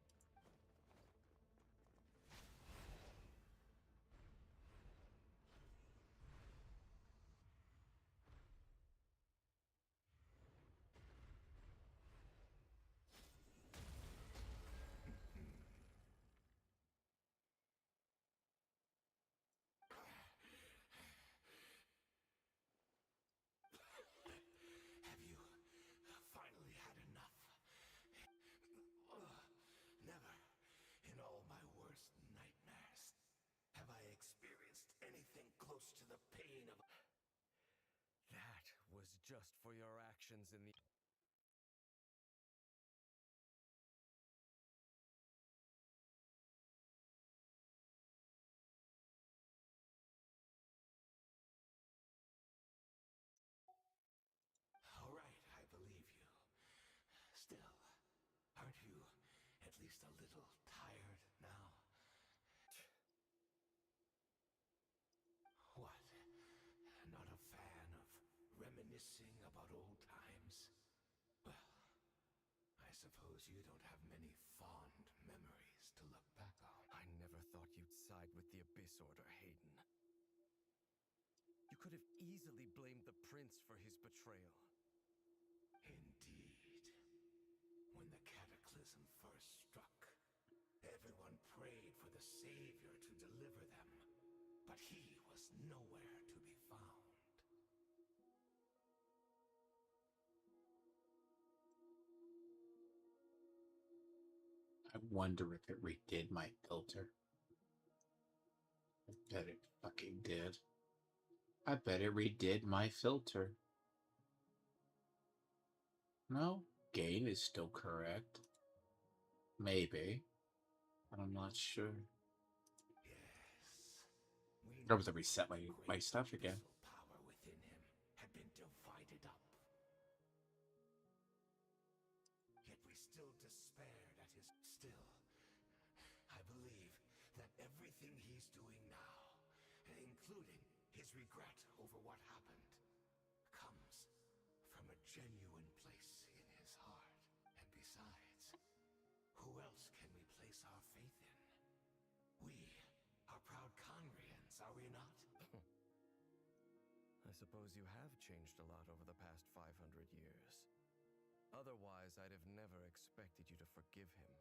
Have you finally had enough? Never, in all my worst nightmares, have I experienced anything close to the pain of... That was just for your actions in the... All right, I believe you. Still, aren't you at least a little tired now? What? Not a fan of reminiscing about old times? Well, I suppose you don't have many fond memories to look back on. I never thought you'd side with the Abyss Order, Hayden. You could have easily blamed the Prince for his betrayal. Indeed. When the cataclysm first struck, everyone prayed for the Savior to deliver them, but he was nowhere to be found. I wonder if it redid my filter. I bet it fucking did. I bet it redid my filter. No, gain is still correct. Maybe. But I'm not sure. Yes. I was to reset my stuff again. Power within him had been divided up. Yet we still despaired at his... Still, I believe that everything he's doing now, including his regret over what happened, comes from a genuine place in his heart. And Besides, who else can we place our faith in? We are proud Conrians, are we not? I suppose you have changed a lot over the past 500 years. Otherwise, I'd have never expected you to forgive him.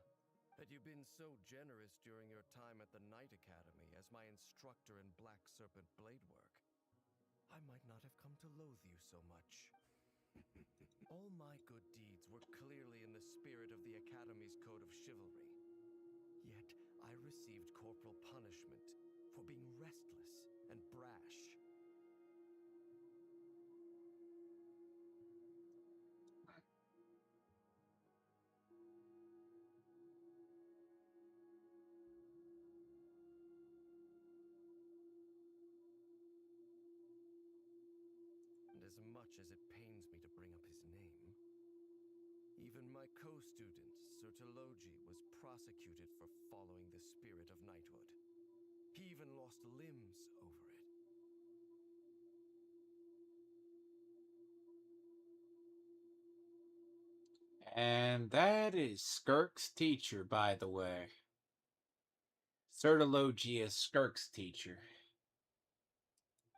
Had you been so generous during your time at the Knight Academy as my instructor in Black Serpent blade work, I might not have come to loathe you so much. All my good deeds were clearly in the spirit of the Academy's code of chivalry. Yet, I received corporal punishment for being restless and brash. And as much as it pains me to bring up his name, even my co-student, Sir Tologi, was prosecuted for following the spirit of knighthood. He even lost limbs over it. And that is Skirk's teacher, by the way. Certology is Skirk's teacher.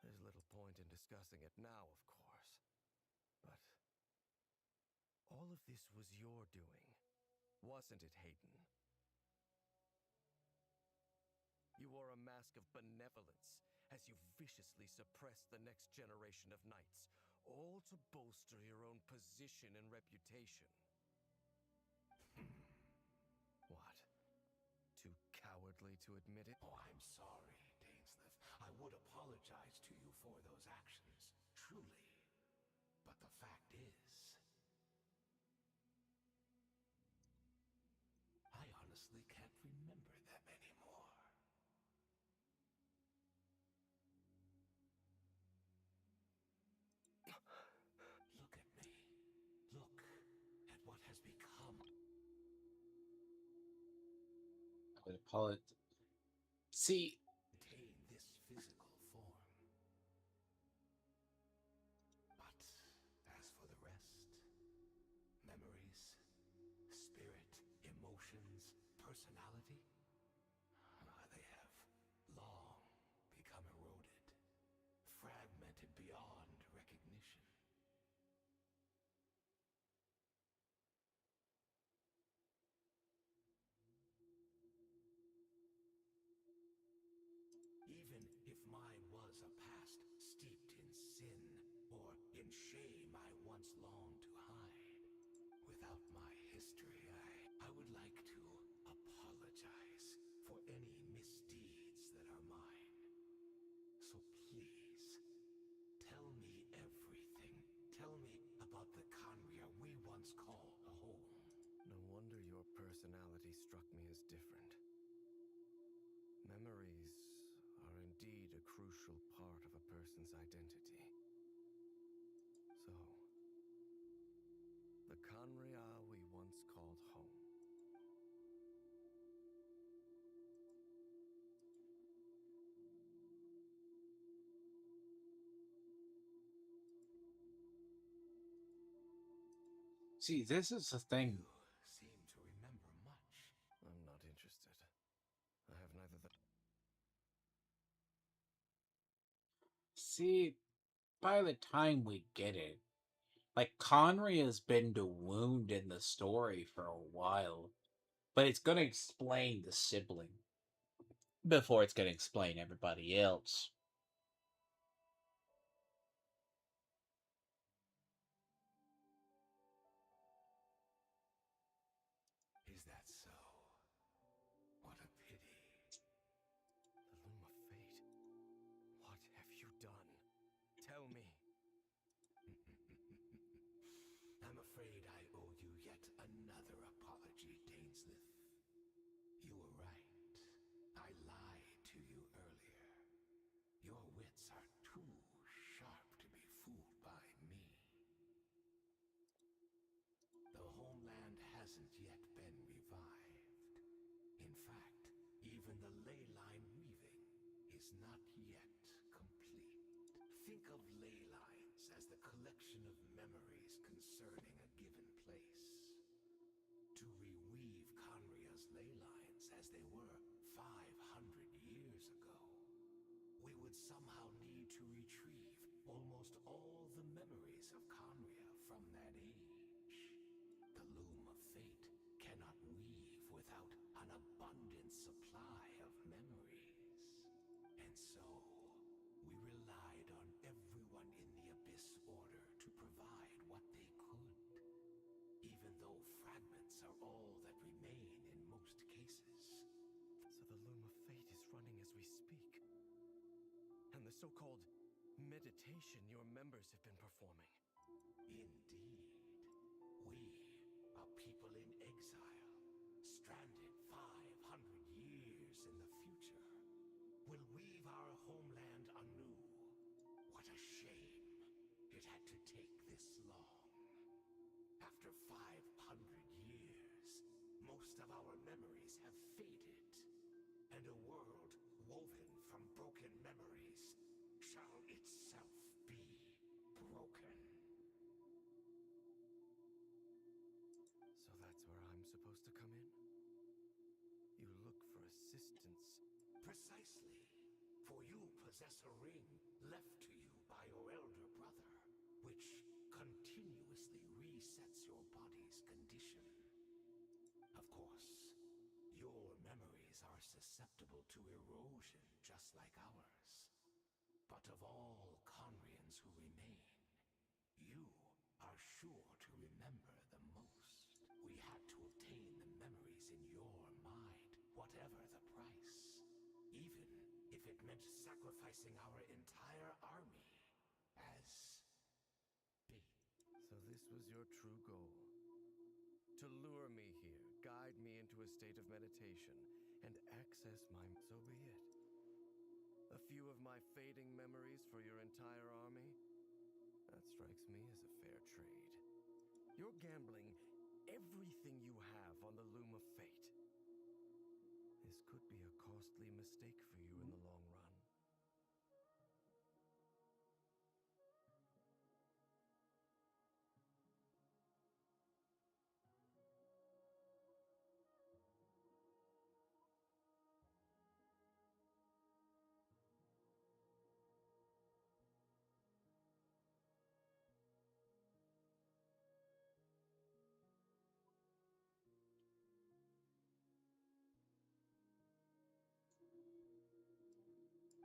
There's little point in discussing it now, of course. But all of this was your doing, wasn't it, Hayden? You wore a mask of benevolence as you viciously suppressed the next generation of knights, all to bolster your own position and reputation. What? Too cowardly to admit it? Oh, I'm sorry, Dainsleif. I would apologize to you for those actions, truly. But the fact is, I honestly can't remember them anymore. Look at me. Look at what has become. I would apologize. See, Attain this physical form. But as for the rest, memories, spirit, emotions, personality, they have long become eroded, fragmented beyond recognition. Even if mine was a past steeped in sin or in shame I once longed to hide, without my history, I would like to apologize for any misdeeds that are mine. So please, tell me everything. Tell me about the Conria we once called home. No wonder your personality struck me as different. Memories are indeed a crucial part of a person's identity. So, the Conria we once called home. see, this is the thing. You seem to remember much. I'm not interested. I have neither the... See, by the time we get it, like Conry has been the wound in the story for a while, but it's gonna explain the sibling before it's gonna explain everybody else. Is that so? What a pity. The Loom of Fate. What have you done? Tell me. I'm afraid I owe you yet another apology, Dainsleif. You were right. I lied to you earlier. Your wits are too sharp to be fooled by me. The homeland hasn't yet been revived. In fact, even the ley line weaving is not yet complete. Think of ley lines as the collection of memories concerning a given place. as they were 500 years ago. We would somehow need to retrieve almost all the memories of Conria from that age. The loom of fate cannot weave without an abundant supply of memories. And so, we relied on everyone in the Abyss Order to provide what they could. Even though fragments are all that remain in most cases. So the Loom of Fate is running as we speak. And the so-called meditation your members have been performing. Indeed. We, a people in exile, stranded 500 years in the future, will weave our homeland anew. What a shame it had to take this long. After 500 years, most of our memories have faded, and a world woven from broken memories shall itself be broken. So that's where I'm supposed to come in? You look for assistance. Precisely. For you possess a ring left to you by your elder brother, which continuously resets your body's condition. Of course, your memories are susceptible to erosion just like ours. But of all Conrians who remain, you are sure to remember the most. We had to obtain the memories in your mind, whatever the price. Even if it meant sacrificing our entire army as bait. So this was your true goal? To lure me here, guide me into a state of meditation, and access my... So be it. A few of my fading memories for your entire army? That strikes me as a fair trade. You're gambling everything you have on the Loom of Fate. This could be a costly mistake for you in the long run.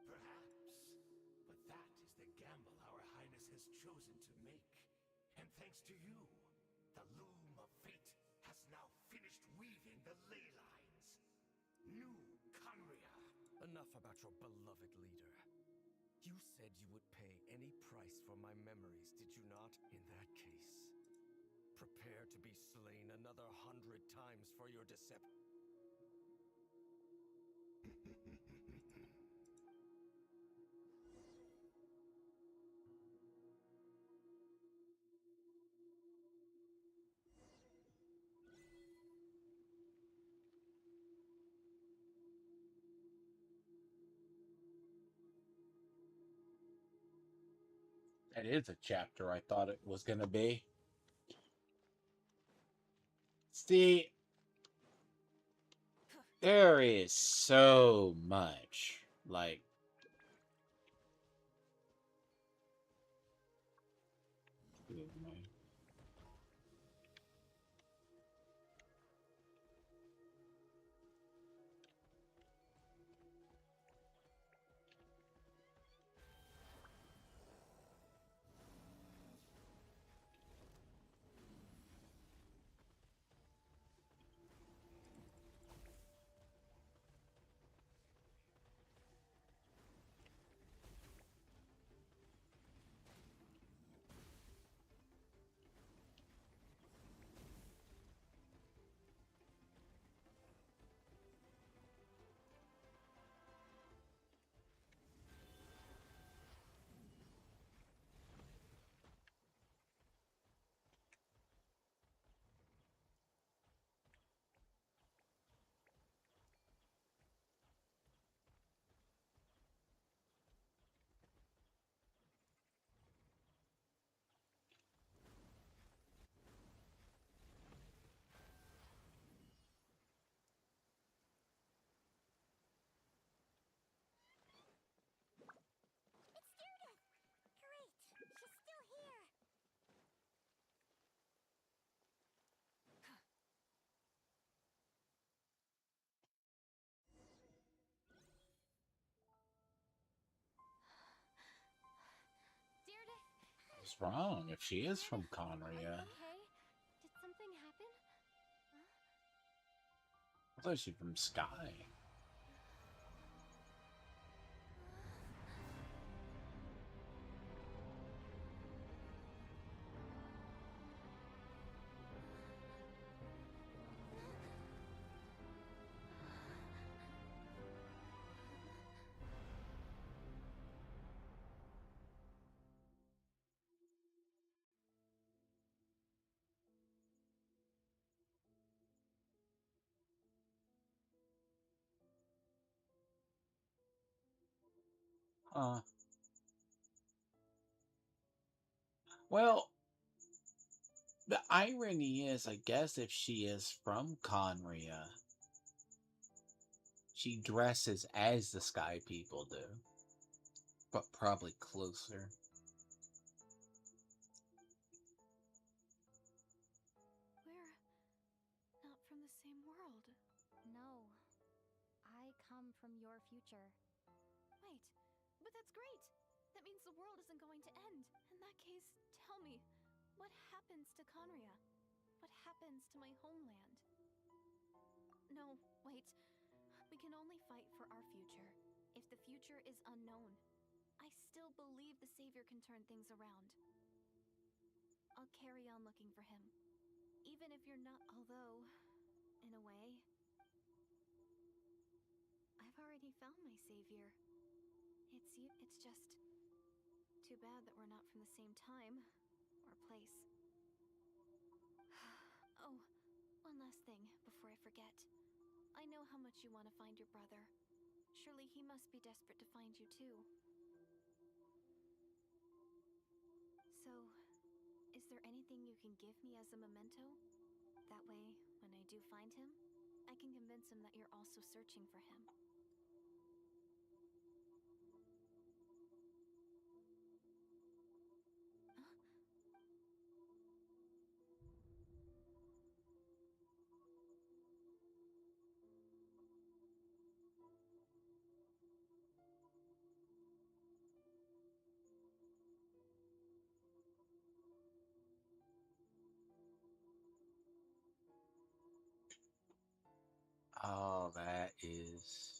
Perhaps, but that is the gamble our Highness has chosen to make. And thanks to you, the Loom of Fate has now finished weaving the ley lines. New Conria. Enough about your beloved leader. You said you would pay any price for my memories, did you not? In that case, prepare to be slain another 100 times for your deception. That is a chapter I thought it was going to be. See, there is so much. Like, What's wrong if she is from Are you Conria? okay? Did something happen? Huh? I thought she from Sky. Well, the irony is, I guess if she is from Conria, she dresses as the Sky People do, but probably closer. We're not from the same world. No. I come from your future. Wait, but that's great! That means the world isn't going to end. In that case, tell me, what happens to Conria? What happens to my homeland? No, wait. We can only fight for our future. If the future is unknown, I still believe the Savior can turn things around. I'll carry on looking for him. Even if you're not, although, in a way, I've already found my Savior. It's you. It's just too bad that we're not from the same time or place. Oh, one last thing before I forget. I know how much you want to find your brother. Surely he must be desperate to find you too. So, is there anything you can give me as a memento? That way, when I do find him, I can convince him that you're also searching for him. Oh, that is.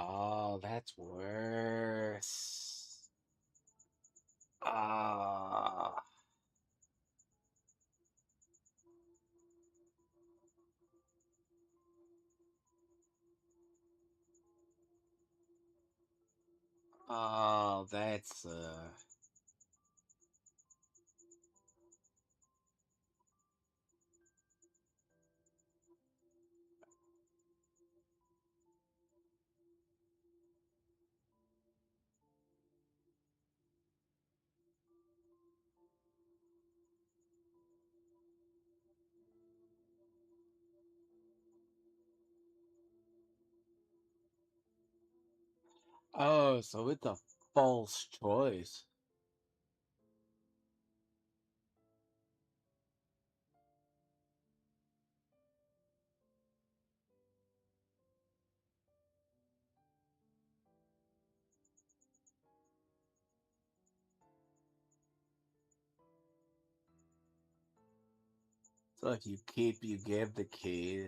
Oh, that's worse. Ah. Oh, that's Oh, so it's a false choice. So if you give the key,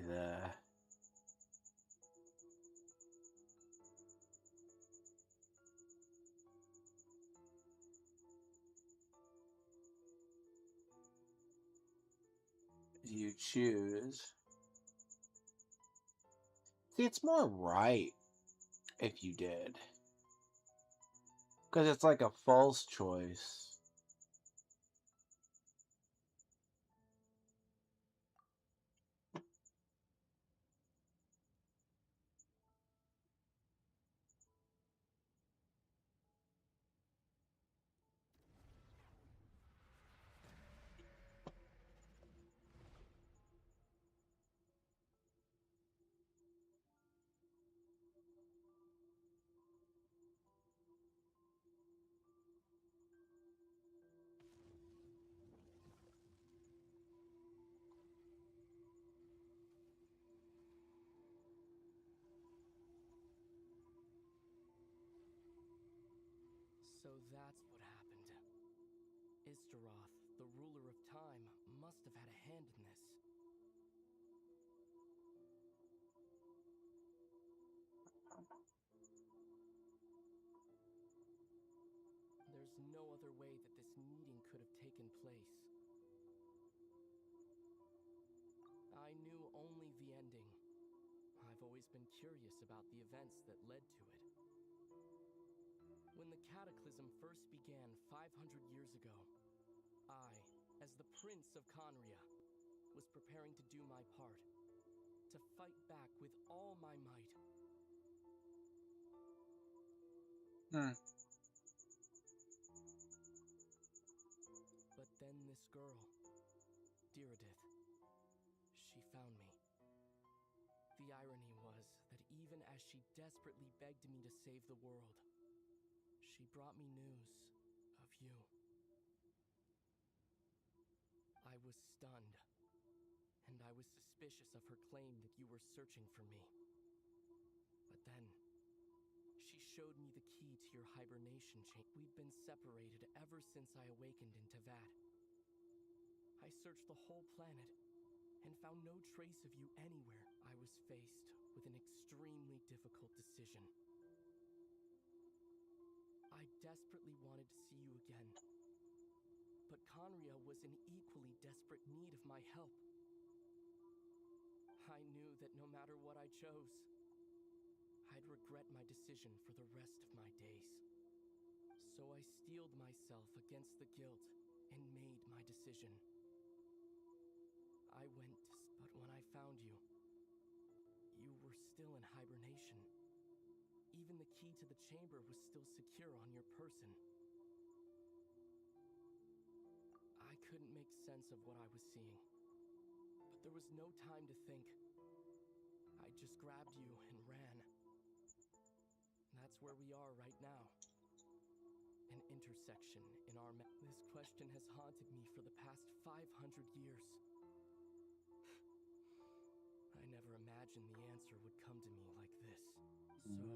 you choose. See, it's more right if you did. Because it's like a false choice. So that's what happened. Istaroth, the ruler of time, must have had a hand in this. There's no other way that this meeting could have taken place. I knew only the ending. I've always been curious about the events that led to it. When the Cataclysm first began 500 years ago, I, as the Prince of Conria, was preparing to do my part, to fight back with all my might. But then this girl, Diridith, she found me. The irony was that even as she desperately begged me to save the world, she brought me news of you. I was stunned, and I was suspicious of her claim that you were searching for me. But then, she showed me the key to your hibernation chamber. We'd been separated ever since I awakened in Teyvat. I searched the whole planet and found no trace of you anywhere. I was faced with an extremely difficult decision. I desperately wanted to see you again, but Conria was in equally desperate need of my help. I knew that no matter what I chose, I'd regret my decision for the rest of my days. So I steeled myself against the guilt and made my decision. I went to... But when I found you, you were still in hibernation. Even the key to the chamber was still secure on your person. I couldn't make sense of what I was seeing, but there was no time to think. I just grabbed you and ran. That's where we are right now. An intersection in our map. This question has haunted me for the past 500 years. I never imagined the answer would come to me like this. So,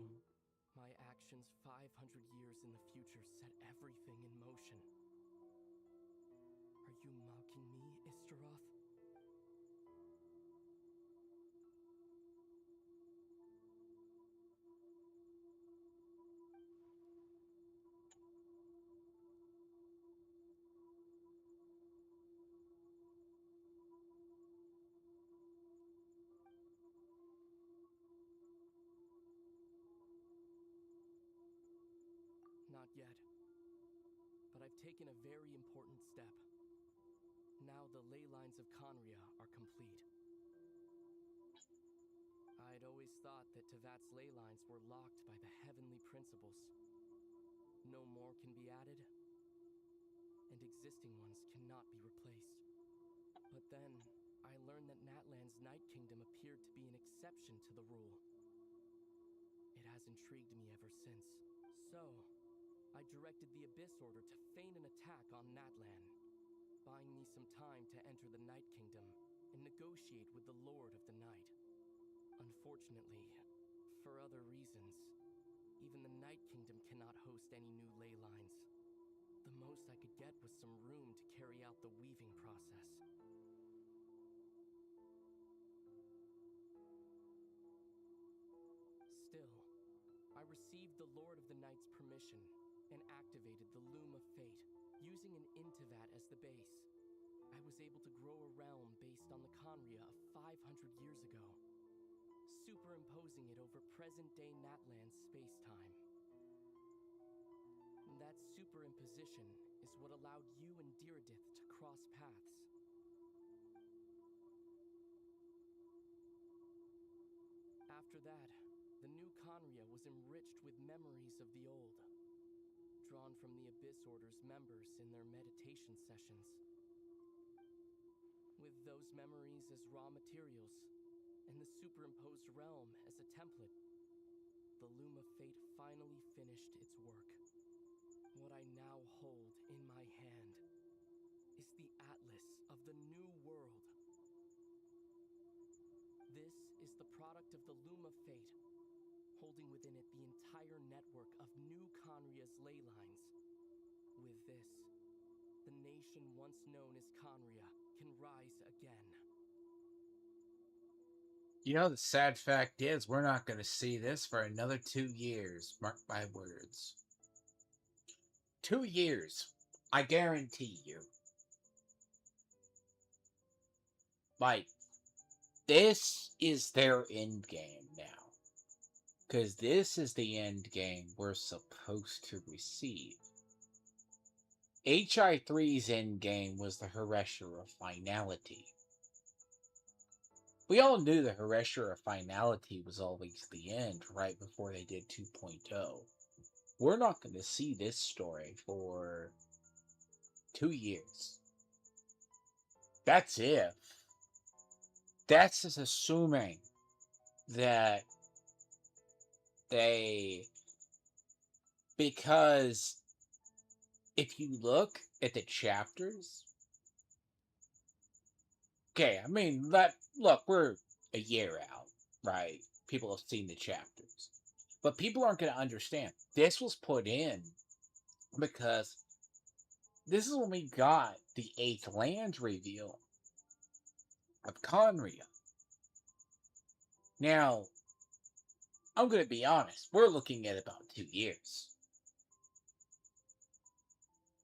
my actions 500 years in the future set everything in motion. Are you mocking me, Istaroth? Not yet. But I've taken a very important step. Now the ley lines of Conria are complete. I'd always thought that Teyvat's ley lines were locked by the heavenly principles. No more can be added, and existing ones cannot be replaced. But then, I learned that Natlan's Night Kingdom appeared to be an exception to the rule. It has intrigued me ever since. So, I directed the Abyss Order to feign an attack on Natlan, buying me some time to enter the Night Kingdom and negotiate with the Lord of the Night. Unfortunately, for other reasons, even the Night Kingdom cannot host any new ley lines. The most I could get was some room to carry out the weaving process. Still, I received the Lord of the Night's permission and activated the Loom of Fate, using an Intivat as the base. I was able to grow a realm based on the Conria of 500 years ago, superimposing it over present-day Natlan's space-time. That superimposition is what allowed you and Diridith to cross paths. After that, the new Conria was enriched with memories of the old, drawn from the Abyss Order's members in their meditation sessions. With those memories as raw materials, and the superimposed realm as a template, the Loom of Fate finally finished its work. What I now hold in my hand is the Atlas of the New World. This is the product of the Loom of Fate, holding within it the entire network of New Conria's ley lines. with this, the nation once known as Conria can rise again. You know, the sad fact is, we're not going to see this for another 2 years. Mark my words. 2 years. I guarantee you. Like, this is their end game now. Because this is the end game we're supposed to receive. HI3's end game was the Hereshura finality. We all knew the Hereshura finality was always the end right before they did 2.0. We're not going to see this story for 2 years. That's if. That's just assuming that they. Because if you look at the chapters. Okay, I mean, look, we're a year out, right? People have seen the chapters. But people aren't going to understand. This was put in because this is when we got the 8th land reveal of Conria. Now, I'm going to be honest. We're looking at about 2 years.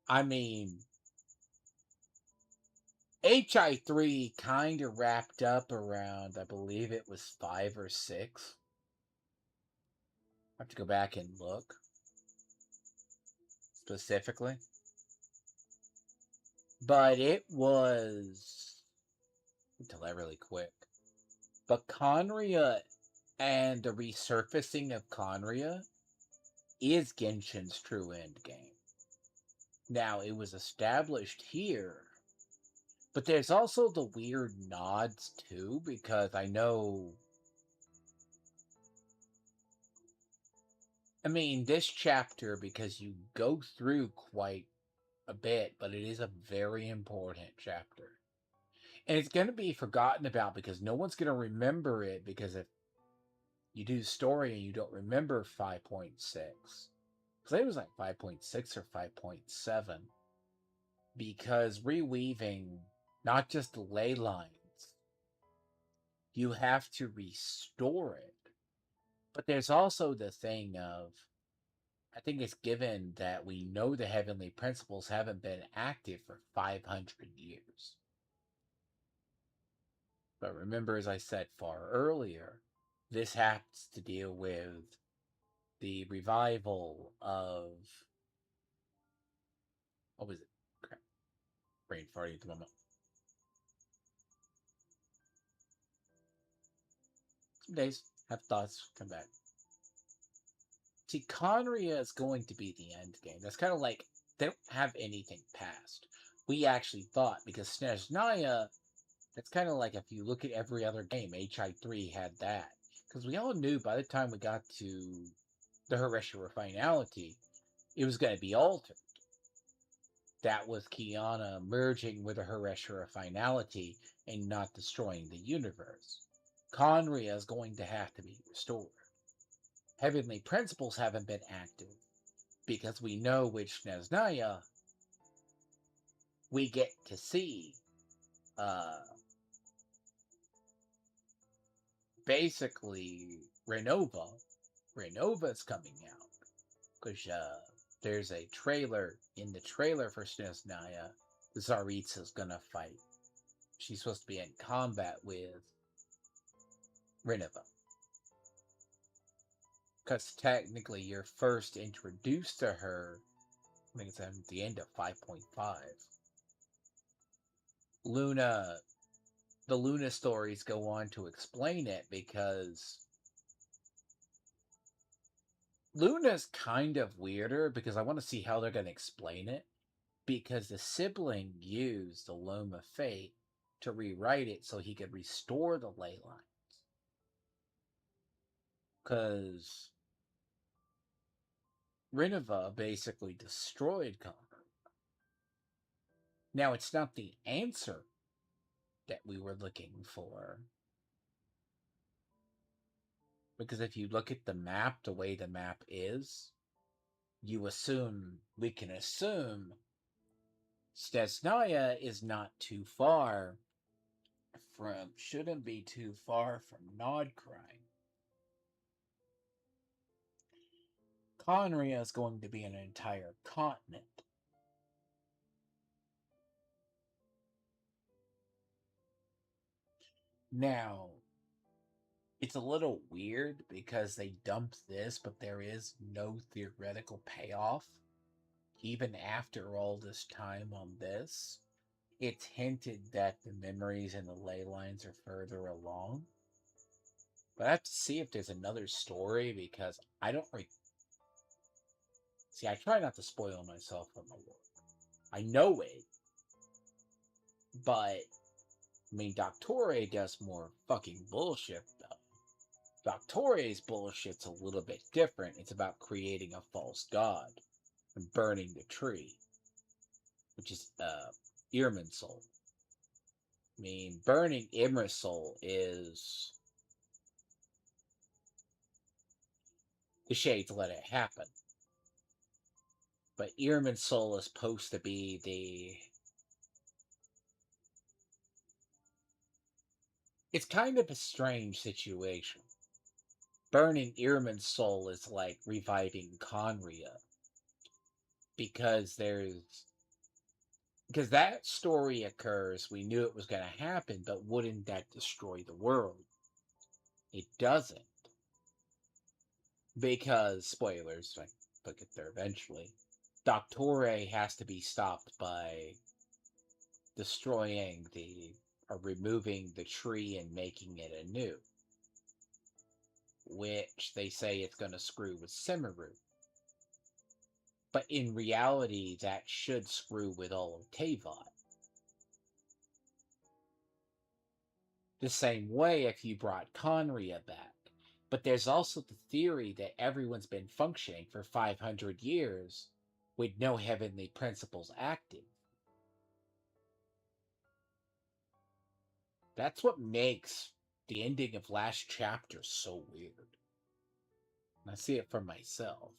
I mean, HI3 kind of wrapped up around, I believe it was 5 or 6. I have to go back and look specifically. But it was. I'll tell that really quick. But Conria and the resurfacing of Conria is Genshin's true end game. Now, it was established here, but there's also the weird nods too, because I know. I mean, this chapter, because you go through quite a bit, but it is a very important chapter. And it's going to be forgotten about because no one's going to remember it, because if you do the story and you don't remember 5.6, because it was like 5.6 or 5.7, because reweaving not just the ley lines, you have to restore it. But there's also the thing of, I think it's given that we know the heavenly principles haven't been active for 500 years. But remember, as I said far earlier, this has to deal with the revival of. What was it? Crap. Brain farting at the moment. Some days, have thoughts, come back. See, Conria is going to be the end game. That's kind of like, they don't have anything past. We actually thought, because Snezhnaya, that's kind of like if you look at every other game, HI3 had that. Because we all knew by the time we got to the Hereshura finality, it was going to be altered. That was Kiana merging with the Hereshura finality and not destroying the universe. Conria is going to have to be restored. Heavenly principles haven't been active because we know which Snezhnaya we get to see. Basically, Renova. Renova's coming out because there's a trailer. In the trailer for Snezhnaya, Tsaritsa's gonna fight. She's supposed to be in combat with Renova. Because technically, you're first introduced to her, I think it's at the end of 5.5. Luna, the Luna stories go on to explain it because Luna's kind of weirder because I want to see how they're going to explain it. Because the sibling used the Loam of Fate to rewrite it so he could restore the ley lines. Because Renova basically destroyed Conquer. Now, it's not the answer that we were looking for. Because if you look at the map, the way the map is, we can assume Stesnaya is not too far shouldn't be too far from Nodcrine. Conria is going to be an entire continent. Now, it's a little weird because they dumped this, but there is no theoretical payoff. Even after all this time on this, it's hinted that the memories and the ley lines are further along. But I have to see if there's another story because I don't see. I try not to spoil myself from the lore. I know it, but I mean, Doctore does more fucking bullshit though. Doctore's bullshit's a little bit different. It's about creating a false god and burning the tree, which is Irminsul. I mean, burning Imrisol is the Shades let it happen. But Irminsul is supposed to be the... It's kind of a strange situation. Burning Irminsul is like reviving Conria. Because that story occurs, we knew it was going to happen, but wouldn't that destroy the world? It doesn't. Because, spoilers, I'll get there eventually, Doctore has to be stopped by destroying or removing the tree and making it anew. Which they say it's going to screw with Cimmeru. But in reality, that should screw with all of Tavon. The same way if you brought Conria back. But there's also the theory that everyone's been functioning for 500 years with no heavenly principles active. That's what makes the ending of last chapter so weird. And I see it for myself.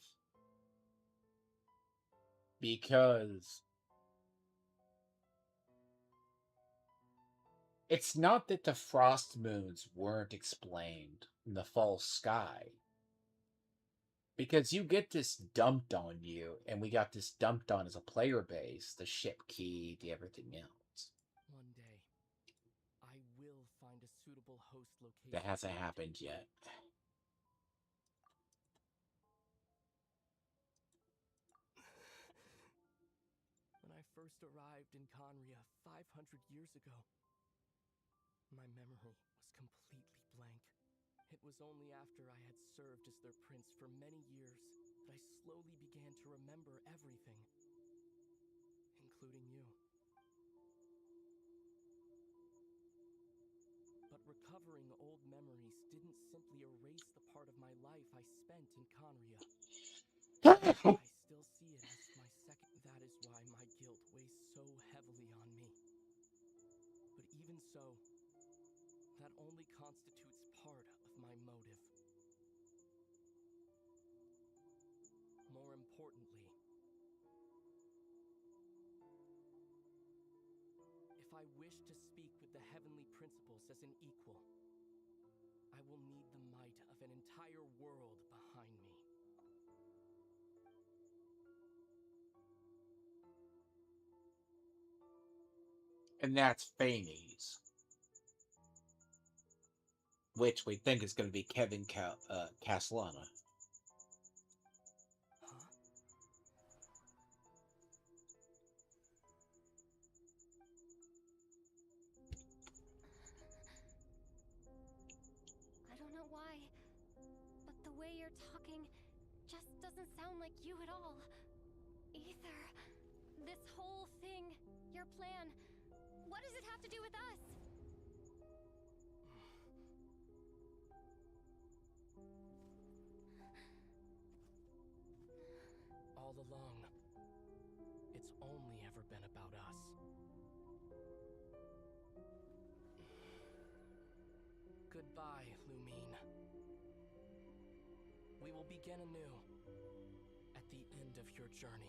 Because it's not that the frost moons weren't explained in the false sky. Because you get this dumped on you, and we got this dumped on as a player base, the ship key, the everything else. One day, I will find a suitable host location. That hasn't happened yet. When I first arrived in Conria 500 years ago, my memory was completely blank. It was only after I had served as their prince for many years that I slowly began to remember everything, including you. But recovering old memories didn't simply erase the part of my life I spent in Conria. I still see it as my second. That is why my guilt weighs so heavily on me. But even so, that only constitutes part of my motive. More importantly, if I wish to speak with the heavenly principles as an equal, I will need the might of an entire world behind me. And that's Phanes. Which we think is going to be Kevin Castellana. I don't know why, but the way you're talking just doesn't sound like you at all. Either. This whole thing, your plan, what does it have to do with us? All along, it's only ever been about us. Goodbye, Lumine. We will begin anew at the end end of your journey.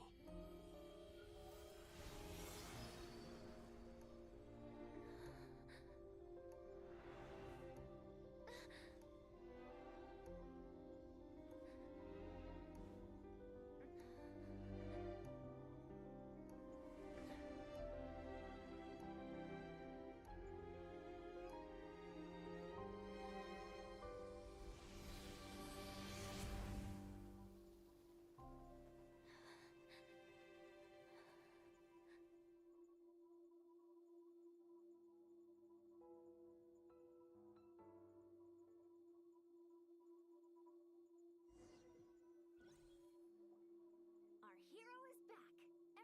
Our hero is back.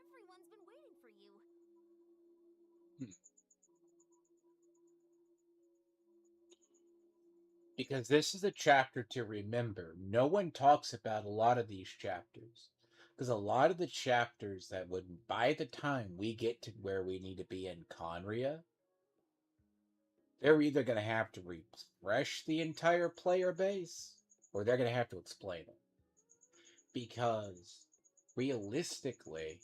Everyone's been waiting for you. Because this is a chapter to remember. No one talks about a lot of these chapters. Because a lot of the chapters that would, by the time we get to where we need to be in Conria, they're either going to have to refresh the entire player base, or they're going to have to explain it. Because, realistically,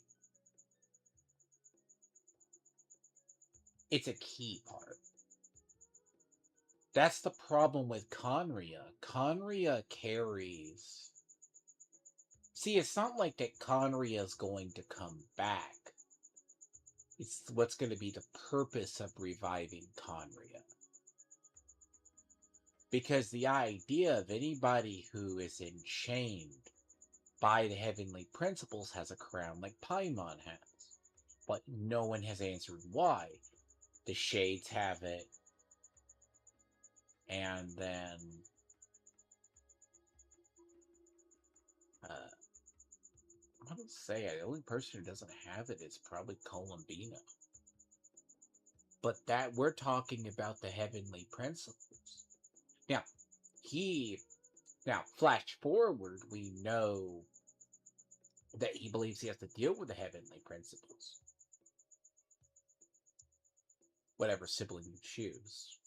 it's a key part. That's the problem with Conria. Conria carries... See, it's not like that Conria is going to come back. It's what's going to be the purpose of reviving Conria. Because the idea of anybody who is enchained by the heavenly principles has a crown like Paimon has. But no one has answered why. The Shades have it. And then... I would say the only person who doesn't have it is probably Columbina. But that we're talking about the heavenly principles. Now, flash forward, we know that he believes he has to deal with the heavenly principles. Whatever sibling you choose.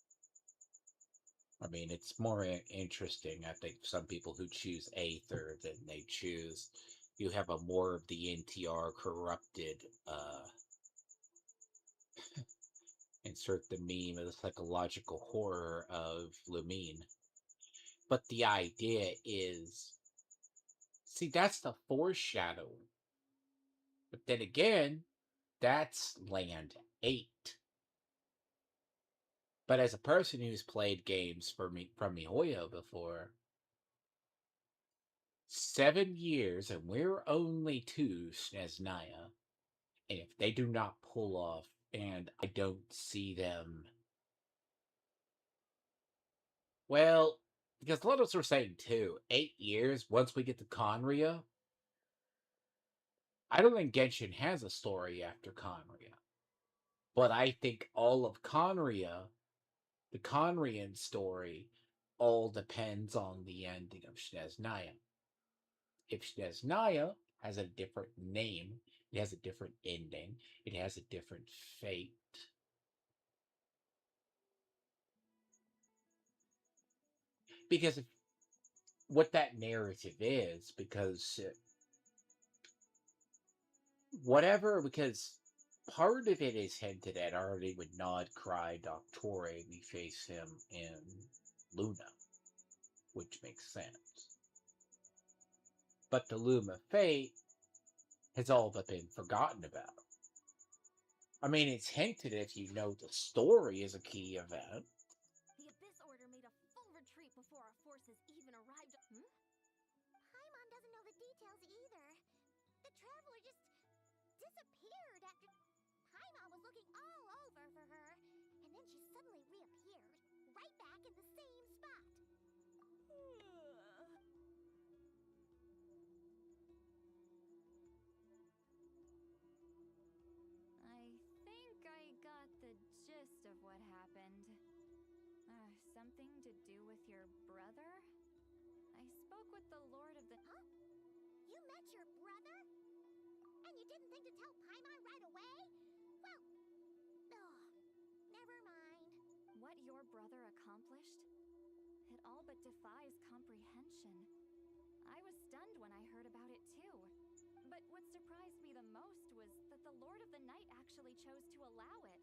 I mean, it's more interesting, I think, some people who choose Aether than they choose. You have a more of the NTR corrupted, insert the meme of the psychological horror of Lumine. But the idea is, see, that's the foreshadowing. But then again, that's land 8. But as a person who's played games from MiHoYo before, 7 years, and we're only 2 SNES Naya. And if they do not pull off, and I don't see them... Well, because a lot of us were saying too, 8 years, once we get to Conria, I don't think Genshin has a story after Conria. But I think all of Conria, the Conrian story, all depends on the ending of SNES Naya. If SNES Naya has a different name, it has a different ending, it has a different fate. Because what that narrative is, because whatever, because part of it is hinted at already with Nod Cry Doctore, we face him in Luna, which makes sense. But the Luma fate has all but been forgotten about. I mean, it's hinted if you know the story is a key event. The Abyss Order made a full retreat before our forces even arrived. Paimon doesn't know the details either. The traveler just disappeared after... Paimon was looking all over for her, and then she suddenly reappeared, right back in the same spot. I think I got the gist of what happened. Something to do with your brother? I spoke with the Lord of the... Huh? You met your brother? And you didn't think to tell Paimon right away? Well, never mind. What your brother accomplished? It all but defies comprehension. I was stunned when I heard about it too. But what surprised me the most was that the Lord of the Night actually chose to allow it.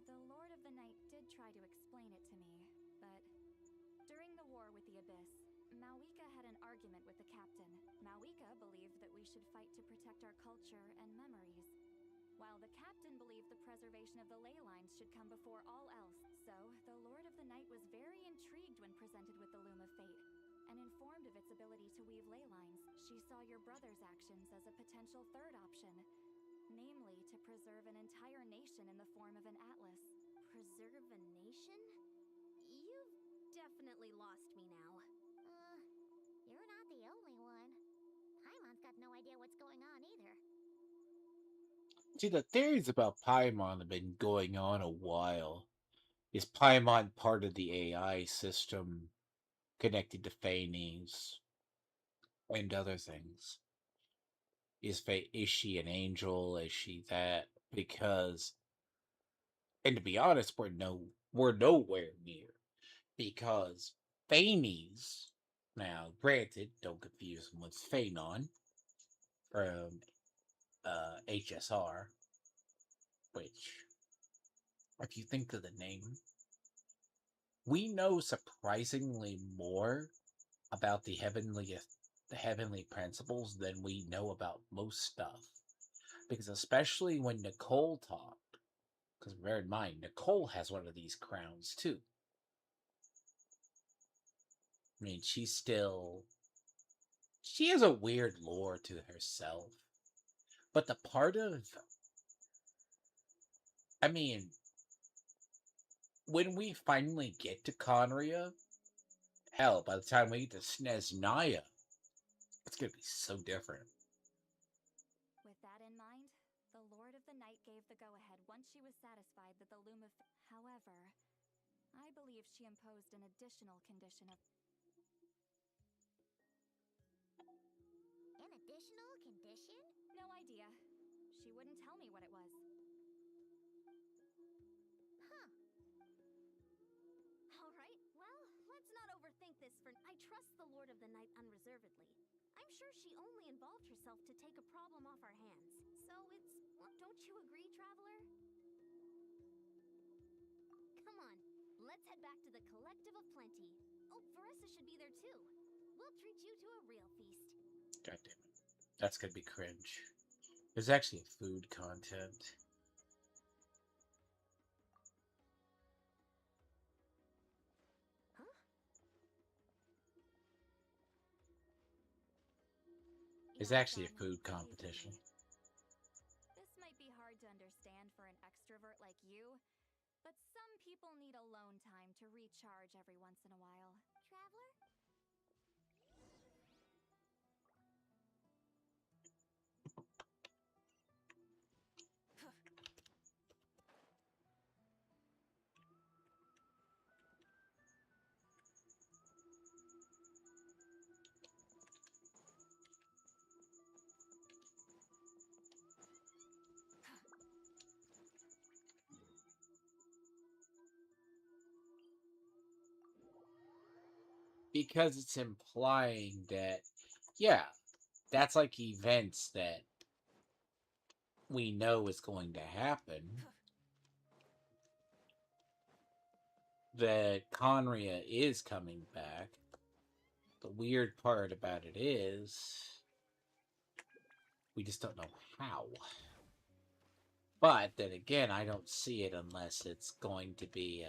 The Lord of the Night did try to explain it to me, but during the war with the Abyss, Mawika had an argument with the captain. Mawika believed that we should fight to protect our culture and memories, while the captain believed the preservation of the ley lines should come before all else. So, the Lord of the Night was very intrigued when presented with the Loom of Fate, and informed of its ability to weave ley lines. She saw your brother's actions as a potential third option, namely to preserve an entire nation in the form of an atlas. Preserve a nation? You've definitely lost me now. You're not the only one. Paimon's got no idea what's going on either. See, the theories about Paimon have been going on a while. Is Paimon part of the AI system connected to Phanes and other things? Is she an angel? Is she that? Because, and to be honest, we're nowhere near, because Phanes, now granted, don't confuse them with Phanon from HSR, which, if you think of the name, we know surprisingly more about the heavenly principles than we know about most stuff. Because especially when Nicole talked, because bear in mind, Nicole has one of these crowns too. I mean, she has a weird lore to herself. But the part of, I mean, when we finally get to Conria, hell, by the time we get to Snezhnaya, it's gonna be so different. With that in mind, the Lord of the Night gave the go-ahead once she was satisfied that the Loom of However, I believe she imposed an additional condition of... An additional condition? No idea. She wouldn't tell me what it was. Huh. Alright, well, let's not overthink this for... I trust the Lord of the Night unreservedly. I'm sure she only involved herself to take a problem off our hands. So it's... Well, don't you agree, Traveler? Come on, let's head back to the Collective of Plenty. Oh, Varessa should be there too. We'll treat you to a real feast. God damn it. That's gonna be cringe. There's actually food content. There's actually a food competition. This might be hard to understand for an extrovert like you, but some people need alone time to recharge every once in a while. Traveler? Because it's implying that, yeah, that's like events that we know is going to happen. That Conria is coming back. The weird part about it is we just don't know how. But then again, I don't see it unless it's going to be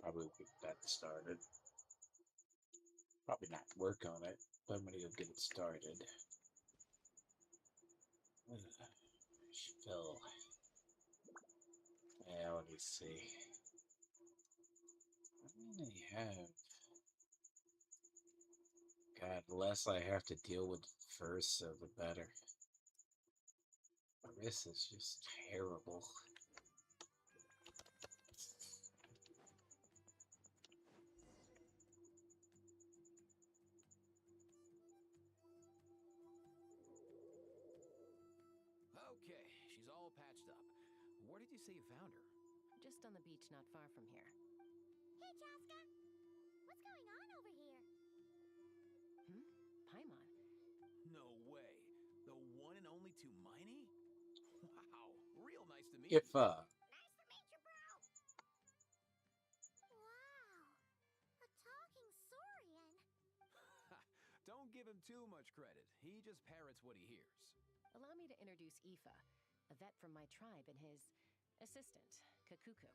Probably get that started. Probably not work on it, but I'm gonna go get it started. Still, yeah, let me see. What do they have? God, the less I have to deal with first, so the better. This is just terrible. Okay, she's all patched up. Where did you say you found her? Just on the beach not far from here. Hey, Chaska! What's going on over here? Paimon. No way. The one and only Tumaini? Wow, real nice to meet If you. Nice to meet you, bro! Wow! A talking saurian! Don't give him too much credit. He just parrots what he hears. Allow me to introduce Aoife, a vet from my tribe and his assistant, Kakuku.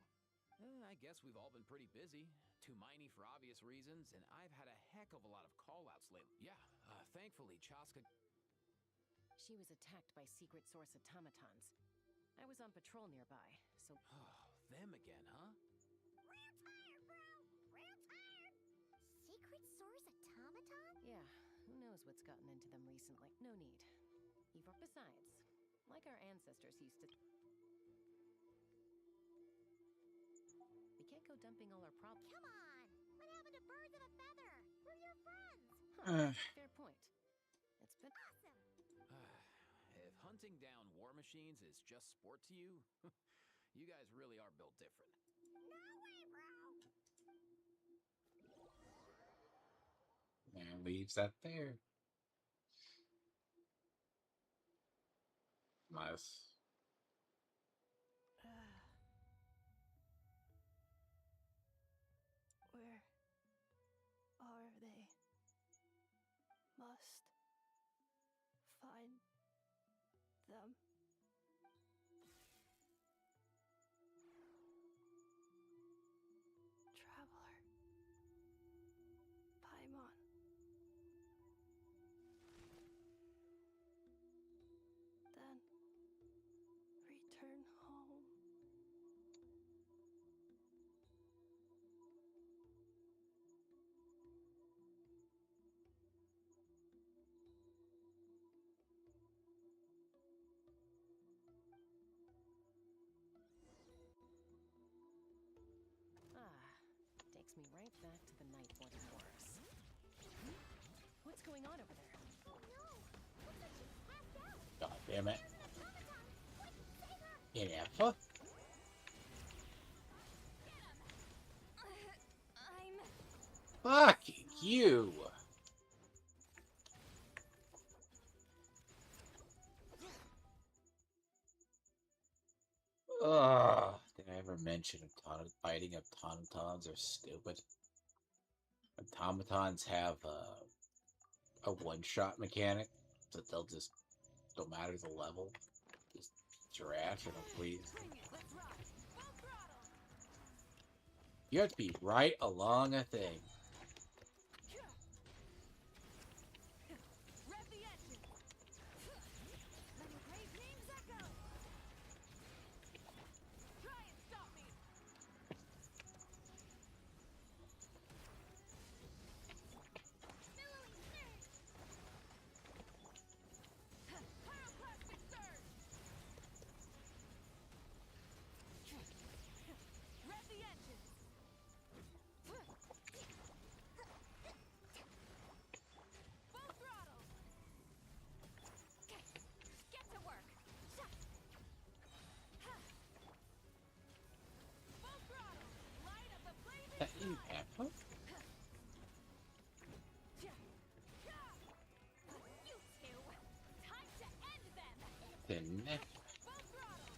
I guess we've all been pretty busy. Tumaini for obvious reasons, and I've had a heck of a lot of call-outs lately. Yeah, thankfully, Chaska... She was attacked by secret source automatons. I was on patrol nearby, so... Oh, them again, huh? Real tired, bro! Real tired! Secret source automaton? Yeah, who knows what's gotten into them recently. No need. Besides, like our ancestors used to... We can't go dumping all our problems. Come on! What happened to birds of a feather? We're your friends! Fair point. It's been... Awesome! If hunting down war machines is just sport to you, you guys really are built different. No way, bro! And leaves that there. Nice. Where are they? Must find them. Traveler. Paimon. Then return home. Takes me right back to the night more than Morris. What's going on over there? Oh no! Looks like she's passed out! God damn it. There's an automaton! Quick, save her! Yeah, fuck. Fuck you. Ugh. Did I ever mention fighting automatons are stupid? Automatons have a one-shot mechanic, so they'll just, no matter the level, just trash and please. You have to be right along a thing. Rev the engine! Let your brave names echo! Try and stop me! Pyroclastic surge! Rev the engine! Full throttle! Get to work! Full throttle! Light up the blazing That you sun! have, huh? You two! Time to end them! The neck. Full throttle!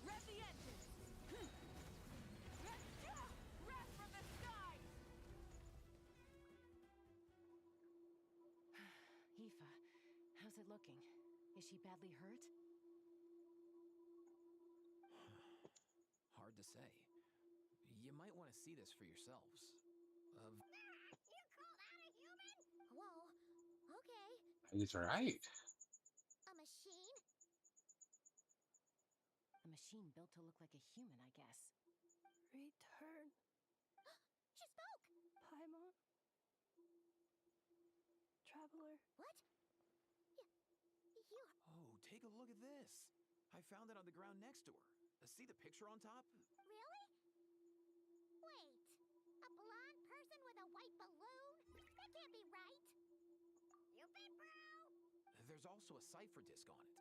Rev the engine! Rev from the sky! Aoife, how's it looking? Is she badly hurt? say. You might want to see this for yourselves. You call that a human? Whoa. Okay. He's right. A machine? A machine built to look like a human, I guess. Return, She spoke! Paimon. Traveler. What? You... Oh, take a look at this. I found it on the ground next to her. See the picture on top? Really? Wait. A blonde person with a white balloon? That can't be right. You bet, bro! There's also a cipher disc on it.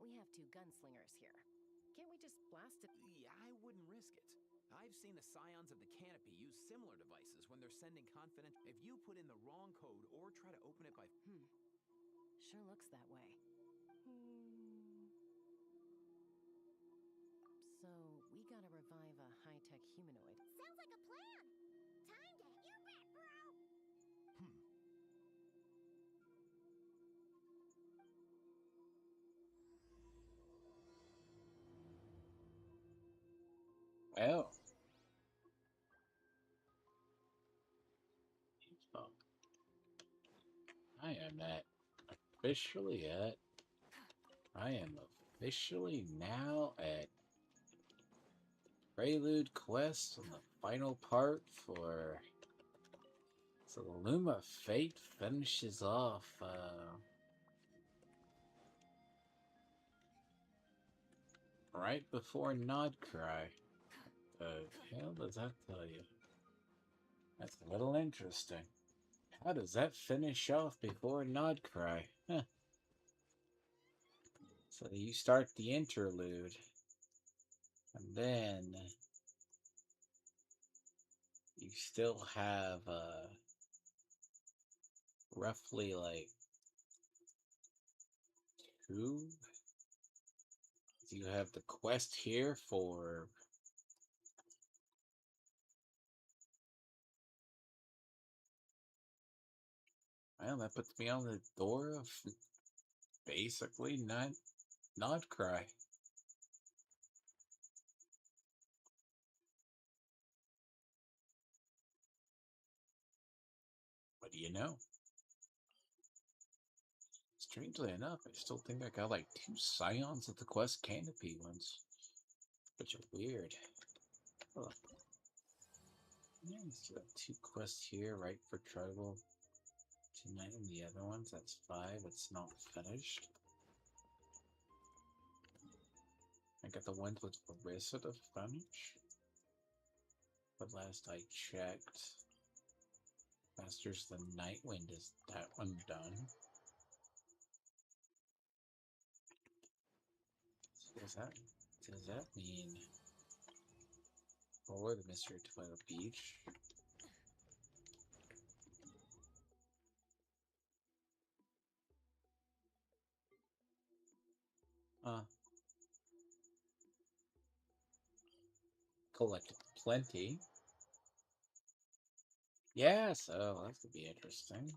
We have 2 gunslingers here. Can't we just blast it? Yeah, I wouldn't risk it. I've seen the scions of the canopy use similar devices when they're sending confident. If you put in the wrong code or try to open it by... Sure looks that way. So, we gotta revive a high-tech humanoid. Sounds like a plan. Timed it. You bet, bro! Well. I am officially at. I am officially now at Prelude Quest on the final part for. So the Luma Fate finishes off. Right before Nodcry. The hell does that tell you? That's a little interesting. How does that finish off before Nodcry? Huh. So you start the interlude, and then you still have roughly like 2. You have the quest here for well, that puts me on the door of basically Nodcry. What do you know? Strangely enough, I still think I got like 2 scions at the quest canopy ones, which are weird. Huh. Yeah, so got 2 quests here, right, for tribal tonight, and the other ones, that's 5. It's not finished. I got the ones with Marissa to finish. But last I checked, Masters of the Nightwind is that one done. So does that mean for the Mystery Twilight Beach? Collected plenty. Yeah, so that could be interesting.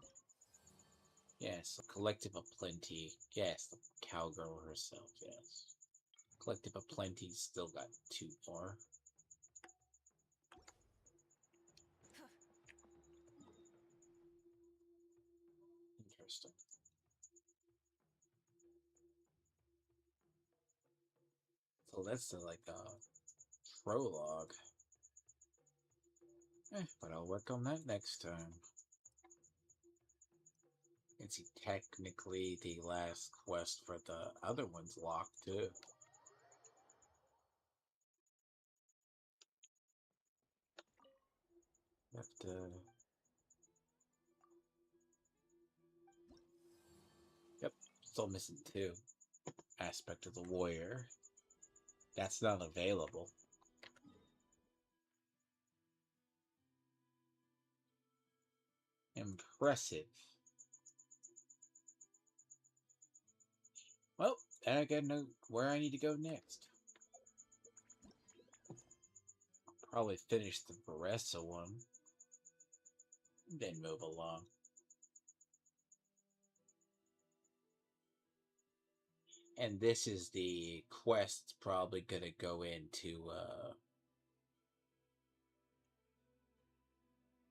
Yes, Collective of Plenty. Yes, the cowgirl herself, yes. Collective of Plenty still got 2 more. Interesting. So that's the, like prologue. But I'll work on that next time. And see, technically the last quest for the other one's locked too. Have to. Yep, still missing 2. Aspect of the warrior. That's not available. Impressive. Well, then I gotta know where I need to go next. Probably finish the Baressa one. Then move along. And this is the quest probably gonna go into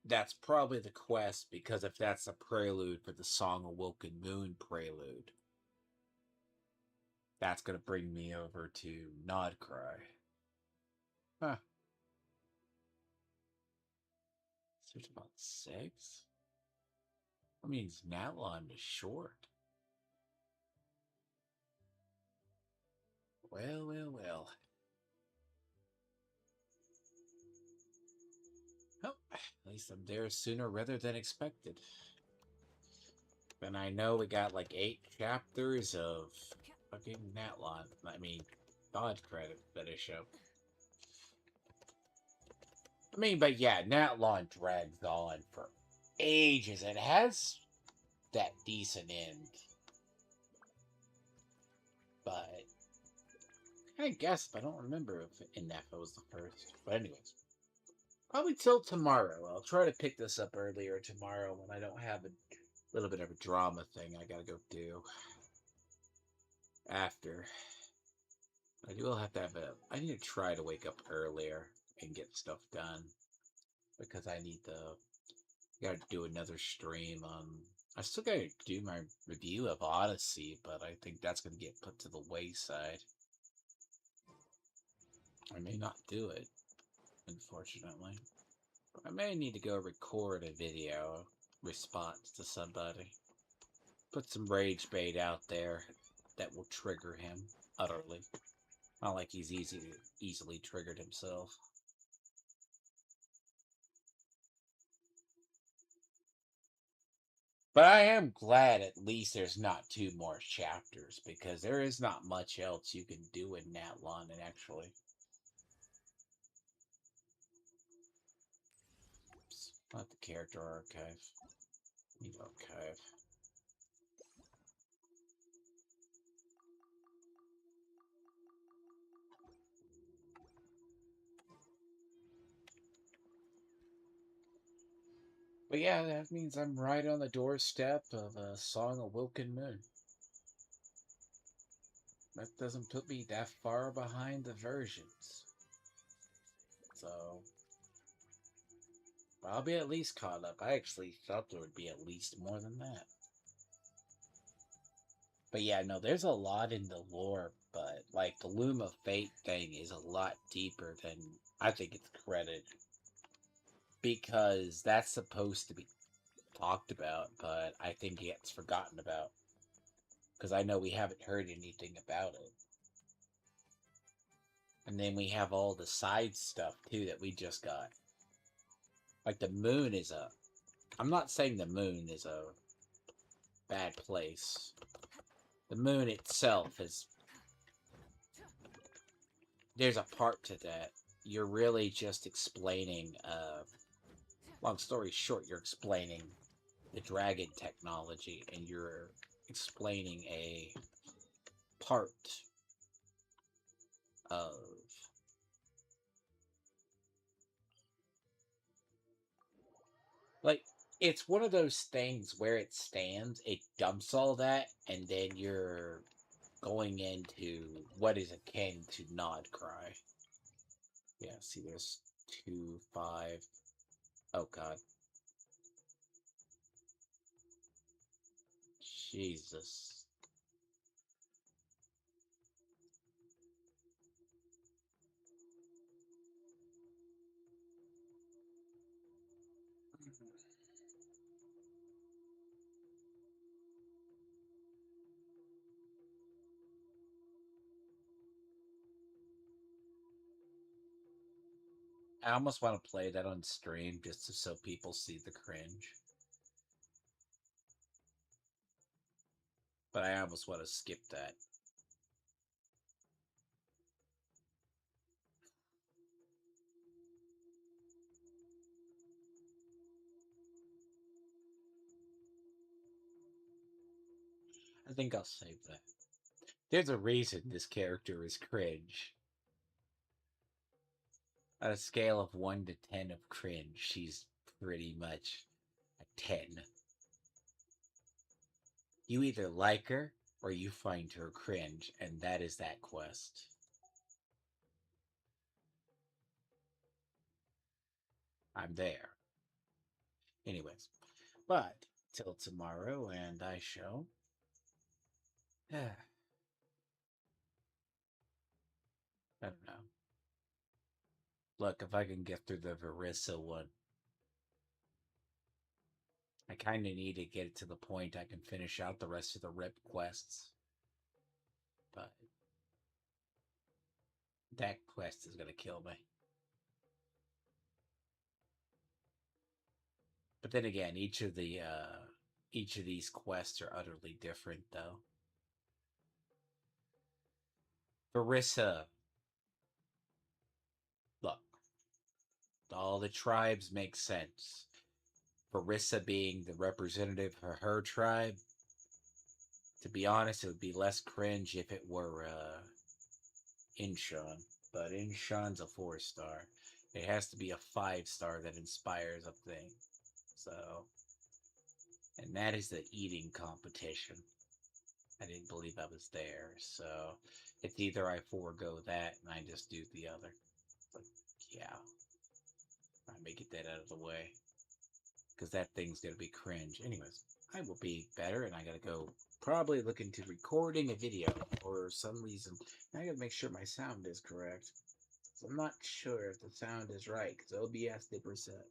that's probably the quest, because if that's a prelude for the Song of Woken Moon prelude, that's gonna bring me over to Nodcry. Huh. So it's about 6? That means Natlon is short. Well, well, well. Oh, at least I'm there sooner rather than expected. And I know we got like 8 chapters of fucking Natlon. I mean, God credit finish up. I mean, but yeah, Natlon drags on for ages. It has that decent end. But I guess I don't remember if Innafa was the first. But anyways, probably till tomorrow. I'll try to pick this up earlier tomorrow when I don't have a little bit of a drama thing I gotta go do after. I will have to have a. I need to try to wake up earlier and get stuff done because I need to. Gotta do another stream on. I still gotta do my review of Odyssey, but I think that's gonna get put to the wayside. I may not do it, unfortunately. I may need to go record a video response to somebody. Put some rage bait out there that will trigger him utterly. Not like he's easily triggered himself. But I am glad at least there's not 2 more chapters, because there is not much else you can do in Natlon, and actually. Oops, not the character archive. Need archive. But yeah, that means I'm right on the doorstep of a Song of Woken Moon. That doesn't put me that far behind the versions. So, I'll be at least caught up. I actually thought there would be at least more than that. But yeah, no, there's a lot in the lore, but like the Loom of Fate thing is a lot deeper than I think it's credited. Because that's supposed to be talked about, but I think it gets forgotten about. Because I know we haven't heard anything about it. And then we have all the side stuff too that we just got. Like the moon is a. I'm not saying the moon is a bad place. The moon itself is. There's a part to that. You're really just explaining. Long story short, you're explaining the dragon technology, and you're explaining a part of like it's one of those things where it stands, it dumps all that, and then you're going into what is akin to Nod Cry. Yeah, see, there's 2, 5. Oh god, Jesus. I almost want to play that on stream just so people see the cringe. But I almost want to skip that. I think I'll save that. There's a reason this character is cringe. On a scale of 1 to 10 of cringe, she's pretty much a 10. You either like her or you find her cringe, and that is that quest. I'm there. Anyways, but till tomorrow, and I shall. I don't know. Look, if I can get through the Verissa one, I kind of need to get it to the point I can finish out the rest of the Rip quests. But that quest is gonna kill me. But then again, each of these quests are utterly different, though. Verissa, look, all the tribes make sense. Verissa being the representative for her tribe, to be honest, it would be less cringe if it were Inshon. But Inshon's a 4-star. It has to be a 5-star that inspires a thing. So, and that is the eating competition. I didn't believe I was there, so it's either I forego that and I just do the other. But yeah, I may get that out of the way because that thing's gonna be cringe. Anyways, I will be better, and I gotta go probably look into recording a video for some reason. I gotta make sure my sound is correct. So I'm not sure if the sound is right because OBS did reset.